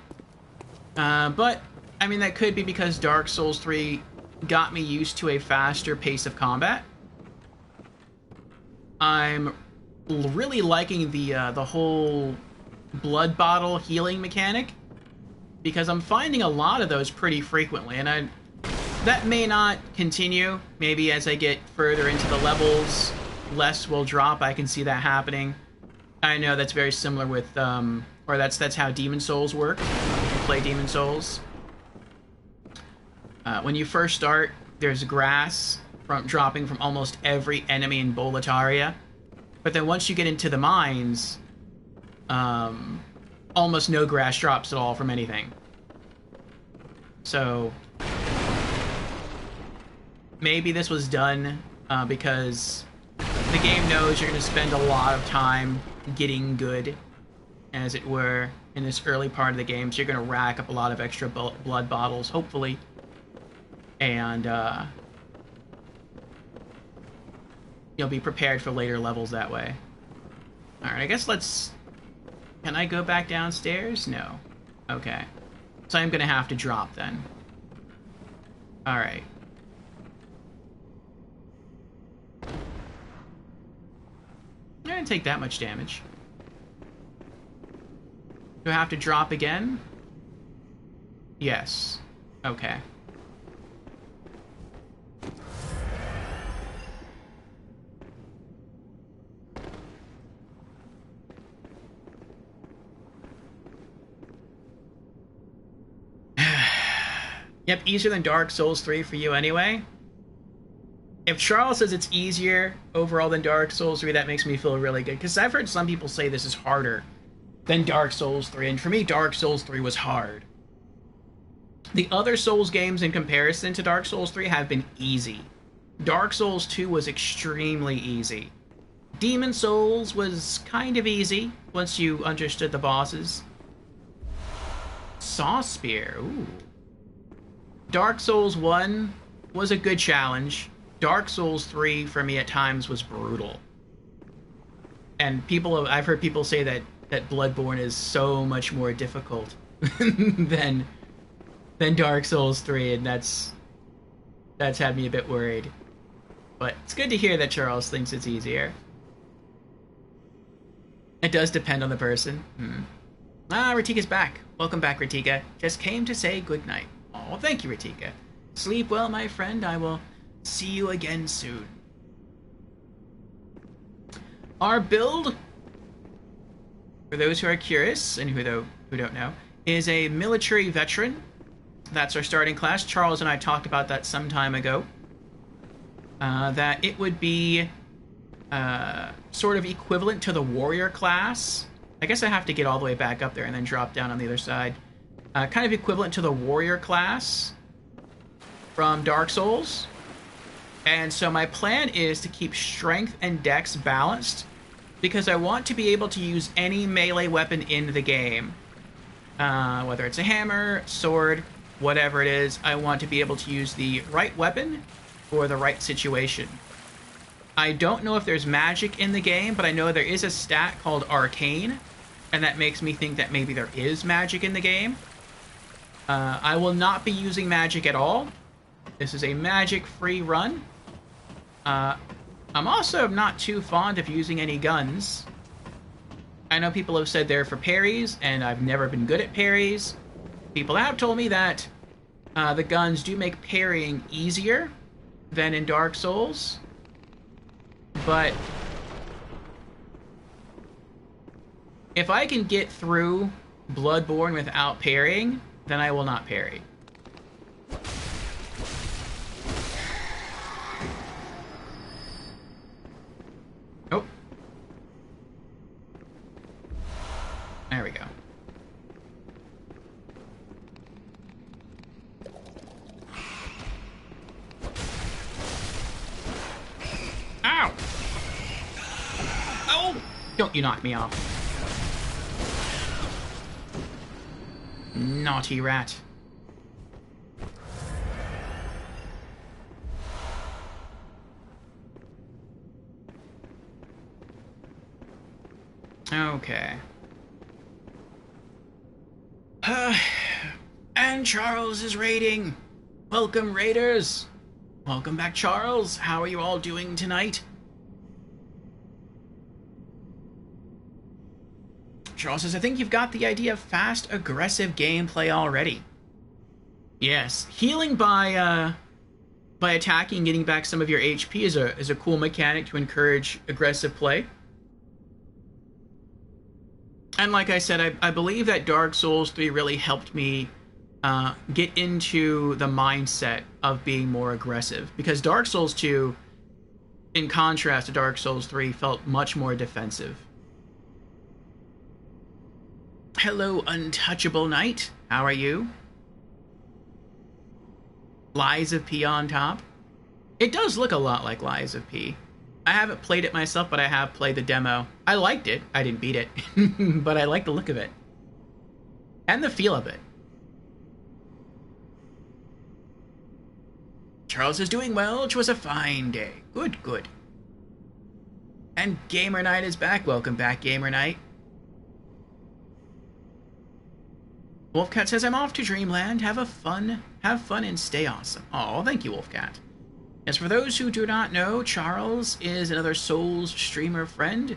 But, I mean, that could be because Dark Souls 3 got me used to a faster pace of combat. I'm really liking the whole blood bottle healing mechanic, because I'm finding a lot of those pretty frequently, and that may not continue. Maybe as I get further into the levels, less will drop. I can see that happening. I know that's very similar with, or that's how Demon Souls work. If you play Demon Souls. When you first start, there's grass dropping from almost every enemy in Boletaria. But then once you get into the mines, almost no grass drops at all from anything. So maybe this was done because the game knows you're going to spend a lot of time getting good, as it were, in this early part of the game. So you're going to rack up a lot of extra blood bottles, hopefully. And you'll be prepared for later levels that way. Alright, I guess let's... Can I go back downstairs? No. Okay. So I'm gonna have to drop then. Alright. I didn't take that much damage. Do I have to drop again? Yes. Okay. Yep, easier than Dark Souls 3 for you anyway. If Charles says it's easier overall than Dark Souls 3, that makes me feel really good, because I've heard some people say this is harder than Dark Souls 3, and for me, Dark Souls 3 was hard. The other Souls games in comparison to Dark Souls 3 have been easy. Dark Souls 2 was extremely easy. Demon Souls was kind of easy once you understood the bosses. Saw Spear, ooh. Dark Souls 1 was a good challenge. Dark Souls 3, for me, at times, was brutal. And I've heard people say that Bloodborne is so much more difficult than Dark Souls 3, and that's had me a bit worried. But it's good to hear that Charles thinks it's easier. It does depend on the person. Ratika's back. Welcome back, Ratika. Just came to say goodnight. Oh, thank you, Ratika. Sleep well, my friend. I will see you again soon. Our build, for those who are curious and who don't know, is a military veteran. That's our starting class. Charles and I talked about that some time ago. That it would be sort of equivalent to the warrior class. I guess I have to get all the way back up there and then drop down on the other side. Kind of equivalent to the warrior class from Dark Souls. And so my plan is to keep strength and dex balanced, because I want to be able to use any melee weapon in the game. Whether it's a hammer, sword, whatever it is, I want to be able to use the right weapon for the right situation. I don't know if there's magic in the game, but I know there is a stat called Arcane, and that makes me think that maybe there is magic in the game. I will not be using magic at all. This is a magic-free run. I'm also not too fond of using any guns. I know people have said they're for parries, and I've never been good at parries. People have told me that the guns do make parrying easier than in Dark Souls. But if I can get through Bloodborne without parrying, then I will not parry. Oh. There we go. Ow! Oh! Don't you knock me off. Naughty rat. Okay. And Charles is raiding. Welcome, raiders. Welcome back, Charles. How are you all doing tonight? Charles says, I think you've got the idea of fast, aggressive gameplay already. Yes, healing by attacking and getting back some of your HP is a cool mechanic to encourage aggressive play. And like I said, I believe that Dark Souls 3 really helped me get into the mindset of being more aggressive. Because Dark Souls 2, in contrast to Dark Souls 3, felt much more defensive. Hello, Untouchable Knight. How are you? Lies of P on top. It does look a lot like Lies of P. I haven't played it myself, but I have played the demo. I liked it. I didn't beat it. But I like the look of it. And the feel of it. Charles is doing well. It was a fine day. Good, good. And Gamer Knight is back. Welcome back, Gamer Knight. Wolfcat says, I'm off to Dreamland. Have fun and stay awesome. Oh, thank you, Wolfcat. As for those who do not know, Charles is another Souls streamer friend.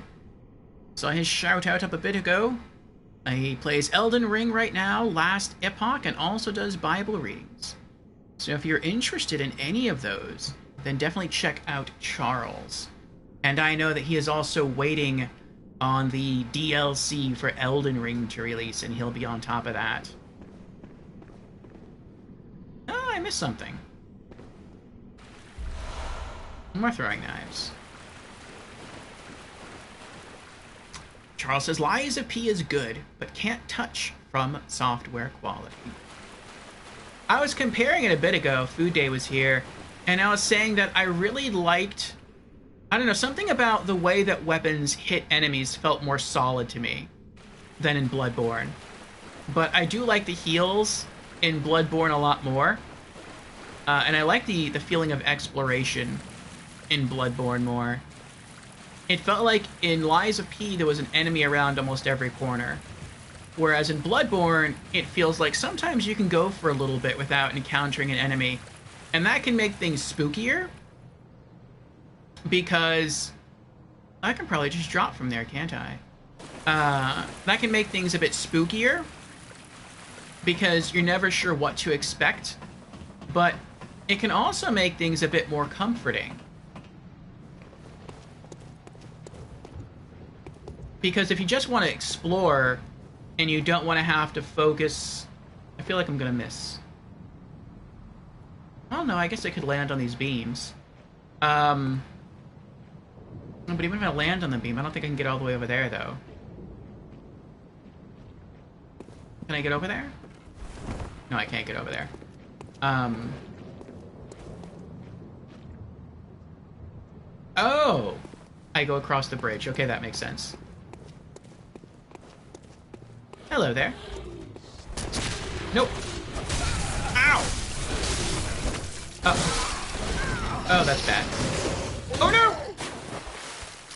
Saw his shout out up a bit ago. He plays Elden Ring right now, Last Epoch, and also does Bible readings. So if you're interested in any of those, then definitely check out Charles. And I know that he is also waiting on the DLC for Elden Ring to release, and he'll be on top of that. Oh, I missed something. More throwing knives. Charles says, Lies of P is good, but can't touch from software quality. I was comparing it a bit ago, Food Day was here, and I was saying that I really liked, I don't know, something about the way that weapons hit enemies felt more solid to me than in Bloodborne. But I do like the heals in Bloodborne a lot more. And I like the feeling of exploration in Bloodborne more. It felt like in Lies of P there was an enemy around almost every corner. Whereas in Bloodborne, it feels like sometimes you can go for a little bit without encountering an enemy. And that can make things spookier. Because I can probably just drop from there, can't I? That can make things a bit spookier. Because you're never sure what to expect. But it can also make things a bit more comforting. Because if you just want to explore and you don't want to have to focus... I feel like I'm going to miss. Oh no, I guess I could land on these beams. But even if I land on the beam, I don't think I can get all the way over there, though. Can I get over there? No, I can't get over there. Oh! I go across the bridge. Okay, that makes sense. Hello there. Nope. Ow! Oh. Oh, that's bad. Oh no!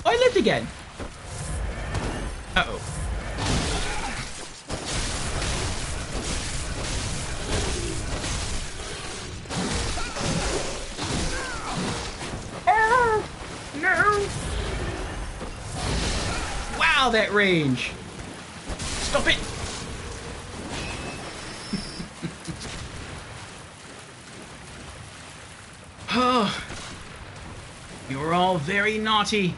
Oh, I lived again! Uh-oh. Oh! No! Wow, that range! Stop it! Oh, you're all very naughty.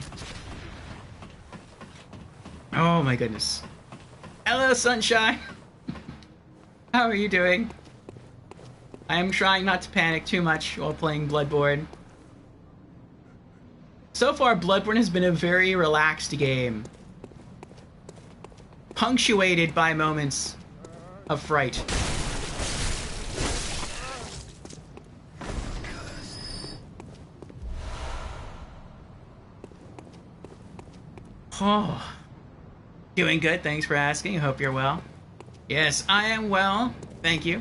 Oh my goodness. Hello, Sunshine. How are you doing? I am trying not to panic too much while playing Bloodborne. So far, Bloodborne has been a very relaxed game, punctuated by moments of fright. Oh, doing good. Thanks for asking. I hope you're well. Yes, I am well. Thank you.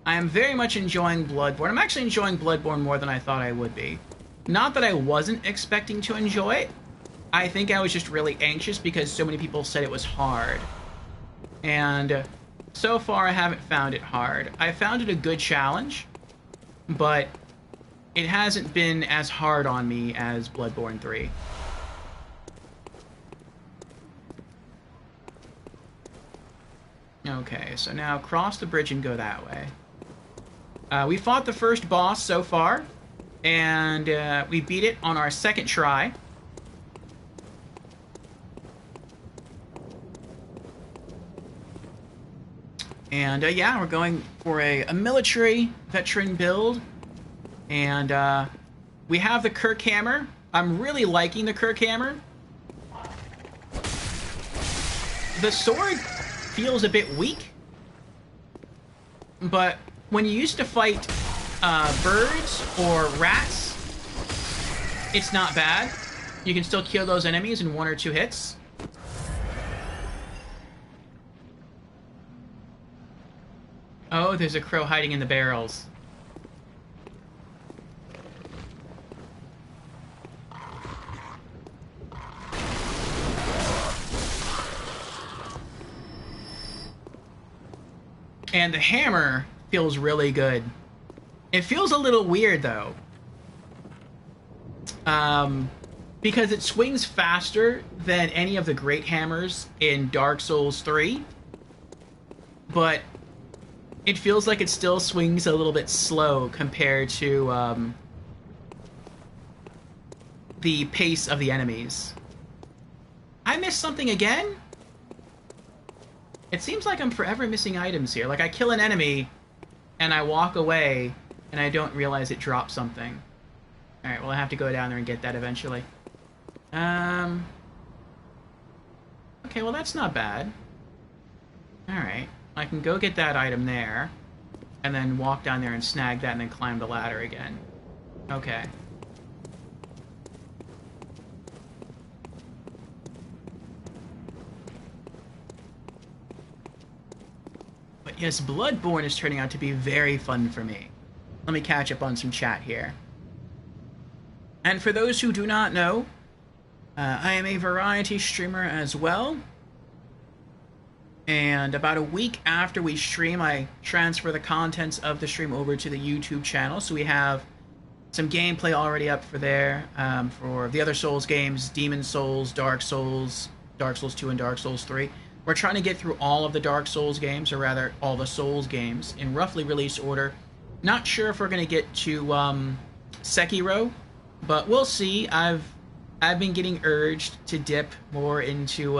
I am very much enjoying Bloodborne. I'm actually enjoying Bloodborne more than I thought I would be. Not that I wasn't expecting to enjoy it. I think I was just really anxious because so many people said it was hard. And so far I haven't found it hard. I found it a good challenge, but it hasn't been as hard on me as Bloodborne 3. Okay, so now cross the bridge and go that way. We fought the first boss so far, and we beat it on our second try. And yeah, we're going for a military veteran build. And we have the Kirk Hammer. I'm really liking the Kirk Hammer. The sword feels a bit weak, but when you used to fight birds or rats, it's not bad. You can still kill those enemies in 1 or 2 hits. Oh, there's a crow hiding in the barrels. And the hammer feels really good. It feels a little weird, though. Because it swings faster than any of the great hammers in Dark Souls 3. But it feels like it still swings a little bit slow compared to the pace of the enemies. I missed something again? It seems like I'm forever missing items here. Like, I kill an enemy, and I walk away, and I don't realize it dropped something. Alright, well, I have to go down there and get that eventually. Okay, well, that's not bad. Alright, I can go get that item there, and then walk down there and snag that, and then climb the ladder again. Okay. But yes, Bloodborne is turning out to be very fun for me. Let me catch up on some chat here. And for those who do not know, I am a variety streamer as well. And about a week after we stream, I transfer the contents of the stream over to the YouTube channel. So we have some gameplay already up for there for the other Souls games, Demon Souls, Dark Souls 2, and Dark Souls 3. We're trying to get through all of the Dark Souls games, or rather, all the Souls games, in roughly release order. Not sure if we're going to get to Sekiro, but we'll see. I've been getting urged to dip more into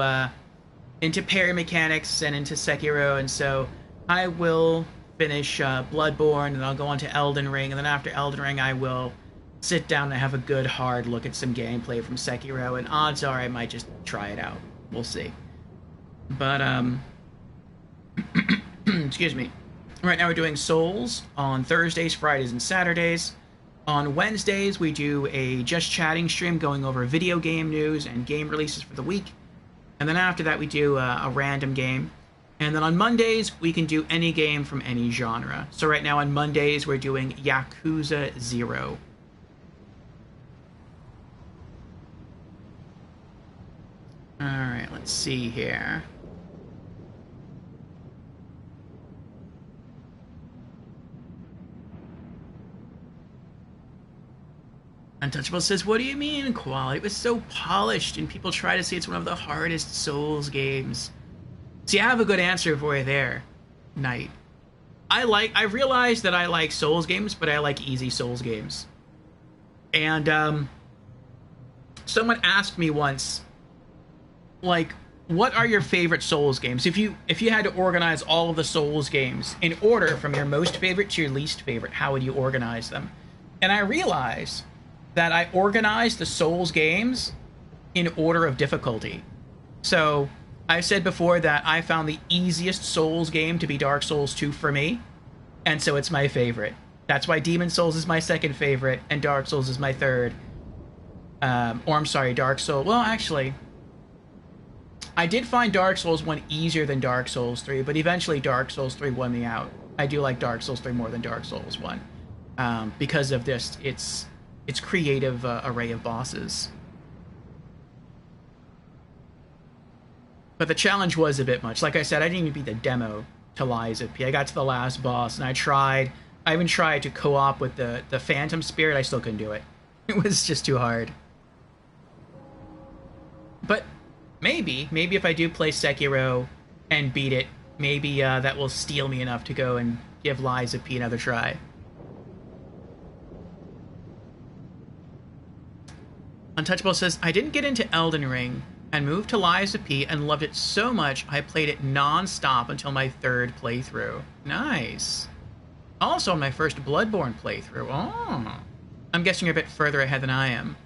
parry mechanics and into Sekiro, and so I will finish Bloodborne, and I'll go on to Elden Ring, and then after Elden Ring, I will sit down and have a good hard look at some gameplay from Sekiro, and odds are I might just try it out. We'll see. But, excuse me. Right now we're doing Souls on Thursdays, Fridays, and Saturdays. On Wednesdays, we do a Just Chatting stream going over video game news and game releases for the week. And then after that, we do a random game. And then on Mondays, we can do any game from any genre. So right now on Mondays, we're doing Yakuza 0. Alright, let's see here. Untouchable says, what do you mean quality? It was so polished, and people try to say it's one of the hardest Souls games. See, I have a good answer for you there, Knight. I realized that I like Souls games, but I like easy Souls games. And, someone asked me once, like, what are your favorite Souls games? If you had to organize all of the Souls games in order from your most favorite to your least favorite, how would you organize them? And I realized that I organized the Souls games in order of difficulty. So, I said before that I found the easiest Souls game to be Dark Souls 2 for me, and so it's my favorite. That's why Demon Souls is my second favorite, and Dark Souls is my third. Dark Souls... Well, actually, I did find Dark Souls 1 easier than Dark Souls 3, but eventually Dark Souls 3 won me out. I do like Dark Souls 3 more than Dark Souls 1. Because of this, its creative array of bosses. But the challenge was a bit much. Like I said, I didn't even beat the demo to Lies of P. I got to the last boss, and I even tried to co-op with the Phantom Spirit. I still couldn't do it. It was just too hard. But maybe if I do play Sekiro and beat it, maybe that will steel me enough to go and give Lies of P another try. Untouchable says, I didn't get into Elden Ring and moved to Lies of P and loved it so much I played it non-stop until my third playthrough. Nice. Also my first Bloodborne playthrough. Oh. I'm guessing you're a bit further ahead than I am.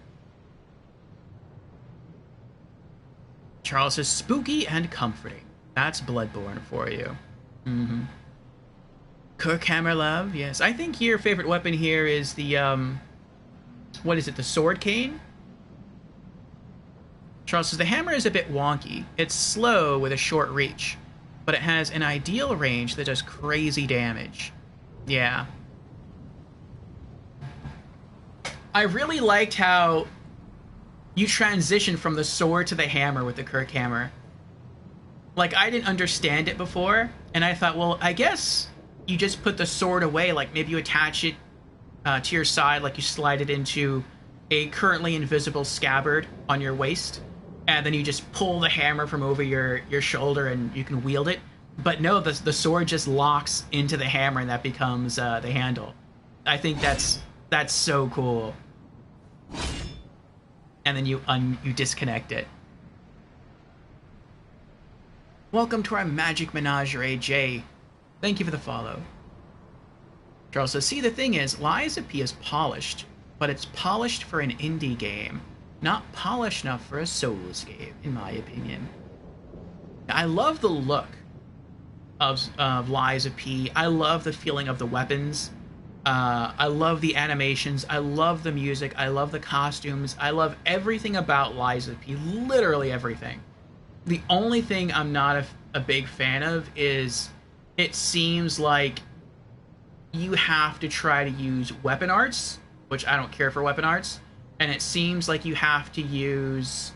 Charles says, spooky and comforting. That's Bloodborne for you. Mm-hmm. Kirkhammer Love, yes. I think your favorite weapon here is the, what is it, the sword cane? Charles says, the hammer is a bit wonky. It's slow with a short reach, but it has an ideal range that does crazy damage. Yeah. I really liked how you transition from the sword to the hammer with the Kirkhammer. Like, I didn't understand it before, and I thought, well, I guess you just put the sword away, like maybe you attach it to your side, like you slide it into a currently invisible scabbard on your waist, and then you just pull the hammer from over your shoulder and you can wield it. But no, the sword just locks into the hammer and that becomes the handle. I think that's so cool. And then you disconnect it. Welcome to our Magic Menagerie, Jay. Thank you for the follow. Charles says, see, the thing is, Lies of P is polished, but it's polished for an indie game. Not polished enough for a Souls game, in my opinion. I love the look of Lies of P. I love the feeling of the weapons. I love the animations. I love the music. I love the costumes. I love everything about Lies of P. Literally everything. The only thing I'm not a big fan of is it seems like you have to try to use weapon arts, which I don't care for weapon arts. And it seems like you have to use,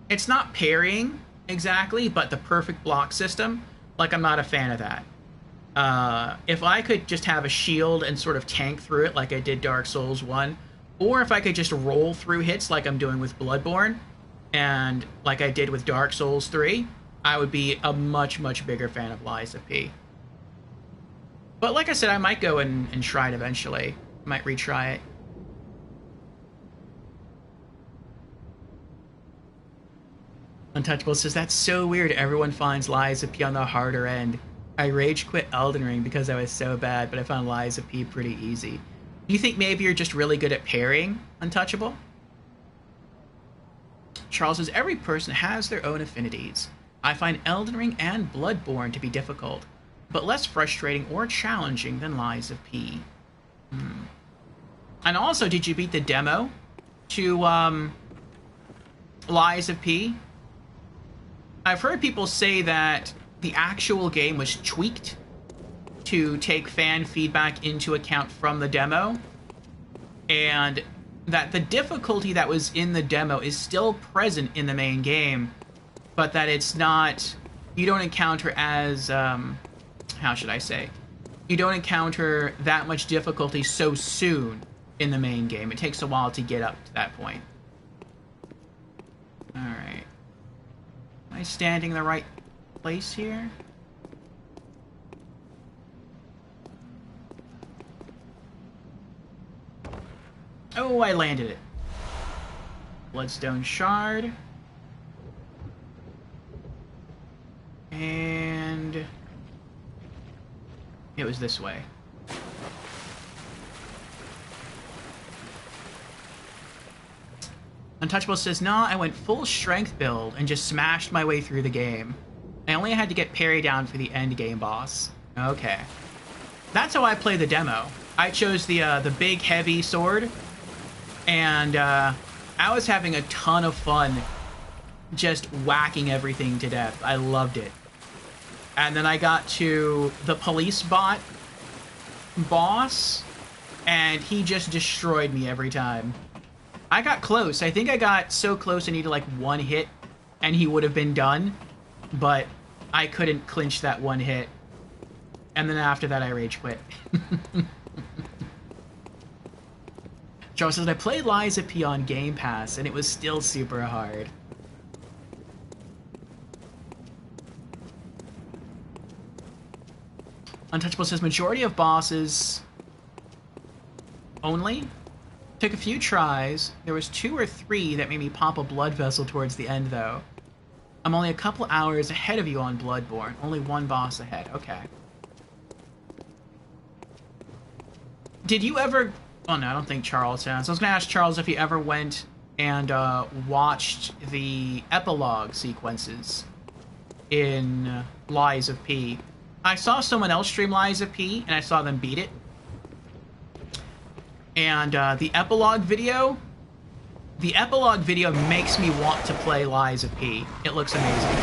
it's not parrying exactly, but the perfect block system. Like, I'm not a fan of that. If I could just have a shield and sort of tank through it like I did Dark Souls 1, or if I could just roll through hits like I'm doing with Bloodborne, and like I did with Dark Souls 3, I would be a much, much bigger fan of Lies of P. But like I said, I might go and try it eventually. I might retry it. Untouchable says, that's so weird. Everyone finds Lies of P on the harder end. I rage quit Elden Ring because I was so bad, but I found Lies of P pretty easy. Do you think maybe you're just really good at parrying, Untouchable? Charles says, every person has their own affinities. I find Elden Ring and Bloodborne to be difficult. but less frustrating or challenging than Lies of P. And also, did you beat the demo to Lies of P? I've heard people say that the actual game was tweaked to take fan feedback into account from the demo, and that the difficulty that was in the demo is still present in the main game, but that it's not, you don't encounter as, how should I say? You don't encounter that much difficulty so soon in the main game. It takes a while to get up to that point. Alright. Am I standing in the right place here? Oh, I landed it. Bloodstone shard. And it was this way. Untouchable says, nah, I went full strength build and just smashed my way through the game. I only had to get parry down for the end game boss. Okay. That's how I play the demo. I chose the big heavy sword, and I was having a ton of fun just whacking everything to death. I loved it. And then I got to the police bot boss, and he just destroyed me every time. I got close. I think I got so close I needed like one hit, and he would have been done, but I couldn't clinch that one hit. And then after that, I rage quit. Charles says, I played Lies of P on Game Pass, and it was still super hard. Untouchable says, majority of bosses only. Took a few tries. There was 2 or 3 that made me pop a blood vessel towards the end, though. I'm only a couple hours ahead of you on Bloodborne. Only 1 boss ahead. Okay. Did you ever... Oh, no, I don't think Charles has. I was going to ask Charles if he ever went and watched the epilogue sequences in Lies of P. I saw someone else stream Lies of P, and I saw them beat it. And the epilogue video makes me want to play Lies of P. It looks amazing.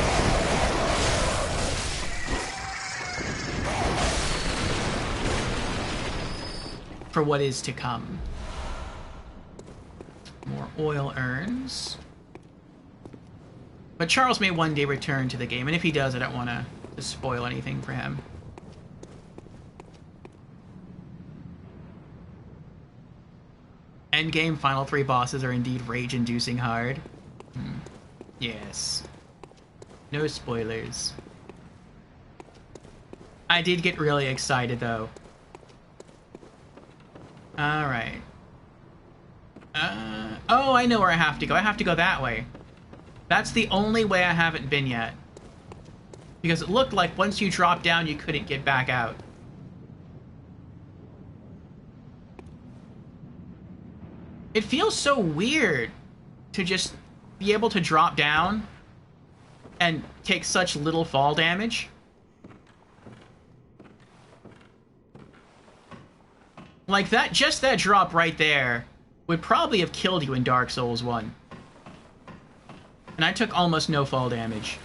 For what is to come. More oil urns. But Charles may one day return to the game, and if he does, I don't want to spoil anything for him. Endgame final 3 bosses are indeed rage-inducing hard. Yes. No spoilers. I did get really excited, though. Alright. Oh, I know where I have to go. I have to go that way. That's the only way I haven't been yet. Because it looked like once you dropped down, you couldn't get back out. It feels so weird to just be able to drop down and take such little fall damage. Like that, just that drop right there would probably have killed you in Dark Souls 1. And I took almost no fall damage.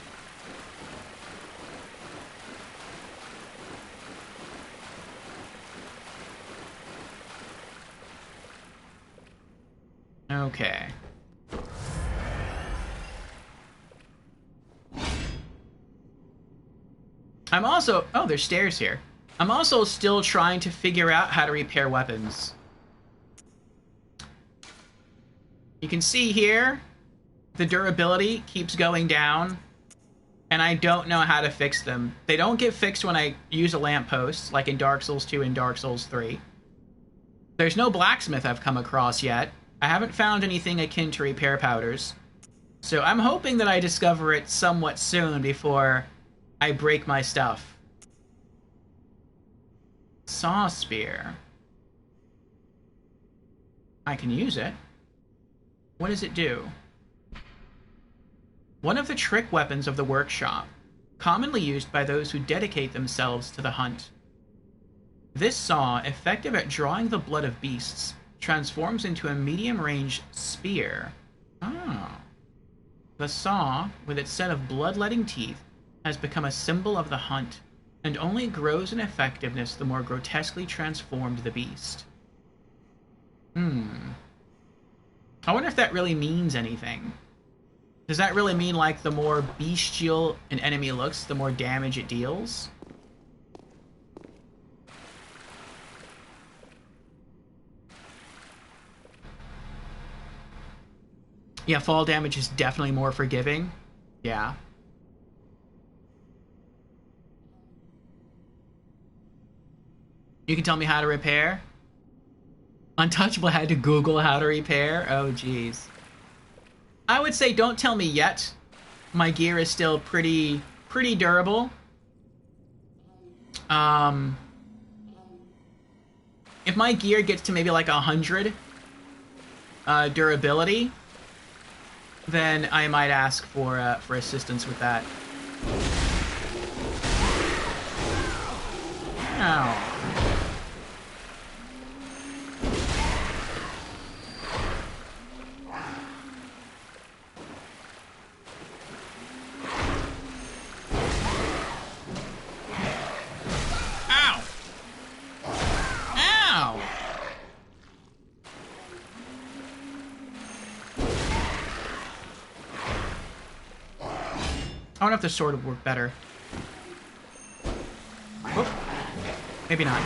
Okay. I'm also... Oh, there's stairs here. I'm also still trying to figure out how to repair weapons. You can see here, the durability keeps going down, and I don't know how to fix them. They don't get fixed when I use a lamppost, like in Dark Souls 2 and Dark Souls 3. There's no blacksmith I've come across yet. I haven't found anything akin to repair powders. So I'm hoping that I discover it somewhat soon before I break my stuff. Saw spear. I can use it. What does it do? One of the trick weapons of the workshop. commonly used by those who dedicate themselves to the hunt. This saw, effective at drawing the blood of beasts, transforms into a medium-range spear. Oh. The saw, with its set of bloodletting teeth, has become a symbol of the hunt, and only grows in effectiveness the more grotesquely transformed the beast. I wonder if that really means anything. Does that really mean, like, the more bestial an enemy looks, the more damage it deals? Yeah, fall damage is definitely more forgiving. Yeah. You can tell me how to repair? Untouchable had to Google how to repair? Oh, jeez. I would say don't tell me yet. My gear is still pretty durable. If my gear gets to maybe like 100 durability, then I might ask for assistance with that. Ow. I wonder if the sword would work better. Whoop. Maybe not.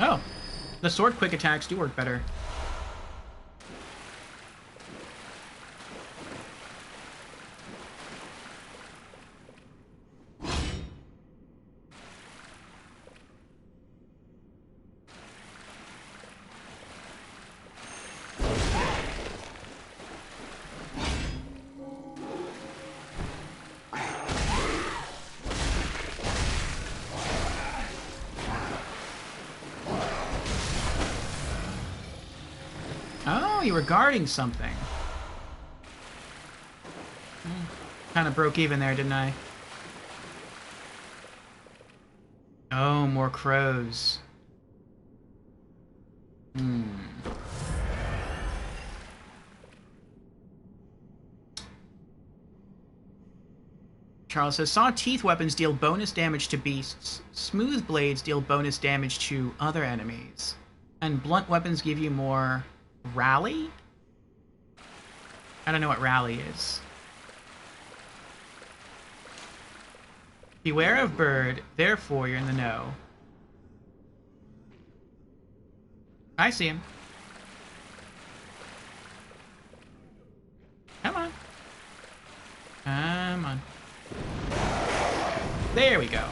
Oh, the sword quick attacks do work better. You were guarding something. Kind of broke even there, didn't I? Oh, more crows. Charles says, saw teeth weapons deal bonus damage to beasts. Smooth blades deal bonus damage to other enemies. And blunt weapons give you more... Rally? I don't know what rally is. Beware of bird, therefore you're in the know. I see him. Come on. Come on. There we go.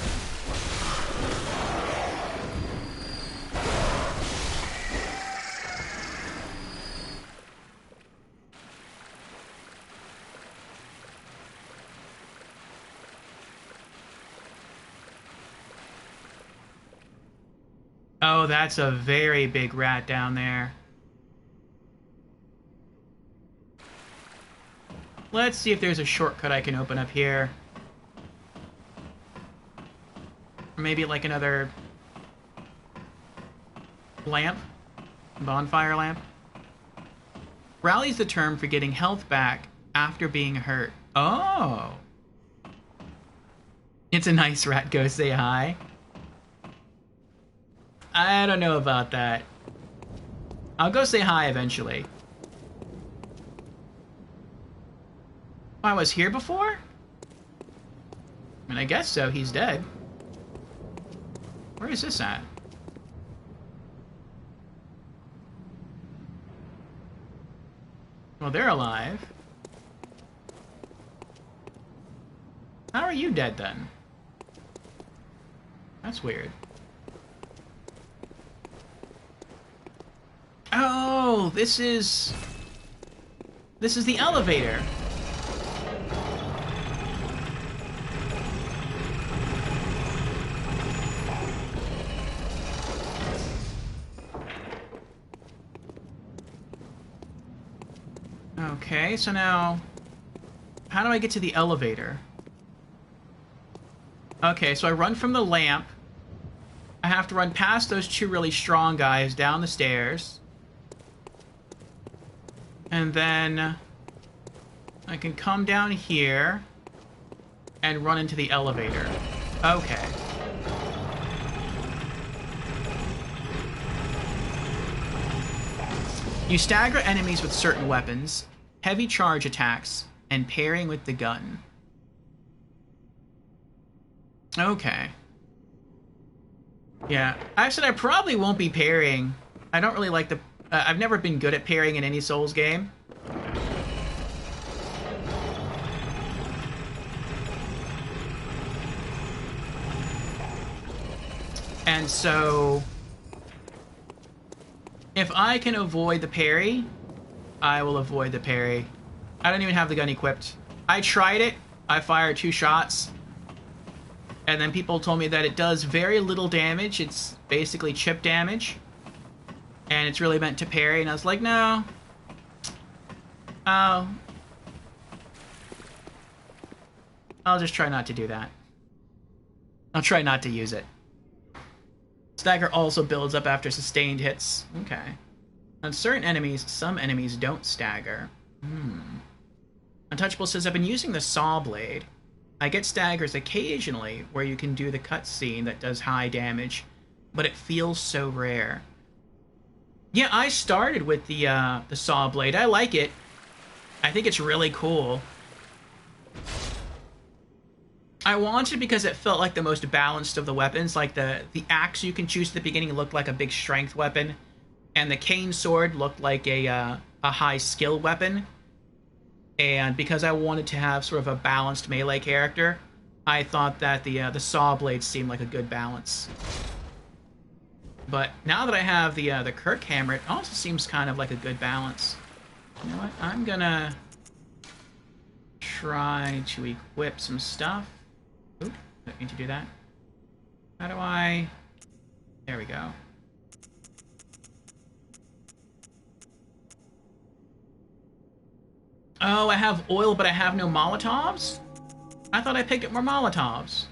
Oh, that's a very big rat down there. Let's see if there's a shortcut I can open up here. Or maybe like another lamp? Bonfire lamp? Rally's the term for getting health back after being hurt. Oh! It's a nice rat, go say hi. I don't know about that. I'll go say hi eventually. Oh, I was here before? I mean, I guess so. He's dead. Where is this at? Well, they're alive. How are you dead then? That's weird. Oh, this is the elevator. Okay, so now... How do I get to the elevator? Okay, so I run from the lamp. I have to run past those two really strong guys down the stairs. And then... I can come down here and run into the elevator. Okay. You stagger enemies with certain weapons, heavy charge attacks, and parrying with the gun. Okay. Yeah, I said I probably won't be parrying. I don't really like the... I've never been good at parrying in any Souls game. And so... if I can avoid the parry, I will avoid the parry. I don't even have the gun equipped. I tried it. I fired 2 shots. And then people told me that it does very little damage. It's basically chip damage. And it's really meant to parry. And I was like, no. I'll just try not to do that. I'll try not to use it. Stagger also builds up after sustained hits. Okay. On certain enemies, some enemies don't stagger. Untouchable says, I've been using the saw blade. I get staggers occasionally where you can do the cutscene that does high damage, but it feels so rare. Yeah, I started with the saw blade. I like it. I think it's really cool. I wanted it because it felt like the most balanced of the weapons. Like the axe you can choose at the beginning looked like a big strength weapon, and the cane sword looked like a high skill weapon. And because I wanted to have sort of a balanced melee character, I thought that the saw blade seemed like a good balance. But now that I have the Kirk hammer, it also seems kind of like a good balance. You know what? I'm gonna try to equip some stuff. Oop, don't need to do that. How do I... There we go. Oh, I have oil, but I have no Molotovs? I thought I picked up more Molotovs.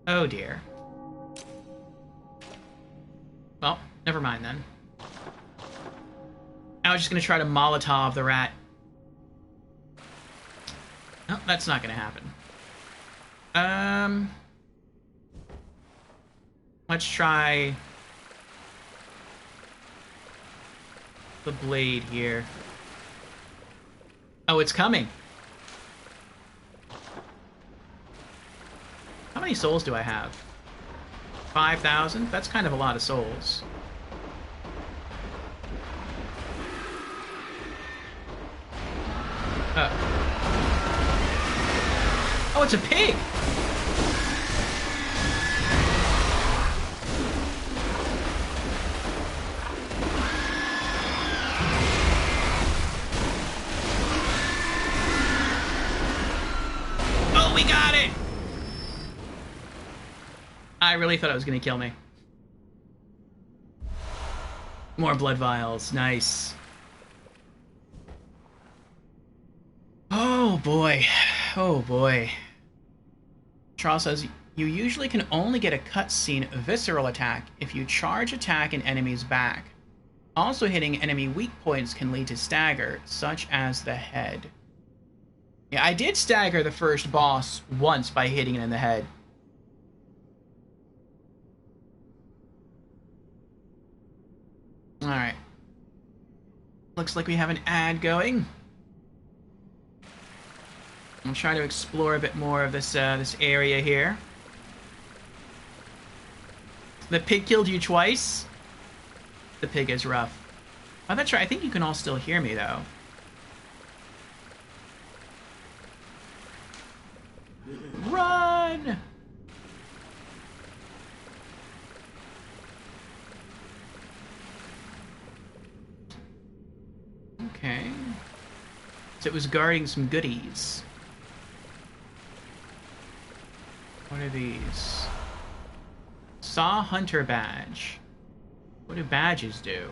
Oh, dear. Well, never mind then. I was just gonna try to Molotov the rat. Oh, that's not gonna happen. Let's try the blade here. Oh, it's coming. How many souls do I have? 5,000? That's kind of a lot of souls. Oh, it's a pig! Oh, we got it! I really thought it was gonna kill me. More blood vials, nice. Oh boy, oh boy. Charles says, you usually can only get a cutscene visceral attack if you charge attack an enemy's back. Also hitting enemy weak points can lead to stagger, such as the head. Yeah, I did stagger the first boss once by hitting it in the head. Alright. Looks like we have an ad going. I'll try to explore a bit more of this this area here. The pig killed you twice? The pig is rough. Oh, that's right. I think you can all still hear me, though. Run! Okay. So it was guarding some goodies. What are these? Saw Hunter badge. What do badges do?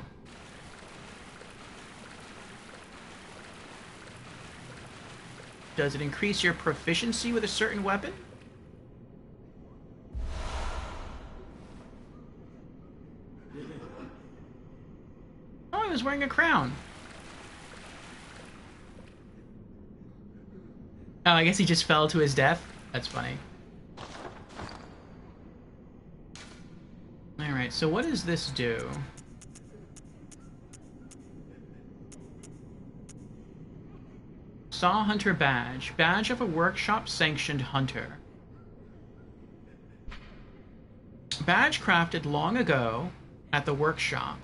Does it increase your proficiency with a certain weapon? Oh, he was wearing a crown. Oh, I guess he just fell to his death? That's funny. Alright, so what does this do? Saw Hunter Badge. Badge of a workshop-sanctioned hunter. Badge crafted long ago at the workshop.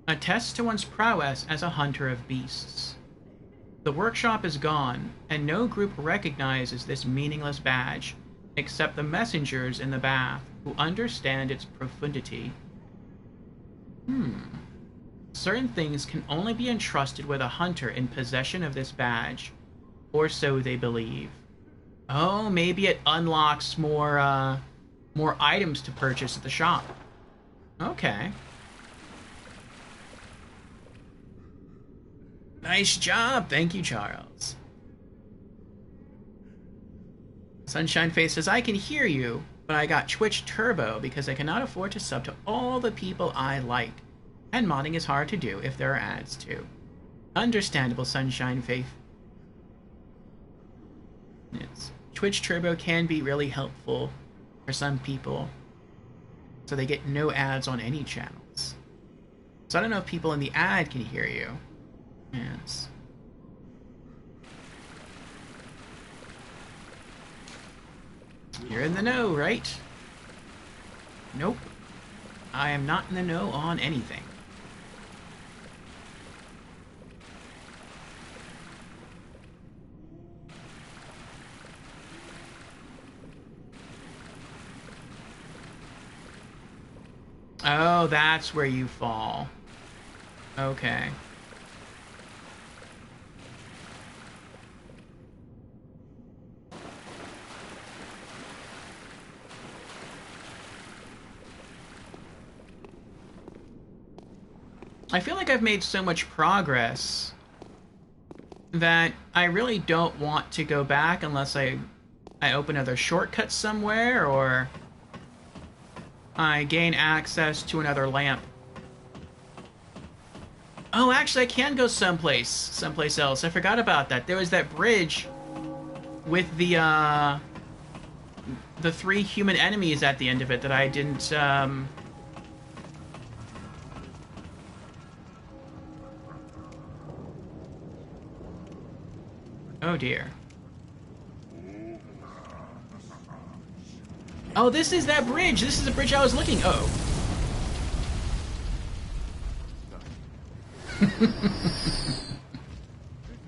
Attests to one's prowess as a hunter of beasts. The workshop is gone, and no group recognizes this meaningless badge, except the messengers in the bath, who understand its profundity. Certain things can only be entrusted with a hunter in possession of this badge, or so they believe. Oh, maybe it unlocks more items to purchase at the shop. Okay. Nice job! Thank you, Charles. Sunshine Face says, I can hear you, but I got Twitch Turbo because I cannot afford to sub to all the people I like. And modding is hard to do if there are ads too. Understandable, Sunshine Faith. Twitch Turbo can be really helpful for some people, so they get no ads on any channels. So I don't know if people in the ad can hear you. Yes. You're in the know, right? Nope. I am not in the know on anything. Oh, that's where you fall. Okay. I feel like I've made so much progress that I really don't want to go back unless I open other shortcuts somewhere or I gain access to another lamp. Oh, actually, I can go someplace else. I forgot about that. There was that bridge with the 3 human enemies at the end of it that I didn't, Oh dear. Oh, this is that bridge! This is the bridge I was looking... Oh.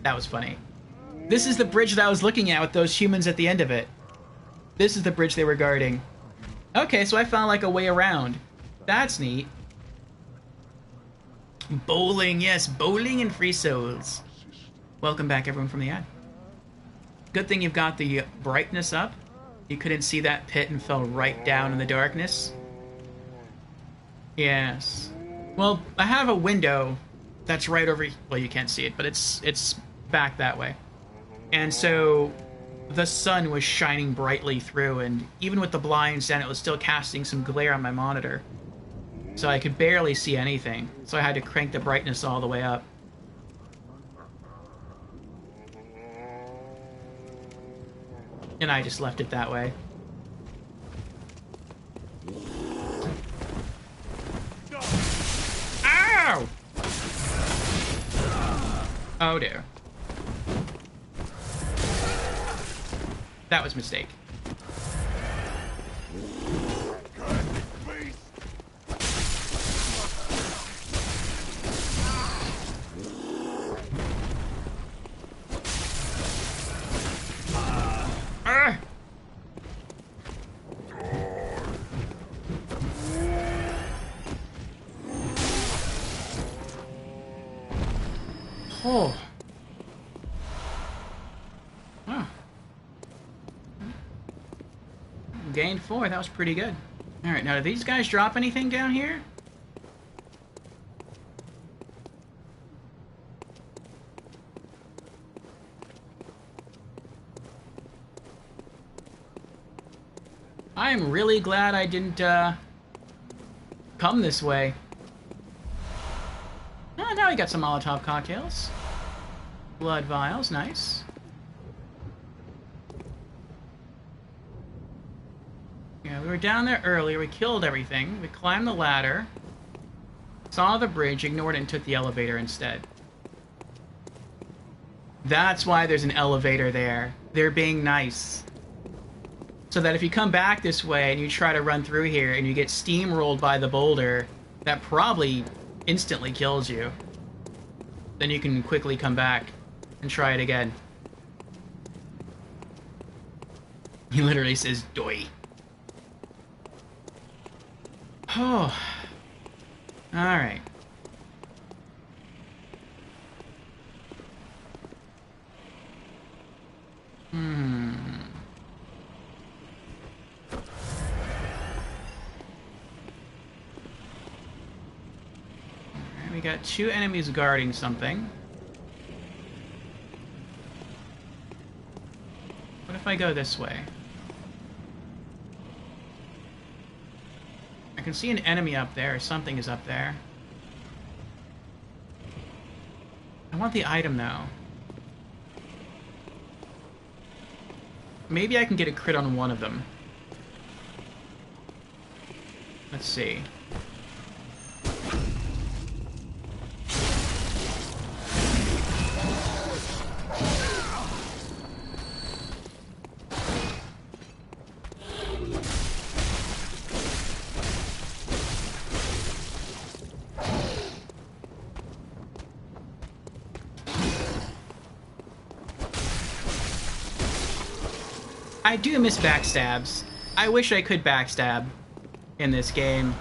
That was funny. This is the bridge that I was looking at with those humans at the end of it. This is the bridge they were guarding. Okay, so I found like a way around. That's neat. Bowling, yes, bowling and free souls. Welcome back, everyone, from the ad. Good thing you've got the brightness up. You couldn't see that pit and fell right down in the darkness. Yes. Well, I have a window that's right over... Well, you can't see it, but it's back that way. And so the sun was shining brightly through, and even with the blinds down, it was still casting some glare on my monitor. So I could barely see anything. So I had to crank the brightness all the way up. And I just left it that way. Ow! Oh dear. That was a mistake. Oh. Oh. Gained 4, that was pretty good. Alright, now do these guys drop anything down here? I'm really glad I didn't come this way. Oh, now we got some Molotov cocktails. Blood vials, nice. Yeah, we were down there earlier, we killed everything, we climbed the ladder, saw the bridge, ignored it, and took the elevator instead. That's why there's an elevator there. They're being nice. So that if you come back this way and you try to run through here and you get steamrolled by the boulder, that probably instantly kills you. Then you can quickly come back and try it again. He literally says, "Doi." Oh. Alright. We got 2 enemies guarding something. What if I go this way? I can see an enemy up there, or something is up there. I want the item, though. Maybe I can get a crit on one of them. Let's see. I do miss backstabs. I wish I could backstab in this game.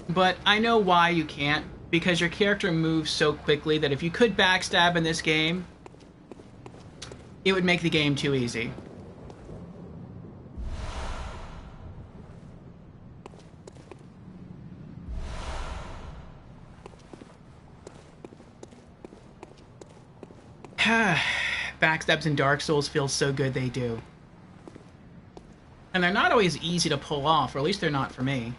But I know why you can't, because your character moves so quickly that if you could backstab in this game, it would make the game too easy. Backstabs in Dark Souls feel so good, they do. And they're not always easy to pull off, or at least they're not for me.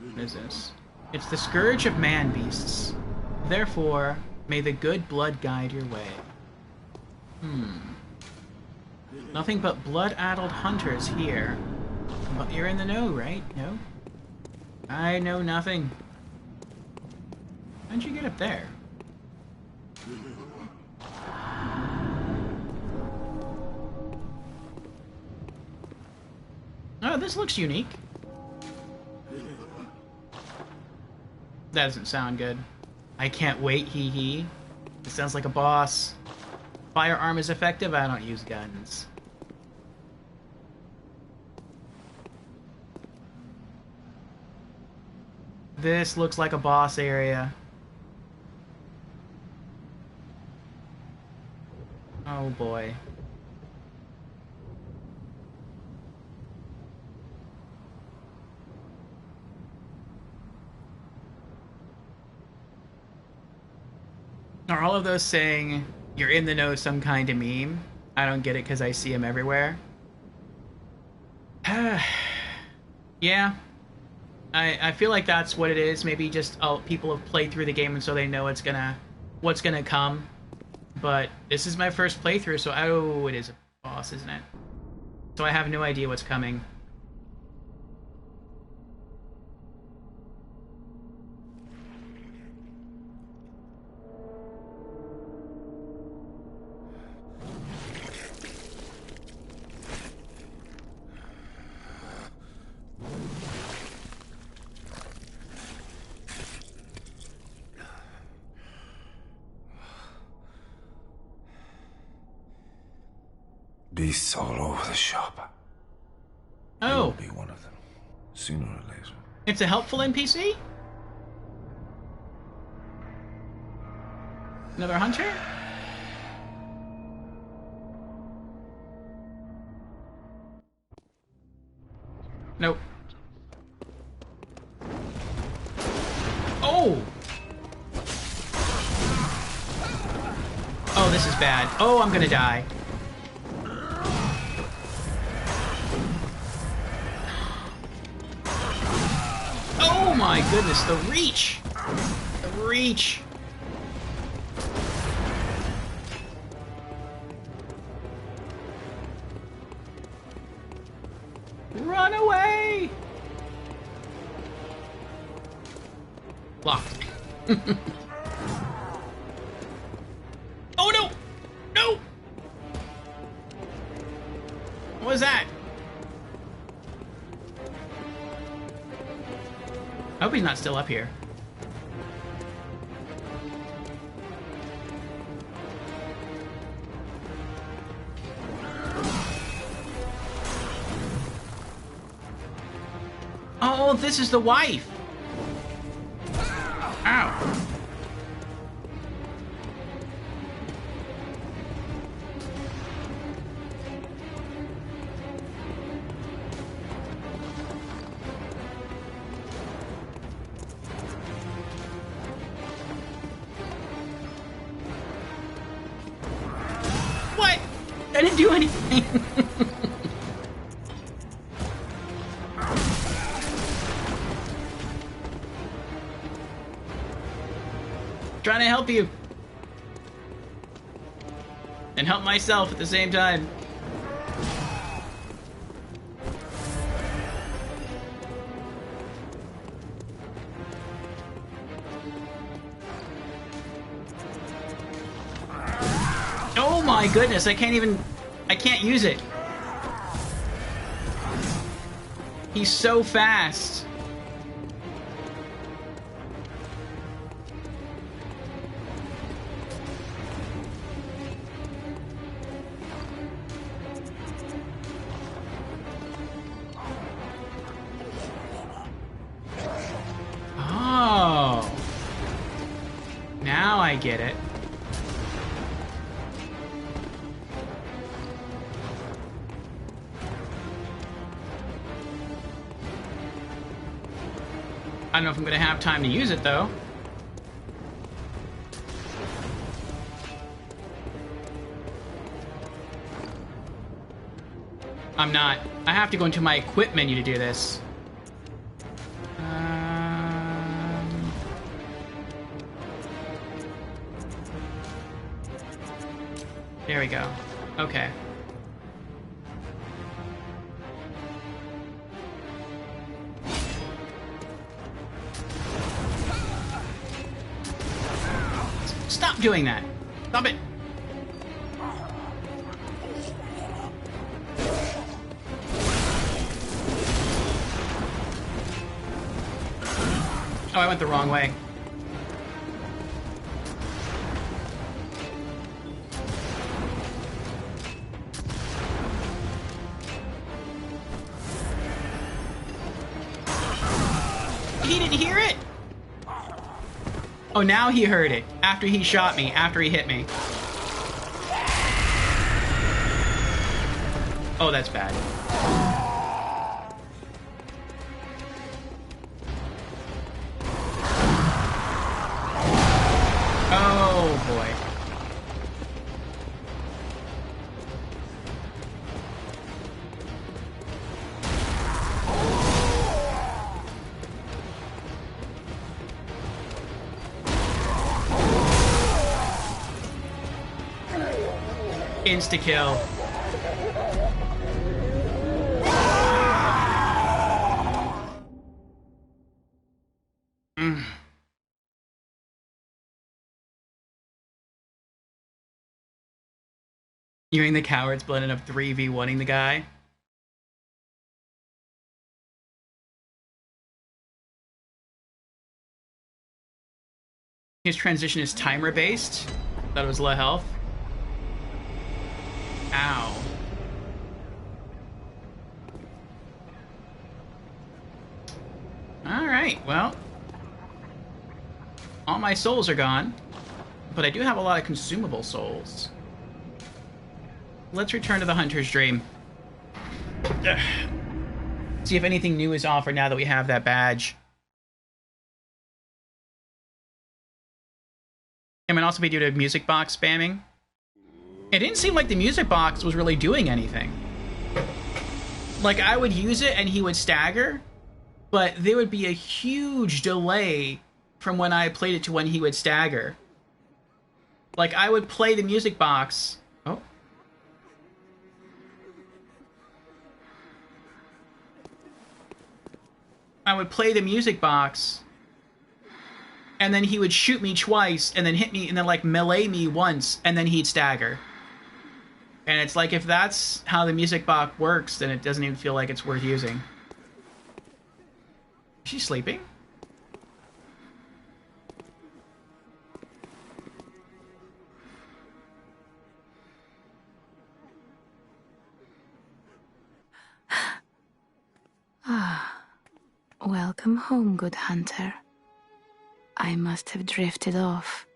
What is this? It's the Scourge of Man-Beasts. Therefore, may the good blood guide your way. Nothing but blood-addled hunters here. But you're in the know, right? No? I know nothing. How'd you get up there? Oh, this looks unique. That doesn't sound good. I can't wait, hee hee. It sounds like a boss. Firearm is effective, I don't use guns. This looks like a boss area. Oh boy. Are all of those saying you're in the know some kind of meme? I don't get it because I see them everywhere. Yeah. I feel like that's what it is. Maybe just people have played through the game and so they know what's gonna come. But this is my first playthrough, so it is a boss, isn't it? So I have no idea what's coming. Beasts all over the shop. Oh. You'll be one of them, sooner or later. It's a helpful NPC? Another hunter? Nope. Oh! Oh, this is bad. Oh, I'm gonna die. my goodness, the reach! The reach! Run away! Locked. Oh no! No! What was that? I hope he's not still up here. Oh, this is the wife! Ow. What? I didn't do anything. Trying to help you. And help myself at the same time. Oh my goodness, I can't use it. He's so fast. Oh. Now I get it. I don't know if I'm going to have time to use it, though. I'm not. I have to go into my equip menu to do this. There we go. Okay. Stop doing that. Stop it. Oh, I went the wrong way. He didn't hear it? Oh, now he heard it. After he shot me. After he hit me. Oh, that's bad. Oh, boy. Insta-kill. You mean the cowards blended up 3v1ing the guy? His transition is timer based. Thought it was low health. Ow. Alright, well. All my souls are gone. But I do have a lot of consumable souls. Let's return to the Hunter's Dream. See if anything new is offered now that we have that badge. It might also be due to music box spamming. It didn't seem like the music box was really doing anything. Like, I would use it and he would stagger, but there would be a huge delay from when I played it to when he would stagger. Like, I would play the music box. Oh. I would play the music box, and then he would shoot me twice, and then hit me, and then, like, melee me once, and then he'd stagger. And it's like, if that's how the music box works, then it doesn't even feel like it's worth using. Is she sleeping? Ah, welcome home, good hunter. I must have drifted off.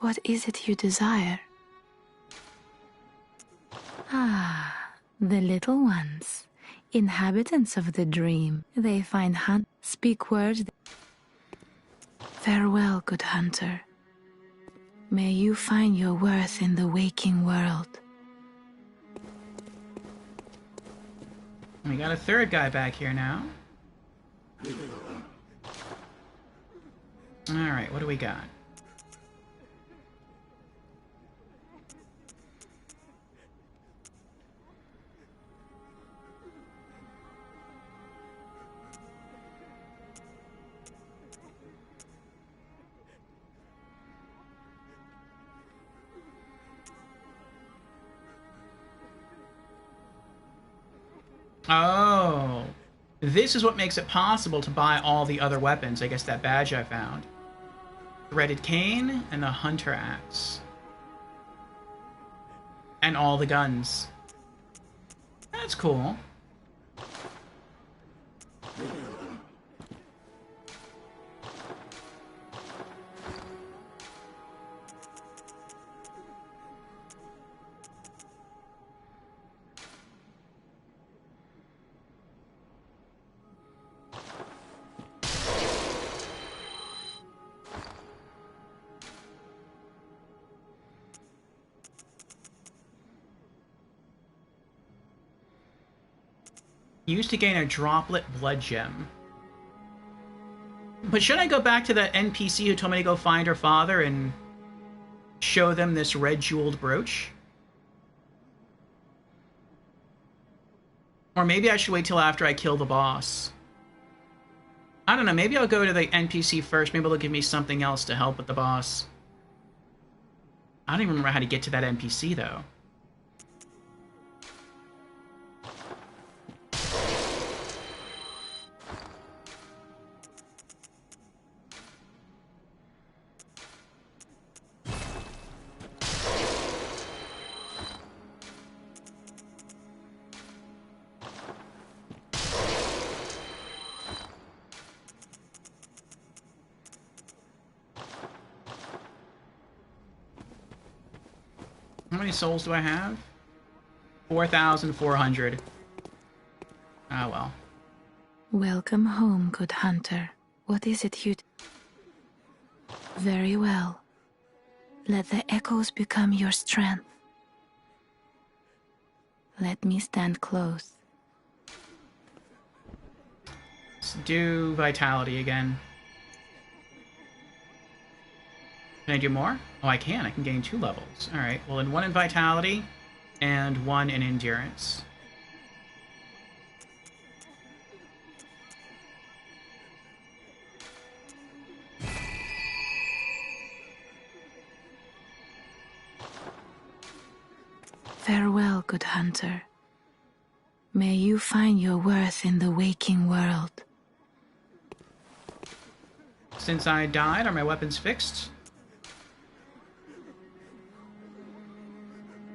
What is it you desire? Ah, the little ones, inhabitants of the dream. They find hunt, speak words. Farewell, good hunter. May you find your worth in the waking world. We got a third guy back here now. Alright, what do we got? Oh, this is what makes it possible to buy all the other weapons. I guess that badge I found. Threaded cane and the hunter axe. And all the guns. That's cool. Used to gain a droplet blood gem. But should I go back to the NPC who told me to go find her father and show them this red jeweled brooch? Or maybe I should wait till after I kill the boss. I don't know, maybe I'll go to the NPC first. Maybe they'll give me something else to help with the boss. I don't even remember how to get to that NPC though. How many souls do I have? 4,400. Ah, well. Welcome home, good hunter. What is it you... Very well. Let the echoes become your strength. Let me stand close. Let's do vitality again. Can I do more? Oh, I can. I can gain 2 levels. Alright, well then 1 in vitality and 1 in endurance. Farewell, good hunter. May you find your worth in the waking world. Since I died, are my weapons fixed?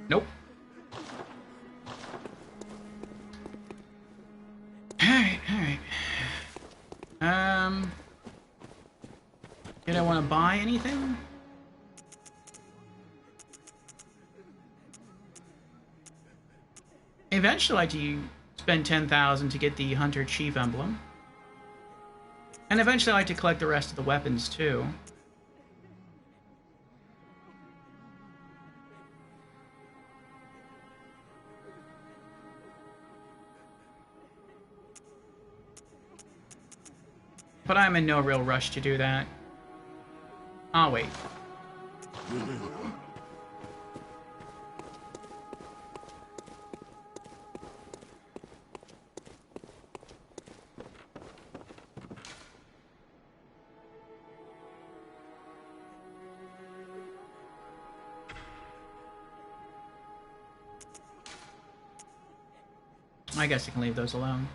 Nope. Alright, alright. Did I want to buy anything? Eventually, I'd like to spend 10,000 to get the Hunter Chief emblem. And eventually, I'd like to collect the rest of the weapons, too. But I'm in no real rush to do that. I'll wait. I guess I can leave those alone.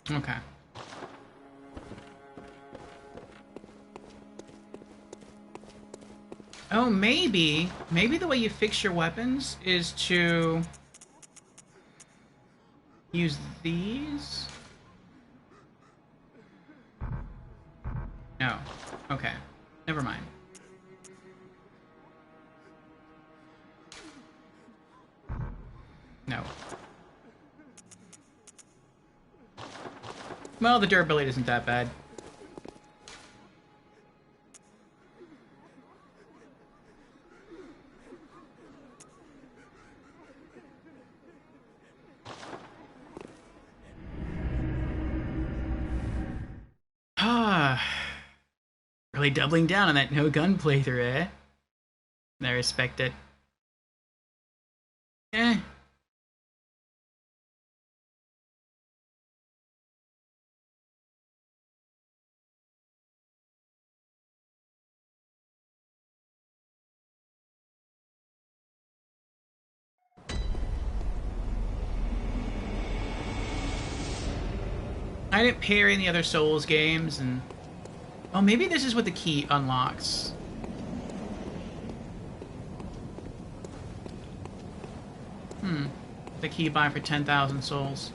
Okay. Oh, maybe the way you fix your weapons is to use these? No. Okay. Never mind. No. Well, the durability isn't that bad. Really doubling down on that no gun playthrough, eh? I respect it. Eh. I didn't pair in the other Souls games, and... Oh, maybe this is what the key unlocks. The key buy for 10,000 souls.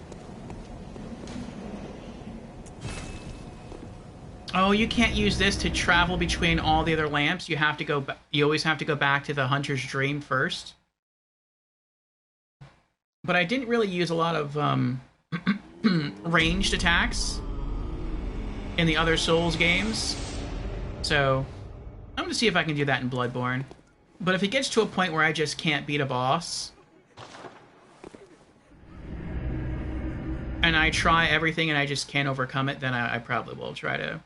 Oh, you can't use this to travel between all the other lamps. You have to go... You always have to go back to the Hunter's Dream first. But I didn't really use a lot of, ranged attacks in the other Souls games. So, I'm gonna see if I can do that in Bloodborne. But if it gets to a point where I just can't beat a boss, and I try everything and I just can't overcome it, then I probably will try to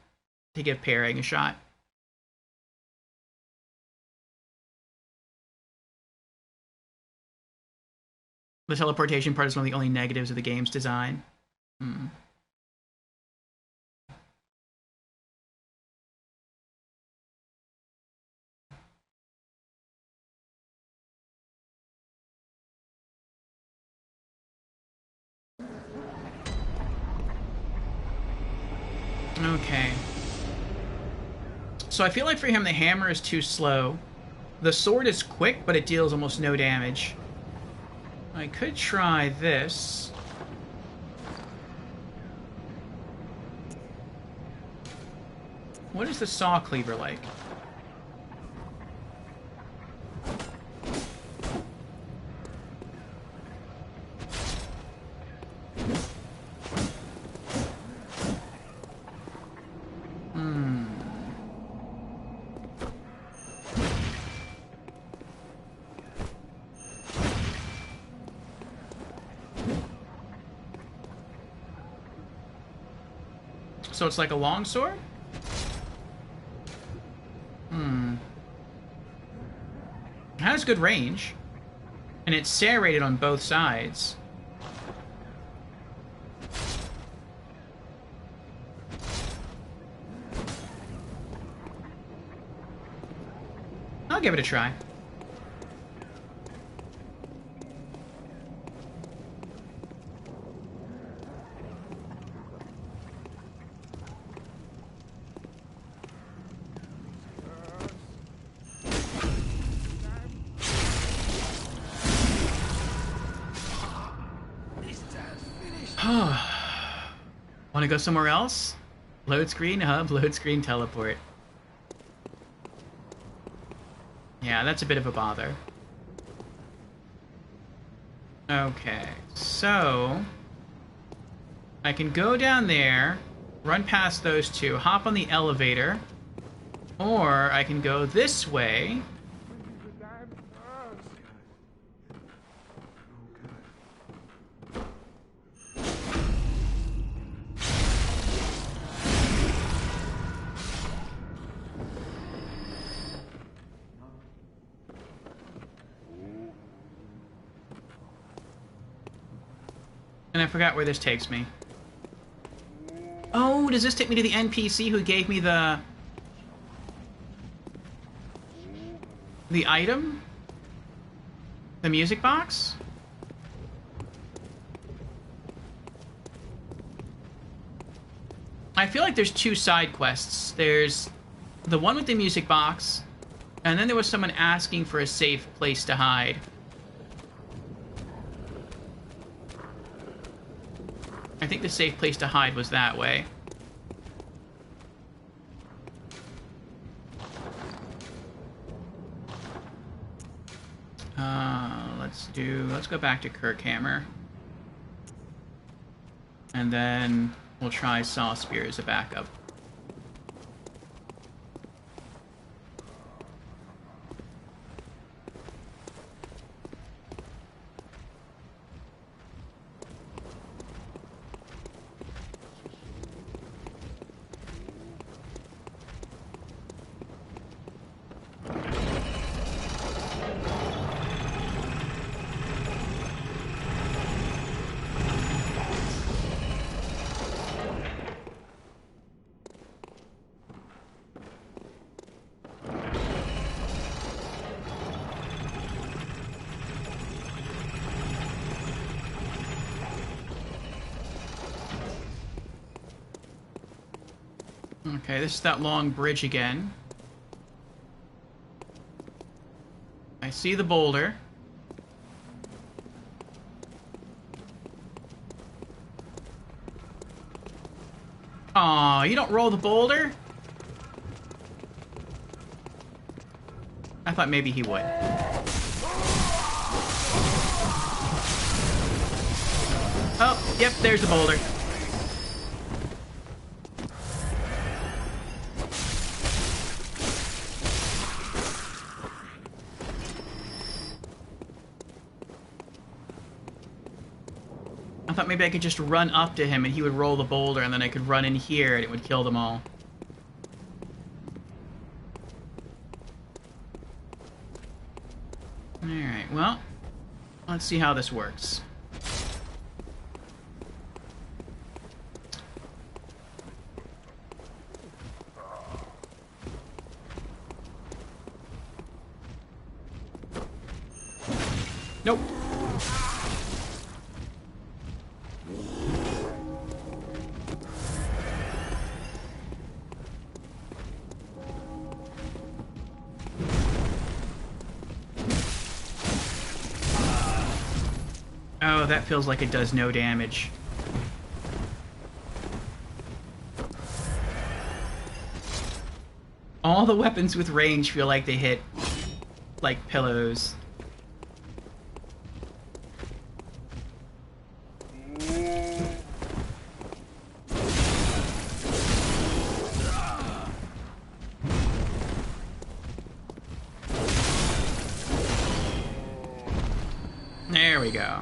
give parrying a shot. The teleportation part is one of the only negatives of the game's design. Okay. So I feel like for him the hammer is too slow. The sword is quick, but it deals almost no damage. I could try this. What is the saw cleaver like? So it's like a longsword? It has good range. And it's serrated on both sides. I'll give it a try. Want to go somewhere else? Load screen hub, load screen teleport. Yeah, that's a bit of a bother. Okay, so I can go down there, run past those two, hop on the elevator, or I can go this way. And I forgot where this takes me. Oh, does this take me to the NPC who gave me the item? The music box? I feel like there's two side quests. There's the one with the music box, and then there was someone asking for a safe place to hide. I think the safe place to hide was that way. Let's go back to Kirkhammer. And then we'll try Saw Spear as a backup. Okay, this is that long bridge again. I see the boulder. Aw, you don't roll the boulder? I thought maybe he would. Oh, yep, there's the boulder. I thought maybe I could just run up to him and he would roll the boulder and then I could run in here and it would kill them all. Alright, well, let's see how this works. Nope. Oh, that feels like it does no damage. All the weapons with range feel like they hit like pillows. There we go.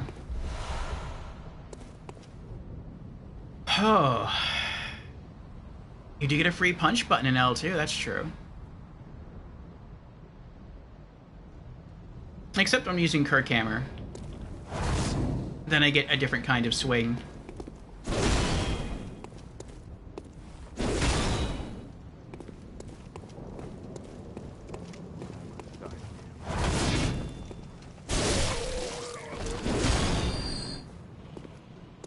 Oh. You do get a free punch button in L2, that's true. Except I'm using Kirkhammer. Then I get a different kind of swing.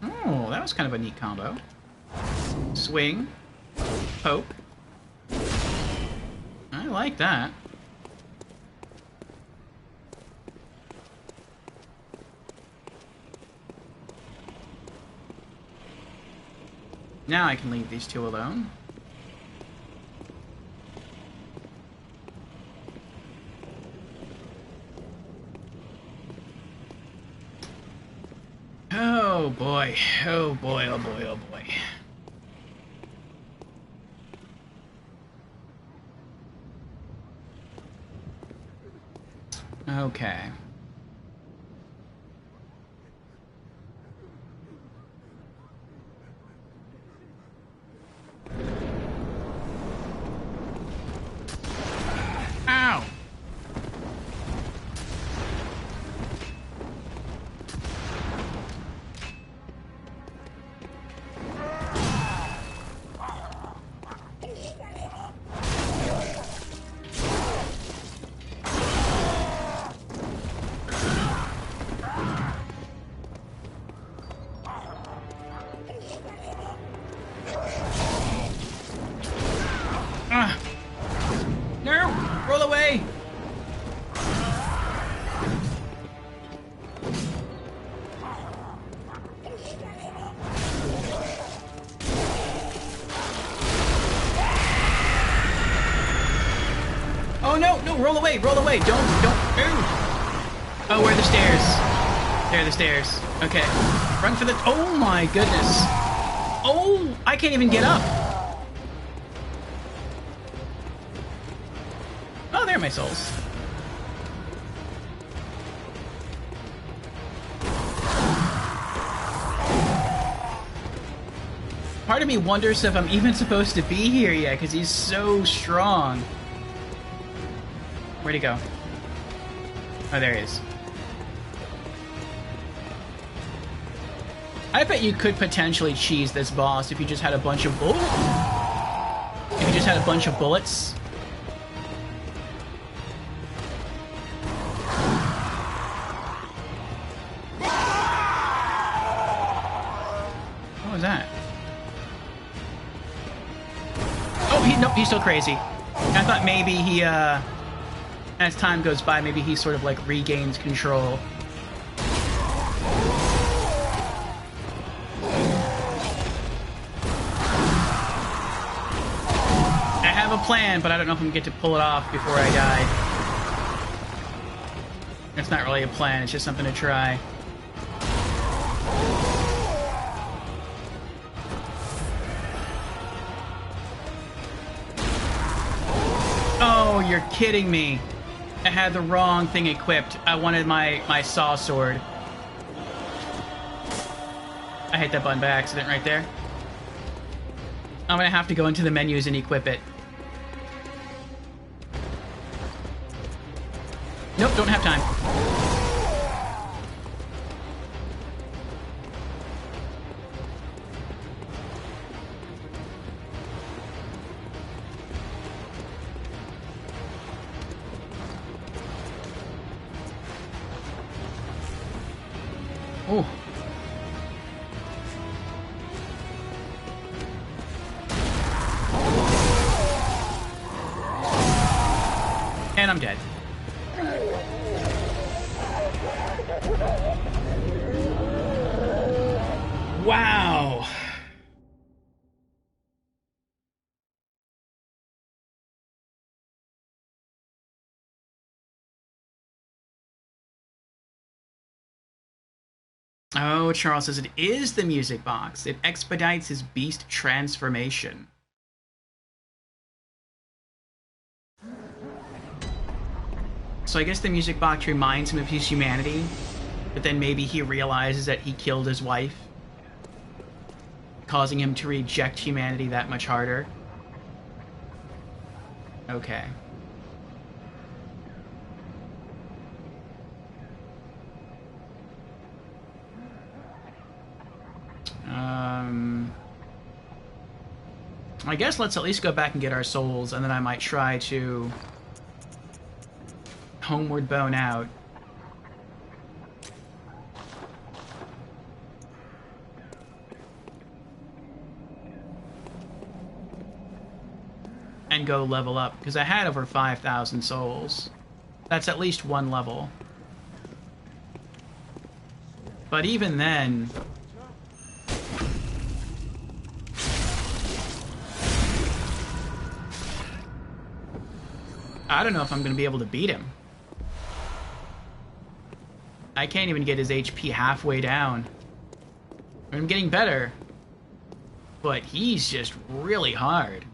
Oh, that was kind of a neat combo. Swing. Poke. I like that. Now I can leave these two alone. Oh boy, oh boy, oh boy, oh boy. Okay. Ow! No! Roll away! Oh no, no, roll away, don't. Oh, where are the stairs? There are the stairs. Okay. Run for the, oh my goodness. Oh, I can't even get up. Oh, there are my souls. Part of me wonders if I'm even supposed to be here yet, because he's so strong. Where'd he go? Oh, there he is. I bet you could potentially cheese this boss if you just had a bunch of bullets. If you just had a bunch of bullets. What was that? Oh, nope, he's still crazy. I thought maybe he, as time goes by, maybe he sort of, like, regains control. I have a plan, but I don't know if I'm gonna get to pull it off before I die. It's not really a plan, it's just something to try. Oh, you're kidding me. I had the wrong thing equipped. I wanted my saw sword. I hit that button by accident right there. I'm gonna have to go into the menus and equip it. Nope, don't have time. Oh. And I'm dead. Wow. Oh, Charles says it is the music box. It expedites his beast transformation. So I guess the music box reminds him of his humanity, but then maybe he realizes that he killed his wife, causing him to reject humanity that much harder. Okay. I guess let's at least go back and get our souls, and then I might try to homeward bone out. And go level up, because I had over 5,000 souls. That's at least one level. But even then... I don't know if I'm going to be able to beat him. I can't even get his HP halfway down. I'm getting better. But he's just really hard.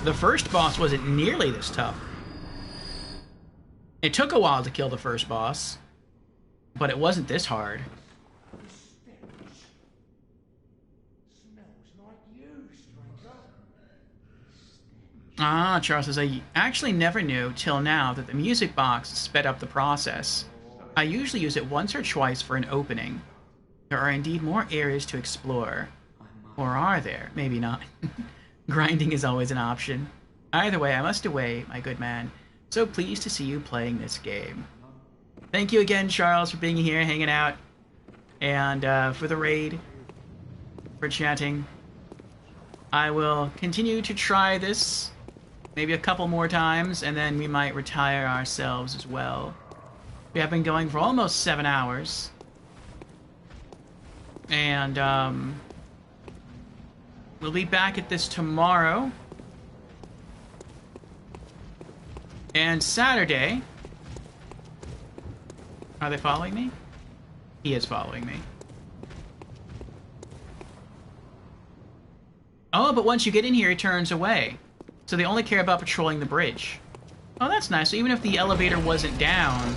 The first boss wasn't nearly this tough. It took a while to kill the first boss, but it wasn't this hard. Ah, Charles says, I actually never knew till now that the music box sped up the process. I usually use it once or twice for an opening. There are indeed more areas to explore. Or are there? Maybe not. Grinding is always an option. Either way, I must away, my good man. So pleased to see you playing this game. Thank you again, Charles, for being here, hanging out. And for the raid. For chatting. I will continue to try this. Maybe a couple more times, and then we might retire ourselves as well. We have been going for almost 7 hours. And, we'll be back at this tomorrow. And Saturday... Are they following me? He is following me. Oh, but once you get in here, he turns away. So they only care about patrolling the bridge. Oh, that's nice. So even if the elevator wasn't down,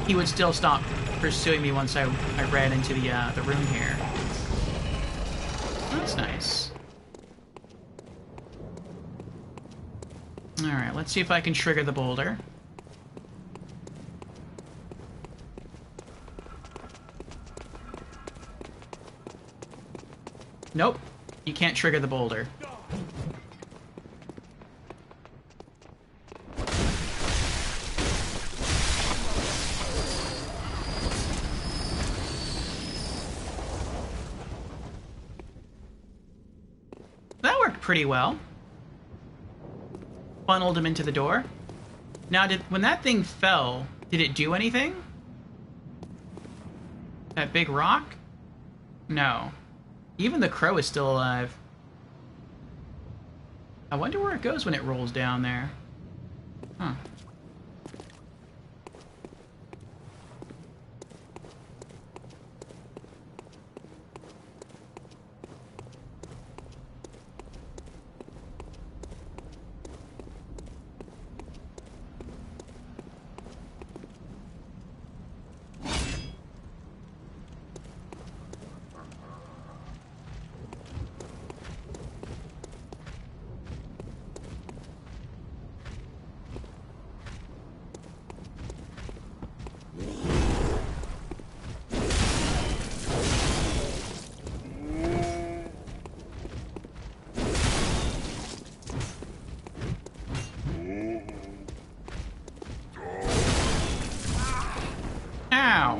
he would still stop pursuing me once I ran into the room here. That's nice. Alright, let's see if I can trigger the boulder. Nope. You can't trigger the boulder. That worked pretty well. Funneled him into the door. Now, when that thing fell, did it do anything? That big rock? No. Even the crow is still alive. I wonder where it goes when it rolls down there. Huh. Ow!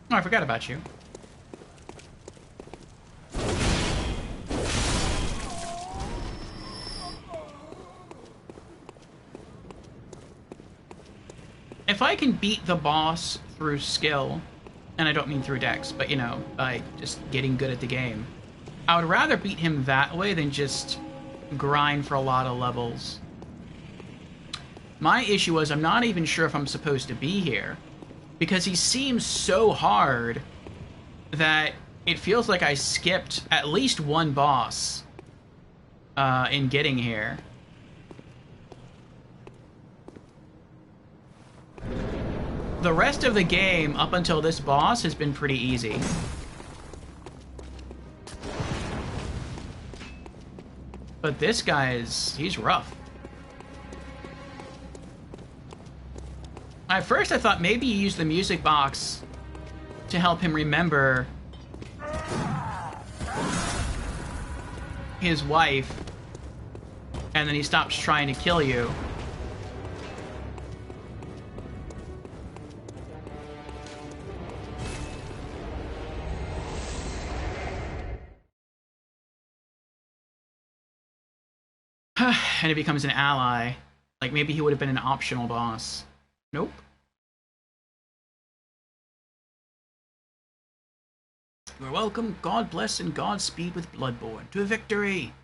Oh, I forgot about you. If I can beat the boss through skill, and I don't mean through dex, but you know, by just getting good at the game, I would rather beat him that way than just grind for a lot of levels. My issue was I'm not even sure if I'm supposed to be here, because he seems so hard that it feels like I skipped at least one boss in getting here. The rest of the game, up until this boss, has been pretty easy. But this guy he's rough. At first I thought maybe he used the music box to help him remember his wife, and then he stops trying to kill you. And it becomes an ally. Like, maybe he would have been an optional boss. Nope. You're welcome, God bless and Godspeed with Bloodborne. To a victory!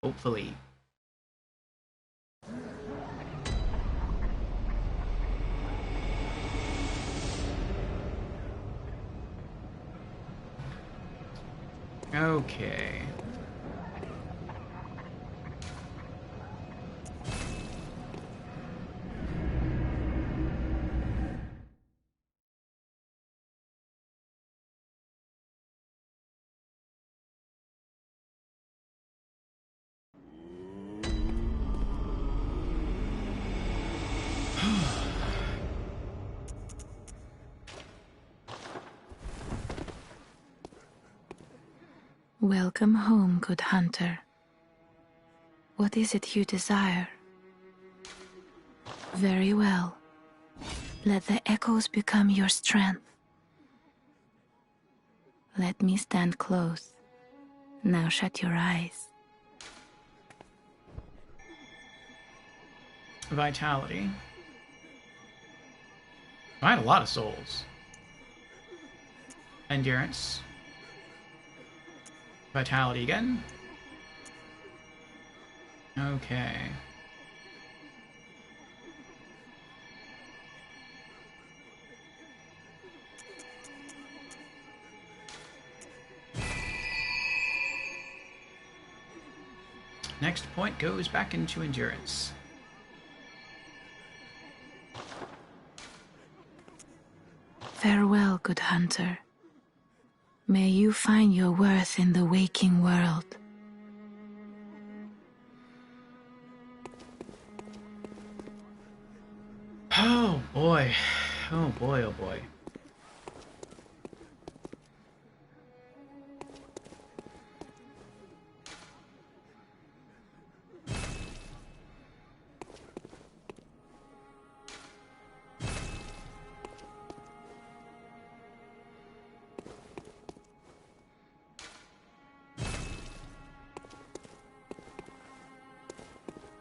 Hopefully. Okay. Welcome home, good hunter. What is it you desire? Very well. Let the echoes become your strength. Let me stand close. Now shut your eyes. Vitality. I had a lot of souls. Endurance. Vitality again. Okay. Next point goes back into endurance. Farewell, good hunter. May you find your worth in the waking world. Oh boy. Oh boy, oh boy.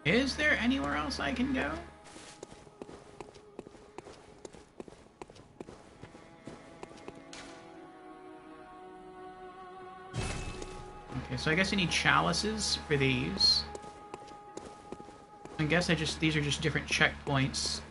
Is there anywhere else I can go? Okay, so I guess I need chalices for these. I guess these are just different checkpoints.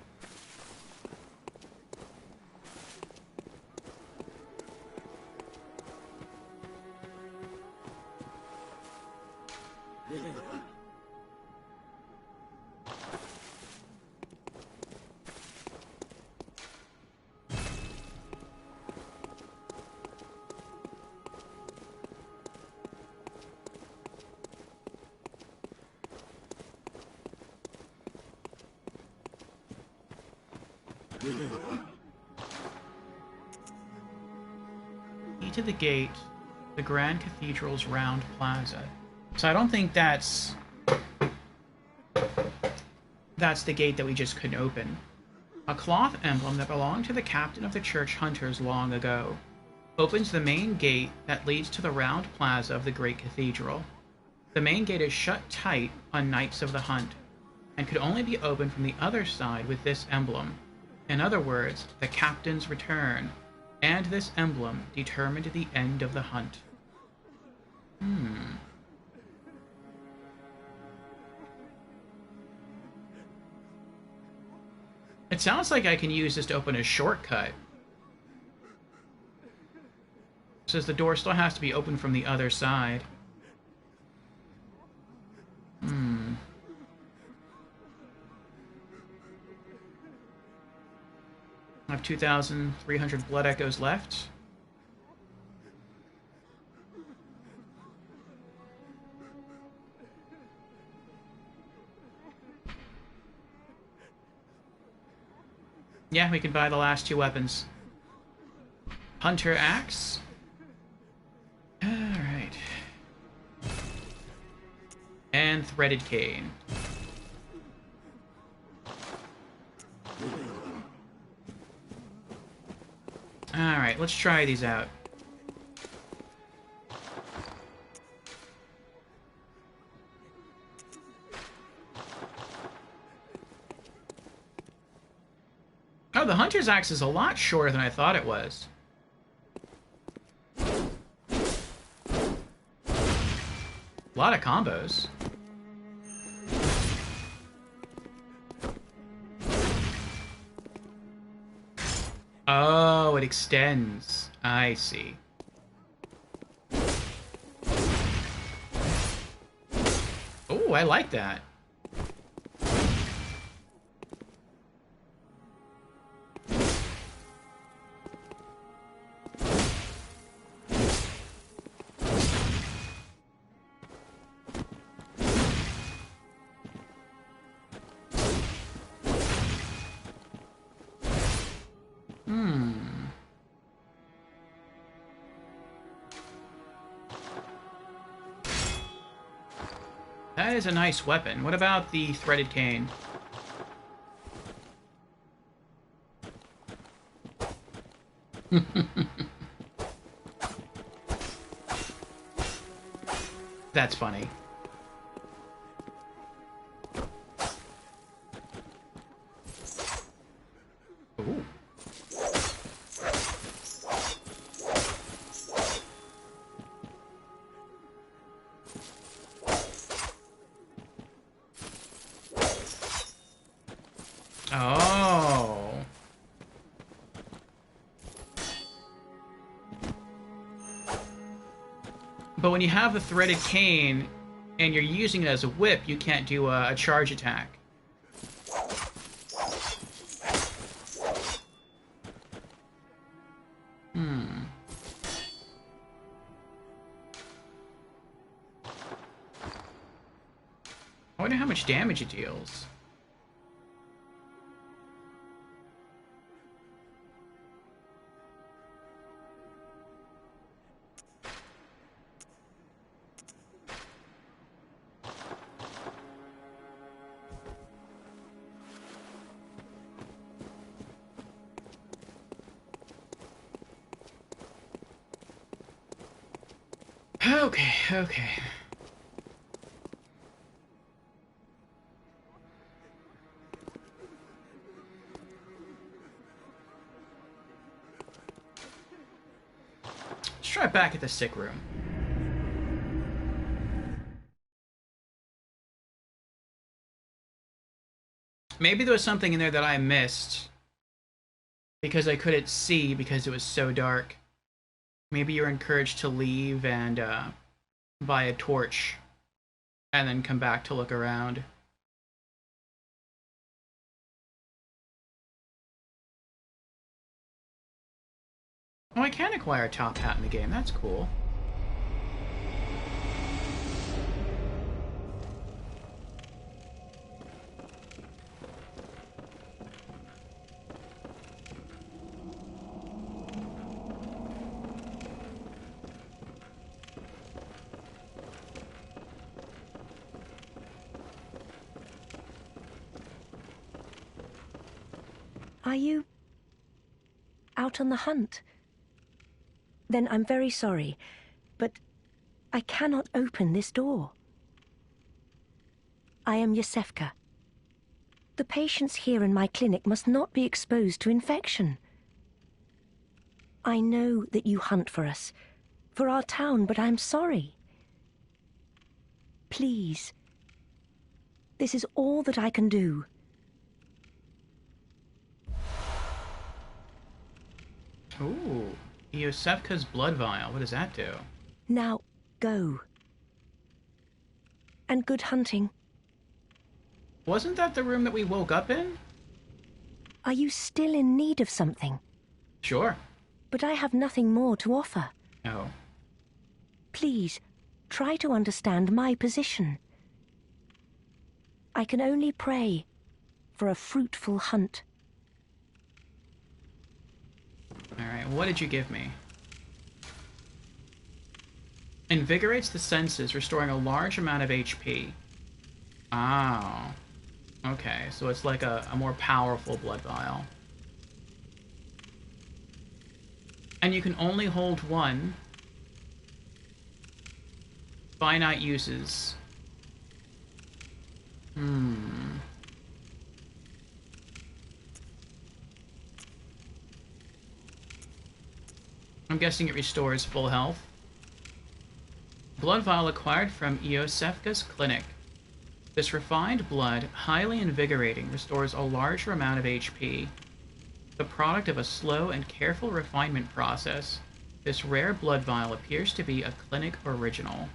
Key to the gate, the Grand Cathedral's round plaza. So I don't think that's the gate that we just couldn't open. A cloth emblem that belonged to the captain of the church hunters long ago opens the main gate that leads to the round plaza of the great cathedral. The main gate is shut tight on nights of the hunt, and could only be opened from the other side with this emblem. In other words, the captain's return, and this emblem determined the end of the hunt. It sounds like I can use this to open a shortcut. It says the door still has to be opened from the other side. I have 2,300 blood echoes left. Yeah, we can buy the last two weapons. Hunter Axe. Alright. And Threaded Cane. Alright, let's try these out. Hunter's Axe is a lot shorter than I thought it was. A lot of combos. Oh, it extends. I see. Oh, I like that. That is a nice weapon. What about the threaded cane? That's funny. Ooh. Oh. But when you have the threaded cane and you're using it as a whip, you can't do a charge attack. I wonder how much damage it deals. Okay. Let's try back at the sick room. Maybe there was something in there that I missed because I couldn't see because it was so dark. Maybe you're encouraged to leave and buy a torch and then come back to look around. Oh, I can acquire a top hat in the game. That's cool. Are you out on the hunt? Then I'm very sorry, but I cannot open this door. I am Yosefka. The patients here in my clinic must not be exposed to infection. I know that you hunt for us, for our town, but I'm sorry. Please, this is all that I can do. Ooh, Yosefka's blood vial. What does that do? Now, go. And good hunting. Wasn't that the room that we woke up in? Are you still in need of something? Sure. But I have nothing more to offer. Oh. Please, try to understand my position. I can only pray for a fruitful hunt. Alright, what did you give me? Invigorates the senses, restoring a large amount of HP. Oh. Okay, so it's like a more powerful blood vial. And you can only hold one. Finite uses. I'm guessing it restores full health. Blood vial acquired from Iosefka's clinic. This refined blood, highly invigorating, restores a larger amount of HP. The product of a slow and careful refinement process, this rare blood vial appears to be a clinic original.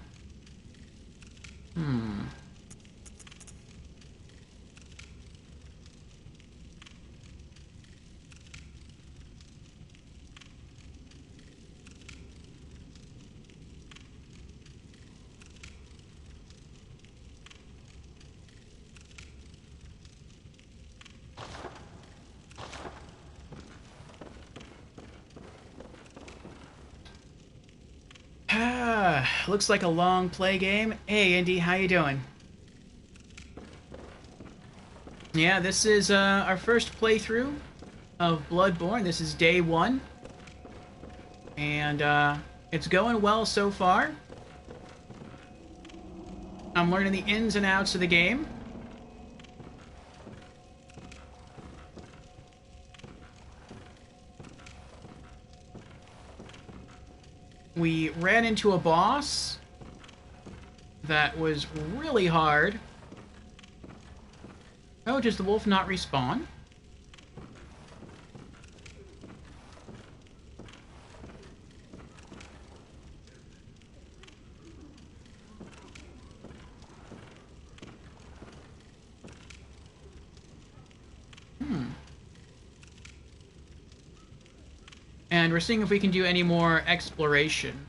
Looks like a long play game. Hey, Indy, how you doing? Yeah, this is our first playthrough of Bloodborne. This is day 1. And it's going well so far. I'm learning the ins and outs of the game. We ran into a boss that was really hard. Oh, does the wolf not respawn? And we're seeing if we can do any more exploration.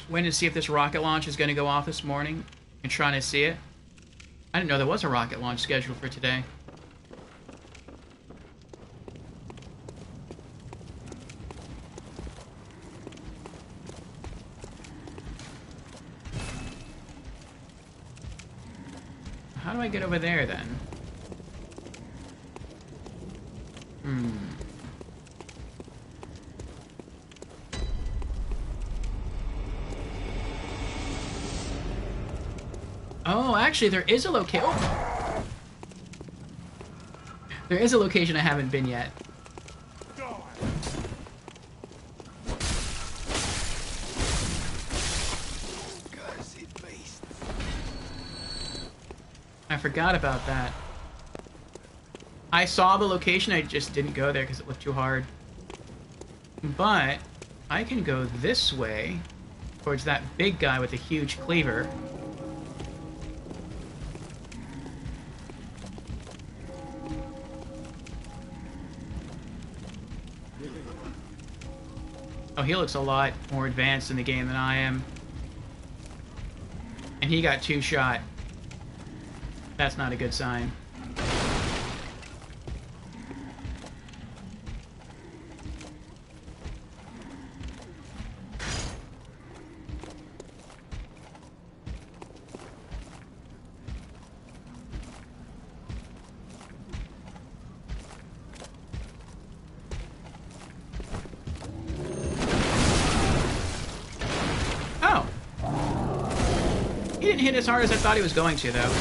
Waiting to see if this rocket launch is going to go off this morning and trying to see it. I didn't know there was a rocket launch scheduled for today. How do I get over there then? Oh, actually, there is a location. Oh. There is a location I haven't been yet. I forgot about that. I saw the location, I just didn't go there because it looked too hard. But I can go this way towards that big guy with the huge cleaver. Oh, he looks a lot more advanced in the game than I am. And he got 2 shot. That's not a good sign. Oh! He didn't hit as hard as I thought he was going to, though.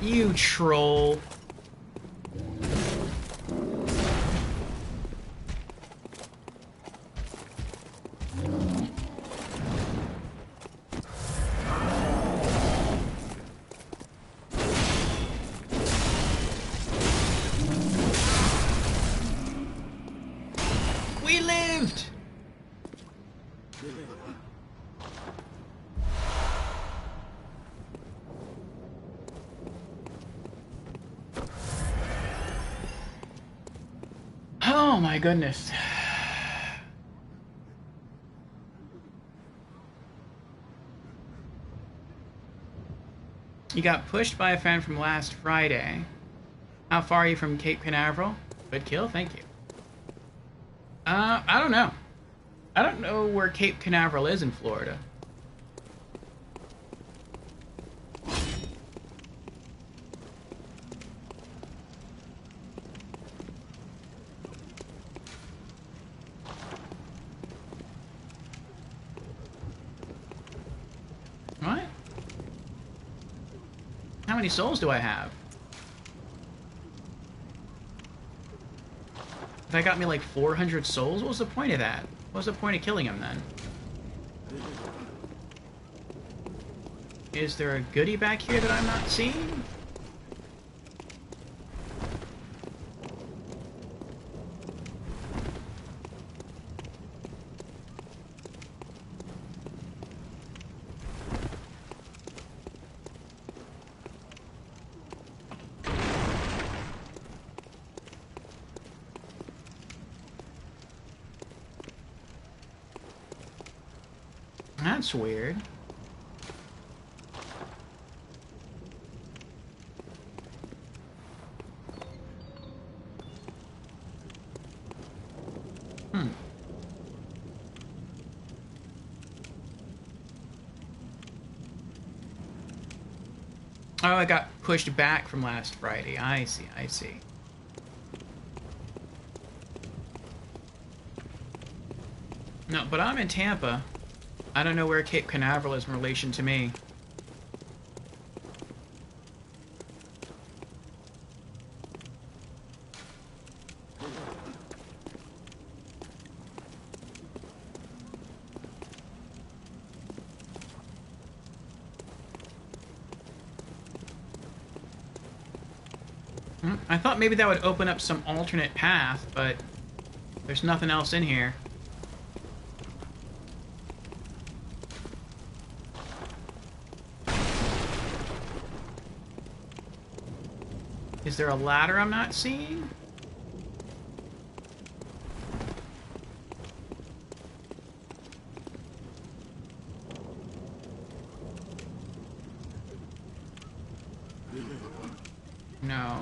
You troll. We lived! Oh my goodness. You got pushed by a fan from last Friday. How far are you from Cape Canaveral? Good kill, thank you. I don't know. I don't know where Cape Canaveral is in Florida. What? How many souls do I have? That got me like 400 souls? What was the point of that? What was the point of killing him then? Is there a goodie back here that I'm not seeing? That's weird. Oh, I got pushed back from last Friday. I see, I see. No, but I'm in Tampa. I don't know where Cape Canaveral is in relation to me. I thought maybe that would open up some alternate path, but there's nothing else in here. Is there a ladder I'm not seeing? No.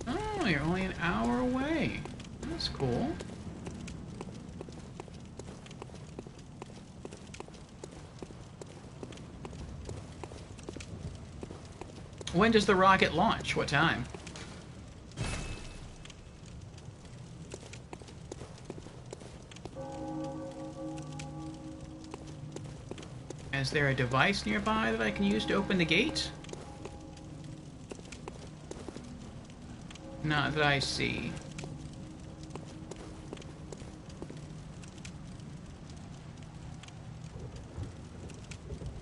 Oh, you're only an hour away. That's cool. When does the rocket launch? What time? Is there a device nearby that I can use to open the gate? Not that I see.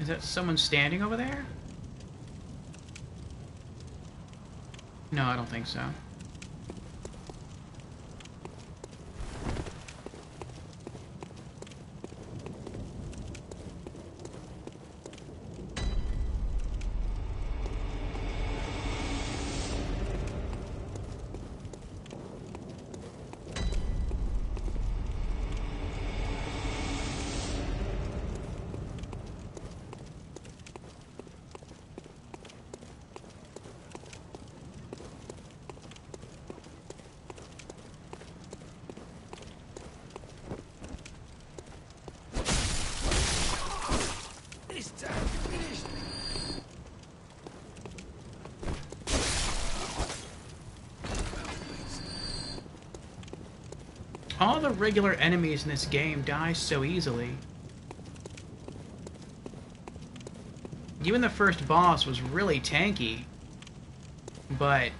Is that someone standing over there? No, I don't think so. All the regular enemies in this game die so easily. Even the first boss was really tanky, but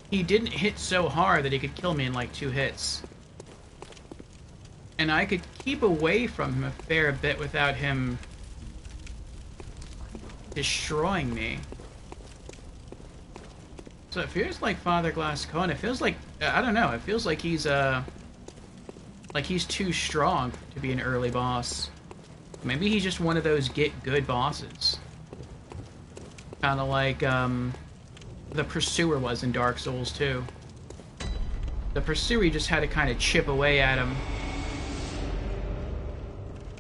he didn't hit so hard that he could kill me in like 2 hits. And I could keep away from him a fair bit without him destroying me. So it feels like Father Glascoin. It feels like I don't know. It feels like he's too strong to be an early boss. Maybe he's just one of those get good bosses. Kind of like the Pursuer was in Dark Souls 2. The Pursuer, you just had to kind of chip away at him.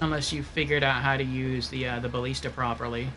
Unless you figured out how to use the ballista properly.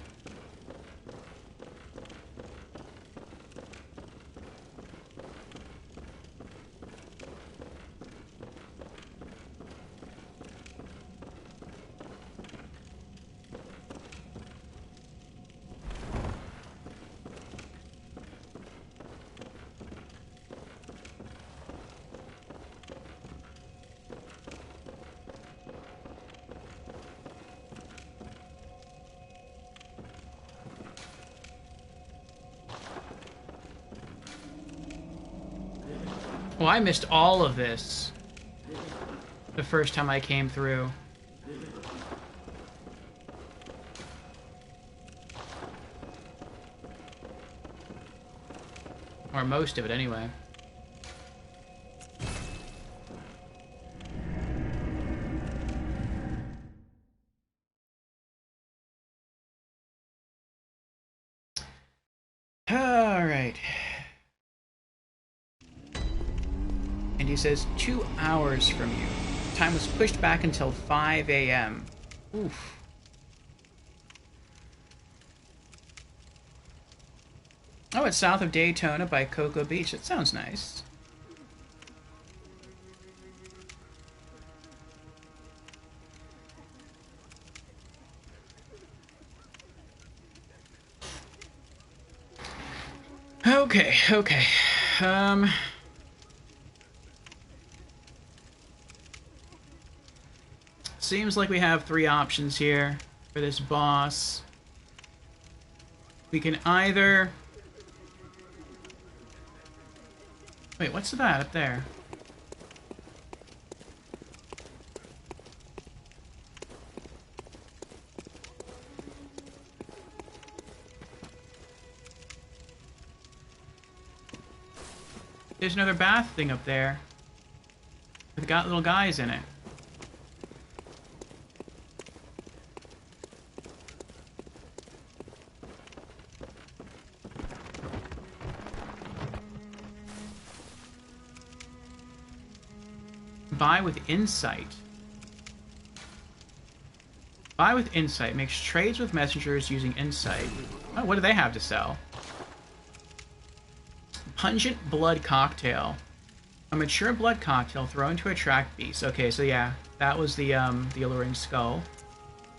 Well, I missed all of this the first time I came through. Or most of it, anyway. Alright. And he says 2 hours from you. Time was pushed back until 5 a.m. Oof. Oh, it's south of Daytona by Cocoa Beach. That sounds nice. Okay. Seems like we have 3 options here for this boss. We can either... Wait, what's that up there? There's another bath thing up there. It's got little guys in it. Buy with insight. Buy with insight makes trades with messengers using insight. Oh, what do they have to sell? Pungent blood cocktail. A mature blood cocktail thrown to attract beasts. Okay, so yeah, that was the alluring skull.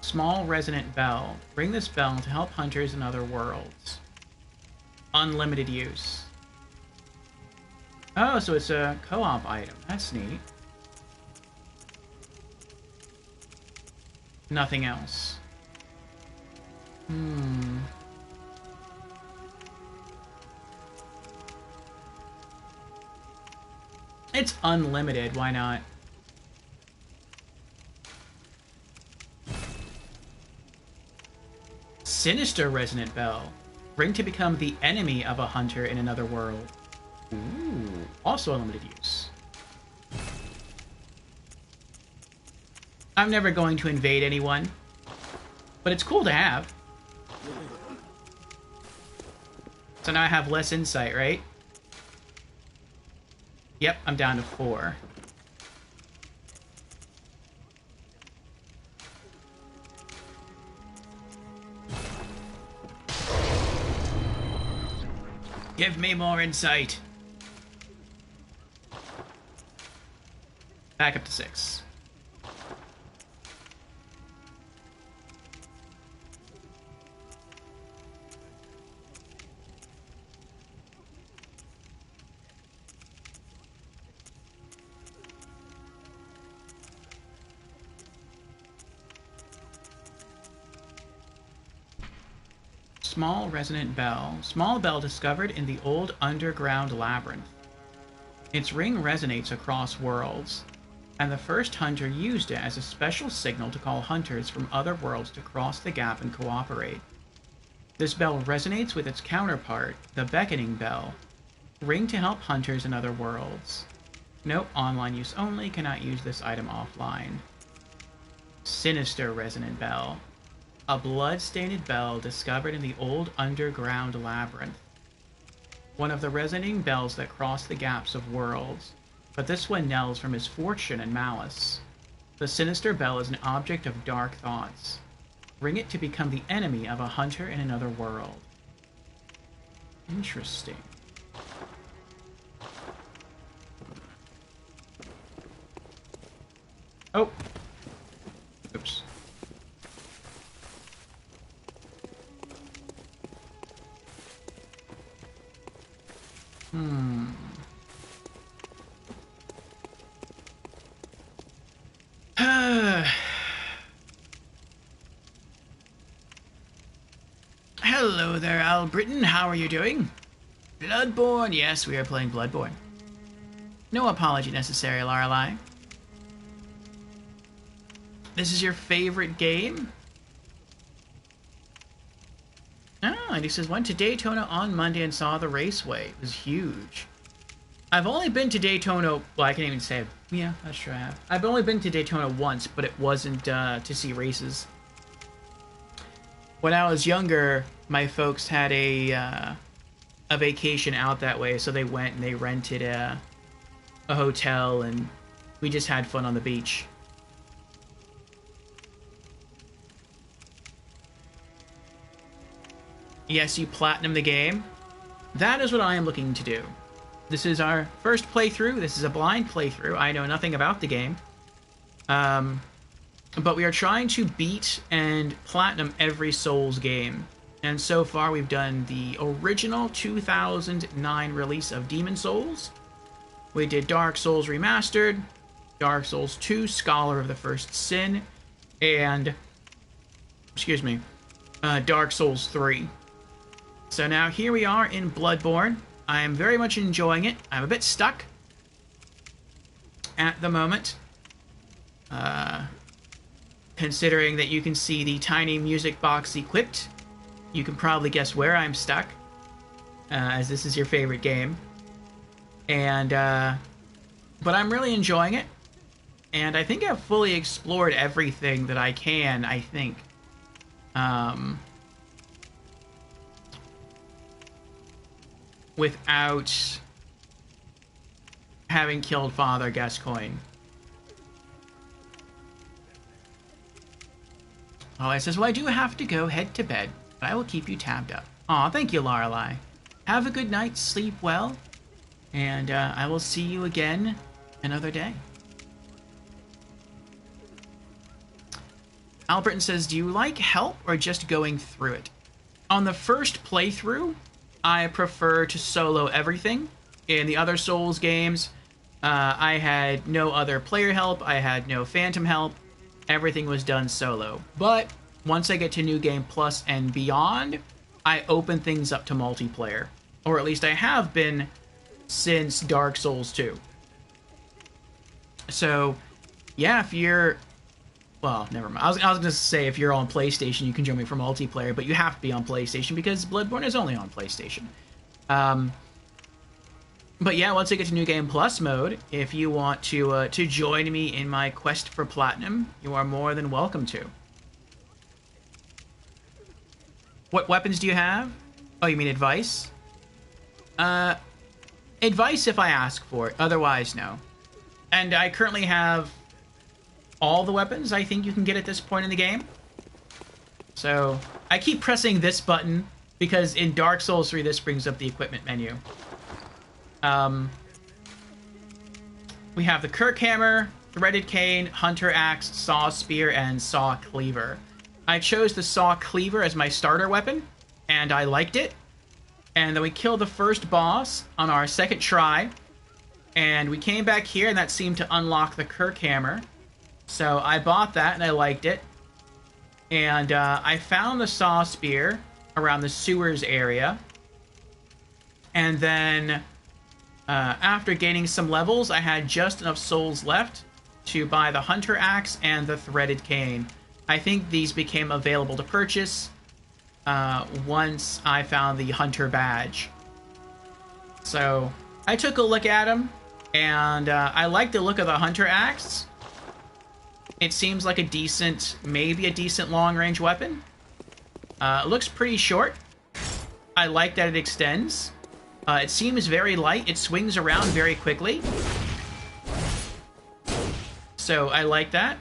Small resonant bell. Bring this bell to help hunters in other worlds. Unlimited use. Oh, so it's a co-op item. That's neat. Nothing else. It's unlimited, why not? Sinister Resonant Bell. Bring to become the enemy of a hunter in another world. Ooh, also unlimited use. I'm never going to invade anyone, but it's cool to have. So now I have less insight, right? Yep, I'm down to 4. Give me more insight. Back up to 6. Small resonant bell. Small bell discovered in the old underground labyrinth. Its ring resonates across worlds, and the first hunter used it as a special signal to call hunters from other worlds to cross the gap and cooperate. This bell resonates with its counterpart, the beckoning bell, Ring to help hunters in other worlds. Nope, online use only. Cannot use this item offline. Sinister resonant bell. A blood-stained bell discovered in the old underground labyrinth. One of the resonating bells that cross the gaps of worlds, but this one knells for misfortune and malice. The sinister bell is an object of dark thoughts. Ring it to become the enemy of a hunter in another world. Interesting. Oh. Oops. Hello there, Albritton. How are you doing? Bloodborne. Yes, we are playing Bloodborne. No apology necessary, Lorelei. This is your favorite game? Oh, and he says, went to Daytona on Monday and saw the raceway. It was huge. I've only been to Daytona, well, I can't even say, yeah, that's true I have. I've only been to Daytona once, but it wasn't to see races. When I was younger, my folks had a vacation out that way, so they went and they rented a hotel, and we just had fun on the beach. Yes, you platinum the game. That is what I am looking to do. This is our first playthrough. This is a blind playthrough. I know nothing about the game. But we are trying to beat and platinum every Souls game. And so far we've done the original 2009 release of Demon Souls. We did Dark Souls Remastered, Dark Souls 2, Scholar of the First Sin, and, Dark Souls 3. So now here we are in Bloodborne. I am very much enjoying it. I'm a bit stuck at the moment. Considering that you can see the tiny music box equipped, you can probably guess where I'm stuck, as this is your favorite game. And, but I'm really enjoying it. And I think I've fully explored everything that I can, I think. Without having killed Father Gascoigne. Oh, it says, well, I do have to go head to bed, but I will keep you tabbed up. Aw, thank you, Lorelei. Have a good night, sleep well, and I will see you again another day. Albritton says, do you like help or just going through it? On the first playthrough, I prefer to solo everything. In the other Souls games, I had no other player help, I had no phantom help. Everything was done solo. But once I get to New Game Plus and beyond, I open things up to multiplayer. Or at least I have been since Dark Souls 2. So, yeah, if you're... Well, never mind. I was going to say if you're on PlayStation, you can join me for multiplayer, but you have to be on PlayStation because Bloodborne is only on PlayStation. But yeah, once I get to New Game Plus mode, if you want to join me in my quest for Platinum, you are more than welcome to. What weapons do you have? Oh, you mean advice? Advice if I ask for it, otherwise no. And I currently have all the weapons I think you can get at this point in the game. So, I keep pressing this button because in Dark Souls 3 this brings up the equipment menu. We have the Kirk Hammer, Threaded Cane, Hunter Axe, Saw Spear, and Saw Cleaver. I chose the Saw Cleaver as my starter weapon, and I liked it. And then we killed the first boss on our second try, and we came back here, and that seemed to unlock the Kirk Hammer. So I bought that, and I liked it. And I found the Saw Spear around the sewers area. And then... after gaining some levels, I had just enough souls left to buy the Hunter Axe and the Threaded Cane. I think these became available to purchase once I found the Hunter Badge. So I took a look at him, and I like the look of the Hunter Axe. It seems like a decent, maybe a decent long-range weapon. It looks pretty short. I like that it extends. It seems very light. It swings around very quickly. So I like that.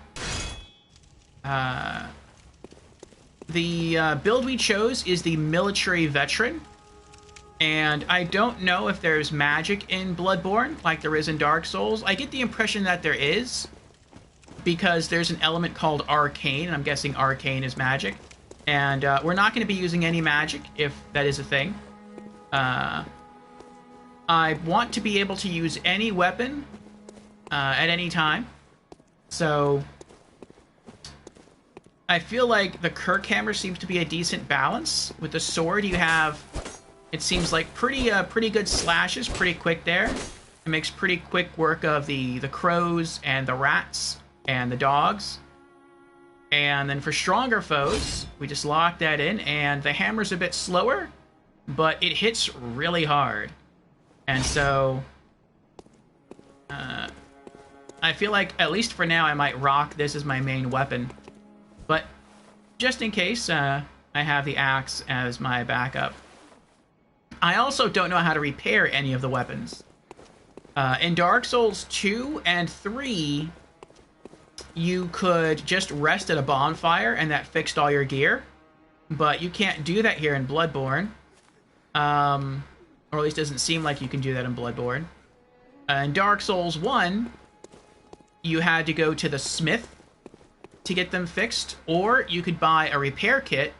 The build we chose is the Military Veteran. And I don't know if there's magic in Bloodborne like there is in Dark Souls. I get the impression that there is, because there's an element called Arcane, and I'm guessing Arcane is magic. And we're not going to be using any magic, if that is a thing. I want to be able to use any weapon at any time. So I feel like the Kirkhammer seems to be a decent balance. With the sword, you have... It seems like pretty good slashes, pretty quick there. It makes pretty quick work of the crows and the rats and the dogs. And then for stronger foes, we just lock that in, and the hammer's a bit slower, but it hits really hard. And so I feel like, at least for now, I might rock this as my main weapon. But just in case, I have the axe as my backup. I also don't know how to repair any of the weapons. In Dark Souls 2 and 3, you could just rest at a bonfire and that fixed all your gear. But you can't do that here in Bloodborne. Or at least it doesn't seem like you can do that in Bloodborne. In Dark Souls 1, you had to go to the smith to get them fixed, or you could buy a repair kit.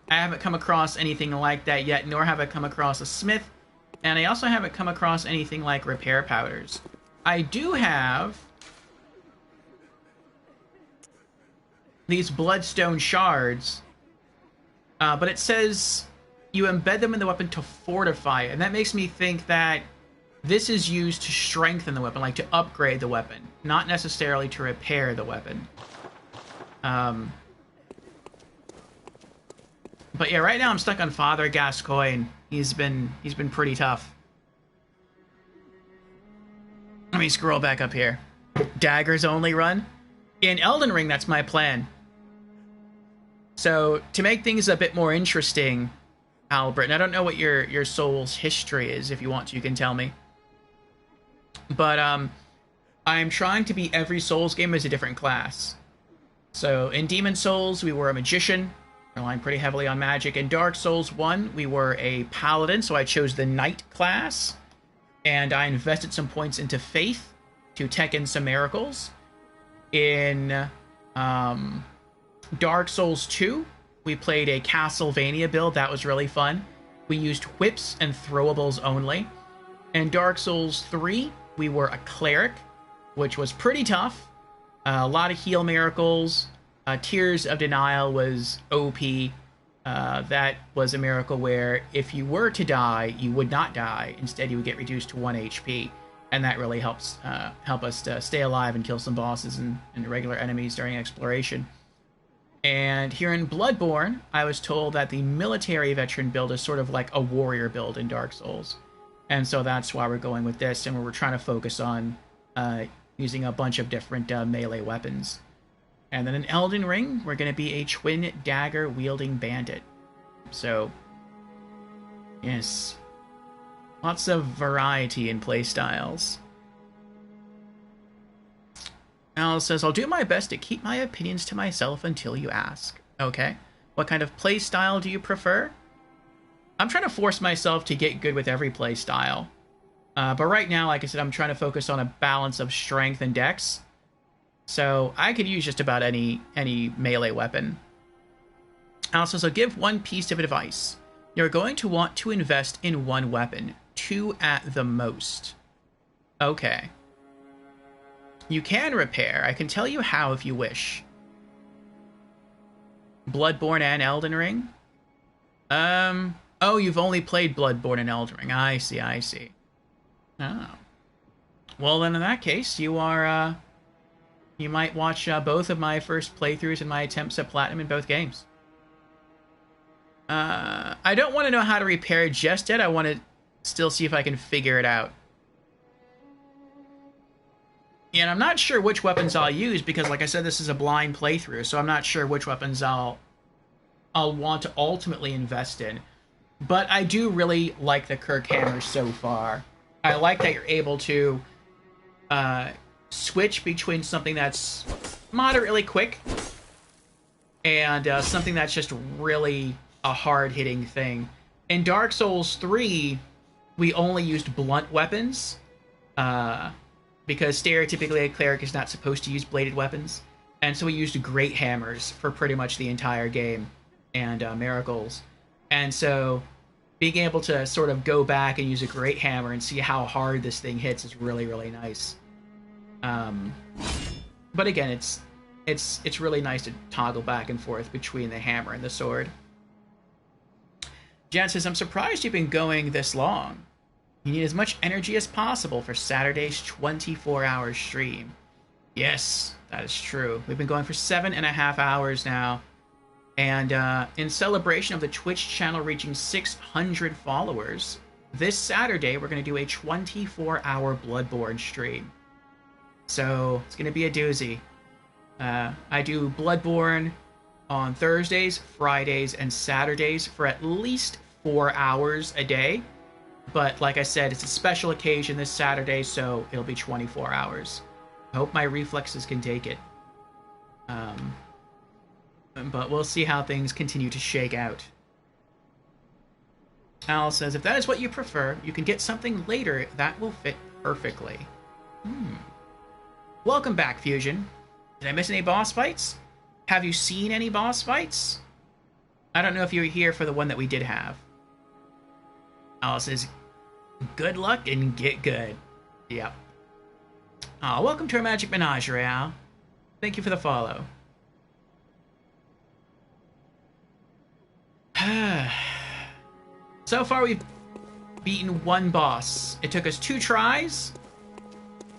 I haven't come across anything like that yet, nor have I come across a smith, and I also haven't come across anything like repair powders. I do have these bloodstone shards, but it says you embed them in the weapon to fortify it, and that makes me think that this is used to strengthen the weapon, like to upgrade the weapon, not necessarily to repair the weapon. But yeah, right now I'm stuck on Father Gascoigne. He's been pretty tough. Let me scroll back up here. Daggers only run. In Elden Ring, that's my plan. So to make things a bit more interesting, Albert, and I don't know what your soul's history is. If you want to, you can tell me. But I'm trying to be every Souls game as a different class. So in Demon Souls, we were a magician. Relying pretty heavily on magic. In Dark Souls 1, we were a paladin, so I chose the knight class. And I invested some points into faith to tech in some miracles. In Dark Souls 2, we played a Castlevania build. That was really fun. We used whips and throwables only. In Dark Souls 3, we were a cleric, which was pretty tough. A lot of heal miracles. Tears of Denial was OP. That was a miracle where if you were to die, you would not die. Instead, you would get reduced to 1 HP. And that really helps help us to stay alive and kill some bosses and regular enemies during exploration. And here in Bloodborne, I was told that the military veteran build is sort of like a warrior build in Dark Souls. And so that's why we're going with this, and we're trying to focus on using a bunch of different melee weapons. And then in Elden Ring, we're going to be a twin dagger wielding bandit. So, yes. Lots of variety in playstyles. Al says, I'll do my best to keep my opinions to myself until you ask. Okay. What kind of playstyle do you prefer? I'm trying to force myself to get good with every playstyle. But right now, like I said, I'm trying to focus on a balance of strength and dex. So I could use just about any melee weapon. Also, so give one piece of advice. You're going to want to invest in one weapon, 2 at the most. Okay. You can repair. I can tell you how if you wish. Bloodborne and Elden Ring? Oh, you've only played Bloodborne and Elden Ring. I see. Oh. Well, then in that case, you are, you might watch both of my first playthroughs and my attempts at platinum in both games. I don't want to know how to repair just yet. I want to still see if I can figure it out. And I'm not sure which weapons I'll use because, like I said, this is a blind playthrough, so I'm not sure which weapons I'll want to ultimately invest in. But I do really like the Kirk hammer so far. I like that you're able to switch between something that's moderately quick and something that's just really a hard-hitting thing. In Dark Souls 3, we only used blunt weapons, because stereotypically a cleric is not supposed to use bladed weapons, and so we used great hammers for pretty much the entire game, and marigolds. And so being able to sort of go back and use a great hammer and see how hard this thing hits is really, really nice. But again, it's really nice to toggle back and forth between the hammer and the sword. Jan says, I'm surprised you've been going this long. You need as much energy as possible for Saturday's 24-hour stream. Yes, that is true. We've been going for 7.5 hours now. And in celebration of the Twitch channel reaching 600 followers, this Saturday we're going to do a 24-hour Bloodborne stream. So it's going to be a doozy. I do Bloodborne on Thursdays, Fridays, and Saturdays for at least 4 hours a day. But like I said, it's a special occasion this Saturday, so it'll be 24 hours. I hope my reflexes can take it. But we'll see how things continue to shake out. Al says, if that is what you prefer, you can get something later that will fit perfectly. Welcome back, Fusion. Did I miss any boss fights? Have you seen any boss fights? I don't know if you were here for the one that we did have. Al says, good luck and get good. Yep. Welcome to our Magic Menagerie, Al. Thank you for the follow. So far we've beaten one boss. It took us 2 tries.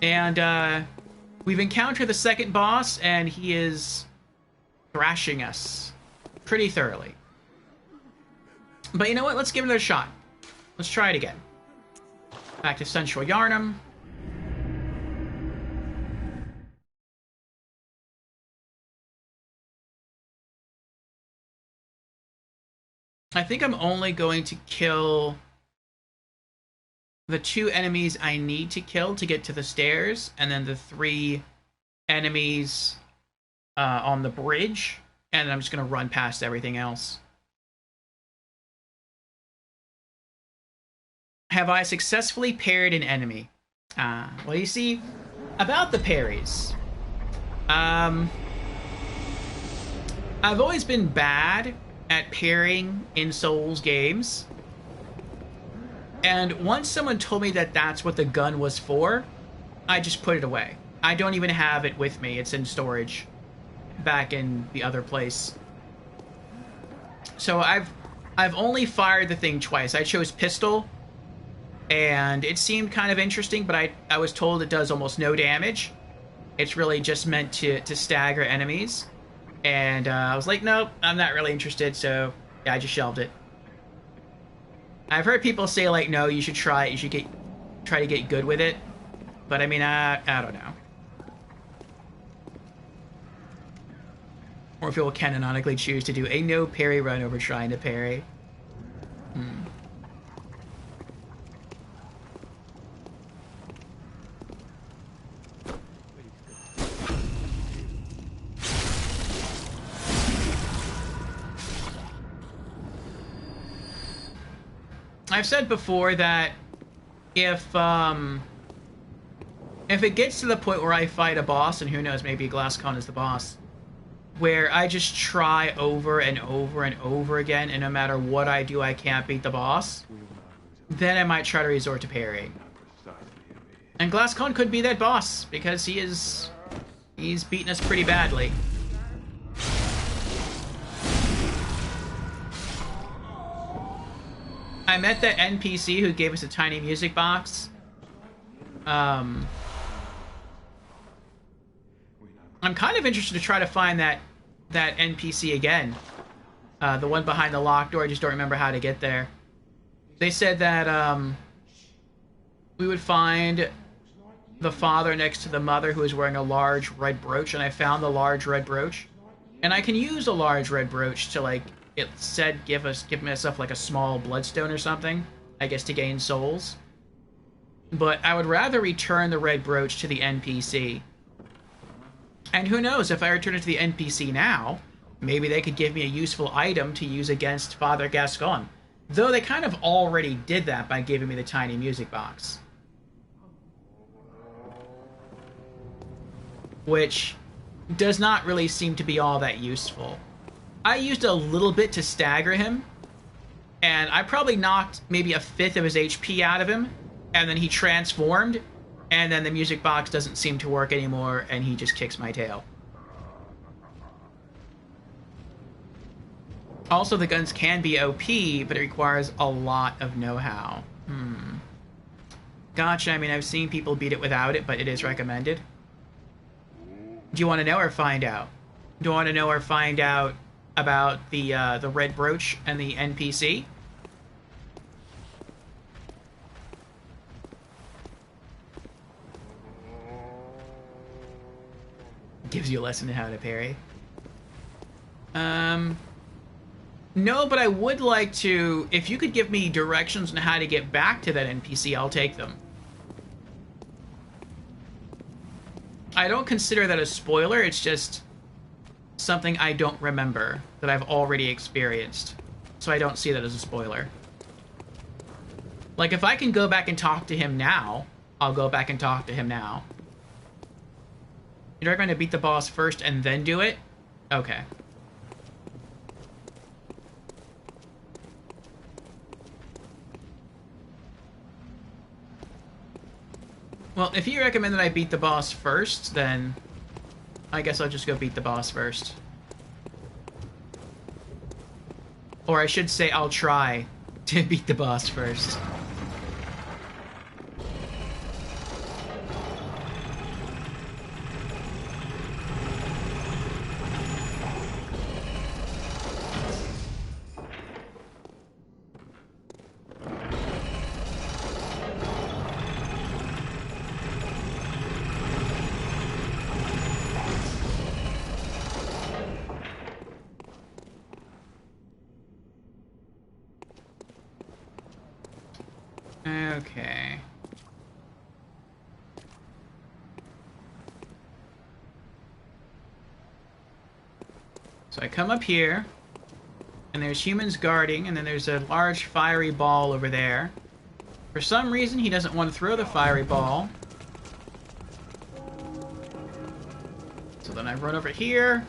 And we've encountered the second boss, and he is thrashing us pretty thoroughly. But you know what? Let's give it a shot. Let's try it again. Back to Central Yharnam. I think I'm only going to kill the 2 enemies I need to kill to get to the stairs, and then the 3 enemies on the bridge, and I'm just going to run past everything else. Have I successfully parried an enemy? Well, you see, about the parries, I've always been bad at parrying in Souls games. And once someone told me that that's what the gun was for, I just put it away. I don't even have it with me. It's in storage back in the other place. So I've only fired the thing twice. I chose pistol, and it seemed kind of interesting, but I was told it does almost no damage. It's really just meant to stagger enemies. And I was like, nope, I'm not really interested, so yeah, I just shelved it. I've heard people say, like, no, you should try it, you should try to get good with it. But I mean, I don't know. Or if you'll canonically choose to do a no parry run over trying to parry. I've said before that if it gets to the point where I fight a boss, and who knows, maybe Glasscon is the boss, where I just try over and over and over again, and no matter what I do, I can't beat the boss, then I might try to resort to parrying. And Glasscon could be that boss, because he's beaten us pretty badly. I met that NPC who gave us a tiny music box. I'm kind of interested to try to find that NPC again. The one behind the locked door, I just don't remember how to get there. They said that we would find the father next to the mother who is wearing a large red brooch, and I found the large red brooch. And I can use a large red brooch to, like, it said give myself, like, a small bloodstone or something, I guess to gain souls. But I would rather return the red brooch to the NPC. And who knows, if I return it to the NPC now, maybe they could give me a useful item to use against Father Gascon. Though they kind of already did that by giving me the tiny music box. Which does not really seem to be all that useful. I used a little bit to stagger him, and I probably knocked maybe a fifth of his HP out of him, and then he transformed, and then the music box doesn't seem to work anymore, and he just kicks my tail. Also, the guns can be OP, but it requires a lot of know-how. Gotcha, I mean, I've seen people beat it without it, but it is recommended. Do you want to know or find out? Do you want to know or find out about the red brooch and the NPC? Gives you a lesson in how to parry. No, but I would like to... If you could give me directions on how to get back to that NPC, I'll take them. I don't consider that a spoiler, it's just something I don't remember that I've already experienced. So I don't see that as a spoiler. Like, if I can go back and talk to him now, I'll go back and talk to him now. You're going to beat the boss first and then do it? Okay. Well, if you recommend that I beat the boss first, then I guess I'll just go beat the boss first. Or I should say I'll try to beat the boss first. Okay. So I come up here, and there's humans guarding, and then there's a large fiery ball over there. For some reason, he doesn't want to throw the fiery ball. So then I run over here,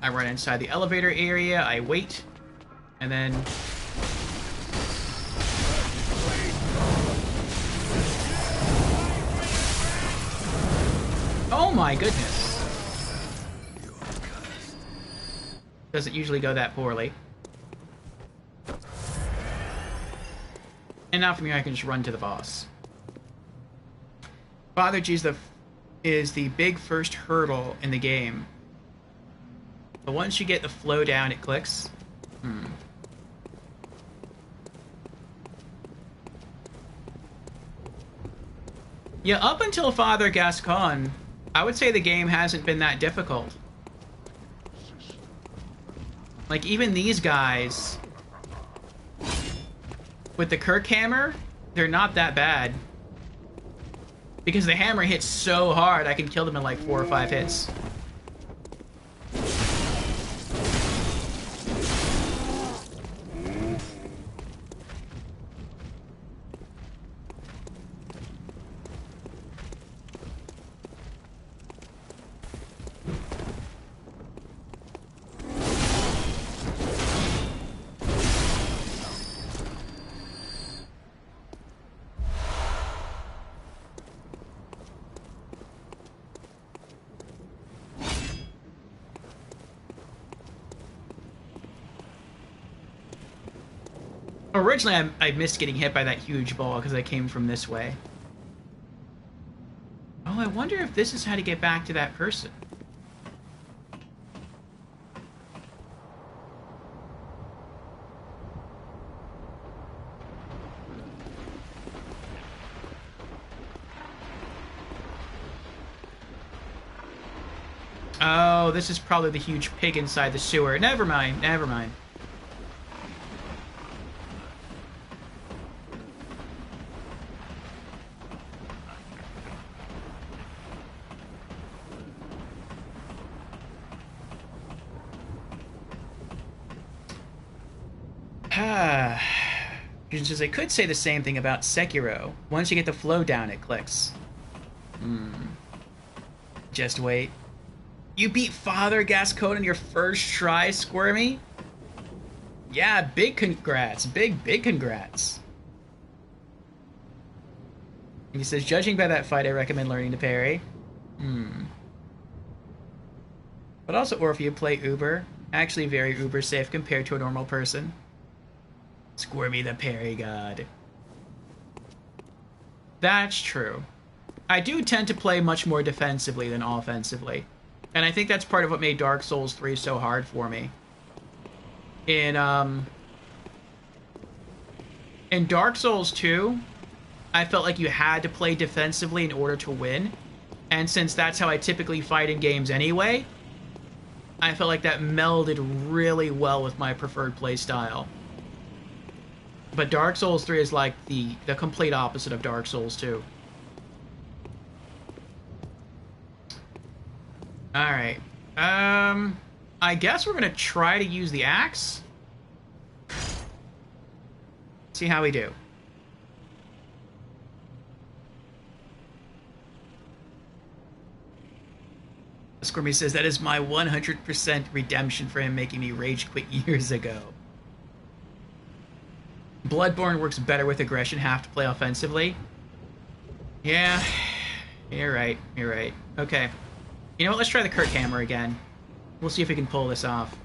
I run inside the elevator area, I wait, and then... Oh my goodness. Doesn't usually go that poorly. And now from here I can just run to the boss. Father G is the big first hurdle in the game. But once you get the flow down, it clicks. Yeah, up until Father Gascon, I would say the game hasn't been that difficult. Like, even these guys with the Kirk hammer, they're not that bad. Because the hammer hits so hard, I can kill them in like 4 or 5 hits. Originally, I missed getting hit by that huge ball because I came from this way. Oh, I wonder if this is how to get back to that person. Oh, this is probably the huge pig inside the sewer. Never mind, never mind. Says I could say the same thing about Sekiro. Once you get the flow down, it clicks. Just wait. You beat Father Gascoigne in your first try, Squirmy? Yeah, big congrats. Big congrats. He says, judging by that fight, I recommend learning to parry. But also, or if you play Uber, actually very Uber safe compared to a normal person. Squirmy the parry god. That's true. I do tend to play much more defensively than offensively. And I think that's part of what made Dark Souls 3 so hard for me. In Dark Souls 2, I felt like you had to play defensively in order to win. And since that's how I typically fight in games anyway, I felt like that melded really well with my preferred playstyle. But Dark Souls 3 is like the complete opposite of Dark Souls 2. Alright. I guess we're gonna try to use the axe. See how we do. Squirmy says, that is my 100% redemption for him making me rage quit years ago. Bloodborne works better with aggression, have to play offensively. Yeah, you're right, you're right. Okay. You know what, let's try the Kirk Hammer again. We'll see if we can pull this off.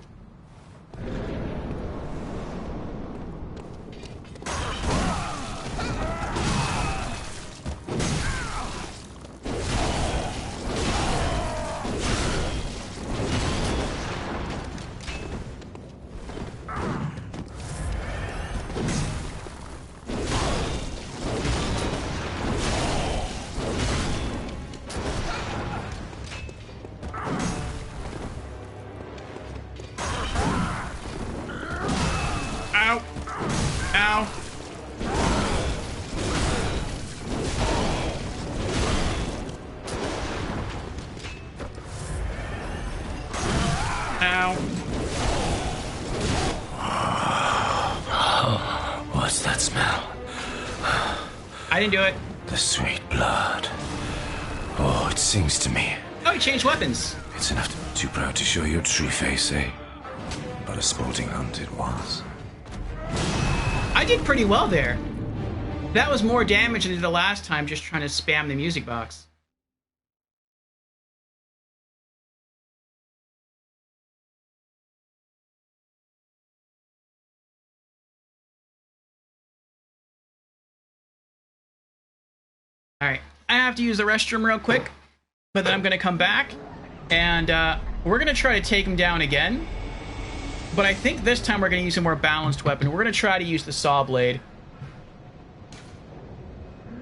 What's that smell? I didn't do it. The sweet blood. Oh, it sings to me. Oh, he changed weapons. It's enough to be too proud to show your true face, eh? But a sporting hunt it was. I did pretty well there. That was more damage than I did the last time just trying to spam the music box. Alright, I have to use the restroom real quick, but then I'm going to come back, and we're going to try to take him down again. But I think this time we're going to use a more balanced weapon. We're going to try to use the saw blade.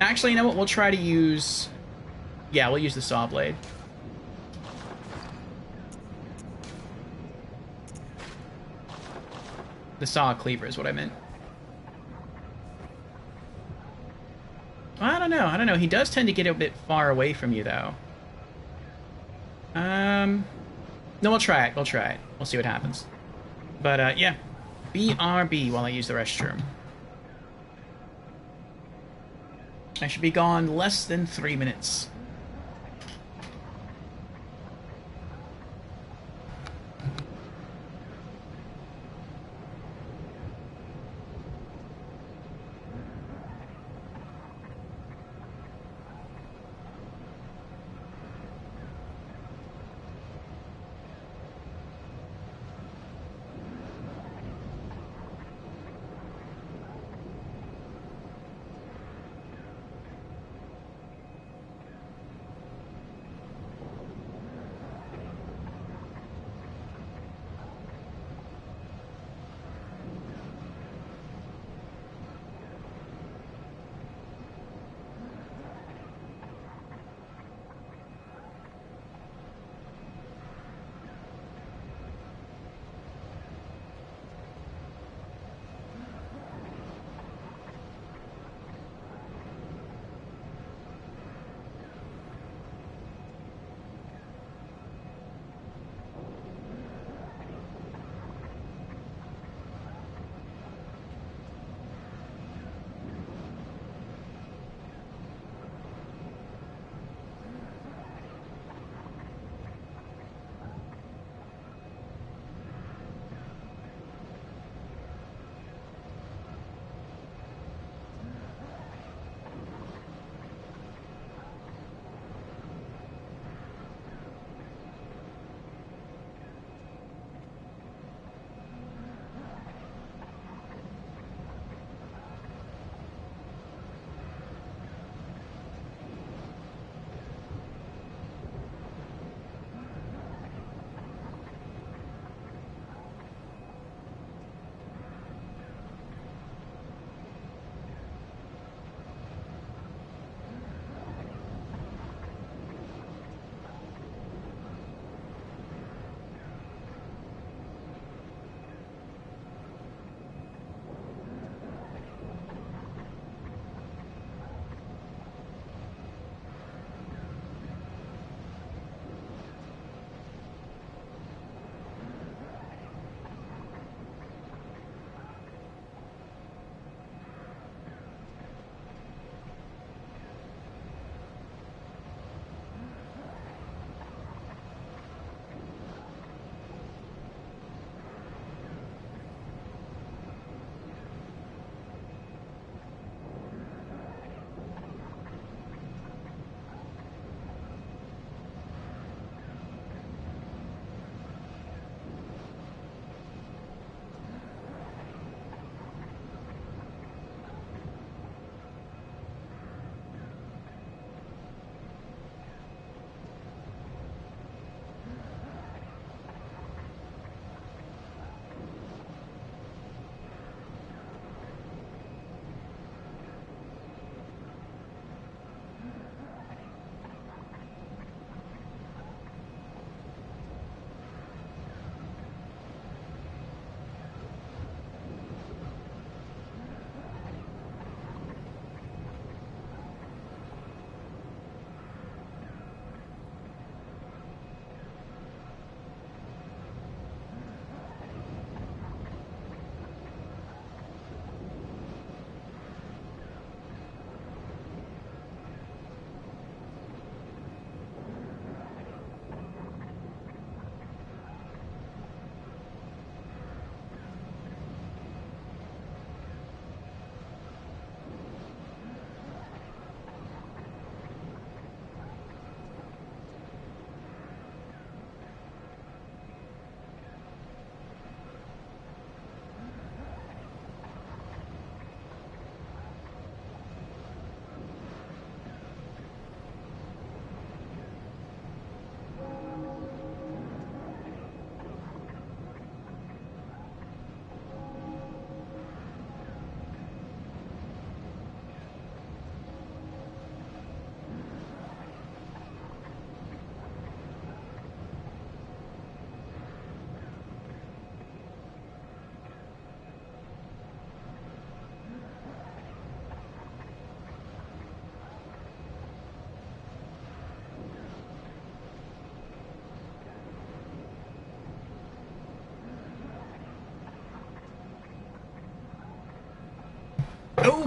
Actually, you know what? We'll try to use... Yeah, we'll use the saw blade. The saw cleaver is what I meant. I don't know. He does tend to get a bit far away from you, though. No, we'll try it. We'll see what happens. But, yeah. BRB while I use the restroom. I should be gone less than 3 minutes.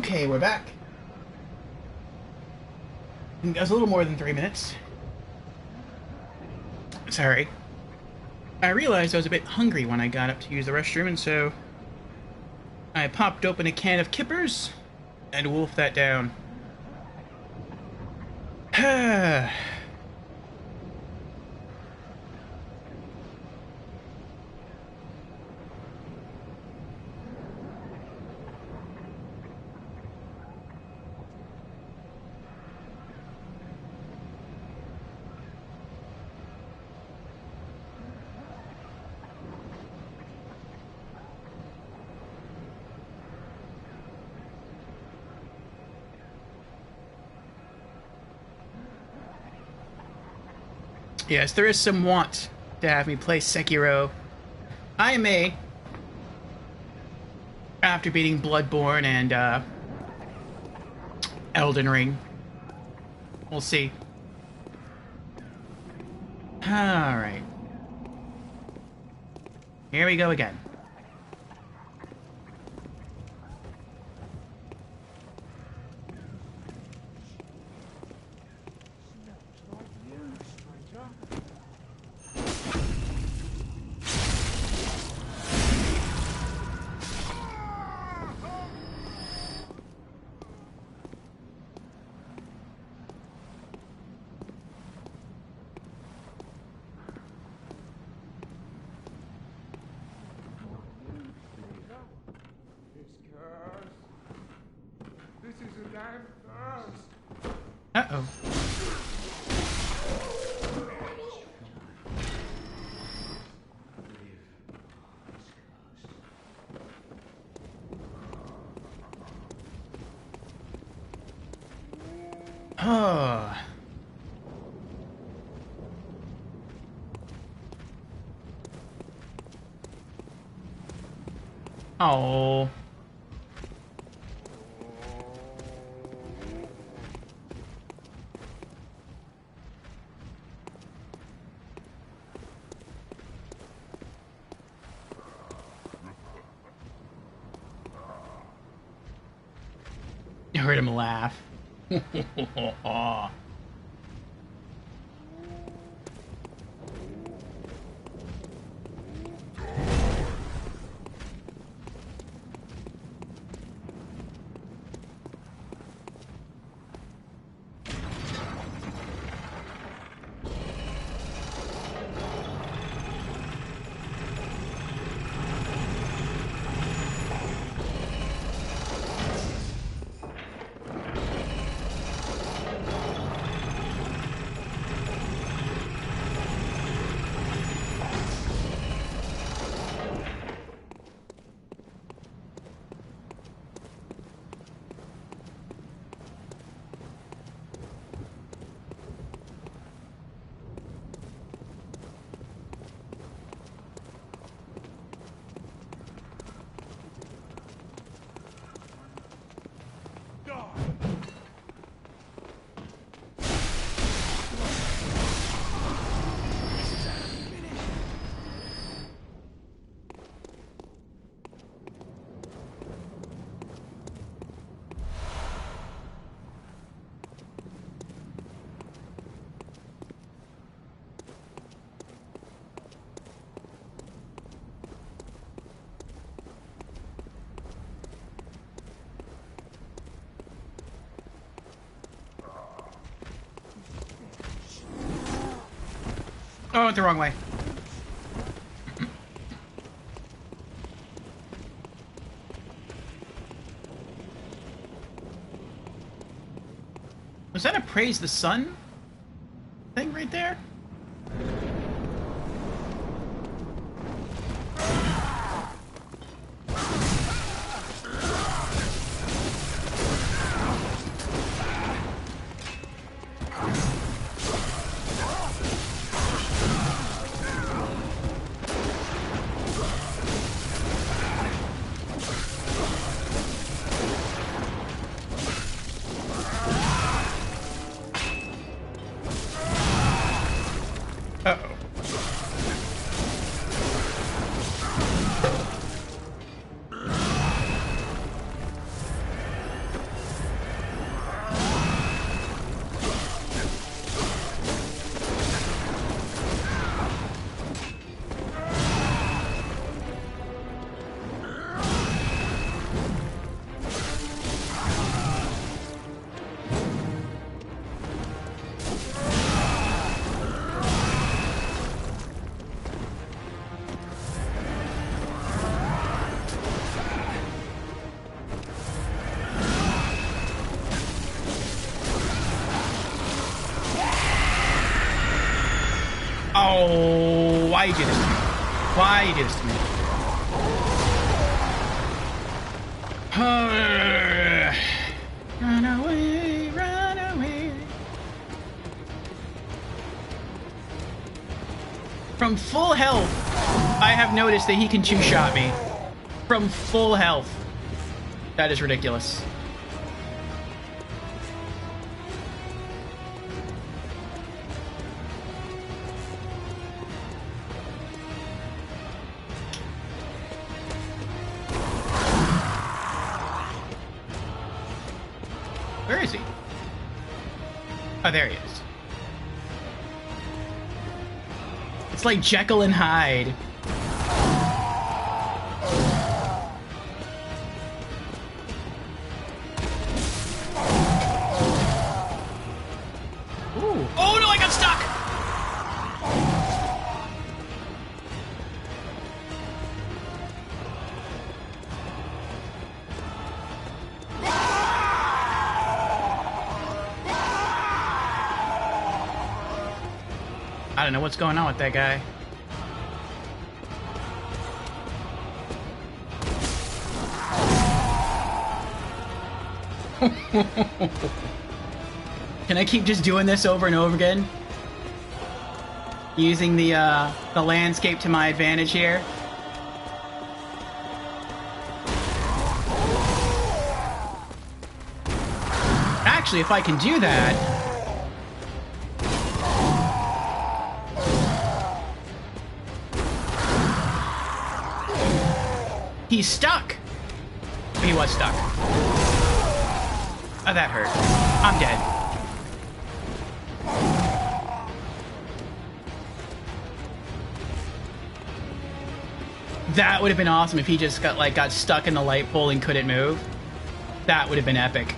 Okay, we're back. That was a little more than 3 minutes. Sorry. I realized I was a bit hungry when I got up to use the restroom, and so I popped open a can of Kippers and wolfed that down. Yes, there is some want to have me play Sekiro. I may, after beating Bloodborne and Elden Ring. We'll see. Alright. Here we go again. Uh-oh. Oh. Oh. I heard him laugh. Oh, I went the wrong way. Was that a praise the sun thing right there? Uh-oh. Oh, why you do this to me? Why you do this to me? Run away, run away. From full health, I have noticed that he can two-shot me. From full health. That is ridiculous. Where is he? Oh, there he is. It's like Jekyll and Hyde. Ooh. Oh no, I got stuck! I don't know what's going on with that guy. Can I keep just doing this over and over again? Using the landscape to my advantage here? Actually, if I can do that... He's stuck! He was stuck. Oh, that hurt. I'm dead. That would have been awesome if he just got stuck in the light pole and couldn't move. That would have been epic.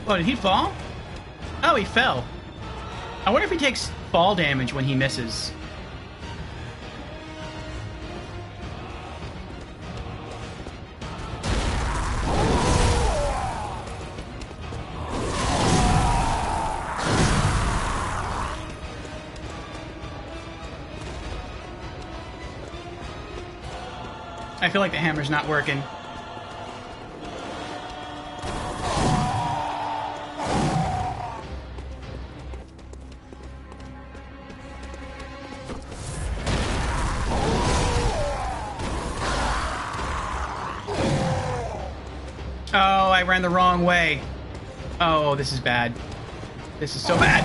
Oh, did he fall? Oh, he fell. I wonder if he takes fall damage when he misses. I feel like the hammer's not working. Oh, I ran the wrong way. Oh, this is bad. This is so bad.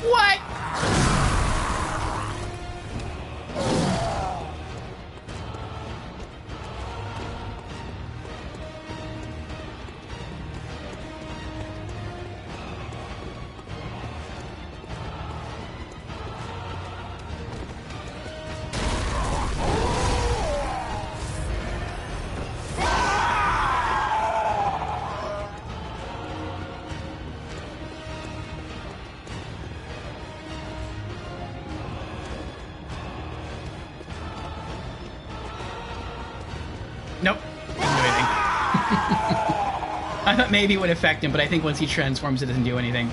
What? Nope. Didn't do anything. I thought maybe it would affect him, but I think once he transforms, it doesn't do anything.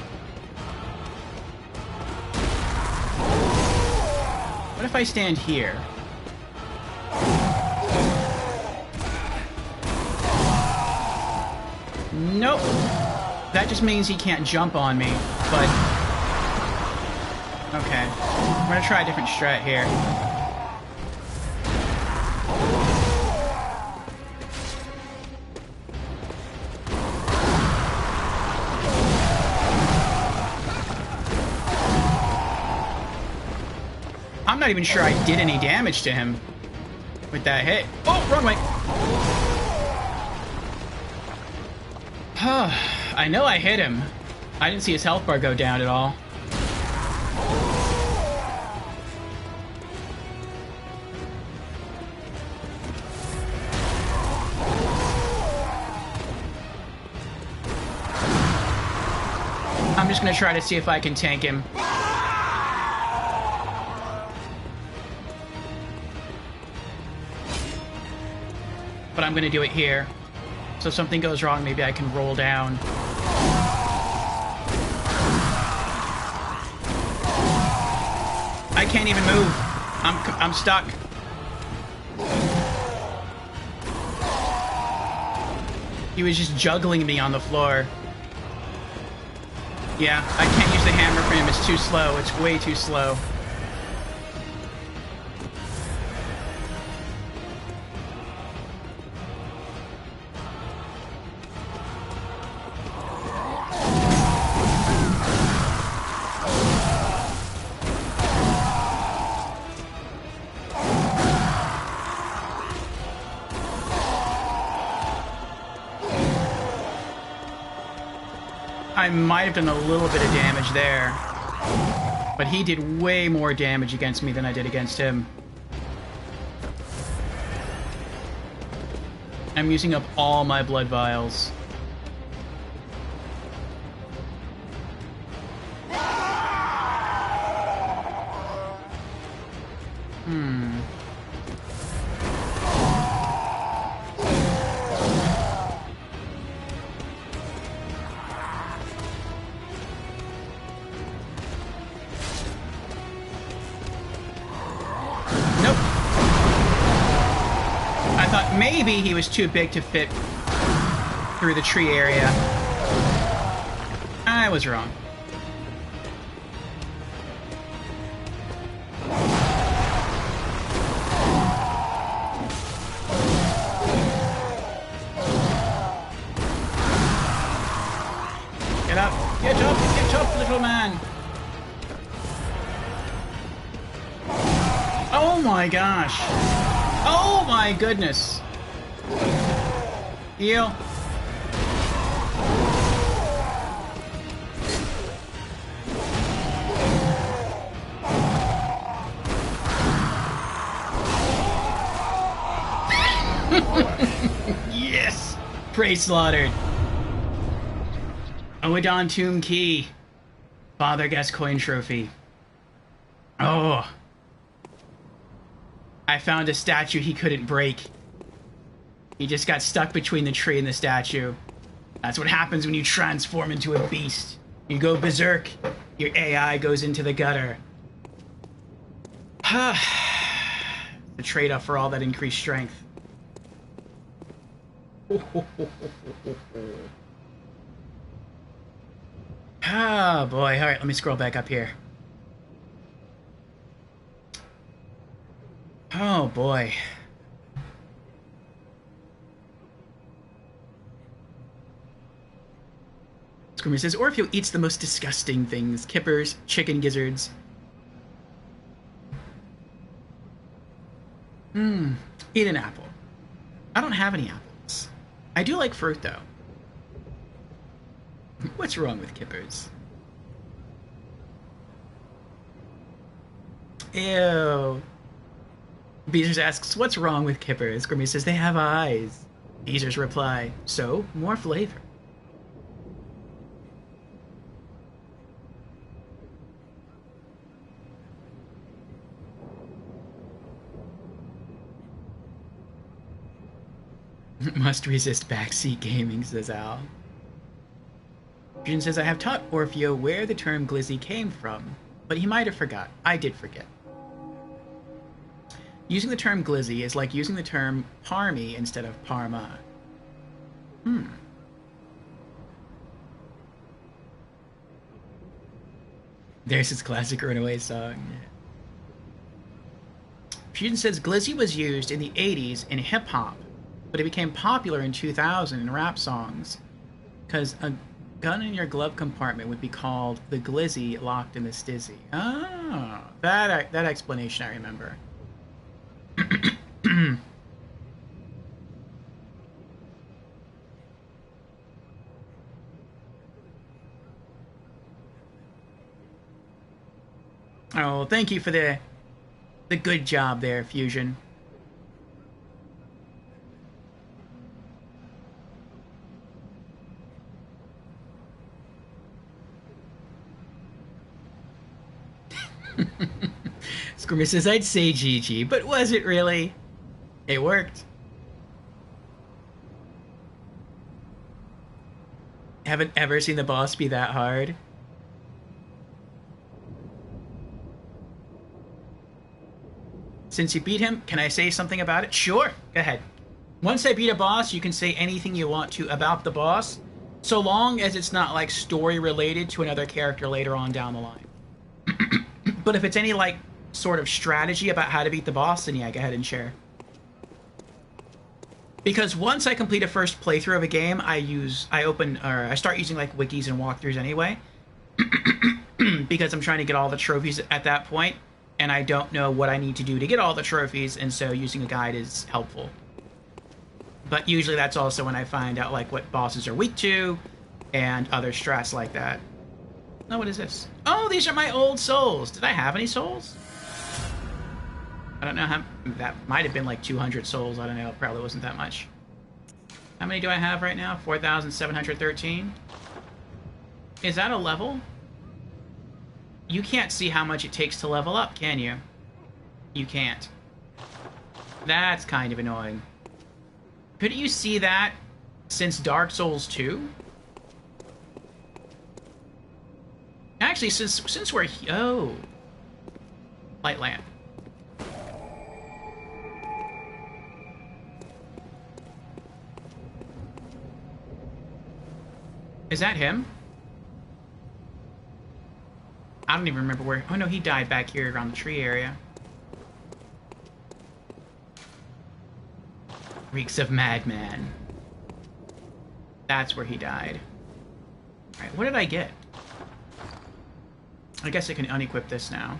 What if I stand here? Nope. That just means he can't jump on me, but... Okay. I'm gonna try a different strat here. not even sure I did any damage to him with that hit. Oh, wrong way. I know I hit him. I didn't see his health bar go down at all. I'm just gonna try to see if I can tank him. But I'm gonna do it here. So if something goes wrong, maybe I can roll down. I can't even move. I'm stuck. He was just juggling me on the floor. Yeah, I can't use the hammer for him. It's too slow. It's way too slow. I might have done a little bit of damage there, but he did way more damage against me than I did against him. I'm using up all my blood vials. Maybe he was too big to fit through the tree area. I was wrong. Get up, little man. Oh my gosh. Oh my goodness. Heal. Yes! Prey slaughtered. Oedon Tomb Key. Father Gascoigne Trophy. Oh. I found a statue he couldn't break. He just got stuck between the tree and the statue. That's what happens when you transform into a beast. You go berserk. Your AI goes into the gutter. The trade-off for all that increased strength. Oh boy. Alright, let me scroll back up here. Oh boy. Screamer says, Orfeo eats the most disgusting things. Kippers, chicken gizzards. Eat an apple. I don't have any apples. I do like fruit, though. What's wrong with Kippers? Ew. Beezers asks, what's wrong with Kippers? Grimmy says, they have eyes. Beezers reply, so, more flavor. Must resist backseat gaming, says Al. June says, I have taught Orfeo where the term glizzy came from, but he might have forgot. I did forget. Using the term glizzy is like using the term parmy instead of parma. There's his classic Runaway song. Fusion says glizzy was used in the 80s in hip-hop, but it became popular in 2000 in rap songs because Gun in your glove compartment would be called the glizzy locked in the stizzy. Oh, that explanation I remember. Oh, thank you for the good job there, Fusion. Scrimmer says, I'd say GG, but was it really? It worked. Haven't ever seen the boss be that hard. Since you beat him, can I say something about it? Sure, go ahead. Once I beat a boss, you can say anything you want to about the boss, so long as it's not like story related to another character later on down the line. But if it's any like sort of strategy about how to beat the boss, then yeah, go ahead and share. Because once I complete a first playthrough of a game, I start using like wikis and walkthroughs anyway. Because I'm trying to get all the trophies at that point, and I don't know what I need to do to get all the trophies, and so using a guide is helpful. But usually that's also when I find out like what bosses are weak to, and other strats like that. Oh, what is this? Oh, these are my old souls. Did I have any souls? I don't know how... That might have been like 200 souls. I don't know. It probably wasn't that much. How many do I have right now? 4,713? Is that a level? You can't see how much it takes to level up, can you? You can't. That's kind of annoying. Couldn't you see that since Dark Souls 2? Actually, since we're... Oh. Light lamp. Is that him? I don't even remember where... Oh no, he died back here around the tree area. Reeks of Madman. That's where he died. Alright, what did I get? I guess I can unequip this now.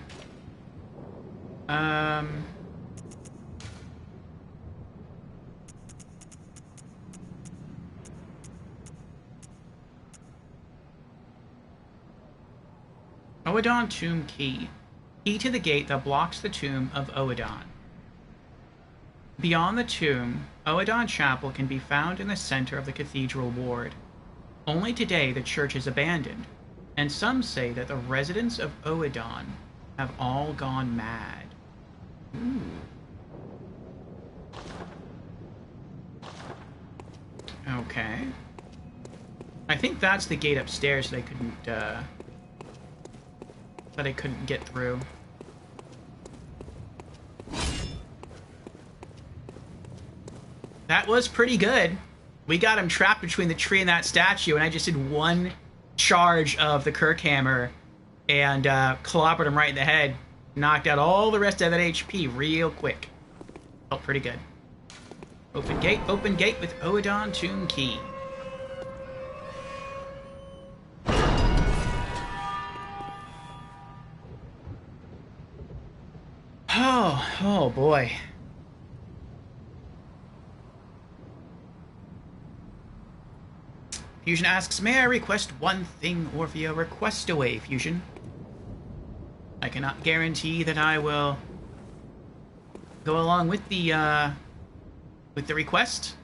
Oedon Tomb Key. Key to the gate that blocks the tomb of Oedon. Beyond the tomb, Oedon Chapel can be found in the center of the cathedral ward. Only today the church is abandoned, and some say that the residents of Oedon have all gone mad. Ooh. Okay. I think that's the gate upstairs that I couldn't get through. That was pretty good. We got him trapped between the tree and that statue, and I just did one charge of the Kirkhammer and clobbered him right in the head. Knocked out all the rest of that HP real quick. Felt pretty good. Open gate with Oedon Tomb Key. Oh boy. Fusion asks, may I request one thing, Orphea? Request away, Fusion. I cannot guarantee that I will go along with the request,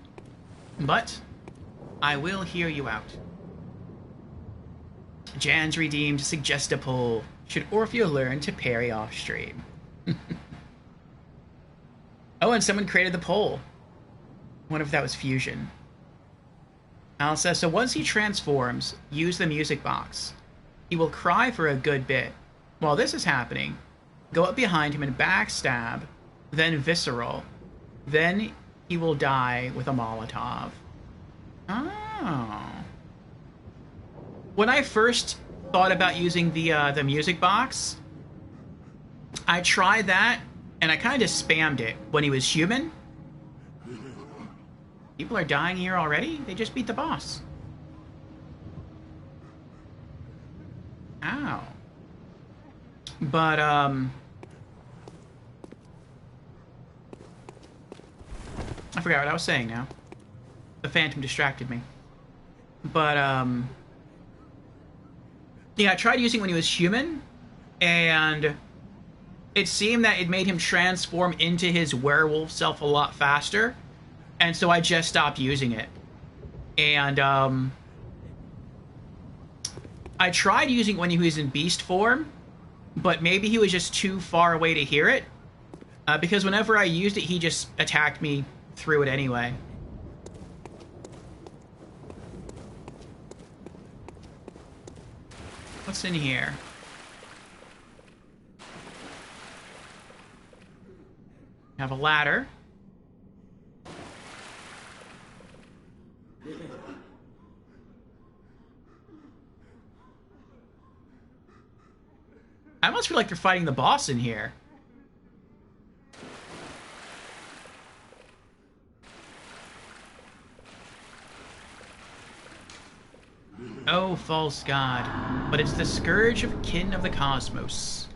but I will hear you out. Jan's redeemed Suggestipole. Should Orphea learn to parry off stream? Oh, and someone created the poll. I wonder if that was Fusion. Al says, so once he transforms, use the music box. He will cry for a good bit. While this is happening, go up behind him and backstab, then visceral. Then he will die with a Molotov. Oh. When I first thought about using the music box, I tried that, and I kind of spammed it when he was human. People are dying here already? They just beat the boss. Ow. But, I forgot what I was saying now. The phantom distracted me. But, yeah, I tried using it when he was human, and it seemed that it made him transform into his werewolf self a lot faster, and so I just stopped using it. And, I tried using it when he was in beast form, but maybe he was just too far away to hear it, because whenever I used it, he just attacked me through it anyway. What's in here? Have a ladder. I almost feel like they're fighting the boss in here. Oh, false god. But it's the scourge of kin of the cosmos.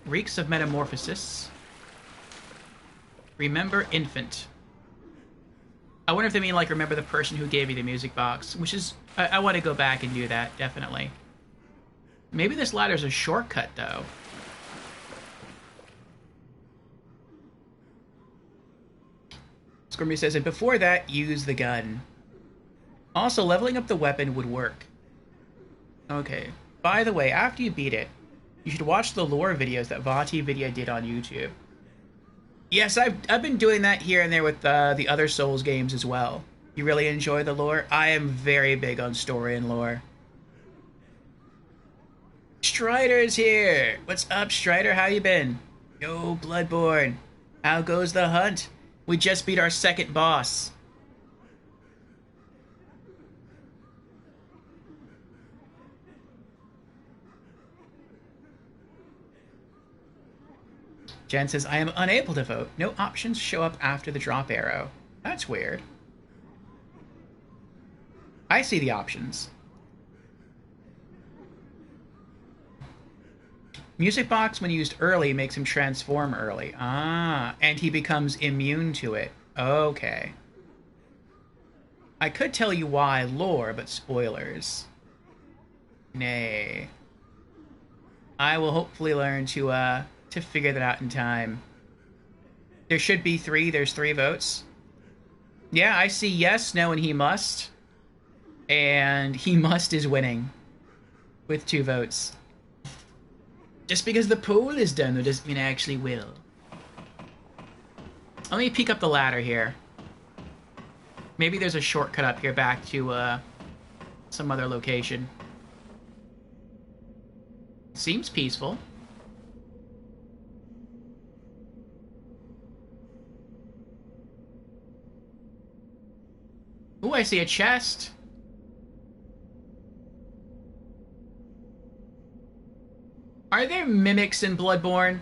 Reeks of metamorphosis. Remember infant. I wonder if they mean, like, remember the person who gave you the music box, which is... I want to go back and do that, definitely. Maybe this ladder's a shortcut, though. Squirmy says, and before that, use the gun. Also, leveling up the weapon would work. Okay. By the way, after you beat it, you should watch the lore videos that Vati Video did on YouTube. Yes, I've been doing that here and there with the other Souls games as well. You really enjoy the lore? I am very big on story and lore. Strider's here! What's up, Strider? How you been? Yo, Bloodborne. How goes the hunt? We just beat our second boss. Jen says, I am unable to vote. No options show up after the drop arrow. That's weird. I see the options. Music box, when used early, makes him transform early. Ah, and he becomes immune to it. Okay. I could tell you why lore, but spoilers. Nay. I will hopefully learn to figure that out in time. There should be 3. There's 3 votes. Yeah, I see yes, no, and he must. And he must is winning. With 2 votes. Just because the poll is done, though, doesn't mean I actually will. Let me peek up the ladder here. Maybe there's a shortcut up here back to, some other location. Seems peaceful. Ooh, I see a chest. Are there mimics in Bloodborne?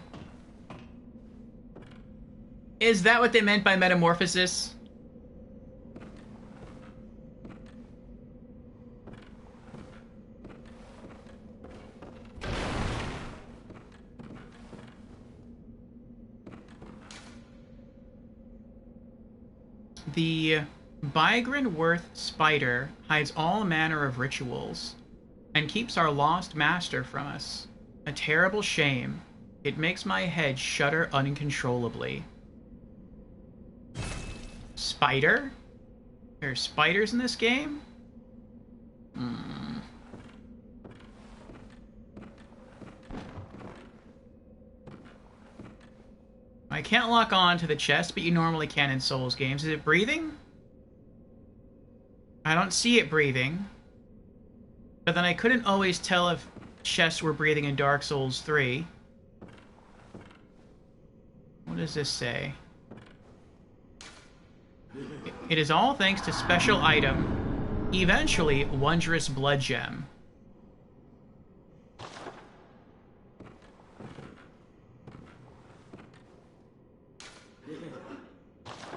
Is that what they meant by metamorphosis? The Bygren Worth spider hides all manner of rituals and keeps our lost master from us. A terrible shame. It makes my head shudder uncontrollably. Spider? There are spiders in this game? I can't lock on to the chest, but you normally can in Souls games. Is it breathing? I don't see it breathing. But then I couldn't always tell if chests were breathing in Dark Souls 3. What does this say? It is all thanks to special item, eventually wondrous blood gem.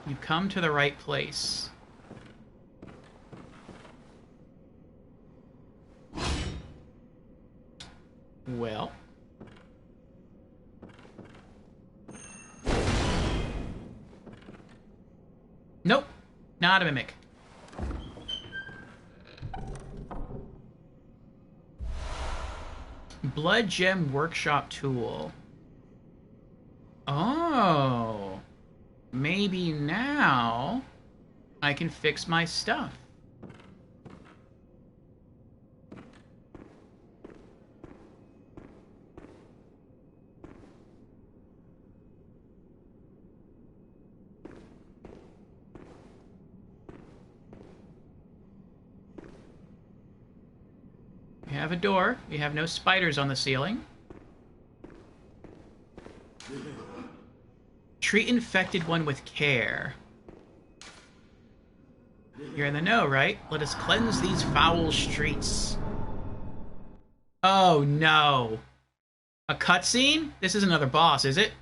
You've come to the right place. Nope, not a mimic. Blood Gem Workshop Tool. Oh. Maybe now I can fix my stuff. We have a door. We have no spiders on the ceiling. Treat infected one with care. You're in the know, right? Let us cleanse these foul streets. Oh no. A cutscene? This is another boss, is it?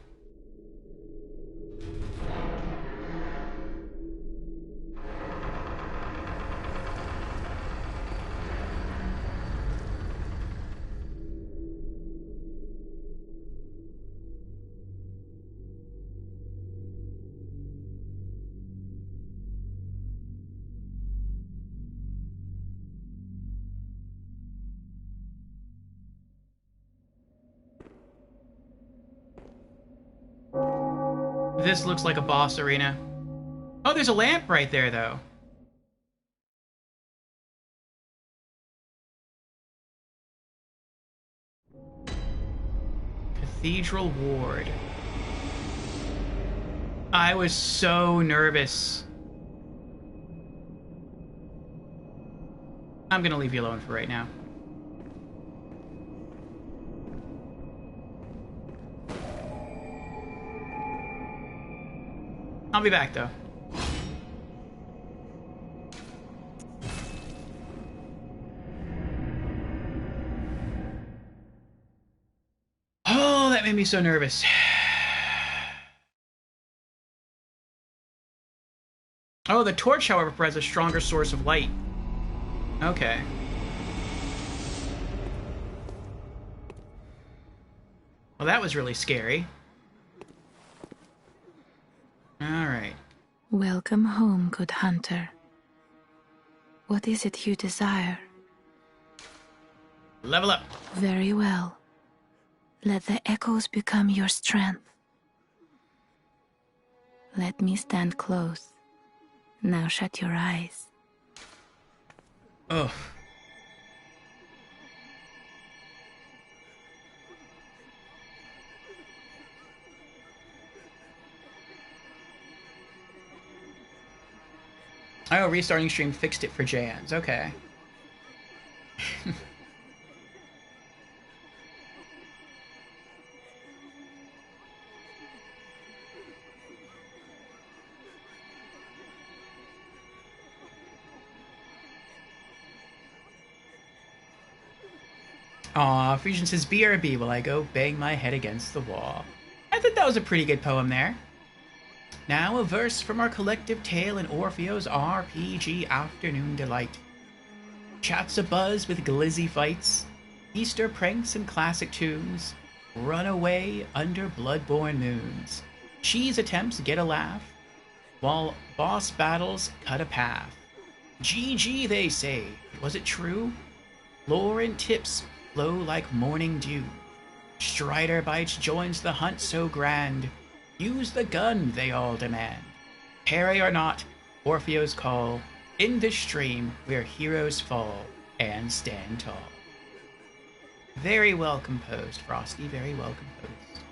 This looks like a boss arena. Oh, there's a lamp right there, though. Cathedral Ward. I was so nervous. I'm gonna leave you alone for right now. I'll be back, though. Oh, that made me so nervous. Oh, the torch, however, provides a stronger source of light. Okay. Well, that was really scary. Alright. Welcome home, good hunter. What is it you desire? Level up. Very well. Let the echoes become your strength. Let me stand close. Now shut your eyes. Oh. Oh, restarting stream fixed it for Jans. Okay. Aw, Frisian says, BRB, will I go bang my head against the wall? I thought that was a pretty good poem there. Now a verse from our collective tale in Orpheo's RPG Afternoon Delight. Chats abuzz with glizzy fights, Easter pranks and classic tunes, run away under bloodborne moons. Cheese attempts get a laugh, while boss battles cut a path. GG, they say. Was it true? Lore and tips flow like morning dew. Strider bites joins the hunt so grand. Use the gun, they all demand. Parry or not, Orpheo's call. In this stream, where heroes fall and stand tall. Very well composed, Frosty. Very well composed.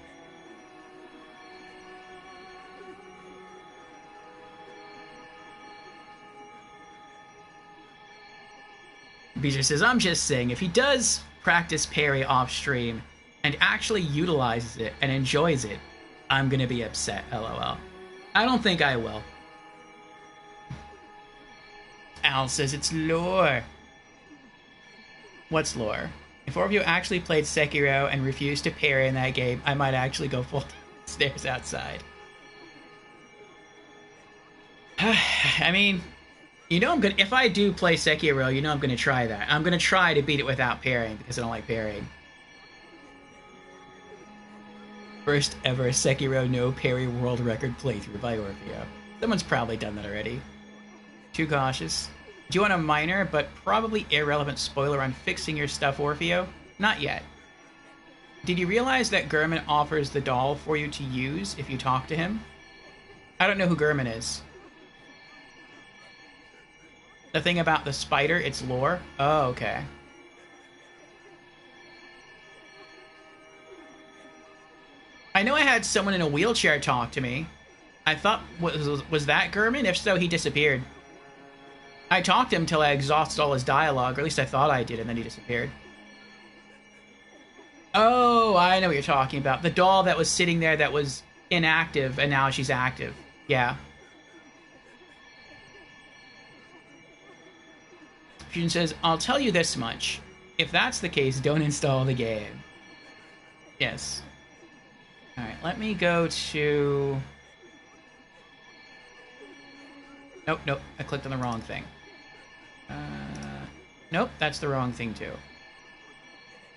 Beezer says, I'm just saying, if he does practice parry off stream and actually utilizes it and enjoys it, I'm gonna be upset, lol. I don't think I will. Al says it's lore. What's lore? If Orpheo actually played Sekiro and refused to parry in that game, I might actually go full stairs outside. I mean, you know I'm gonna, if I do play Sekiro, you know I'm gonna try that. I'm gonna try to beat it without parrying, because I don't like parrying. First ever Sekiro no parry world record playthrough by Orpheo. Someone's probably done that already. Too cautious. Do you want a minor but probably irrelevant spoiler on fixing your stuff, Orfeo? Not yet. Did you realize that Gurman offers the doll for you to use if you talk to him? I don't know who Gurman is. The thing about the spider, it's lore? Oh, okay. I know I had someone in a wheelchair talk to me. I thought, was that Gurman? If so, he disappeared. I talked to him till I exhausted all his dialogue, or at least I thought I did, and then he disappeared. Oh, I know what you're talking about. The doll that was sitting there that was inactive, and now she's active. Yeah. Fusion says, I'll tell you this much. If that's the case, don't install the game. Yes. Alright, let me go to... Nope, I clicked on the wrong thing. Nope, that's the wrong thing too.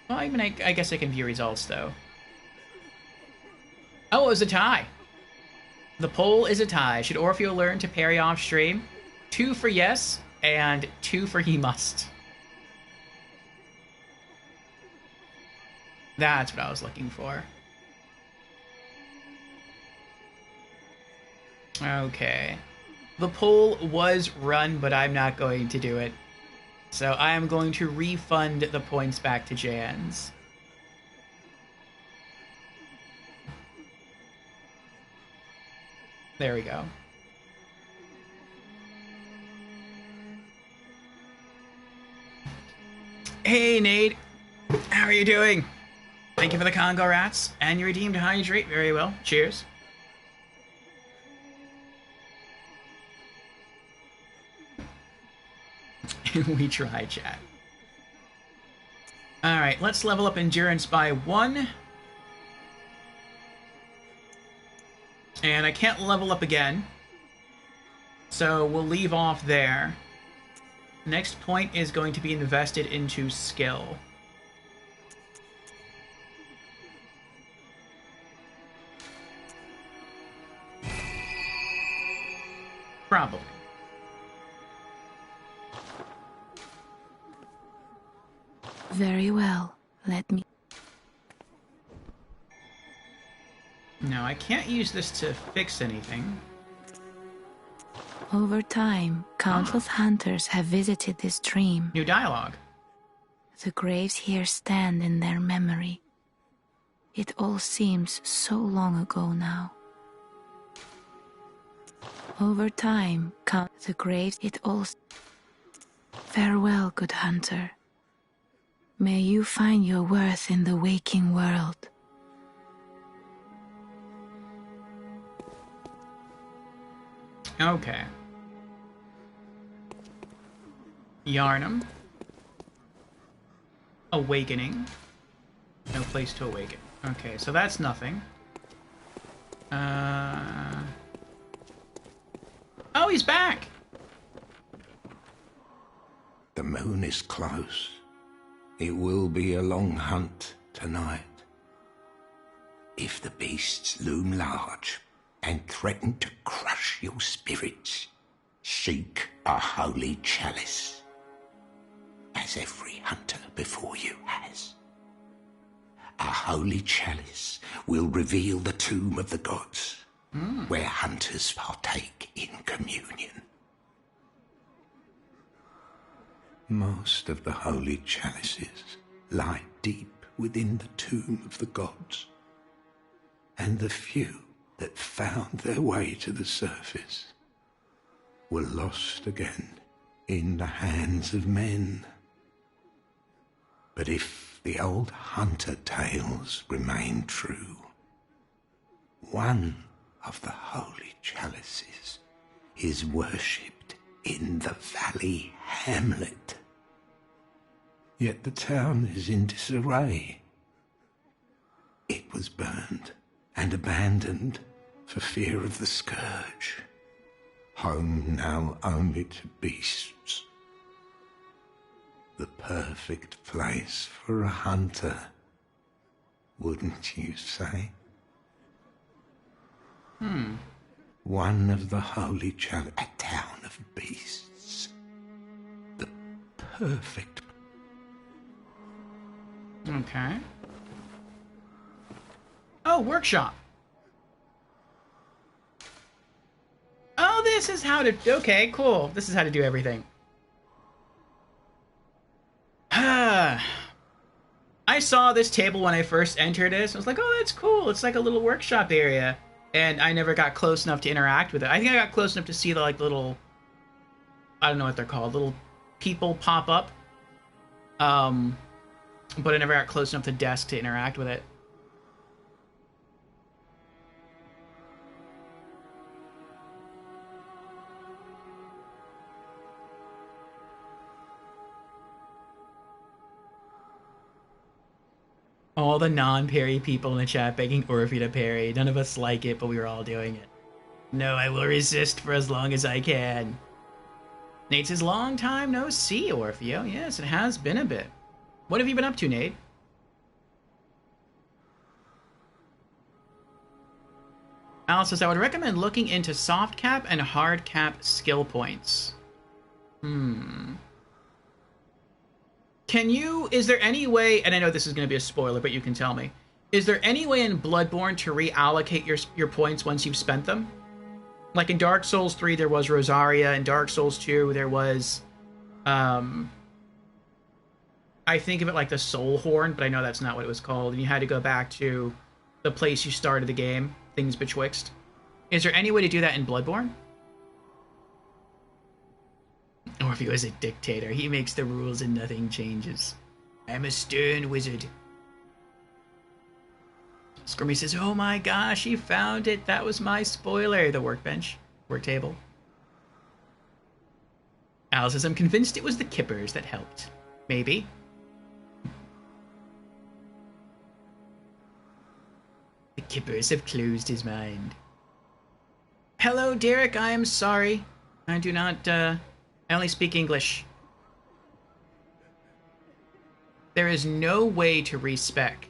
Well, I mean, I guess I can view results, though. Oh, it was a tie. The poll is a tie. Should Orfeo learn to parry off stream? 2 for yes, and 2 for he must. That's what I was looking for. Okay. The poll was run, but I'm not going to do it. So I am going to refund the points back to Jans. There we go. Hey, Nate. How are you doing? Thank you for the Congo Rats. And you redeemed Hydrate. Very well. Cheers. We try, chat. Alright, let's level up Endurance by 1. And I can't level up again. So we'll leave off there. Next point is going to be invested into skill. Probably. Very well. Let me... No, I can't use this to fix anything. Over time, countless hunters have visited this dream. New dialogue. The graves here stand in their memory. It all seems so long ago now. Over time, the graves, it all... Farewell, good hunter. May you find your worth in the waking world. Okay. Yarnum. Awakening. No place to awaken. Okay, so that's nothing. Oh, he's back! The moon is close. It will be a long hunt tonight. If the beasts loom large and threaten to crush your spirits, seek a holy chalice, as every hunter before you has. A holy chalice will reveal the tomb of the gods, where hunters partake in communion. Most of the holy chalices lie deep within the tomb of the gods, and the few that found their way to the surface were lost again in the hands of men. But if the old hunter tales remain true, one of the holy chalices is worshipped in the valley hamlet. Yet the town is in disarray. It was burned and abandoned for fear of the scourge. Home now only to beasts. The perfect place for a hunter, wouldn't you say? One of the holy church, a town of beasts. The perfect. Okay. Oh, workshop. Oh, this is how to... Okay, cool. This is how to do everything. I saw this table when I first entered this. I was like, oh, that's cool. It's like a little workshop area. And I never got close enough to interact with it. I think I got close enough to see the, like, little... I don't know what they're called. Little people pop up. But I never got close enough to the desk to interact with it. All the non-parry people in the chat begging Orphe to parry. None of us like it, but we were all doing it. No, I will resist for as long as I can. Nate says, long time no see, Orfeo. Yes, it has been a bit. What have you been up to, Nate? Alice says, I would recommend looking into soft cap and hard cap skill points. Can you, is there any way, and I know this is going to be a spoiler, but you can tell me, is there any way in Bloodborne to reallocate your points once you've spent them? Like in Dark Souls 3, there was Rosaria. In Dark Souls 2, there was, I think of it like the Soul Horn, but I know that's not what it was called. And you had to go back to the place you started the game, Things Betwixt. Is there any way to do that in Bloodborne? Or if he was a dictator, he makes the rules and nothing changes. I'm a stern wizard. Squirmy says, oh my gosh, he found it. That was my spoiler. The workbench. Work table. Al says, I'm convinced it was the kippers that helped. Maybe. The kippers have closed his mind. Hello, Derek. I am sorry. I do not, I only speak English. There is no way to respec.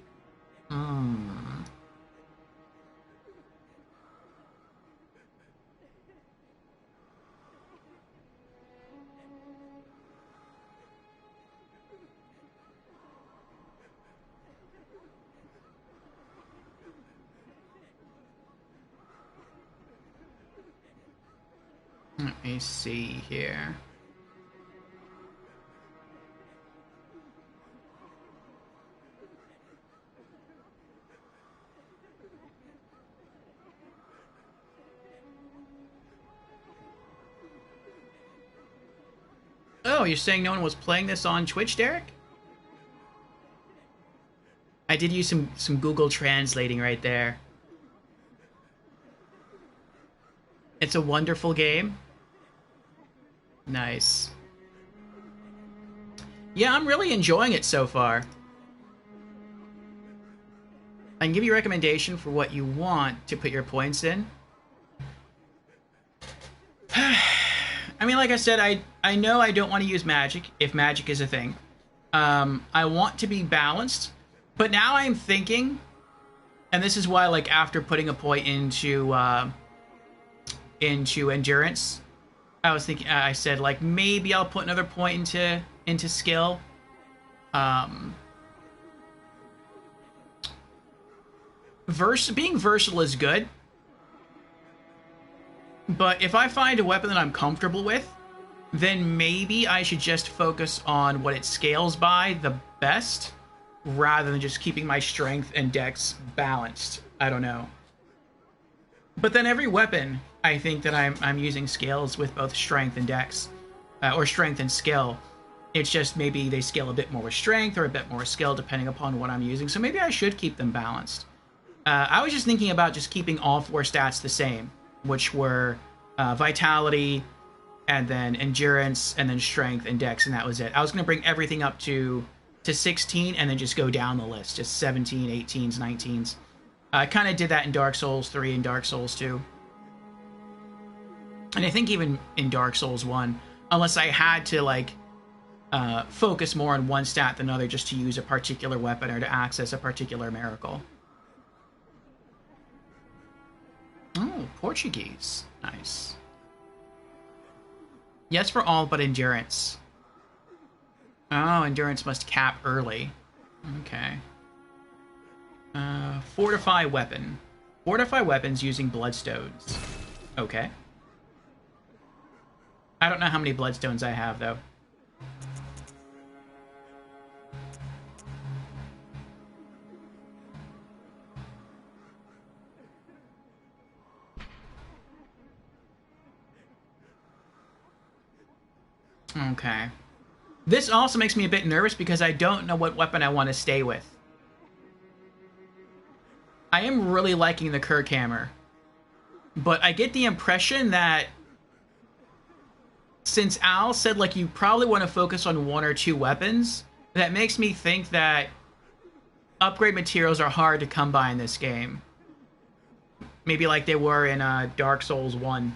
Let me see here. Oh, you're saying no one was playing this on Twitch, Derek? I did use some Google translating right there. It's a wonderful game. Nice. Yeah, I'm really enjoying it so far. I can give you a recommendation for what you want to put your points in. I mean, like I said, I know I don't want to use magic, if magic is a thing. I want to be balanced, but now I'm thinking, and this is why, like, after putting a point into endurance, I was thinking, I said, like, maybe I'll put another point into skill. Being versatile is good. But if I find a weapon that I'm comfortable with, then maybe I should just focus on what it scales by the best, rather than just keeping my strength and dex balanced. I don't know. But then every weapon, I think that I'm using scales with both strength and dex, or strength and skill. It's just maybe they scale a bit more with strength or a bit more with skill, depending upon what I'm using. So maybe I should keep them balanced. I was just thinking about just keeping all 4 stats the same, which were vitality, and then endurance, and then strength and dex, and that was it. I was going to bring everything up to 16, and then just go down the list, just 17, 18s, 19s. I kind of did that in Dark Souls 3 and Dark Souls 2. And I think even in Dark Souls 1, unless I had to, like, focus more on one stat than another just to use a particular weapon or to access a particular miracle. Oh, Portuguese. Nice. Yes for all but endurance. Oh, endurance must cap early. Okay. Fortify weapon. Fortify weapons using bloodstones. Okay. I don't know how many bloodstones I have, though. Okay. This also makes me a bit nervous because I don't know what weapon I want to stay with. I am really liking the Kirkhammer, but I get the impression that since Al said, like, you probably want to focus on one or two weapons, that makes me think that upgrade materials are hard to come by in this game. Maybe like they were in Dark Souls 1.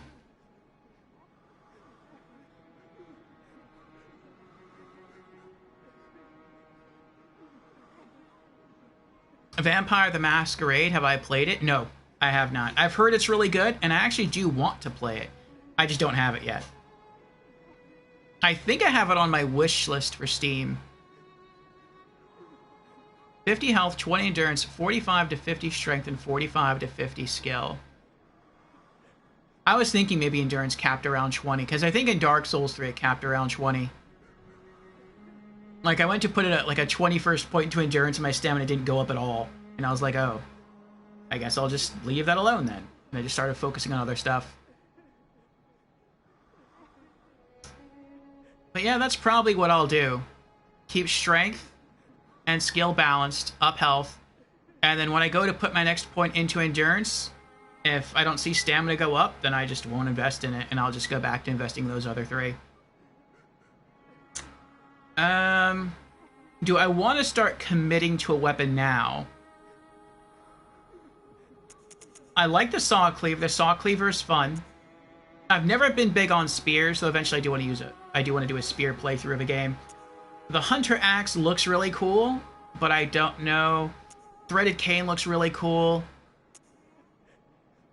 Vampire the Masquerade, have I played it? No, I have not. I've heard it's really good, and I actually do want to play it. I just don't have it yet. I think I have it on my wish list for Steam. 50 health, 20 endurance, 45 to 50 strength, and 45 to 50 skill. I was thinking maybe endurance capped around 20, because I think in Dark Souls 3 it capped around 20. Like, I went to put it at, like, a 21st point into endurance, and my stamina didn't go up at all. And I was like, oh, I guess I'll just leave that alone then. And I just started focusing on other stuff. But yeah, that's probably what I'll do. Keep strength and skill balanced, up health. And then when I go to put my next point into endurance, if I don't see stamina go up, then I just won't invest in it, and I'll just go back to investing in those other three. Do I want to start committing to a weapon now? I like the Saw Cleaver. The Saw Cleaver is fun. I've never been big on spears, so eventually I do want to use it. I do want to do a spear playthrough of a game. The Hunter Axe looks really cool, but I don't know. Threaded Cane looks really cool.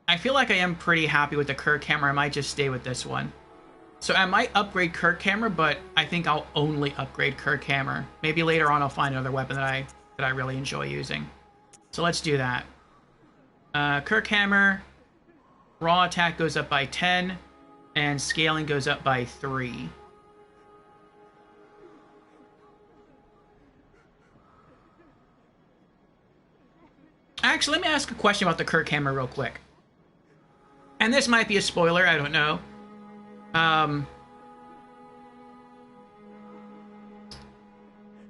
I feel like I am pretty happy with the Kirkhammer. I might just stay with this one. So I might upgrade Kirkhammer, but I think I'll only upgrade Kirkhammer. Maybe later on I'll find another weapon that I really enjoy using. So let's do that. Kirkhammer, raw attack goes up by 10, and scaling goes up by 3. Actually, let me ask a question about the Kirkhammer real quick. And this might be a spoiler, I don't know.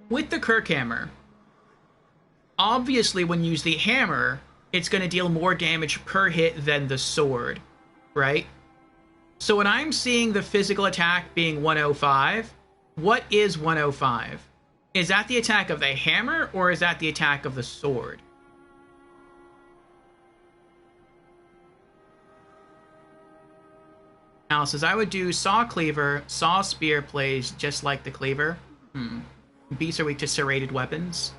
With the Kirkhammer, obviously when you use the hammer, it's going to deal more damage per hit than the sword, right? So when I'm seeing the physical attack being 105, what is 105? Is that the attack of the hammer, or is that the attack of the sword? Al says, I would do Saw Cleaver. Saw Spear plays just like the Cleaver. Beasts are weak to serrated weapons.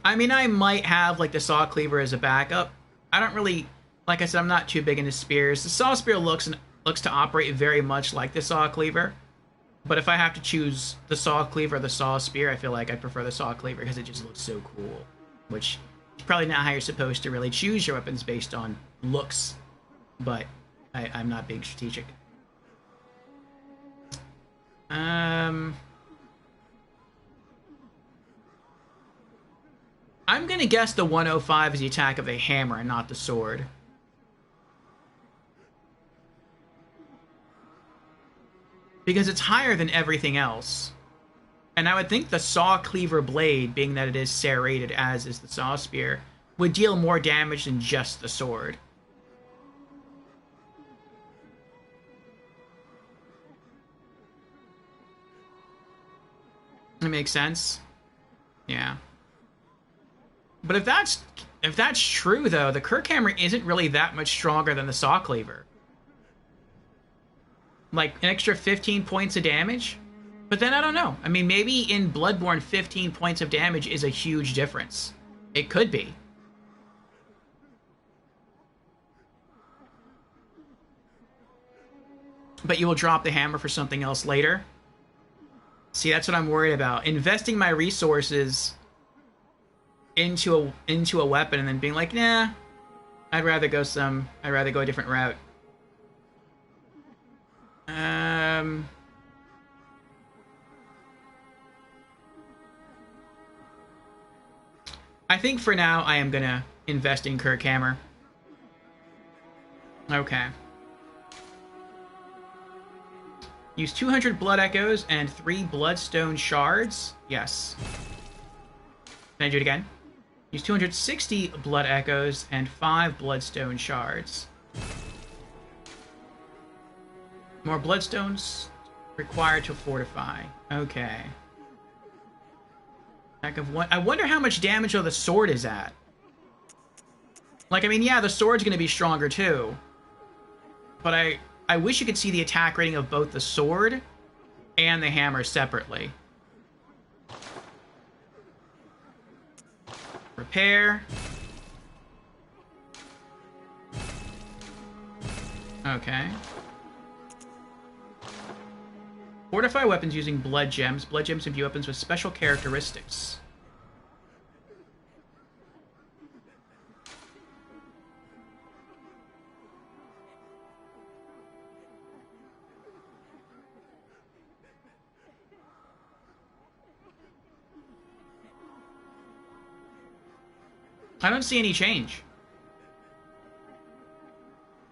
I mean, I might have, like, the Saw Cleaver as a backup. I don't really... Like I said, I'm not too big into spears. The Saw Spear looks to operate very much like the Saw Cleaver. But if I have to choose the Saw Cleaver or the Saw Spear, I feel like I prefer the Saw Cleaver because it just looks so cool. Which... probably not how you're supposed to really choose your weapons based on looks, but I'm not being strategic. I'm gonna guess the 105 is the attack of the hammer and not the sword. Because it's higher than everything else. And I would think the Saw Cleaver blade, being that it is serrated as is the Saw Spear, would deal more damage than just the sword. That makes sense. Yeah. But if that's true, though, the Kirkhammer isn't really that much stronger than the Saw Cleaver. Like, an extra 15 points of damage? But then I don't know. I mean, maybe in Bloodborne 15 points of damage is a huge difference. It could be. but you will drop the hammer for something else later. See, that's what I'm worried about. Investing my resources into a weapon and then being like, nah, I'd rather go a different route. I think for now I am gonna invest in Kirkhammer. Okay. Use 200 Blood Echoes and 3 Bloodstone Shards. Yes. Can I do it again? Use 260 Blood Echoes and 5 Bloodstone Shards. More Bloodstones required to fortify. Okay. Pack of one. I wonder how much damage the sword is at. Like, I mean, yeah, the sword's gonna be stronger too. But I wish you could see the attack rating of both the sword and the hammer separately. Repair. Okay. Fortify weapons using blood gems. Blood gems imbue weapons with special characteristics. I don't see any change.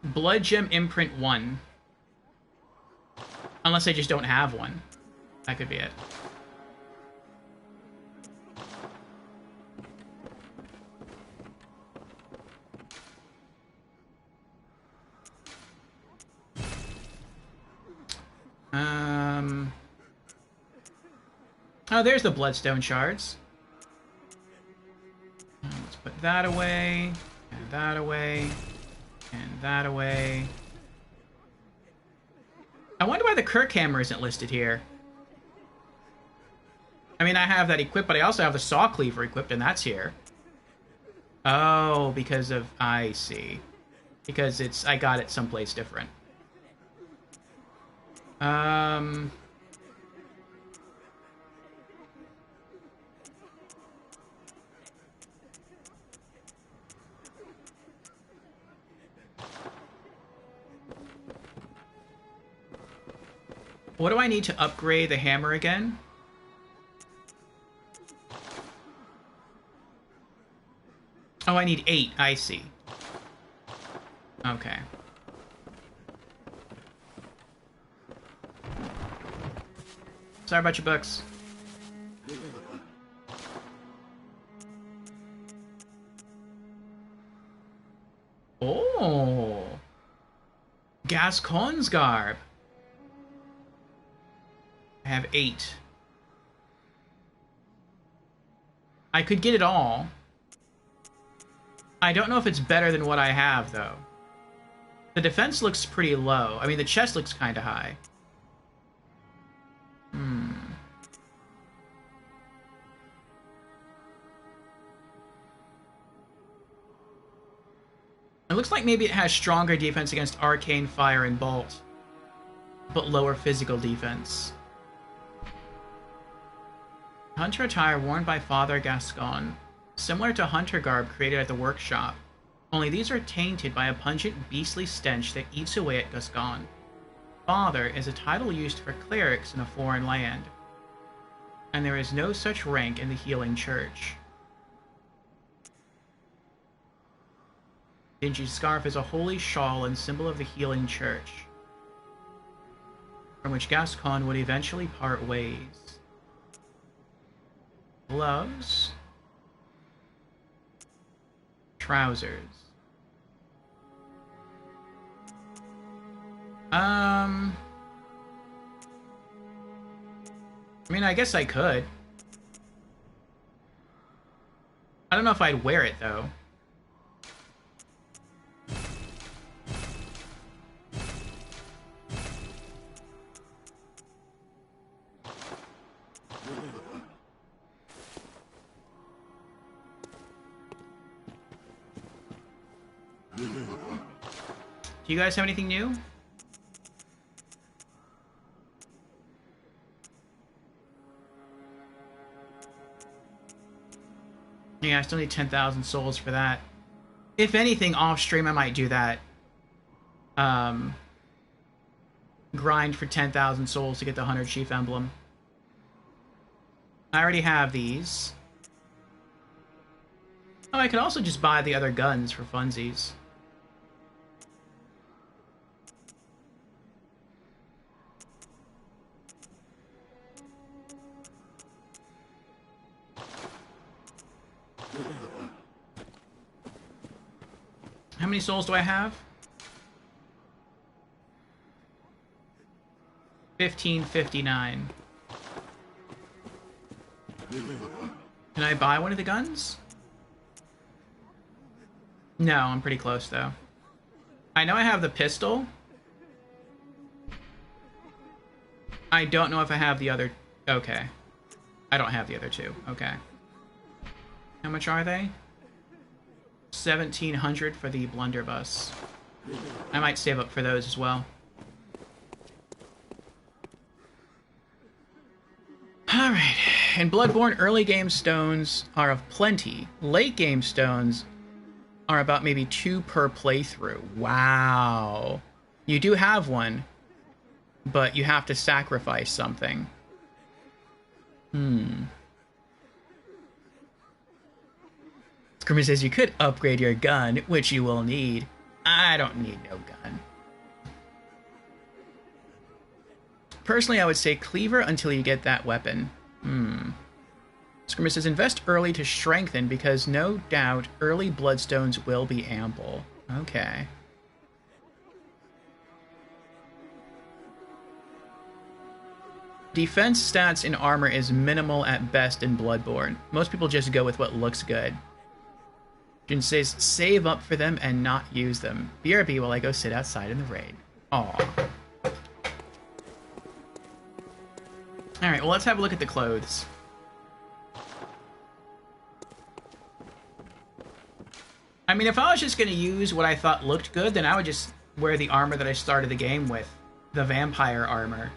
Blood gem imprint 1. Unless I just don't have one. That could be it. Oh, there's the Bloodstone Shards. Let's put that away, and that away, and that away. I wonder why the Kirkhammer isn't listed here. I mean, I have that equipped, but I also have the Saw Cleaver equipped, and that's here. Oh, because of... I see. Because it's... I got it someplace different. What do I need to upgrade the hammer again? Oh, I need 8. I see. Okay. Sorry about your books. Oh. Gascon's garb. I have 8. I could get it all. I don't know if it's better than what I have, though. The defense looks pretty low. I mean, the chest looks kind of high. It looks like maybe it has stronger defense against Arcane Fire and Bolt, but lower physical defense. Hunter attire worn by Father Gascon, similar to hunter garb created at the workshop, only these are tainted by a pungent beastly stench that eats away at Gascon. Father is a title used for clerics in a foreign land, and there is no such rank in the Healing Church. Dingy's scarf is a holy shawl and symbol of the Healing Church, from which Gascon would eventually part ways. Gloves. Trousers. I mean, I guess I could. I don't know if I'd wear it, though. Do you guys have anything new? Yeah, I still need 10,000 souls for that. If anything, off stream I might do that. Grind for 10,000 souls to get the 100 Chief Emblem. I already have these. Oh, I could also just buy the other guns for funsies. How many souls do I have? 1559. Can I buy one of the guns? No, I'm pretty close though. I know I have the pistol. I don't know if I have the other... Okay. I don't have the other two. Okay. How much are they? 1,700 for the blunderbuss. I might save up for those as well. Alright. In Bloodborne, early game stones are of plenty. Late game stones are about maybe 2 per playthrough. Wow. You do have one, but you have to sacrifice something. Scrimmer says you could upgrade your gun, which you will need. I don't need no gun. Personally, I would say cleaver until you get that weapon. Scrimmer says invest early to strengthen because no doubt early bloodstones will be ample. Okay. Defense stats in armor is minimal at best in Bloodborne. Most people just go with what looks good. Jin says, save up for them and not use them. BRB while I go sit outside in the rain. Aw. Alright, well let's have a look at the clothes. I mean, if I was just going to use what I thought looked good, then I would just wear the armor that I started the game with. The vampire armor.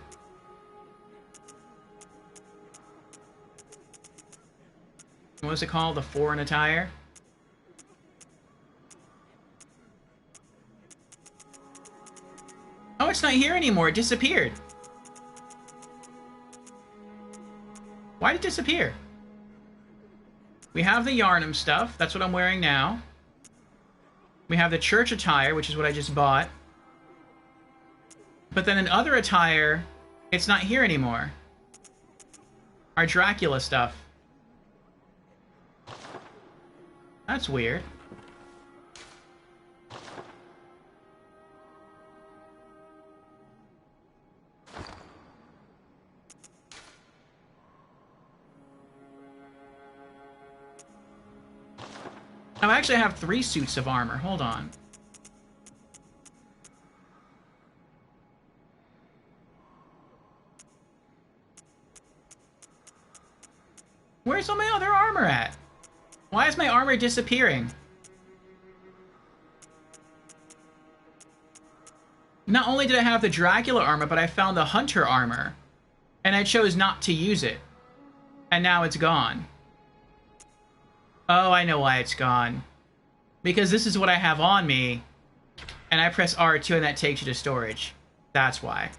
What was it called? The foreign attire? Oh, it's not here anymore. It disappeared. Why did it disappear? We have the Yharnam stuff. That's what I'm wearing now. We have the church attire, which is what I just bought. But then in other attire, it's not here anymore. Our Dracula stuff. That's weird. Oh, I actually have 3 suits of armor. Hold on. Where's all my other armor at? Why is my armor disappearing? Not only did I have the Dracula armor, but I found the Hunter armor. And I chose not to use it. And now it's gone. Oh, I know why it's gone. Because this is what I have on me. And I press R2 and that takes you to storage. That's why.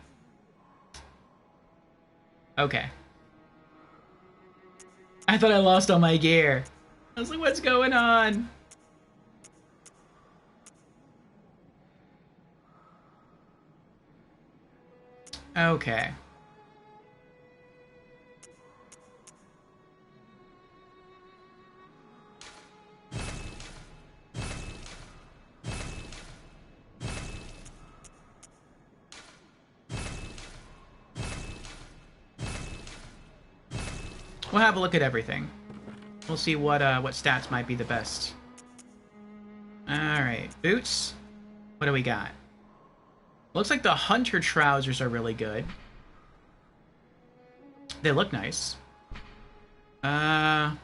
Okay. I thought I lost all my gear. I was like, what's going on? Okay. We'll have a look at everything. We'll see what stats might be the best. Alright, boots. What do we got? Looks like the Hunter trousers are really good. They look nice. Better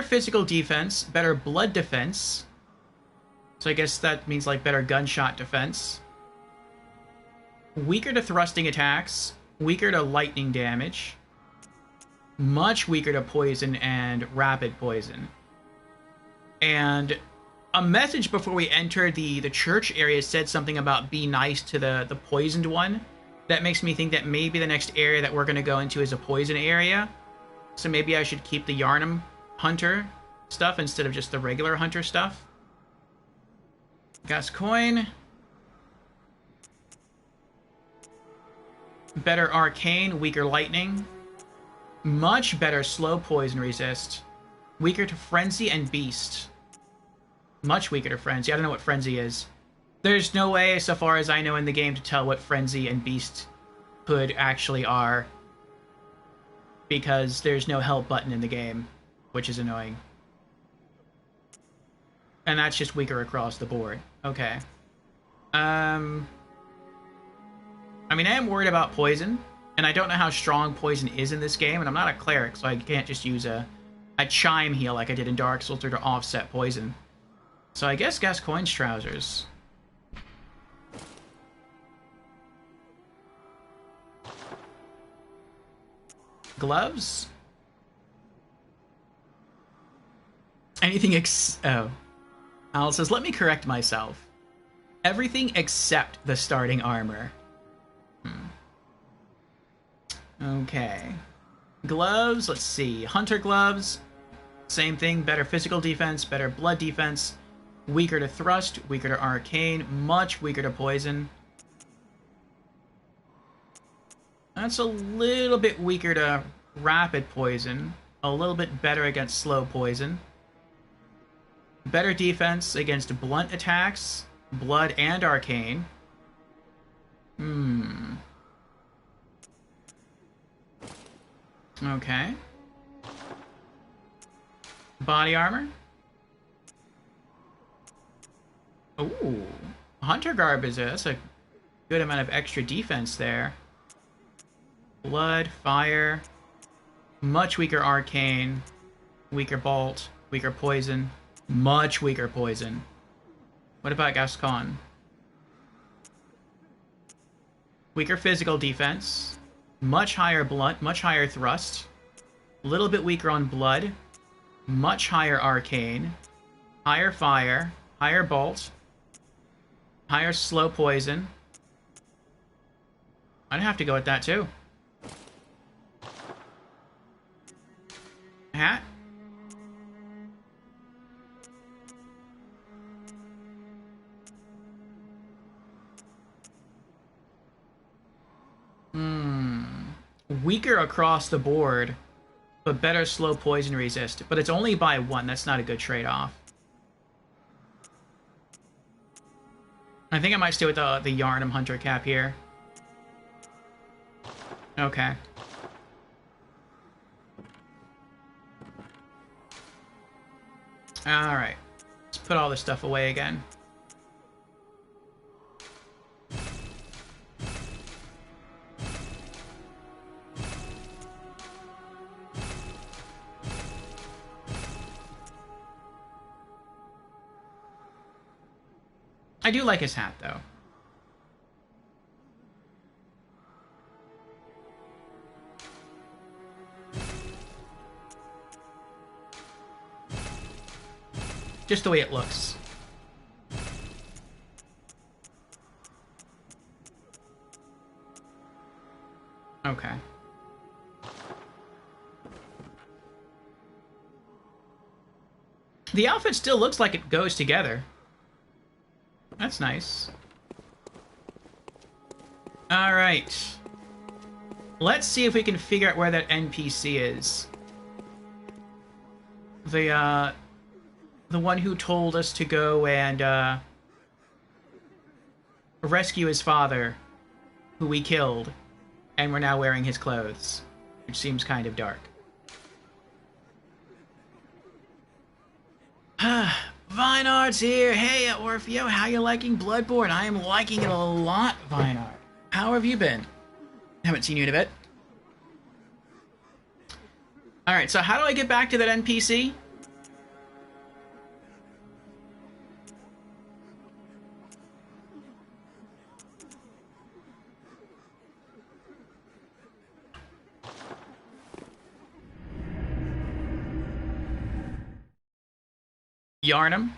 physical defense, better blood defense. So I guess that means like better gunshot defense. Weaker to thrusting attacks, weaker to lightning damage. much weaker to poison and rapid poison. And a message before we entered the church area said something about be nice to the poisoned one. That makes me think that maybe the next area that we're going to go into is a poison area. So maybe I should keep the Yharnam Hunter stuff instead of just the regular Hunter stuff. Gascoigne. Better Arcane, weaker Lightning. Much better slow poison resist. Weaker to Frenzy and Beast. Much weaker to Frenzy. I don't know what Frenzy is. There's no way, so far as I know in the game, to tell what Frenzy and Beast Hood actually are. Because there's no help button in the game, which is annoying. And that's just weaker across the board. Okay. I mean, I am worried about poison, and I don't know how strong poison is in this game, and I'm not a cleric, so I can't just use a chime heal like I did in Dark Souls to offset poison. So I guess Gascoigne's trousers. Gloves? Anything oh. Al says, let me correct myself. Everything except the starting armor. Okay. Gloves, let's see. Hunter gloves, same thing. Better physical defense, better blood defense. Weaker to thrust, weaker to arcane, much weaker to poison. That's a little bit weaker to rapid poison. A little bit better against slow poison. Better defense against blunt attacks, blood and arcane. Okay. Body armor. Ooh. Hunter garb that's a good amount of extra defense there. Blood, fire. Much weaker arcane. Weaker bolt. Weaker poison. Much weaker poison. What about Gascoigne? Weaker physical defense. Much higher blunt, much higher thrust. A little bit weaker on blood. Much higher arcane. Higher fire. Higher bolt. Higher slow poison. I'd have to go with that too. Hat. Weaker across the board, but better slow poison resist. But it's only by 1. That's not a good trade-off. I think I might stay with the Yharnam Hunter cap here. Okay. Alright. Let's put all this stuff away again. I do like his hat, though. Just the way it looks. Okay. The outfit still looks like it goes together. That's nice. Alright. Let's see if we can figure out where that NPC is. The one who told us to go and, rescue his father, who we killed, and we're now wearing his clothes, which seems kind of dark. Vinard's here. Hey, Orfeo, how you liking Bloodborne? I am liking it a lot, Vinard. How have you been? Haven't seen you in a bit. Alright, so how do I get back to that NPC? Yarnum.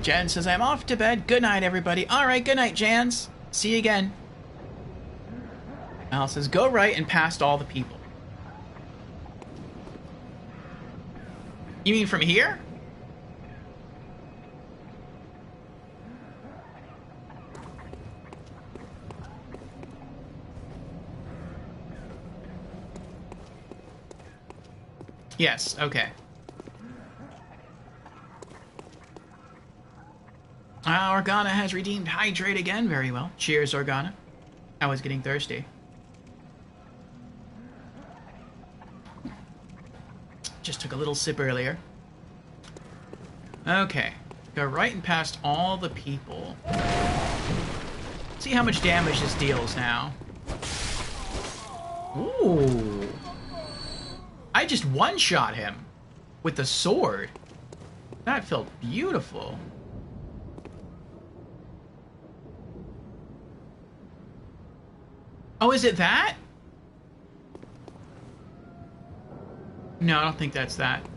Jan says, I'm off to bed. Good night, everybody. All right, good night, Jans. See you again. Al says, go right and past all the people. You mean from here? Yes, okay. Organa has redeemed Hydrate again. Very well. Cheers, Organa. I was getting thirsty. Just took a little sip earlier. Okay. Go right and past all the people. See how much damage this deals now. Ooh. I just one-shot him with the sword. That felt beautiful. Oh, is it that? No, I don't think that's that.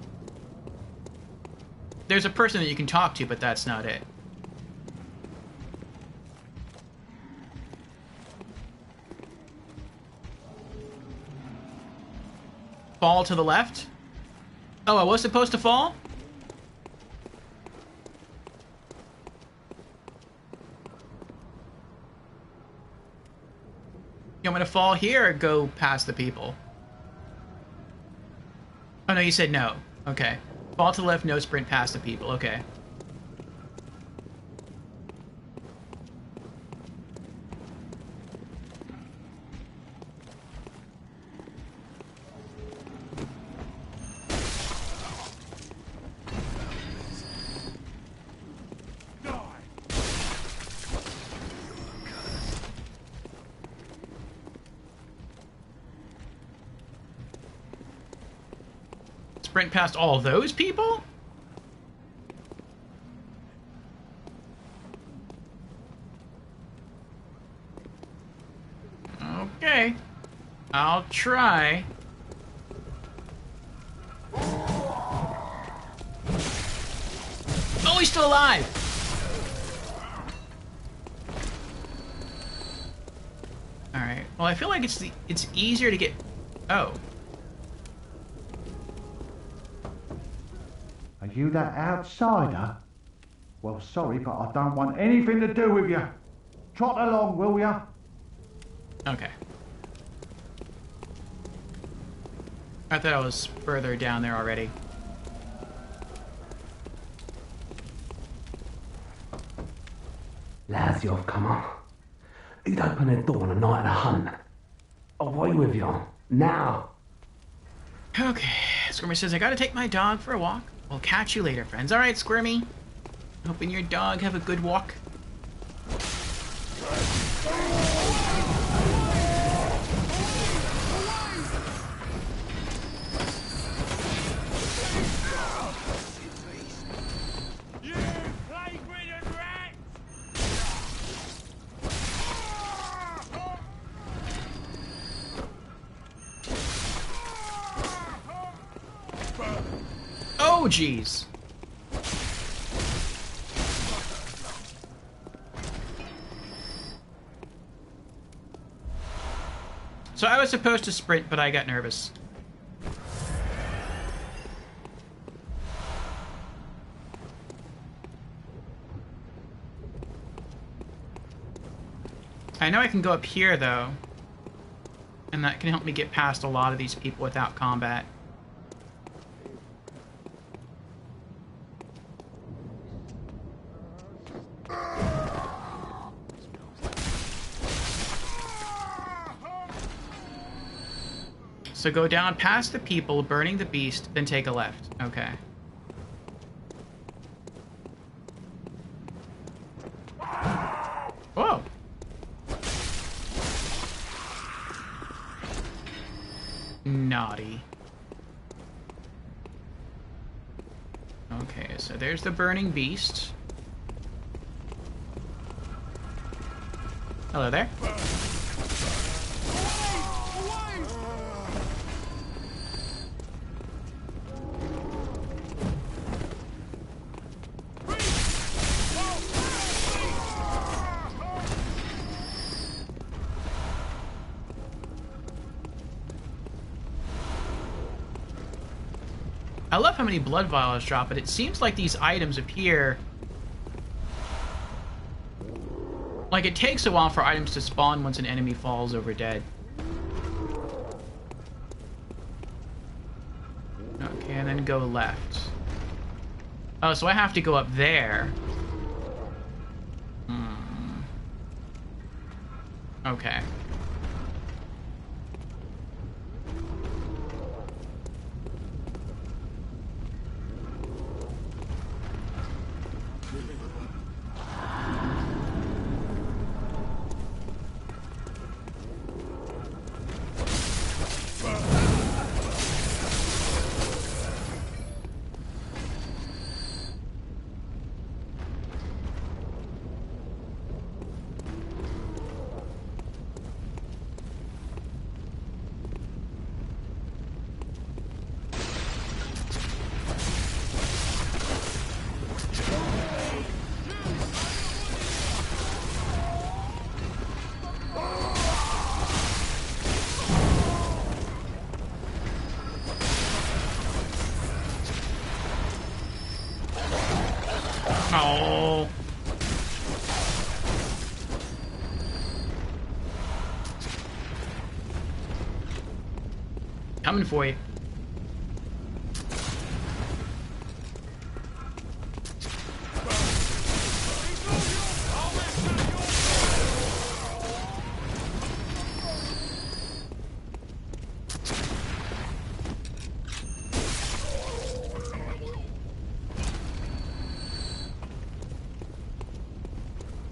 There's a person that you can talk to, but that's not it. Fall to the left? Oh, I was supposed to fall? You want me to fall here or go past the people? Oh, no, you said no. Okay. Fall to the left, no sprint past the people. Okay. Sprint past all those people? Okay. I'll try. Oh, he's still alive! Alright. Well, I feel like it's easier to get... Oh. Are you that outsider? Well, sorry, but I don't want anything to do with you. Trot along, will ya? Okay. I thought I was further down there already. Laziov, come on. You'd open the door on a night of a hunt. Away with you. Now. Okay. Squirmy says, I gotta take my dog for a walk. We'll catch you later, friends. Alright, Squirmy. Hoping your dog have a good walk. Oh, jeez. So I was supposed to sprint, but I got nervous. I know I can go up here, though. And that can help me get past a lot of these people without combat. So go down past the people, burning the beast, then take a left. Okay. naughty. Okay, so there's the burning beast. Hello there. I love how many blood vials drop, but it seems like these items appear... Like, it takes a while for items to spawn once an enemy falls over dead. Okay, and then go left. Oh, so I have to go up there. Okay. Oh. Coming for you.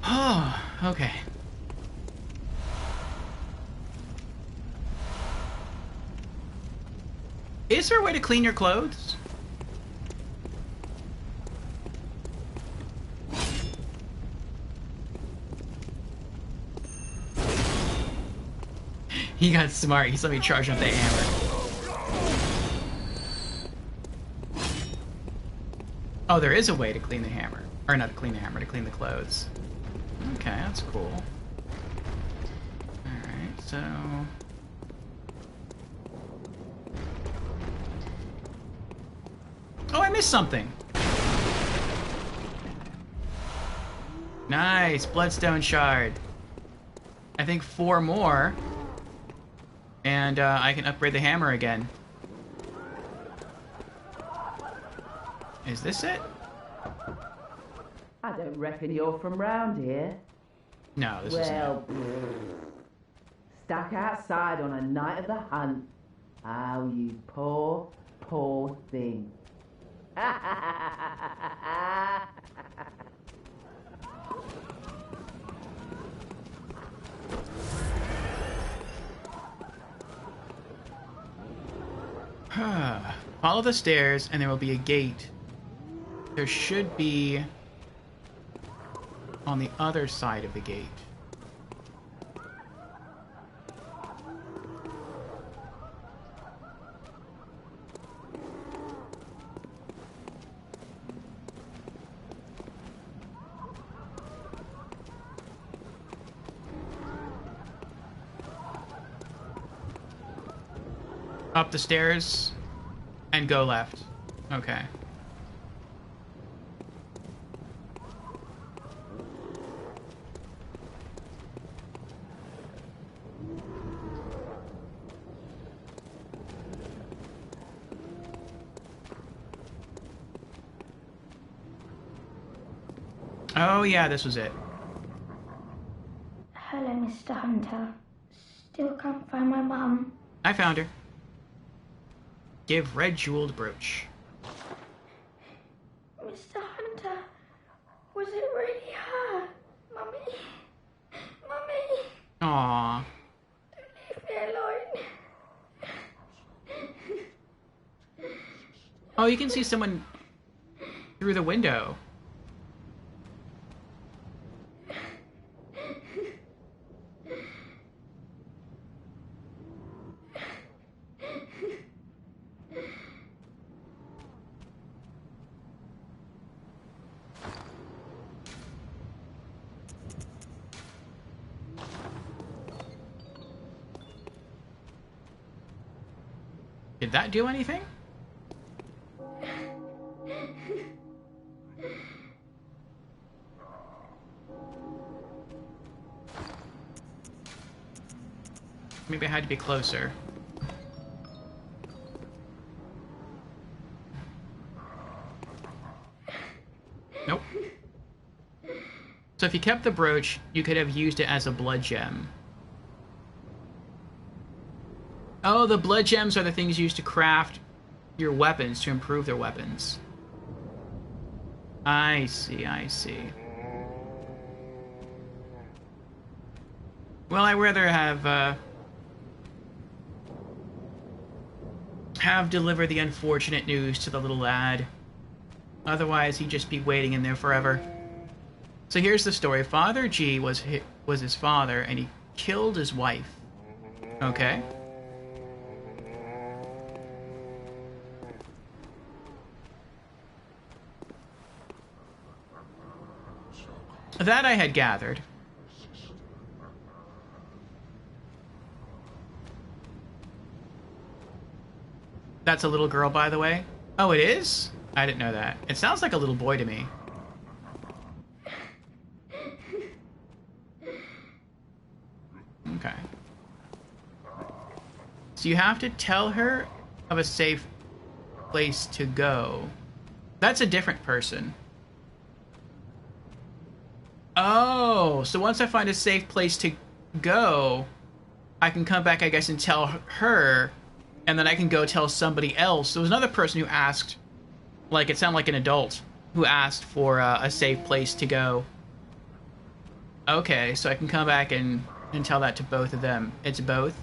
Oh, okay. Is there a way to clean your clothes? He got smart. He let me charge up the hammer. Oh, there is a way to clean the hammer. Or not to clean the hammer, to clean the clothes. Okay, that's cool. Alright, so... Oh, I missed something! Nice! Bloodstone shard. I think 4 more. And I can upgrade the hammer again. Is this it? I don't reckon you're from round here. No, this isn't it. Well, stuck outside on a night of the hunt. Oh, you poor, poor thing. Follow the stairs and there will be a gate. There should be on the other side of the gate. Up the stairs and go left. Okay. Oh yeah, this was it. Hello, Mr. Hunter. Still can't find my mum. I found her. Give red jeweled brooch. Mr. Hunter, was it really her? Mummy? Mummy? Aww. Leave me alone. Oh, you can see someone through the window. Did that do anything? Maybe I had to be closer. Nope. So if you kept the brooch, you could have used it as a blood gem. Oh, the blood gems are the things used to craft your weapons, to improve their weapons. I see, I see. Well, I'd rather have delivered the unfortunate news to the little lad. Otherwise, he'd just be waiting in there forever. So here's the story. Father G was his father, and he killed his wife. Okay. That I had gathered. That's a little girl, by the way. Oh, it is? I didn't know that. It sounds like a little boy to me. Okay. So you have to tell her of a safe place to go. That's a different person. Oh, so once I find a safe place to go, I can come back, I guess, and tell her, and then I can go tell somebody else. There was another person who asked, like, it sounded like an adult, who asked for a safe place to go. Okay, so I can come back and tell that to both of them. It's both?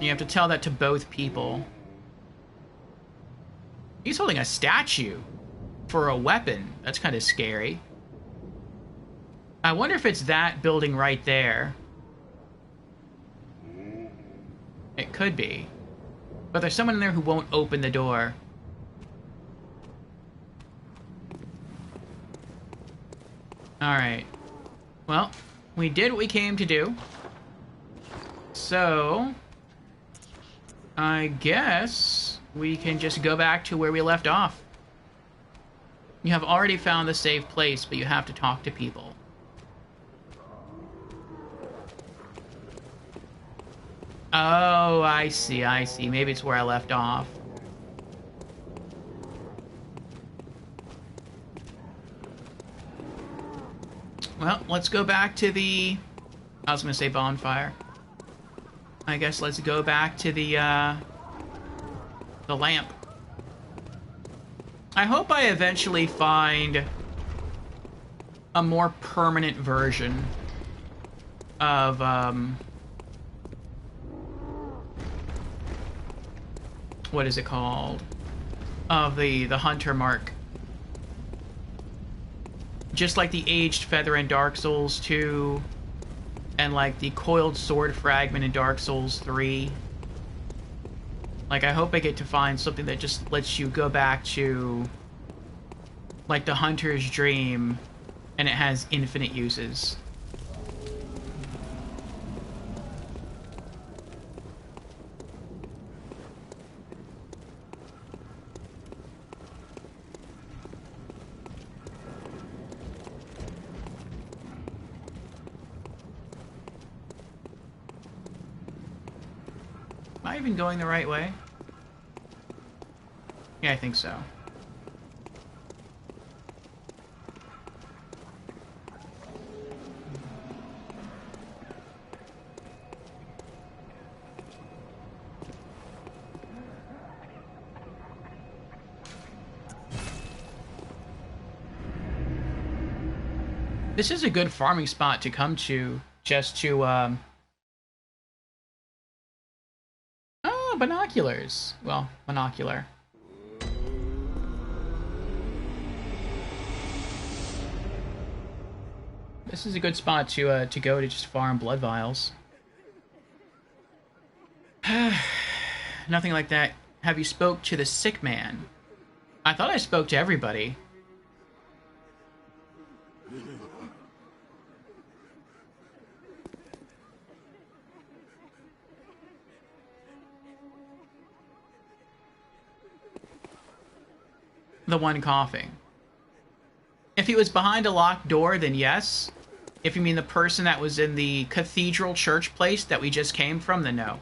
You have to tell that to both people. He's holding a statue for a weapon. That's kind of scary. I wonder if it's that building right there. It could be. But there's someone in there who won't open the door. Alright. Well, we did what we came to do. So I guess we can just go back to where we left off. You have already found the safe place, but you have to talk to people. Oh, I see, I see. Maybe it's where I left off. Well, let's go back to the... I was gonna say bonfire. I guess let's go back to the lamp. I hope I eventually find a more permanent version of, what is it called? Of the Hunter Mark. Just like the Aged Feather in Dark Souls 2, and like the Coiled Sword Fragment in Dark Souls 3. Like, I hope I get to find something that just lets you go back to, like, the Hunter's Dream, and it has infinite uses. Am I even going the right way? Yeah, I think so. This is a good farming spot to come to just to, oh, binoculars. Well, monocular. This is a good spot to go to just farm blood vials. Nothing like that. Have you spoke to the sick man? I thought I spoke to everybody. The one coughing. If he was behind a locked door, then yes. If you mean the person that was in the cathedral church place that we just came from, then no.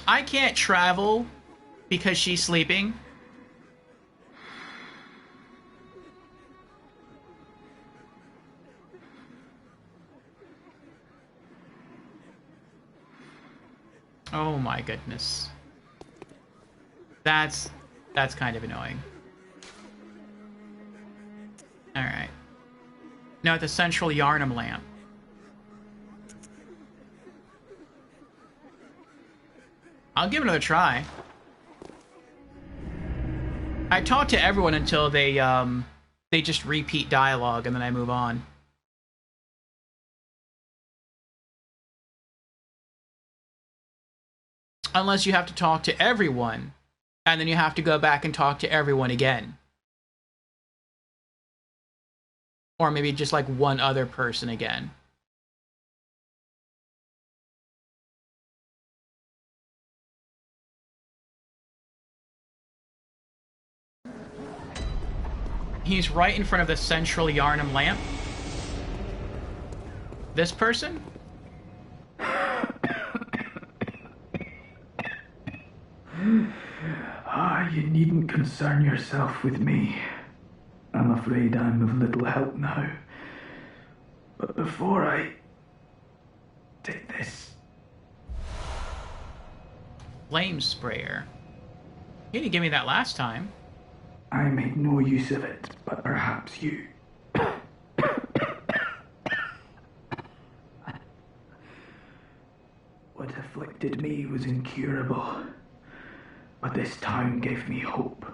I can't travel because she's sleeping. Oh my goodness. That's kind of annoying. Alright. Now at the central Yharnam lamp. I'll give it another try. I talk to everyone until they just repeat dialogue and then I move on. Unless you have to talk to everyone, and then you have to go back and talk to everyone again. Or maybe just like one other person again. He's right in front of the central Yharnam lamp. This person? You needn't concern yourself with me. I'm afraid I'm of little help now. But before I take this... Flame sprayer. You didn't give me that last time. I made no use of it, but perhaps you... What afflicted me was incurable. But this town gave me hope.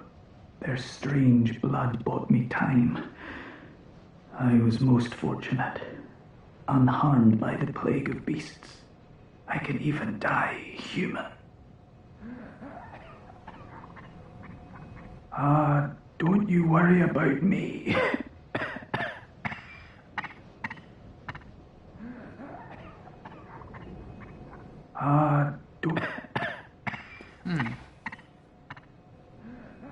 Their strange blood bought me time. I was most fortunate. Unharmed by the plague of beasts. I can even die human. Don't you worry about me. Don't...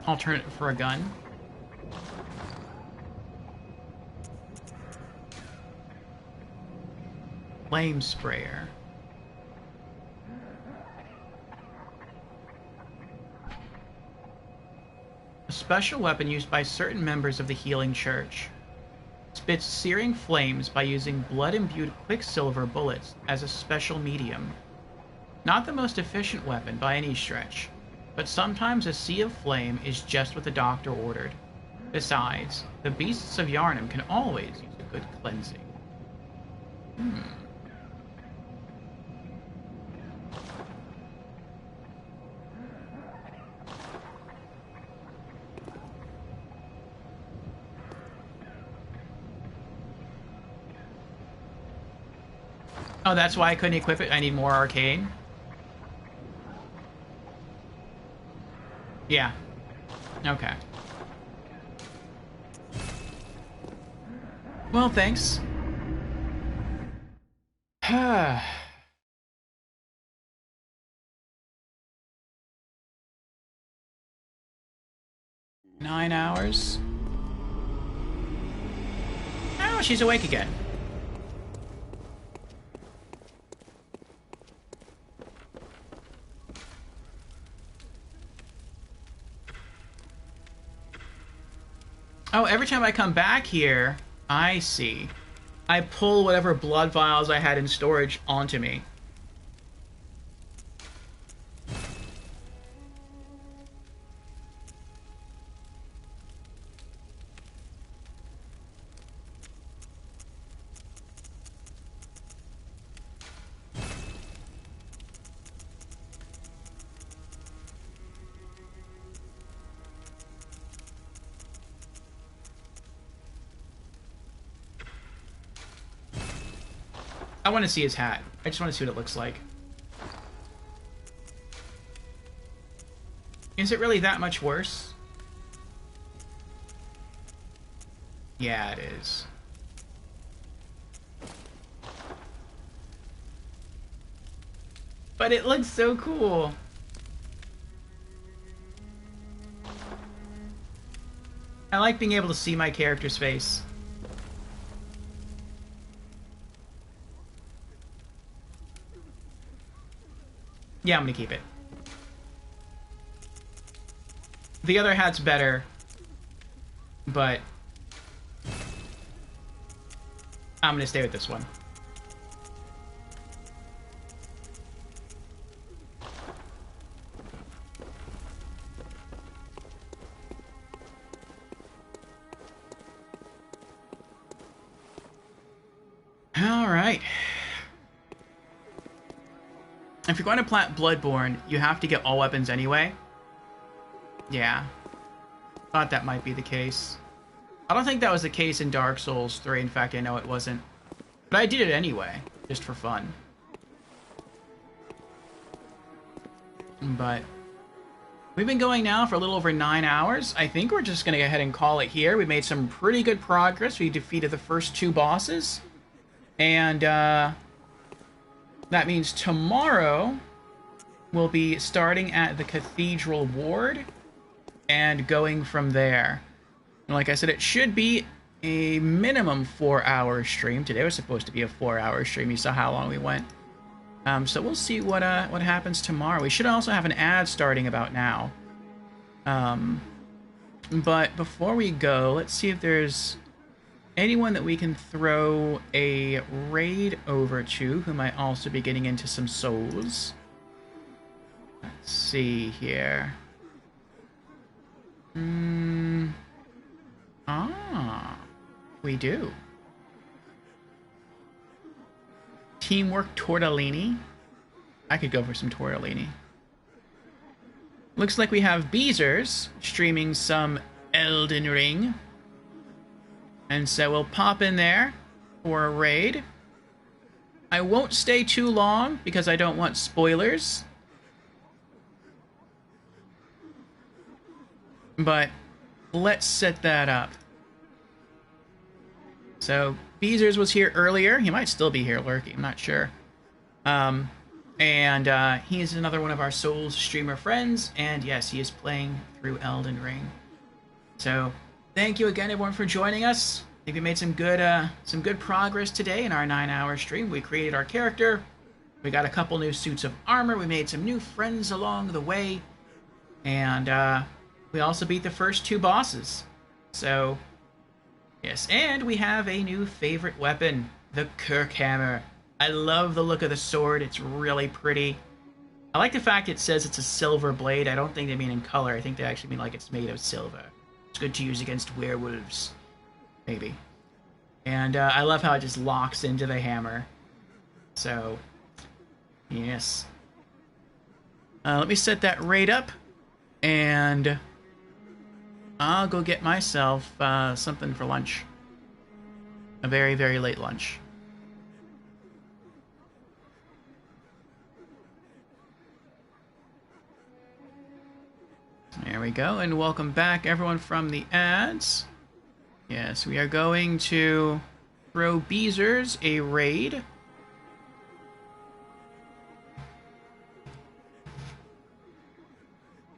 Alternate for a gun. Flame sprayer. A special weapon used by certain members of the Healing Church. Spits searing flames by using blood-imbued quicksilver bullets as a special medium. Not the most efficient weapon by any stretch, but sometimes a sea of flame is just what the doctor ordered. Besides, the beasts of Yharnam can always use a good cleansing. Oh, that's why I couldn't equip it? I need more arcane? Yeah. Okay. Well, thanks. 9 hours. Oh, she's awake again. Oh, every time I come back here, I see. I pull whatever blood vials I had in storage onto me. I want to see his hat. I just want to see what it looks like. Is it really that much worse? Yeah, it is. But it looks so cool. I like being able to see my character's face. Yeah, I'm gonna keep it. The other hat's better, but I'm gonna stay with this one. All right. If you're going to plant Bloodborne, you have to get all weapons anyway. Yeah. Thought that might be the case. I don't think that was the case in Dark Souls 3. In fact, I know it wasn't. But I did it anyway, just for fun. But we've been going now for a little over 9 hours. I think we're just going to go ahead and call it here. We made some pretty good progress. We defeated the first 2 bosses. And that means tomorrow we'll be starting at the Cathedral Ward and going from there. And like I said, it should be a minimum 4-hour stream. Today was supposed to be a 4-hour stream. You saw how long we went. So we'll see what happens tomorrow. We should also have an ad starting about now. But before we go, let's see if there's anyone that we can throw a raid over to who might also be getting into some souls. Let's see here. We do. Teamwork Tortellini. I could go for some Tortellini. Looks like we have Beezers streaming some Elden Ring. And so we'll pop in there for a raid. I won't stay too long because I don't want spoilers. But let's set that up. So Beezers was here earlier. He might still be here lurking. I'm not sure. And he's another one of our Souls streamer friends. And yes, he is playing through Elden Ring. So thank you again, everyone, for joining us. I think we made some good progress today in our 9-hour stream. We created our character. We got a couple new suits of armor. We made some new friends along the way. And we also beat the first 2 bosses. So yes, and we have a new favorite weapon, the Kirkhammer. I love the look of the sword. It's really pretty. I like the fact it says it's a silver blade. I don't think they mean in color. I think they actually mean like it's made of silver. It's good to use against werewolves. Maybe. And I love how it just locks into the hammer. So, yes. Let me set that raid up. And I'll go get myself something for lunch. A very, very late lunch. There we go, and welcome back everyone from the ads. Yes, we are going to throw Beezers a raid.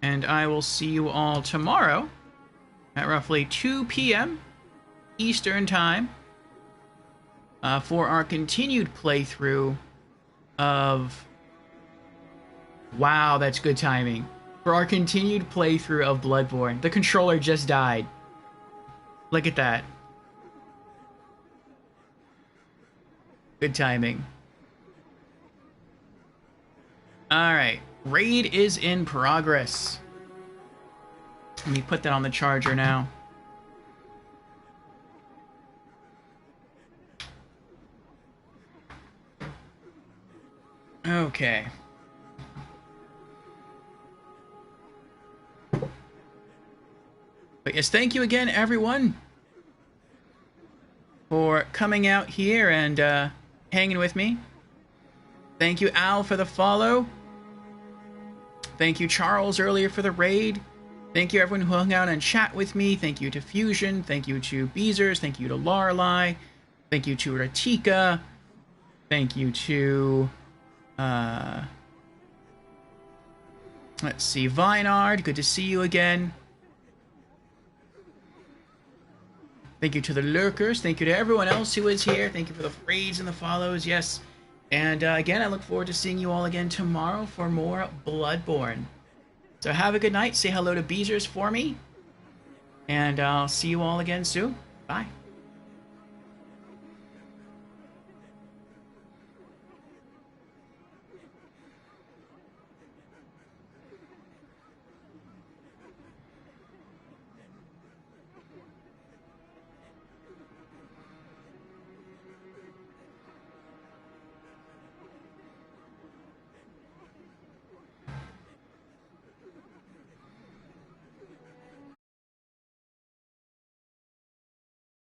And I will see you all tomorrow at roughly 2 p.m. Eastern Time for our continued playthrough of... Wow, that's good timing. For our continued playthrough of Bloodborne. The controller just died. Look at that. Good timing. Alright. Raid is in progress. Let me put that on the charger now. Okay. But yes, thank you again, everyone, for coming out here and hanging with me. Thank you, Al, for the follow. Thank you, Charles, earlier for the raid. Thank you, everyone who hung out and chat with me. Thank you to Fusion. Thank you to Beezers. Thank you to Lorelei. Thank you to Ratika. Thank you to... let's see, Vinard. Good to see you again. Thank you to the lurkers. Thank you to everyone else who is here. Thank you for the raids and the follows. Yes. And again, I look forward to seeing you all again tomorrow for more Bloodborne. So have a good night. Say hello to Beezers for me. And I'll see you all again soon. Bye.